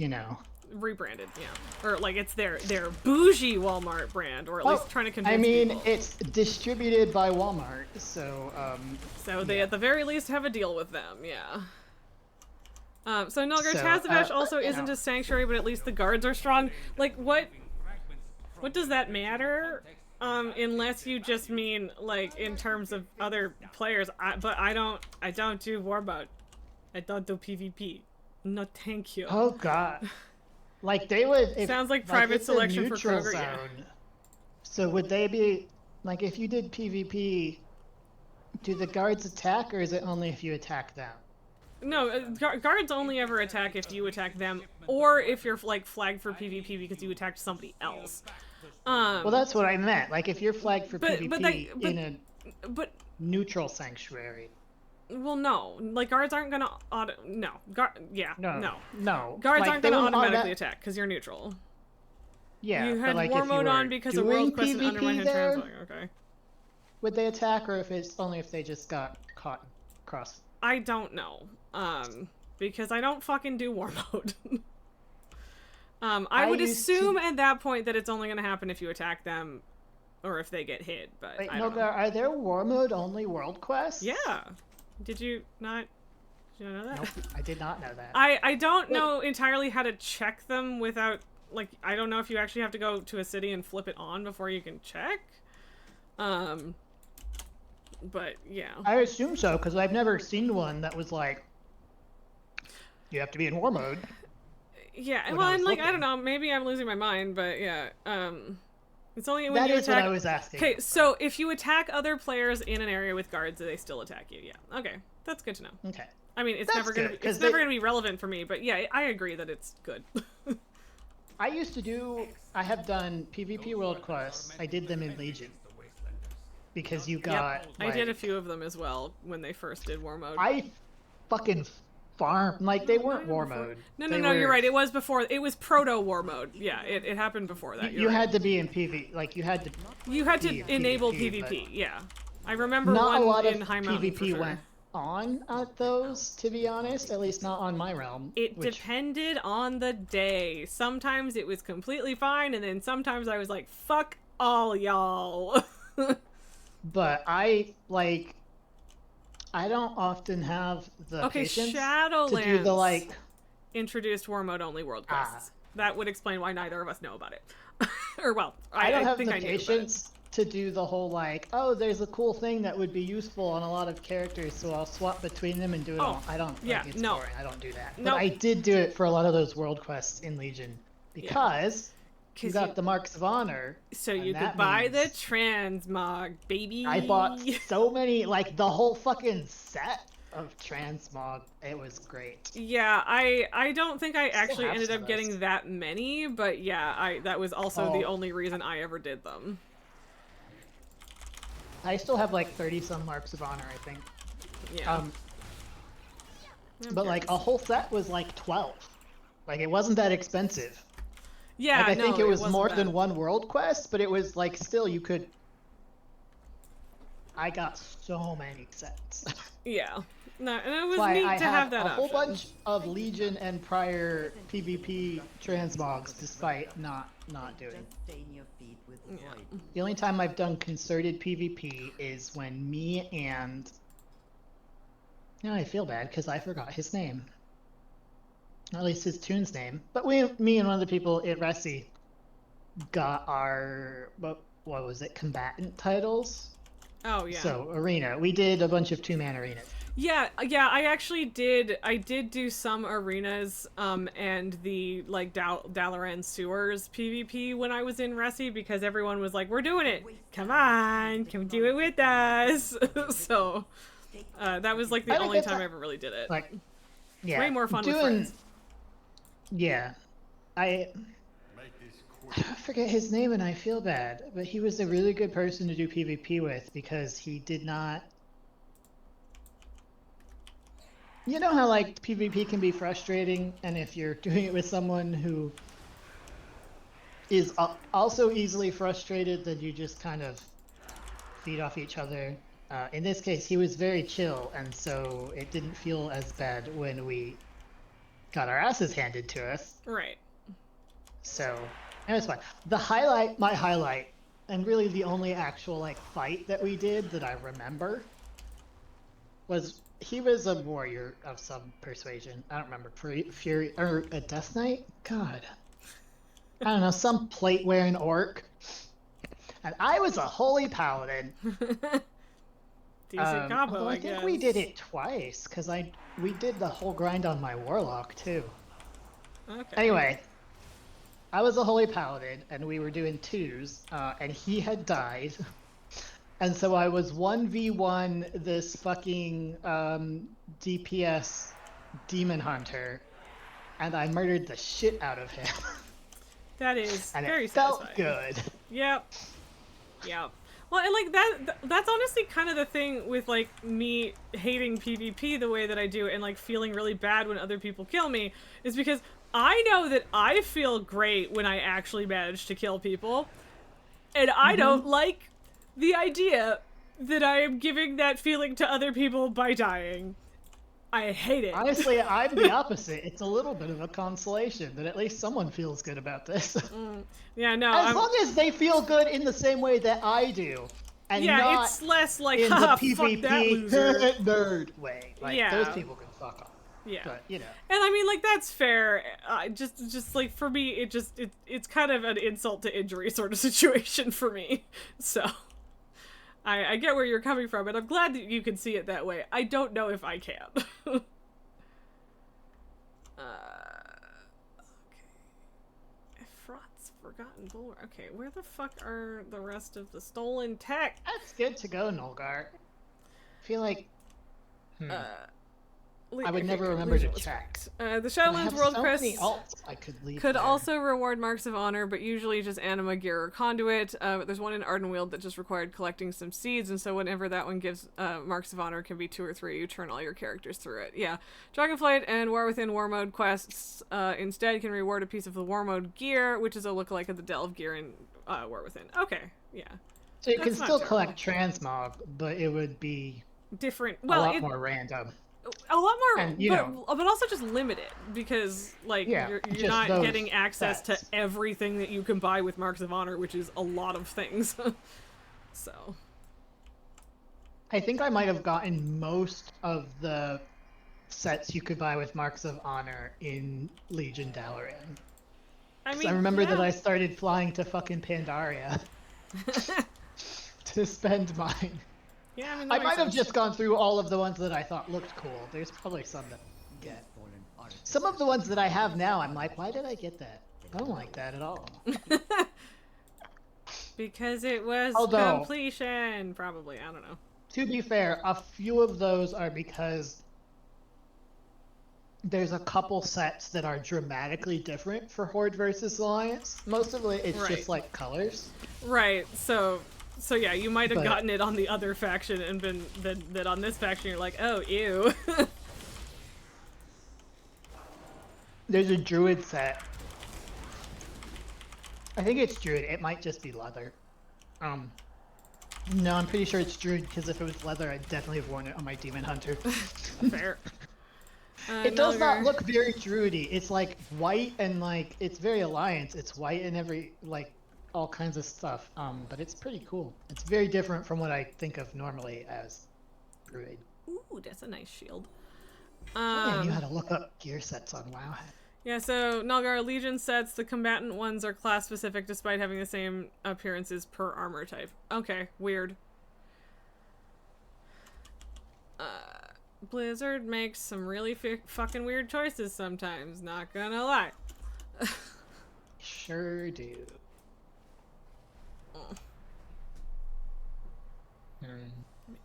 rebranded, yeah, or like it's their bougie Walmart brand, or at least trying to convince I mean, people. it's distributed by Walmart, so So they at the very least have a deal with them, yeah. So Nilgar So, Tazavesh also you isn't know. a sanctuary, but at least the guards are strong. Like, what does that matter? Unless you just mean like in terms of other players. But I don't do war mode. I don't do PvP. No, thank you. Oh god. Like they would Sounds like private it's a selection for neutral Kroger, yeah. zone. So would they be like if you did PvP, do the guards attack or is it only if you attack them? No, guards only ever attack if you attack them, or if you're like flagged for PvP because you attacked somebody else. Well, that's what I meant. Like if you're flagged for PvP in a but neutral sanctuary. well, no, like guards aren't gonna no. No. Guards Like, aren't they gonna wouldn't automatically attack because you're neutral. Yeah, You but had like war if you mode were on because of doing World Quest and PvP Undermine there, Translating. Okay. would they attack or if it's only if they just got caught cross? I don't know. Because I don't fucking do war mode. I would used assume to- at that point that it's only gonna happen if you attack them, or if they get hit. But Wait, I don't know. are there war mode only world quests? Yeah. Did you not know that? Nope, I did not know that. I don't know entirely how to check them without, like, I don't know if you actually have to go to a city and flip it on before you can check. But yeah. I assume so, because I've never seen one that was like, you have to be in war mode. Yeah, when well, I was and like, I looking. don't know, maybe I'm losing my mind, but yeah. It's only when That you is attack. what I was asking. Okay, so if you attack other players in an area with guards, they still attack you. Yeah. Okay, that's good to know. Okay. I mean, it's That's never gonna good, be, 'cause it's never they- gonna be relevant for me, but yeah, I agree that it's good. I used to do, I have done PvP world quests. I did them in Legion. Because you got, Yep, I did a few of them as well when they first did war mode. I fucking farm, like they weren't war mode. No, They you're were- right. It was before. It was proto war mode. Yeah, it happened before that. You You're right. had to be in PvP, like you had to. You had to be in enable PvP, PvP. but Yeah, I remember Not one a lot of in High Mountain PvP for sure. went on at those, to be honest. At least not on my realm. It which- depended on the day. Sometimes it was completely fine, and then sometimes I was like, "Fuck all y'all." But I don't often have the Okay, patience to do Shadowlands. the like. Introduced war mode only world Ah. quests. That would explain why neither of us know about it. Or well, I don't have think the I knew, but- patience to do the whole like, oh, there's a cool thing that would be useful on a lot of characters, so I'll swap between them and do it all. I don't. yeah, it's no. boring. I don't do that. No. But I did do it for a lot of those world quests in Legion because you got the Marks of Honor. So and you could that buy the means transmog, baby. I bought so many, like the whole fucking set of transmog. It was great. Yeah, I don't think I actually have ended some up of getting those. that many, but yeah, that was also the Oh. only reason I ever did them. I still have like 30 some Marks of Honor, I think. Yeah. I'm curious. but like a whole set was like 12. Like it wasn't that expensive. Yeah, Like I no, think it was wasn't more bad. than one world quest, but it was like still you could. I got so many sets. Yeah. No, and it was Why neat I to have that a whole option. bunch of Legion and prior PvP transmogs, despite not doing. Yeah. The only time I've done concerted PvP is when me and. Now I feel bad because I forgot his name. At least his tune's name. But me and one of the people at Resi got our what was it, combatant titles. Oh yeah. So arena. We did a bunch of 2-man arenas. Yeah, I actually did. I did do some arenas, and the like Dalaran sewers PvP when I was in Resi because everyone was like, "We're doing it! Come on, come do it with us!" So that was like the only time I ever really did it. Like, yeah, way more fun with friends. Yeah, I forget his name and I feel bad, but he was a really good person to do PvP with because he did not. You know how like PvP can be frustrating, and if you're doing it with someone who is also easily frustrated, then you just kind of feed off each other. In this case, he was very chill, and so it didn't feel as bad when we got our asses handed to us. Right. So it was fine. My highlight, and really the only actual like fight that we did that I remember, was he was a warrior of some persuasion. I don't remember, Fury or a Death Knight. God, I don't know, some plate wearing orc, and I was a holy paladin. Decent combo, although I think guess. we did it twice because we did the whole grind on my warlock too. Okay. Anyway, I was a holy paladin and we were doing 2s, and he had died, and so I was 1v1 this fucking DPS demon hunter, and I murdered the shit out of him. That is and very it felt satisfying. good. Yep. Yep. Well, and like that's honestly kind of the thing with like me hating PvP the way that I do and like feeling really bad when other people kill me is because I know that I feel great when I actually manage to kill people, and I don't like the idea that I am giving that feeling to other people by dying. I hate it. Honestly, I'm the opposite. It's a little bit of a consolation that at least someone feels good about this. Yeah, no. As long as they feel good in the same way that I do, and yeah, not it's less like in the haha, PvP fuck that loser. nerd way. Like Yeah. those people can fuck off. Yeah. But you know. And I mean, like, that's fair. Just like for me, it's kind of an insult to injury sort of situation for me. So I get where you're coming from, and I'm glad that you can see it that way. I don't know if I can. Okay. Efrat's Forgotten Bulwark. Okay, where the fuck are the rest of the stolen tech? That's good to go, Nolgar. I feel like I would never remember to check. The I Shadowlands have World so Quest many alts I could leave could there. also reward Marks of Honor, but usually just Anima, Gear, or Conduit. There's one in Ardenweald that just required collecting some seeds, and so whenever that one gives Marks of Honor, can be 2 or 3. You turn all your characters through it. Yeah. Dragonflight and War Within War Mode quests instead can reward a piece of the War Mode gear, which is a lookalike of the Delve gear in War Within. Okay, yeah. So you can That's not still terrible. collect transmog, but it would be Different. a Well, lot more random. a lot more, And, you but also just limited because like Yeah, you're just not those getting access sets. to everything that you can buy with Marks of Honor, which is a lot of things. So I think I might have gotten most of the sets you could buy with Marks of Honor in Legion Dalaran. I 'Cause mean, I remember that yeah. I started flying to fucking Pandaria to spend mine. Yeah, I mean, I that might makes have sense. just gone through all of the ones that I thought looked cool. There's probably some that get. Some of the ones that I have now, I'm like, why did I get that? I don't like that at all. Because it was Although- completion, probably. I don't know. To be fair, a few of those are because there's a couple sets that are dramatically different for Horde versus Alliance. Most of it, it's Right. just like colors. Right. So yeah, you might have But- gotten it on the other faction and been that on this faction you're like, oh, ew. There's a druid set. I think it's druid. It might just be leather. No, I'm pretty sure it's druid because if it was leather, I'd definitely have worn it on my demon hunter. Fair. It does not Nulliger. look very druidy. It's like white and like it's very alliance. It's white and every like all kinds of stuff. But it's pretty cool. It's very different from what I think of normally as druid. Ooh, that's a nice shield. I knew how to look up gear sets on WoW. Yeah, so Nulgar Legion sets, the combatant ones are class specific despite having the same appearances per armor type. Okay, weird. Blizzard makes some really fucking weird choices sometimes, not gonna lie. Sure do.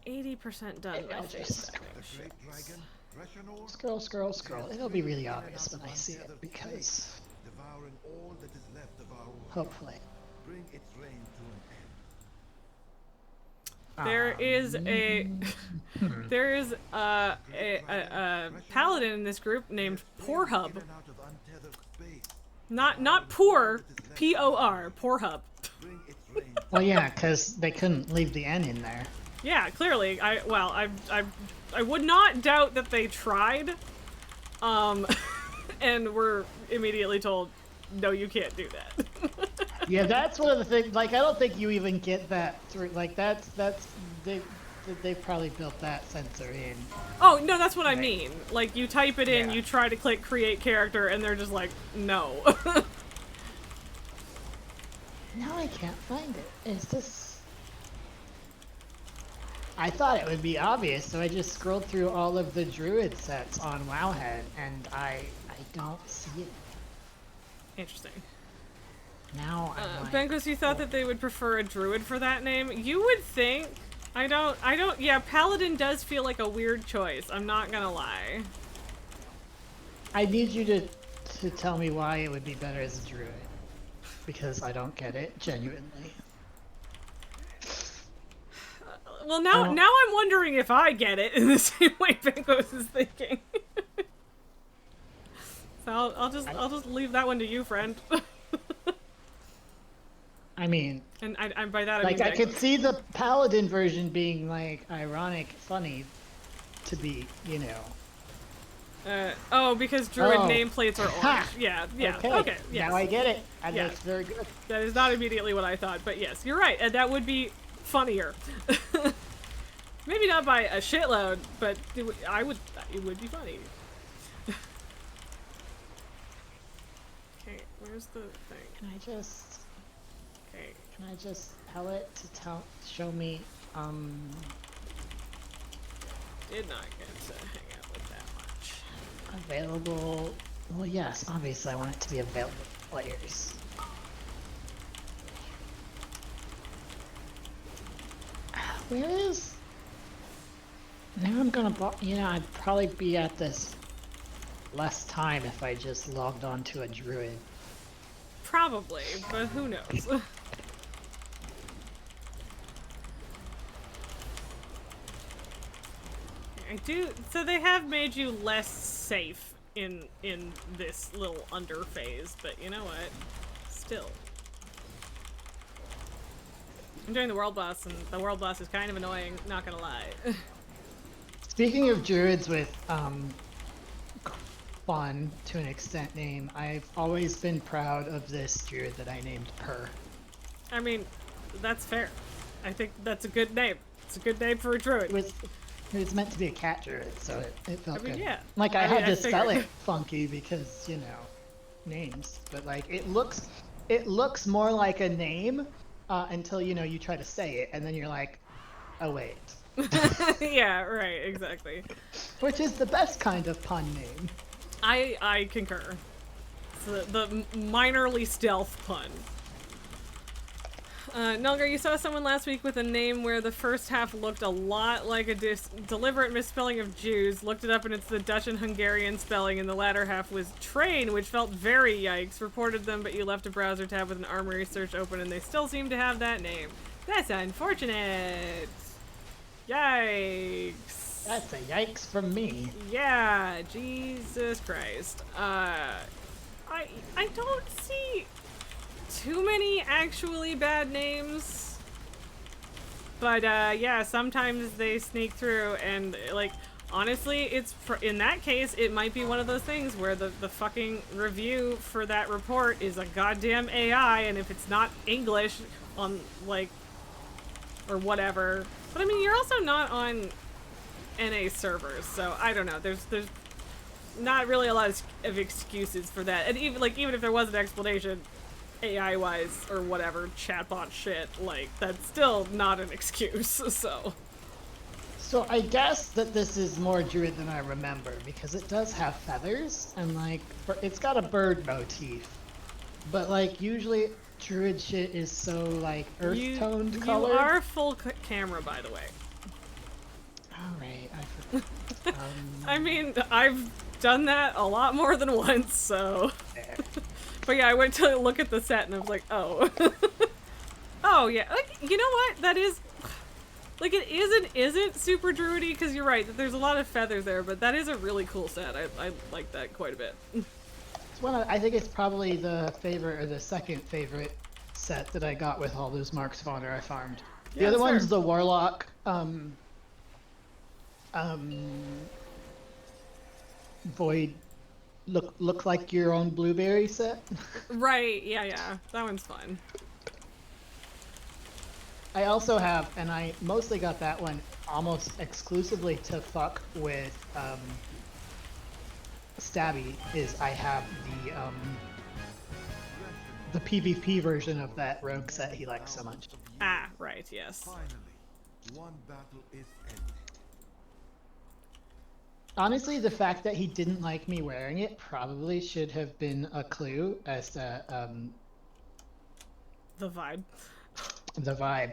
80% done. Maybe My I'll face just setting. The great dragon, Threshenor, Scroll, scroll, scroll. It'll be really obvious when I see it because devouring all that is left of our world. hopefully. Bring its reign to an end. There is a there is a paladin in this group named Porhub. In and out of untethered space. Not poor, P-O-R, Porhub. Bring its reign to Well, yeah, because they couldn't leave the N in there. Yeah, clearly. I would not doubt that they tried, and were immediately told, no, you can't do that. Yeah, that's one of the things. Like, I don't think you even get that through. Like, that's they probably built that sensor in. Oh no, that's what I mean. Like, you type it in, Yeah. you try to click create character, and they're just like, no. Now I can't find it. Is this? I thought it would be obvious, so I just scrolled through all of the druid sets on Wowhead, and I don't see it. Interesting. Now I'm like, Benkos, you thought that they would prefer a druid for that name? You would think. I don't, yeah, paladin does feel like a weird choice, I'm not gonna lie. I need you to tell me why it would be better as a druid, because I don't get it genuinely. Well, now I'm wondering if I get it in the same way Benkos is thinking. So I'll just leave that one to you, friend. I mean, And I by that I like mean I could Benkos. see the paladin version being like ironic, funny, to be, you know. Oh, because druid Oh. nameplates are orange. Ha! Yeah, yeah. Okay, Okay, yes. now I get it, and Yeah. that's very good. That is not immediately what I thought, but yes, you're right, and that would be funnier. Maybe not by a shitload, but it would be funny. Okay, where's the thing? Can I just tell it to show me, Did not get to hang out with that much. available, well yes, obviously I want it to be available to players. Where is, now I'm gonna, you know, I'd probably be at this less time if I just logged on to a druid. Probably, but who knows? I do. So they have made you less safe in this little under phase, but you know what? Still, I'm doing the world boss, and the world boss is kind of annoying. Not gonna lie. Speaking of druids with, fun, to an extent, name, I've always been proud of this druid that I named Purr. I mean, that's fair. I think that's a good name. It's a good name for a druid. It was meant to be a cat druid, so it felt I mean, good. yeah. Like, I I mean, had I to spell figured. it funky because, you know, names. But, like, it looks more like a name until, you know, you try to say it, and then you're like, oh, wait. Yeah, right, exactly. Which is the best kind of pun name. I concur. It's the minorly stealth pun. Nulgar, you saw someone last week with a name where the first half looked a lot like a deliberate misspelling of Jews. Looked it up and it's the Dutch and Hungarian spelling, and the latter half was train, which felt very yikes. Reported them, but you left a browser tab with an armory search open and they still seem to have that name. That's unfortunate. Yikes. That's a yikes from me. Yeah, Jesus Christ. I don't see too many actually bad names, but yeah, sometimes they sneak through, and like honestly, in that case it might be one of those things where the fucking review for that report is a goddamn AI, and if it's not English on like or whatever, but I mean you're also not on NA servers, so I don't know, there's not really a lot of excuses for that, and even if there was an explanation AI wise or whatever chatbot shit, like that's still not an excuse. So I guess that this is more druid than I remember, because it does have feathers and like it's got a bird motif, but like usually druid shit is so like earth toned colored. You are full camera, by the way. All right, I forgot. I mean, I've done that a lot more than once, so. But yeah, I went to look at the set and I was like, oh. Oh yeah, like, you know what? That is, like, it isn't super druidy, because you're right, that there's a lot of feathers there, but that is a really cool set. I like that quite a bit. It's I think it's probably the favorite, or the second favorite set that I got with all those mark spawner I farmed. The other one's the warlock, void look like your own blueberry set. Right, yeah, that one's fun. I also have, and I mostly got that one almost exclusively to fuck with Stabby, is I have the PvP version of that rogue set he likes so much. Ah, right, yes. Finally, one battle is ended. Honestly, the fact that he didn't like me wearing it probably should have been a clue as to The vibe. the vibe.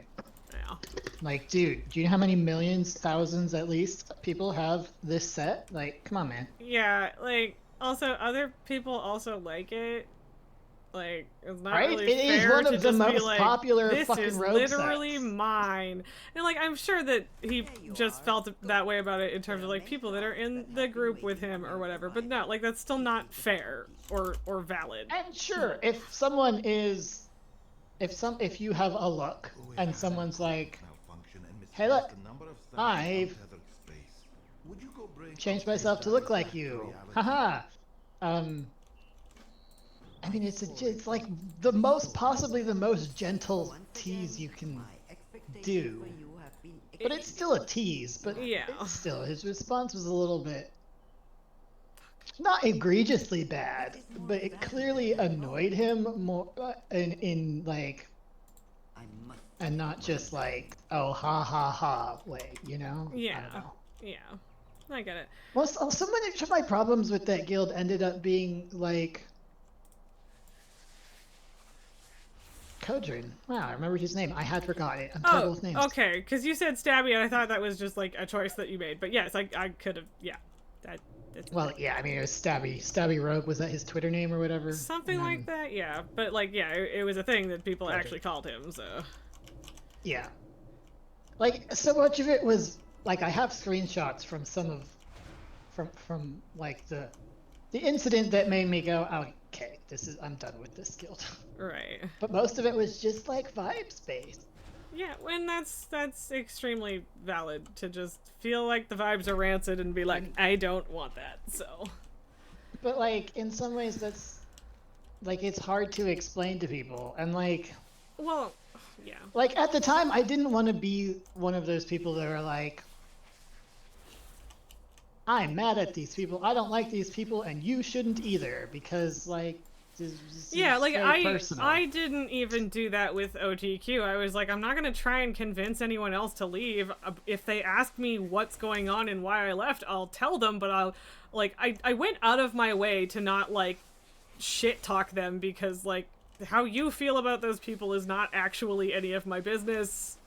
Yeah. Like, dude, do you know how many millions, thousands at least, people have this set? Like, come on, man. Yeah, like, also, other people also like it. Like, it's not Right? really It is fair one to of the just be most like, popular this fucking is rogue literally sets. mine. And, like, I'm sure that he just felt that way about it in terms of, like, people that are in the group with him or whatever. But no, like, that's still not fair or valid. And sure, if someone is, if you have a look and someone's like, hey look, I've changed myself to look like you, haha. I mean, it's like possibly the most gentle tease you can do, but it's still a tease. But yeah, still, his response was a little bit not egregiously bad, but it clearly annoyed him more in like, and not just like, oh ha ha ha way, you know? Yeah, I don't know. yeah, I get it. Well, so many of my problems with that guild ended up being like. Kodrin. Wow, I remembered his name. I had forgotten it. I'm terrible with names. Okay, because you said Stabby, and I thought that was just like a choice that you made. But yes, I could have. Yeah, that's well, yeah. I mean, it was Stabby. Stabby Rogue, was that his Twitter name or whatever? Something like that. Yeah, but like, yeah, it was a thing that people actually called him. So. Yeah. Like, so much of it was like, I have screenshots from some of, from like the incident that made me go, oh, okay, I'm done with this guild. Right. But most of it was just like vibes based. Yeah, and that's extremely valid, to just feel like the vibes are rancid and be like, I don't want that. So. But like, in some ways, that's like, it's hard to explain to people, and like. Well, yeah. Like, at the time, I didn't want to be one of those people that are like, I'm mad at these people, I don't like these people, and you shouldn't either, because, like, yeah, like, personal. I didn't even do that with OTQ. I was like, I'm not going to try and convince anyone else to leave. If they ask me what's going on and why I left, I'll tell them, but I went out of my way to not, like, shit talk them because, like, how you feel about those people is not actually any of my business.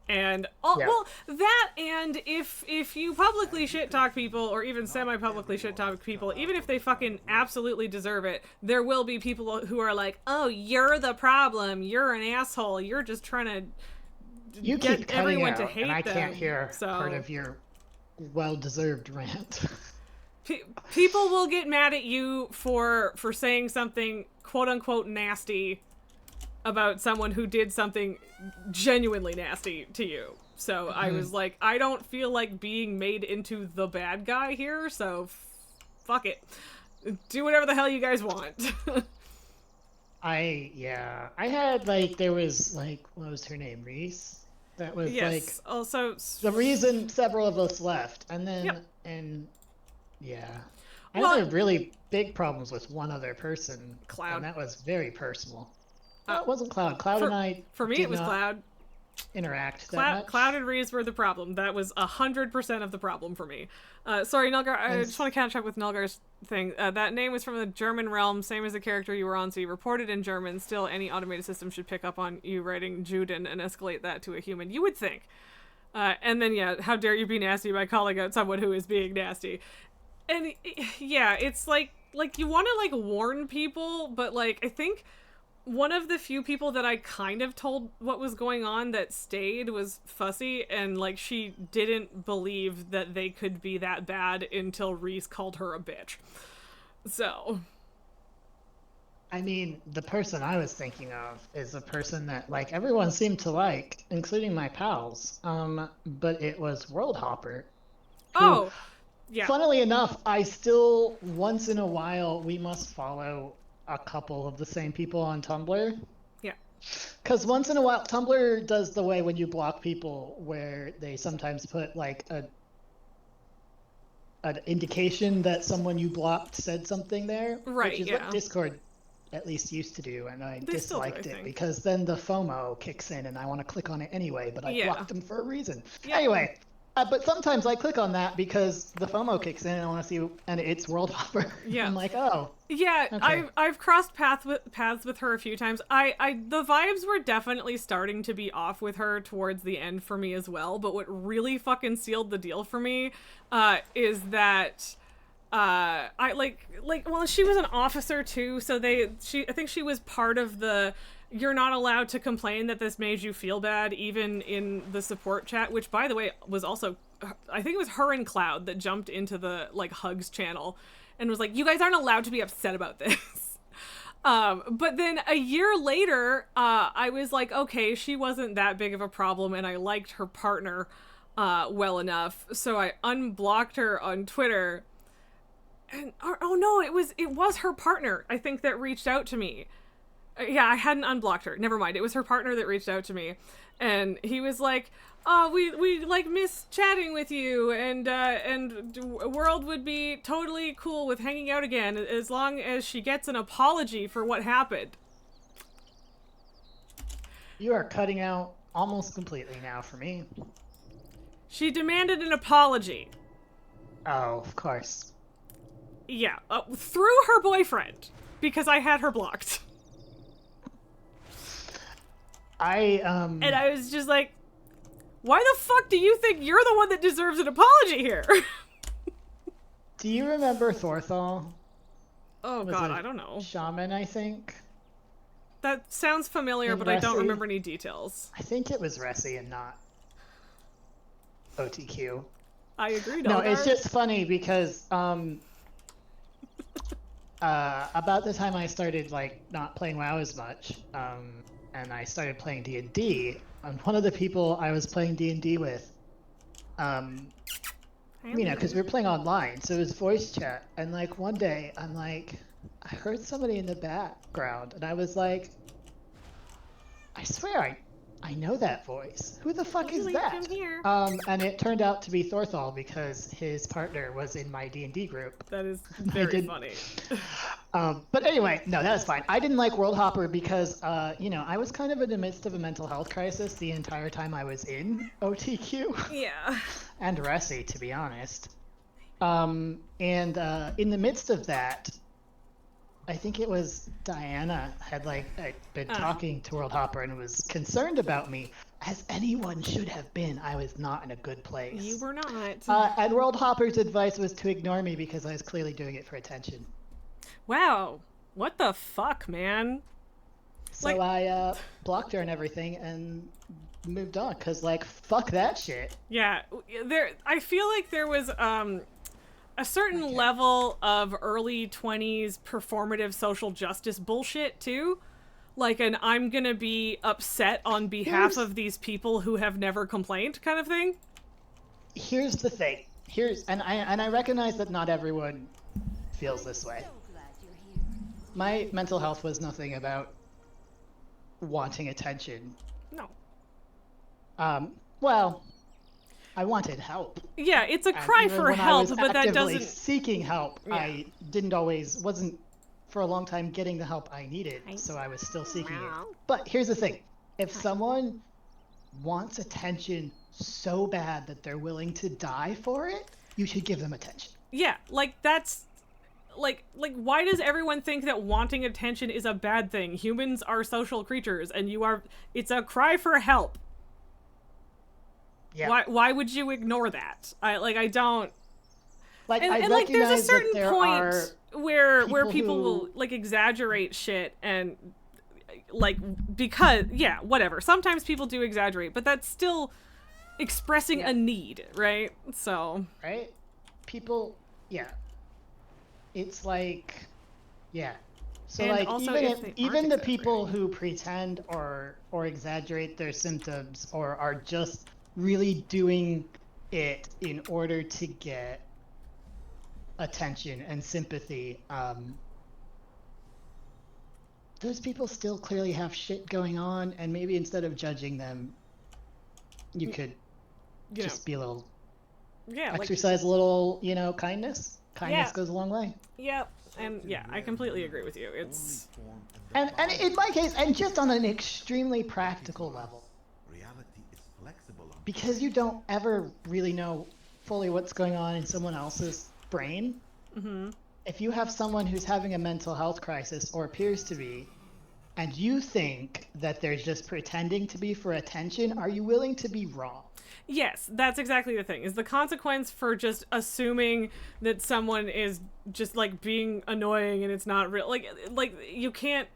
And well, that, and if you publicly shit talk people, or even semi-publicly shit talk people, even if they fucking absolutely deserve it, there will be people who are like, "Oh, you're the problem. You're an asshole. You're just trying to You get keep cutting everyone out, to hate and I them." can't hear So part of your well-deserved rant. people will get mad at you for saying something quote unquote nasty about someone who did something genuinely nasty to you. So I was like, I don't feel like being made into the bad guy here, so fuck it. Do whatever the hell you guys want. I had, like, there was, like, what was her name, Reese? That was like also the reason several of us left, and then I had really big problems with one other person, Cloud, and that was very personal. It wasn't Cloud. Cloud and I for me did it was not Cloud. Interact that much. Cloud and Reese were the problem. That was 100% of the problem for me. Sorry, Nulgar. I just want to catch up with Nulgar's thing. That name was from the German realm, same as the character you were on, so you reported in German. Still, any automated system should pick up on you writing Juden and escalate that to a human. You would think. And then, how dare you be nasty by calling out someone who is being nasty. And, it's like you want to, like, warn people, but, like, I think one of the few people that I kind of told what was going on that stayed was Fussy, and, like, she didn't believe that they could be that bad until Reese called her a bitch. So, I mean, the person I was thinking of is a person that, like, everyone seemed to like, including my pals. But it was World Hopper. Oh, yeah. Funnily enough, I still, once in a while, we must follow a couple of the same people on Tumblr. Yeah. Because once in a while, Tumblr does the way when you block people where they sometimes put, like, an indication that someone you blocked said something there. Right, which is what Discord at least used to do, and I disliked it because then the FOMO kicks in and I want to click on it anyway, but I blocked them for a reason. Yeah. Anyway, but sometimes I click on that because the FOMO kicks in and I want to see, and it's World Hopper. Yeah. I'm like, oh. Yeah, okay. I've crossed paths with her a few times. The vibes were definitely starting to be off with her towards the end for me as well, but what really fucking sealed the deal for me is that well, she was an officer too, so I think she was part of the you're not allowed to complain that this made you feel bad, even in the support chat, which, by the way, was also, I think it was her and Cloud that jumped into the, like, Hugs channel and was like, you guys aren't allowed to be upset about this. But then a year later, I was like, okay, she wasn't that big of a problem, and I liked her partner well enough, so I unblocked her on Twitter. And oh no, it was her partner, I think, that reached out to me. Yeah, I hadn't unblocked her. Never mind. It was her partner that reached out to me, and he was like, "Oh, we like miss chatting with you, and World would be totally cool with hanging out again as long as she gets an apology for what happened." You are cutting out almost completely now for me. She demanded an apology. Oh, of course. Yeah, through her boyfriend, because I had her blocked. And I was just like, why the fuck do you think you're the one that deserves an apology here? Do you remember Thorthal? Oh god, I don't know. Shaman, I think. That sounds familiar, but I don't remember any details. I think it was Resi and not OTQ. I agree, No, it's just funny because about the time I started, like, not playing WoW as much, and I started playing D&D, and one of the people I was playing D&D with, because we were playing online, so it was voice chat, and, like, one day, I'm like, I heard somebody in the background, and I was like, I swear I know that voice. Who the fuck is that? And it turned out to be Thorthal because his partner was in my D&D group. That is very funny. But anyway, no, that's fine. I didn't like World Hopper because, I was kind of in the midst of a mental health crisis the entire time I was in OTQ. Yeah. And Resi, to be honest. And in the midst of that, I think it was Diana had been Uh. talking to World Hopper and was concerned about me, as anyone should have been. I was not in a good place. You were not. And World Hopper's advice was to ignore me because I was clearly doing it for attention. Wow. What the fuck, man? So I blocked her and everything and moved on because, fuck that shit. Yeah, I feel like there was a certain level of early 20s performative social justice bullshit too. And I'm gonna be upset on behalf of these people who have never complained kind of thing. Here's the thing. And I recognize that not everyone feels this way. My mental health was nothing about wanting attention. No. Well, I wanted help. Yeah, it's a cry for help, but that doesn't... seeking help, yeah. I wasn't for a long time getting the help I needed, so I was still seeking it. But here's the thing. If someone wants attention so bad that they're willing to die for it, you should give them attention. Yeah, that's... why does everyone think that wanting attention is a bad thing? Humans are social creatures, and it's a cry for help. Yeah. Why would you ignore that? I don't... There's a certain point where people will, exaggerate shit and, because, yeah, whatever. Sometimes people do exaggerate, but that's still expressing a need, right? So... Right? People... Yeah. It's yeah. So even the people who pretend or exaggerate their symptoms or are just really doing it in order to get attention and sympathy, those people still clearly have shit going on, and maybe instead of judging them, you could just be a little exercise a little, kindness. Kindness goes a long way. Yep. And yeah, I completely agree with you. It's and in my case, and just on an extremely practical level, because you don't ever really know fully what's going on in someone else's brain. Mm-hmm. If you have someone who's having a mental health crisis or appears to be, and you think that they're just pretending to be for attention, are you willing to be wrong? Yes, that's exactly the thing. Is the consequence for just assuming that someone is just being annoying and it's not real. You can't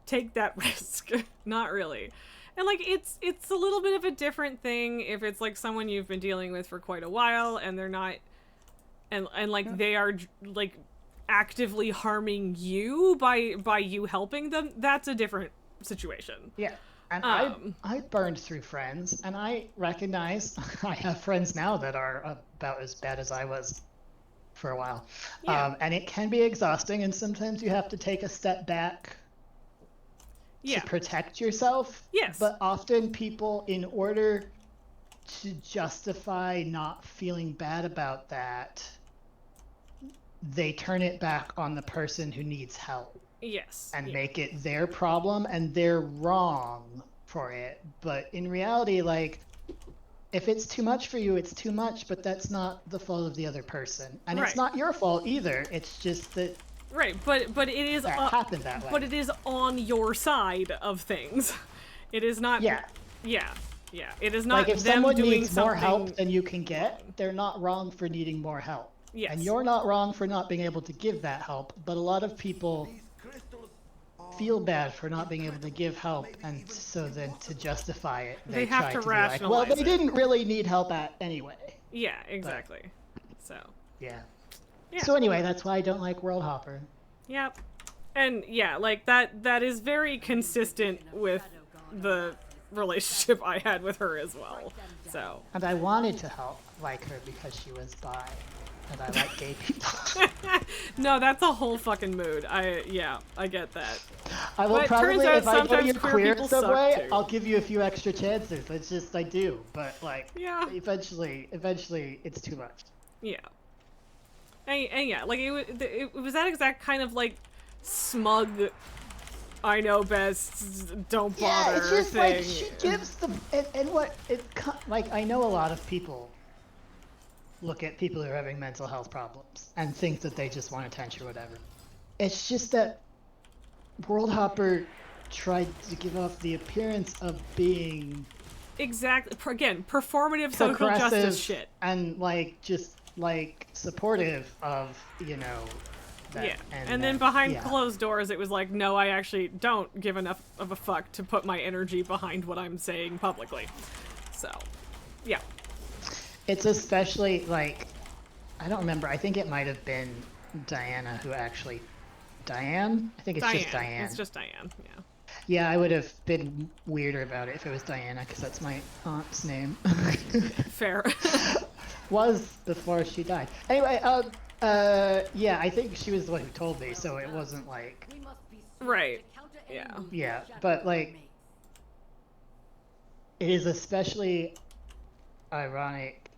take that risk. Not really. And it's a little bit of a different thing if it's someone you've been dealing with for quite a while and they're not and they are actively harming you by you helping them. That's a different situation. Yeah. And I burned through friends, and I recognize I have friends now that are about as bad as I was for a while. Yeah. And it can be exhausting, and sometimes you have to take a step back to protect yourself. Yes. But often people, in order to justify not feeling bad about that, they turn it back on the person who needs help. Yes. And make it their problem, and they're wrong for it. But in reality, if it's too much for you, it's too much, but that's not the fault of the other person. And it's not your fault either. It's just that but it is happened that way. But it is on your side of things. It is not Yeah. It is not if them someone doing needs more help than you can get, they're not wrong for needing more help. Yes. And you're not wrong for not being able to give that help, but a lot of people feel bad for not being able to give help, and so then to justify it, they have try to be rationalize well, they didn't really need help anyway. Yeah, exactly. Yeah. So anyway, that's why I don't like World Hopper. Yep. And yeah, that is very consistent with the relationship I had with her as well. So. And I wanted to help her because she was bi. And I like gay people. No, that's a whole fucking mood. I get that. I will but probably, if I know you're queer too. subway, I'll give you a few extra chances. It's just I do, but eventually, it's too much. Yeah. And yeah, it was that exact kind of smug, I know best, don't bother it's just thing. She gives I know a lot of people look at people who are having mental health problems and think that they just want attention or whatever. It's just that World Hopper tried to give off the appearance of being Exactly. Again, performative social justice progressive shit. and like just like supportive of, you know, that. Yeah. And then behind yeah. closed doors, it was like, no, I actually don't give enough of a fuck to put my energy behind what I'm saying publicly. So, yeah. It's especially like, I don't remember. I think it might have been Diana who actually. Diane? I think it's just Diane. It's just Diane, yeah. Yeah, I would have been weirder about it if it was Diana, because that's my aunt's name. Fair. Was before she died. Anyway, yeah, I think she was the one who told me, so it wasn't like... Right, yeah. Yeah, but like... It is especially ironic,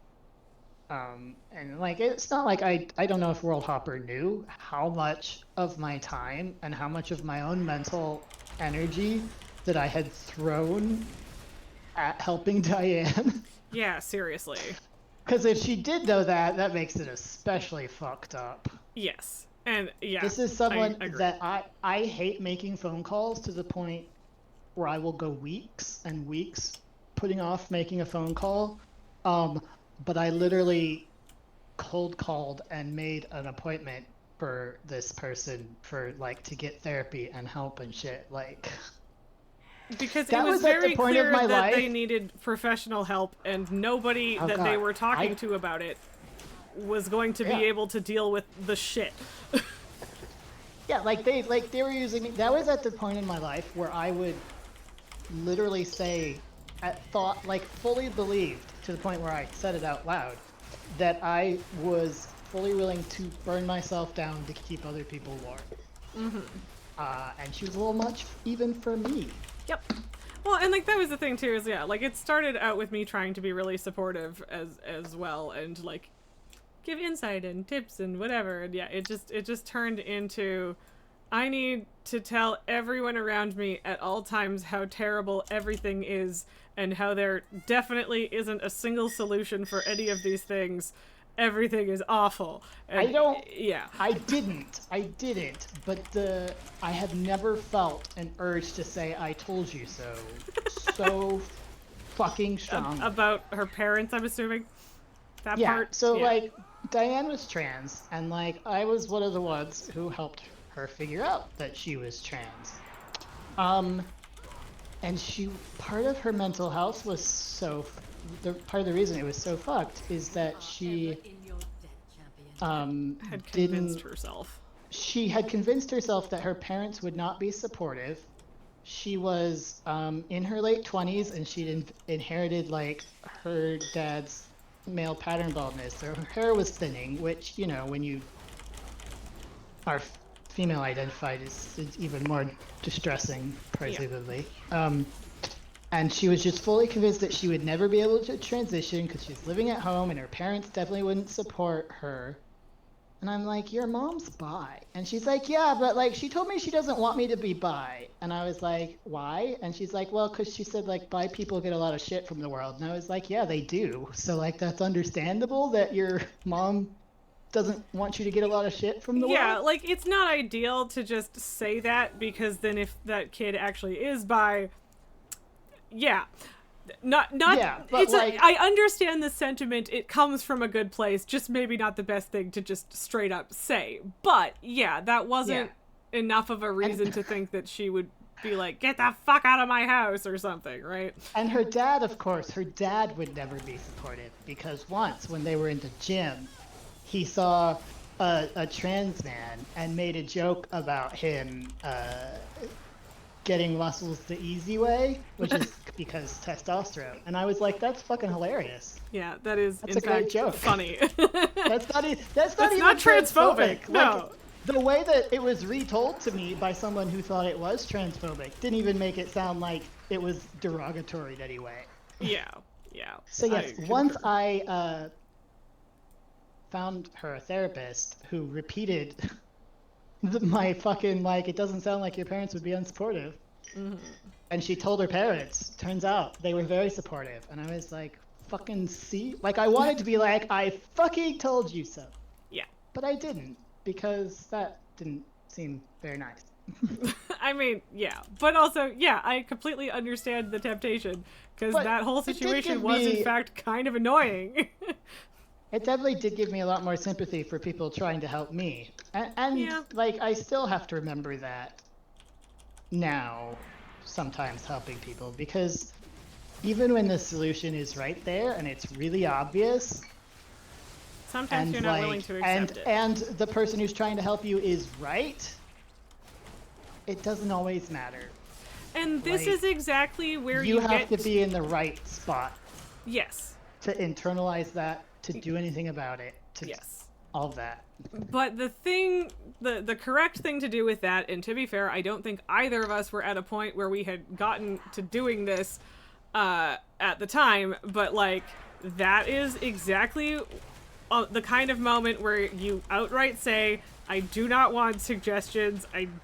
and like, it's not like I don't know if World Hopper knew how much of my time and how much of my own mental energy that I had thrown at helping Diane. Yeah, seriously. Because if she did know that, that makes it especially fucked up. Yes, and yeah. This is someone that I hate making phone calls to the point where I will go weeks and weeks putting off making a phone call. But I literally cold called and made an appointment for this person for like to get therapy and help and shit. Like, because that it was at the very point clear of my that life. They needed professional help, and nobody that they were talking to about it was going to be able to deal with the shit. Yeah, like they were using me. That was at the point in my life where I would literally say, fully believed to the point where I said it out loud, that I was fully willing to burn myself down to keep other people warm. Mm-hmm. And she was a little much even for me. Yep. Well, and like that was the thing too, is yeah, like it started out with me trying to be really supportive as well, and like give insight and tips and whatever, and yeah, it just turned into I need to tell everyone around me at all times how terrible everything is and how there definitely isn't a single solution for any of these things. Everything is awful. And I didn't, but I have never felt an urge to say I told you so. So fucking strong. About her parents, I'm assuming? That part? So like, Diane was trans, and like, I was one of the ones who helped her figure out that she was trans. And part of her mental health was part of the reason it was so fucked is that she had convinced herself. She had convinced herself that her parents would not be supportive. She was in her late 20s, and she'd inherited like her dad's male pattern baldness. So her hair was thinning, which, you know, when you are female identified is even more distressing, presumably. And she was just fully convinced that she would never be able to transition because she's living at home and her parents definitely wouldn't support her. And I'm like, your mom's bi. And she's like, yeah, but like she told me she doesn't want me to be bi. And I was like, why? And she's like, well, because she said like bi people get a lot of shit from the world. And I was like, yeah, they do. So like that's understandable that your mom doesn't want you to get a lot of shit from the world. Yeah, like it's not ideal to just say that, because then if that kid actually is bi, but it's like, I understand the sentiment. It comes from a good place, just maybe not the best thing to just straight up say. But yeah, that wasn't enough of a reason to think that she would be like, get the fuck out of my house or something, right? And her dad, of course, would never be supportive, because once when they were in the gym, he saw a trans man and made a joke about him getting muscles the easy way, which is because testosterone. And I was like, that's fucking hilarious. Yeah, that's in a great fact joke. Funny. That's not even transphobic. No. Like, the way that it was retold to me by someone who thought it was transphobic didn't even make it sound like it was derogatory in any way. Yeah. So yes, once I found her a therapist who repeated my fucking, like, it doesn't sound like your parents would be unsupportive. Mm-hmm. And she told her parents. Turns out they were very supportive. And I was like, fucking see? Like, I wanted to be like, I fucking told you so. Yeah. But I didn't, because that didn't seem very nice. I mean, yeah, but also, yeah, I completely understand the temptation because But that whole it did situation give was in me- fact kind of annoying. It definitely did give me a lot more sympathy for people trying to help me. And Yeah. like, I still have to remember that now, sometimes helping people, because even when the solution is right there and it's really obvious, Sometimes and you're not willing to accept it. and the person who's trying to help you is right, it doesn't always matter. And this like, is exactly where You you have get to be in the right spot Yes. to internalize that, to do anything about it, to Yes. all that. But the correct thing to do with that, and to be fair, I don't think either of us were at a point where we had gotten to doing this at the time, but like, that is exactly the kind of moment where you outright say, I do not want suggestions, I'm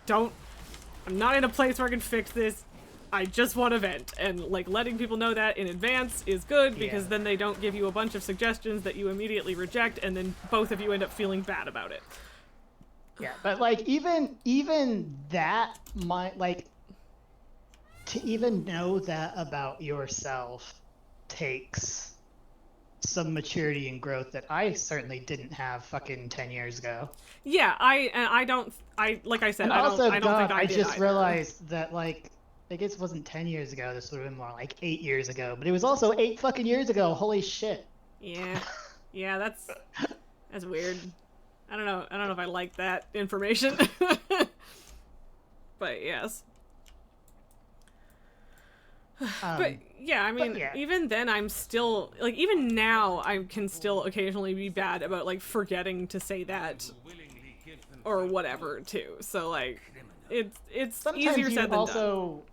not in a place where I can fix this, I just want to vent. And like, letting people know that in advance is good, because then they don't give you a bunch of suggestions that you immediately reject, and then both of you end up feeling bad about it. Yeah, but like, even that might, like, to even know that about yourself takes some maturity and growth that I certainly didn't have fucking 10 years ago. Yeah, like I said, And I also, don't God, think I did just either. realized that, like, I guess it wasn't 10 years ago, this would have been more like 8 years ago, but it was also 8 fucking years ago, holy shit. Yeah. Yeah, that's weird. I don't know if I like that information. But yes. But yeah, I mean, yeah. even then I'm still, like, even now I can still occasionally be bad about, like, forgetting to say that or whatever, too. So, like, it's Sometimes easier you said than done. also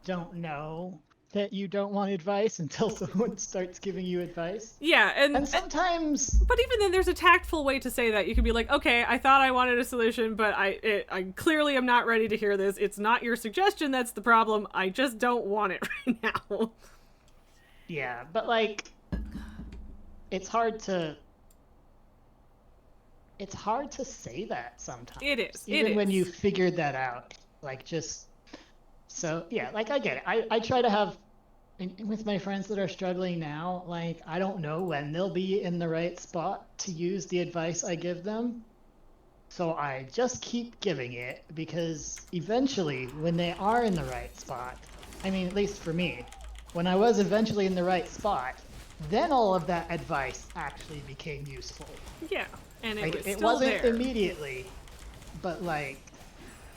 don't know that you don't want advice until someone starts giving you advice. Yeah, And sometimes... But even then, there's a tactful way to say that. You can be like, okay, I thought I wanted a solution, but I clearly am not ready to hear this. It's not your suggestion that's the problem. I just don't want it right now. Yeah, but like, it's hard to say that sometimes. It is. Even when is. you figured that out. Like, just... So, yeah, like, I get it. I try to have... with my friends that are struggling now, like, I don't know when they'll be in the right spot to use the advice I give them. So I just keep giving it, because eventually, when they are in the right spot, I mean, at least for me, when I was eventually in the right spot, then all of that advice actually became useful. Yeah, and Like, was it still wasn't there. immediately, but like,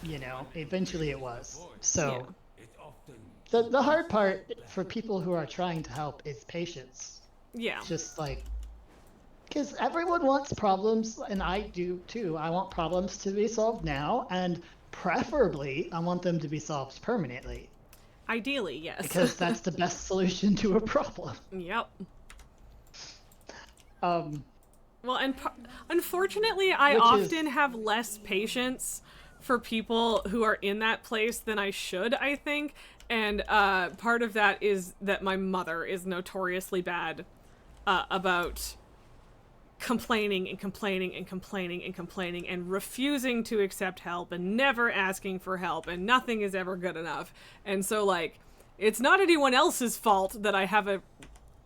you know, eventually it was. So the hard part for people who are trying to help is patience. Yeah. Just like, because everyone wants problems, and I do too. I want problems to be solved now, and preferably I want them to be solved permanently. Ideally, yes. Because that's the best solution to a problem. Yep. Well, and unfortunately, I often have less patience for people who are in that place than I should, I think. And part of that is that my mother is notoriously bad about complaining and complaining and complaining and complaining and refusing to accept help and never asking for help, and nothing is ever good enough. And so, like, it's not anyone else's fault that I have a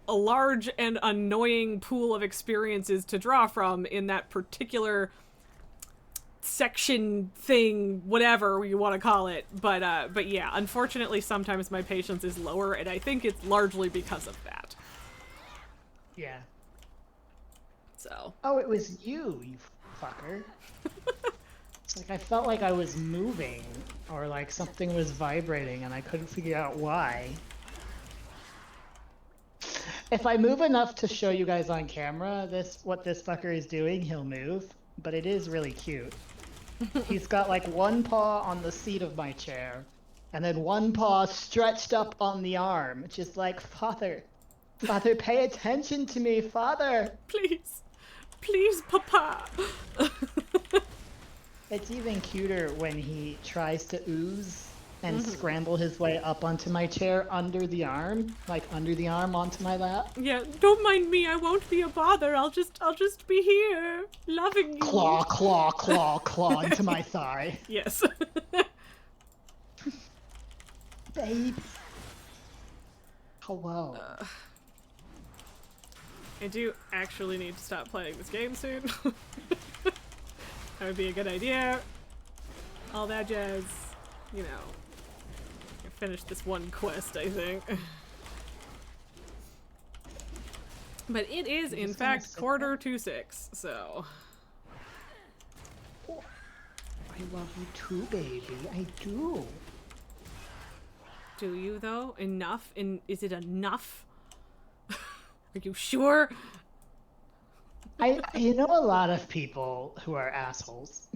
large and annoying pool of experiences to draw from in that particular section thing, whatever you want to call it. But yeah, unfortunately, sometimes my patience is lower, and I think it's largely because of that. Yeah. So. Oh, it was you fucker. It's like I felt like I was moving, or like something was vibrating, and I couldn't figure out why. If I move enough to show you guys on camera what this fucker is doing, he'll move. But it is really cute. He's got like one paw on the seat of my chair, and then one paw stretched up on the arm, just like, Father, pay attention to me, Father. Please, Papa. It's even cuter when he tries to ooze and scramble his way up onto my chair under the arm, like under the arm onto my lap. Yeah, don't mind me. I won't be a bother. I'll just be here, loving you. Claw, claw, claw, claw into my thigh. Yes. Babe. Hello. I do actually need to stop playing this game soon. That would be a good idea. All that jazz. You know. Finish this one quest, I think. But it is, in fact, 5:45, so... I love you too, baby. I do. Do you, though? Enough? Is it enough? Are you sure? You know a lot of people who are assholes.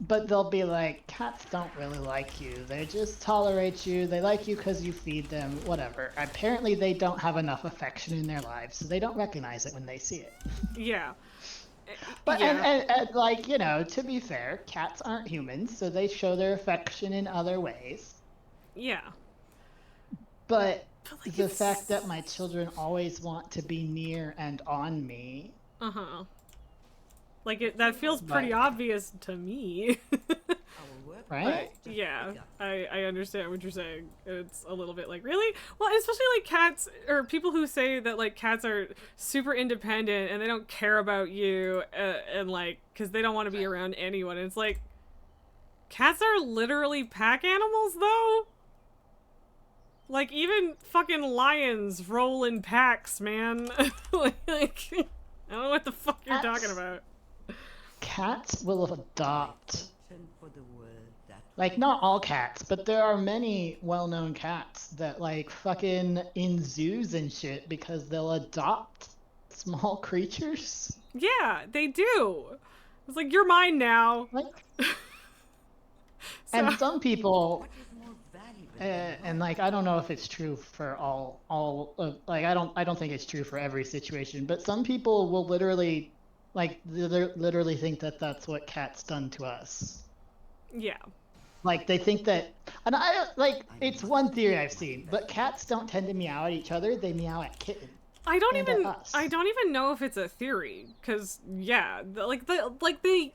But they'll be like, cats don't really like you. They just tolerate you. They like you because you feed them, whatever. Apparently they don't have enough affection in their lives, so they don't recognize it when they see it. Yeah. But yeah. and like, you know, to be fair, cats aren't humans, so they show their affection in other ways. Yeah. But like, the fact that my children always want to be near and on me. Uh-huh. Like, that feels pretty obvious to me. Right? But, yeah, I understand what you're saying. It's a little bit like, really? Well, especially, like, cats, or people who say that, like, cats are super independent and they don't care about you, and, like, because they don't want to be around anyone. And it's like, cats are literally pack animals, though? Like, even fucking lions roll in packs, man. like, I don't know what the fuck you're talking about. Cats will adopt. Like, not all cats, but there are many well-known cats that, like, fucking in zoos and shit because they'll adopt small creatures. Yeah, they do. It's like, you're mine now. Like, and some people, and like, I don't know if it's true for like, I don't think it's true for every situation, but some people will literally, like, literally think that that's what cats done to us. Yeah. Like, they think that, and like, it's one theory I've seen, but cats don't tend to meow at each other, they meow at kittens. I don't even know if it's a theory, because, yeah, they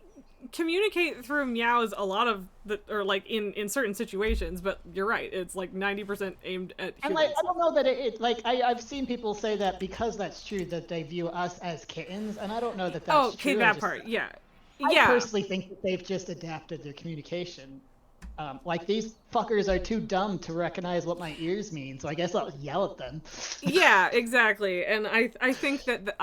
communicate through meows a lot of or like in certain situations, but you're right, it's like 90% aimed at humans. And like, I don't know that like, I've seen people say that because that's true, that they view us as kittens, and I don't know that that's true. Okay, that part, yeah. I personally think that they've just adapted their communication. Like, these fuckers are too dumb to recognize what my ears mean, so I guess I'll yell at them. Yeah, exactly. And I think that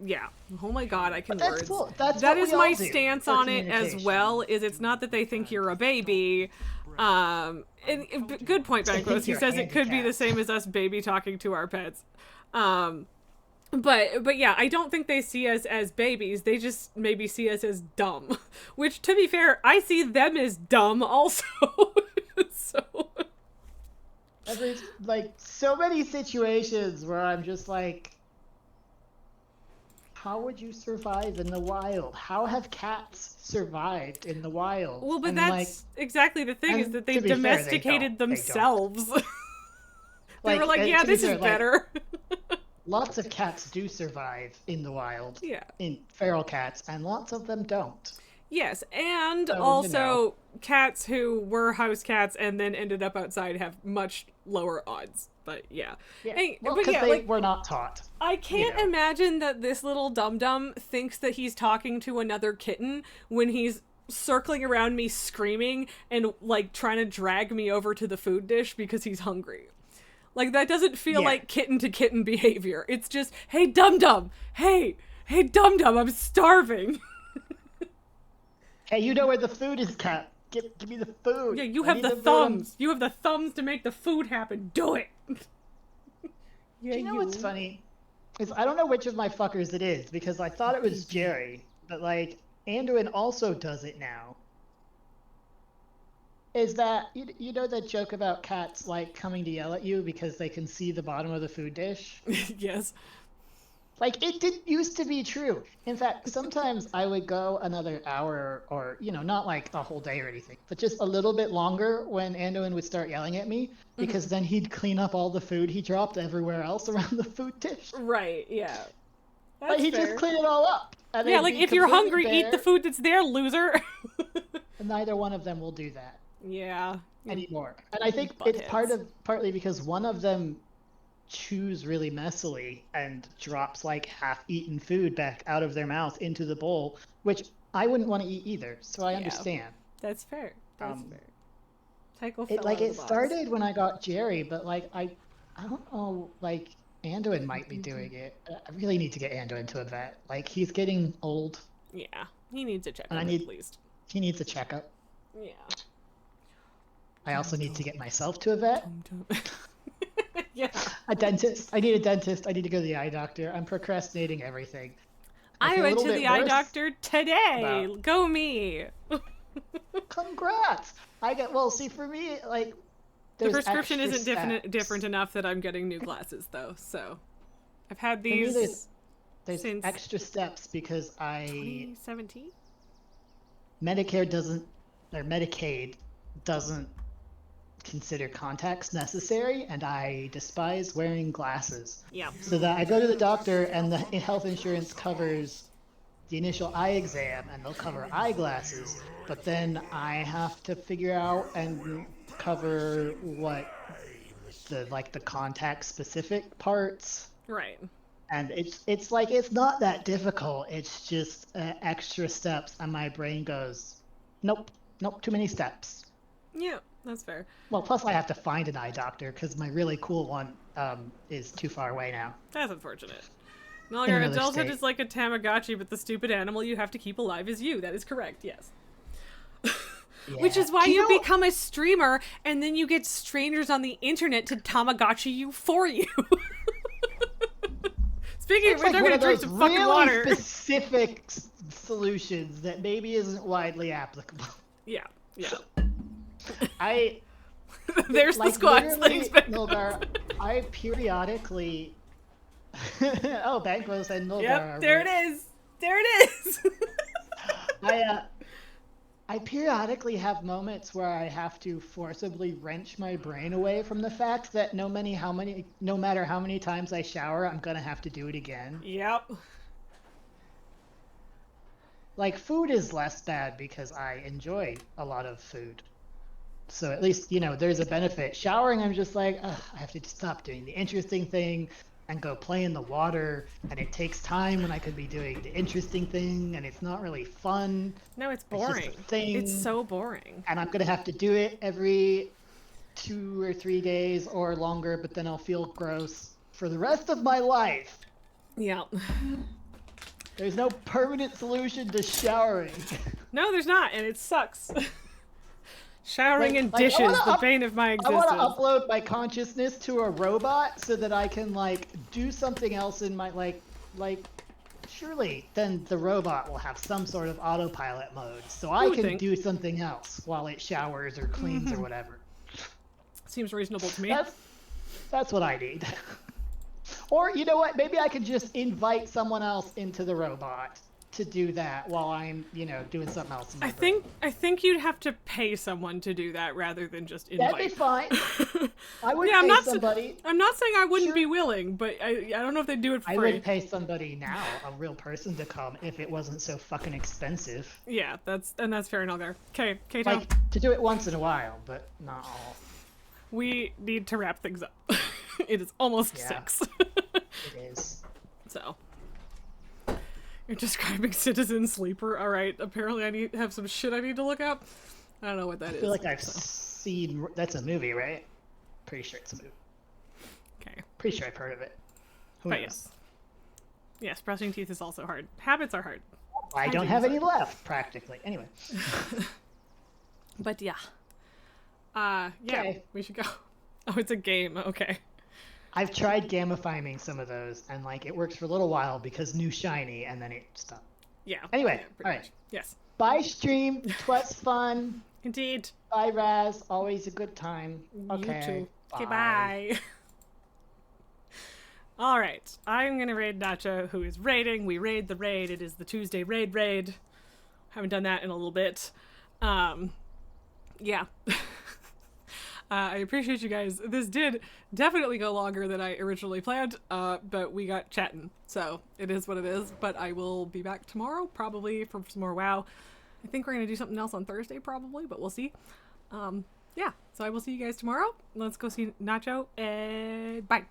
yeah. Oh my god, I can words. Cool. That is my stance on it as well, is it's not that they think you're a baby. And good point, Banquos. He says it could be the same as us baby talking to our pets. But yeah, I don't think they see us as babies. They just maybe see us as dumb. Which, to be fair, I see them as dumb also. So... like, so many situations where I'm just like, how would you survive in the wild? How have cats survived in the wild? Well, but that's exactly the thing, is that they domesticated themselves. They were like, yeah, this is better. Lots of cats do survive in the wild. Yeah. In feral cats, and lots of them don't. Yes, and also cats who were house cats and then ended up outside have much lower odds. But yeah. Hey, well, because they were not taught. I can't imagine that this little dum-dum thinks that he's talking to another kitten when he's circling around me screaming and, like, trying to drag me over to the food dish because he's hungry. Like, that doesn't feel like kitten-to-kitten behavior. It's just, hey, dum-dum! Hey, dum-dum, I'm starving! Hey, you know where the food is, cat. Give me the food. Yeah, you have the thumbs. You have the thumbs to make the food happen. Do it! You know what's funny? Is I don't know which of my fuckers it is, because I thought it was Jerry, but, like, Anduin also does it now. Is that, you know that joke about cats, like, coming to yell at you because they can see the bottom of the food dish? Yes. Like, it didn't used to be true. In fact, sometimes I would go another hour or, not like a whole day or anything, but just a little bit longer when Anduin would start yelling at me, because then he'd clean up all the food he dropped everywhere else around the food dish. Right, yeah. That's Like, he'd fair. just clean it all up. And Yeah, it'd like, be if you're completely hungry, eat the bare, food that's there, loser. and neither one of them will do that Yeah. anymore. And I think it's partly because one of them chews really messily and drops like half-eaten food back out of their mouth into the bowl, which I wouldn't want to eat either. So I understand. That's fair. That's fair. Tycho It fell out of the box. started when I got Jerry, but like I don't know, like Anduin might be doing it. I really need to get Anduin to a vet. Like, he's getting old. Yeah, he needs a checkup And at least. He needs a checkup. Yeah. I also need to get myself to a vet. Yeah. A dentist. I need a dentist. I need to go to the eye doctor. I'm procrastinating everything. I went to the eye doctor today. Go me. Congrats. See, for me, like, the prescription isn't different enough that I'm getting new glasses, though. So I've had these there's since extra steps because 2017. Medicaid doesn't consider contacts necessary, and I despise wearing glasses. Yeah. So that I go to the doctor, and the health insurance covers the initial eye exam, and they'll cover eyeglasses, but then I have to figure out and cover what the contact specific parts. Right. And it's like, it's not that difficult. It's just extra steps, and my brain goes, nope, too many steps. Yeah, that's fair. Well, plus I have to find an eye doctor because my really cool one is too far away now. That's unfortunate. No, your adulthood is like a Tamagotchi, but the stupid animal you have to keep alive is you. That is correct, yes. Yeah. Which is why you become a streamer, and then you get strangers on the internet to Tamagotchi you for you. Speaking of which, I'm gonna drink some fucking water. Specific solutions that maybe isn't widely applicable. Yeah. There's the squats. Thanks, Nilgar, I periodically. Oh, Banquo and Nilgar. Yep, there it is. There it is. I periodically have moments where I have to forcibly wrench my brain away from the fact that no matter how many times I shower, I'm gonna have to do it again. Yep. Like, food is less bad because I enjoy a lot of food. So at least, there's a benefit. Showering, I'm just like, I have to stop doing the interesting thing and go play in the water, and it takes time when I could be doing the interesting thing, and it's not really fun. No, it's boring. It's just a thing, it's so boring. And I'm gonna have to do it every 2 or 3 days or longer, but then I'll feel gross for the rest of my life. Yeah. There's no permanent solution to showering. No, there's not, and it sucks. Showering and dishes, the bane of my existence. I want to upload my consciousness to a robot so that I can, do something else in my, surely then the robot will have some sort of autopilot mode, so I can do something else while it showers or cleans or whatever. Seems reasonable to me. That's what I need. Or, you know what, maybe I could just invite someone else into the robot to do that while I'm, doing something else in my brain. I think you'd have to pay someone to do that rather than just invite. That'd be fine. I would pay somebody. I'm not saying I wouldn't be willing, but I don't know if they'd do it for free. I would pay somebody now, a real person, to come if it wasn't so fucking expensive. Yeah, that's fair enough there. Okay, Kato. Like, to do it once in a while, but not all. We need to wrap things up. It is almost 6. It is. So. You're describing Citizen Sleeper. All right. Apparently, I have some shit I need to look up. I don't know what that is. I feel like I've seen. That's a movie, right? Pretty sure it's a movie. Okay. Pretty sure I've heard of it. Who knows? Yes, brushing teeth is also hard. Habits are hard. I don't have any left, practically. Anyway. But yeah. We should go. Oh, it's a game. Okay. I've tried gamifying some of those, and it works for a little while because new shiny, and then it stopped. Yeah. Anyway, all right. Yes. Bye, stream. Twas fun. Indeed. Bye, Raz. Always a good time. Okay. You too. Okay, bye. All right, I'm gonna raid Nacho, who is raiding. We raid the raid. It is the Tuesday raid. Haven't done that in a little bit. Yeah. I appreciate you guys. This did definitely go longer than I originally planned, but we got chatting, so it is what it is. But I will be back tomorrow, probably for some more WoW. I think we're gonna do something else on Thursday, probably, but we'll see. Yeah, so I will see you guys tomorrow. Let's go see Nacho, and bye.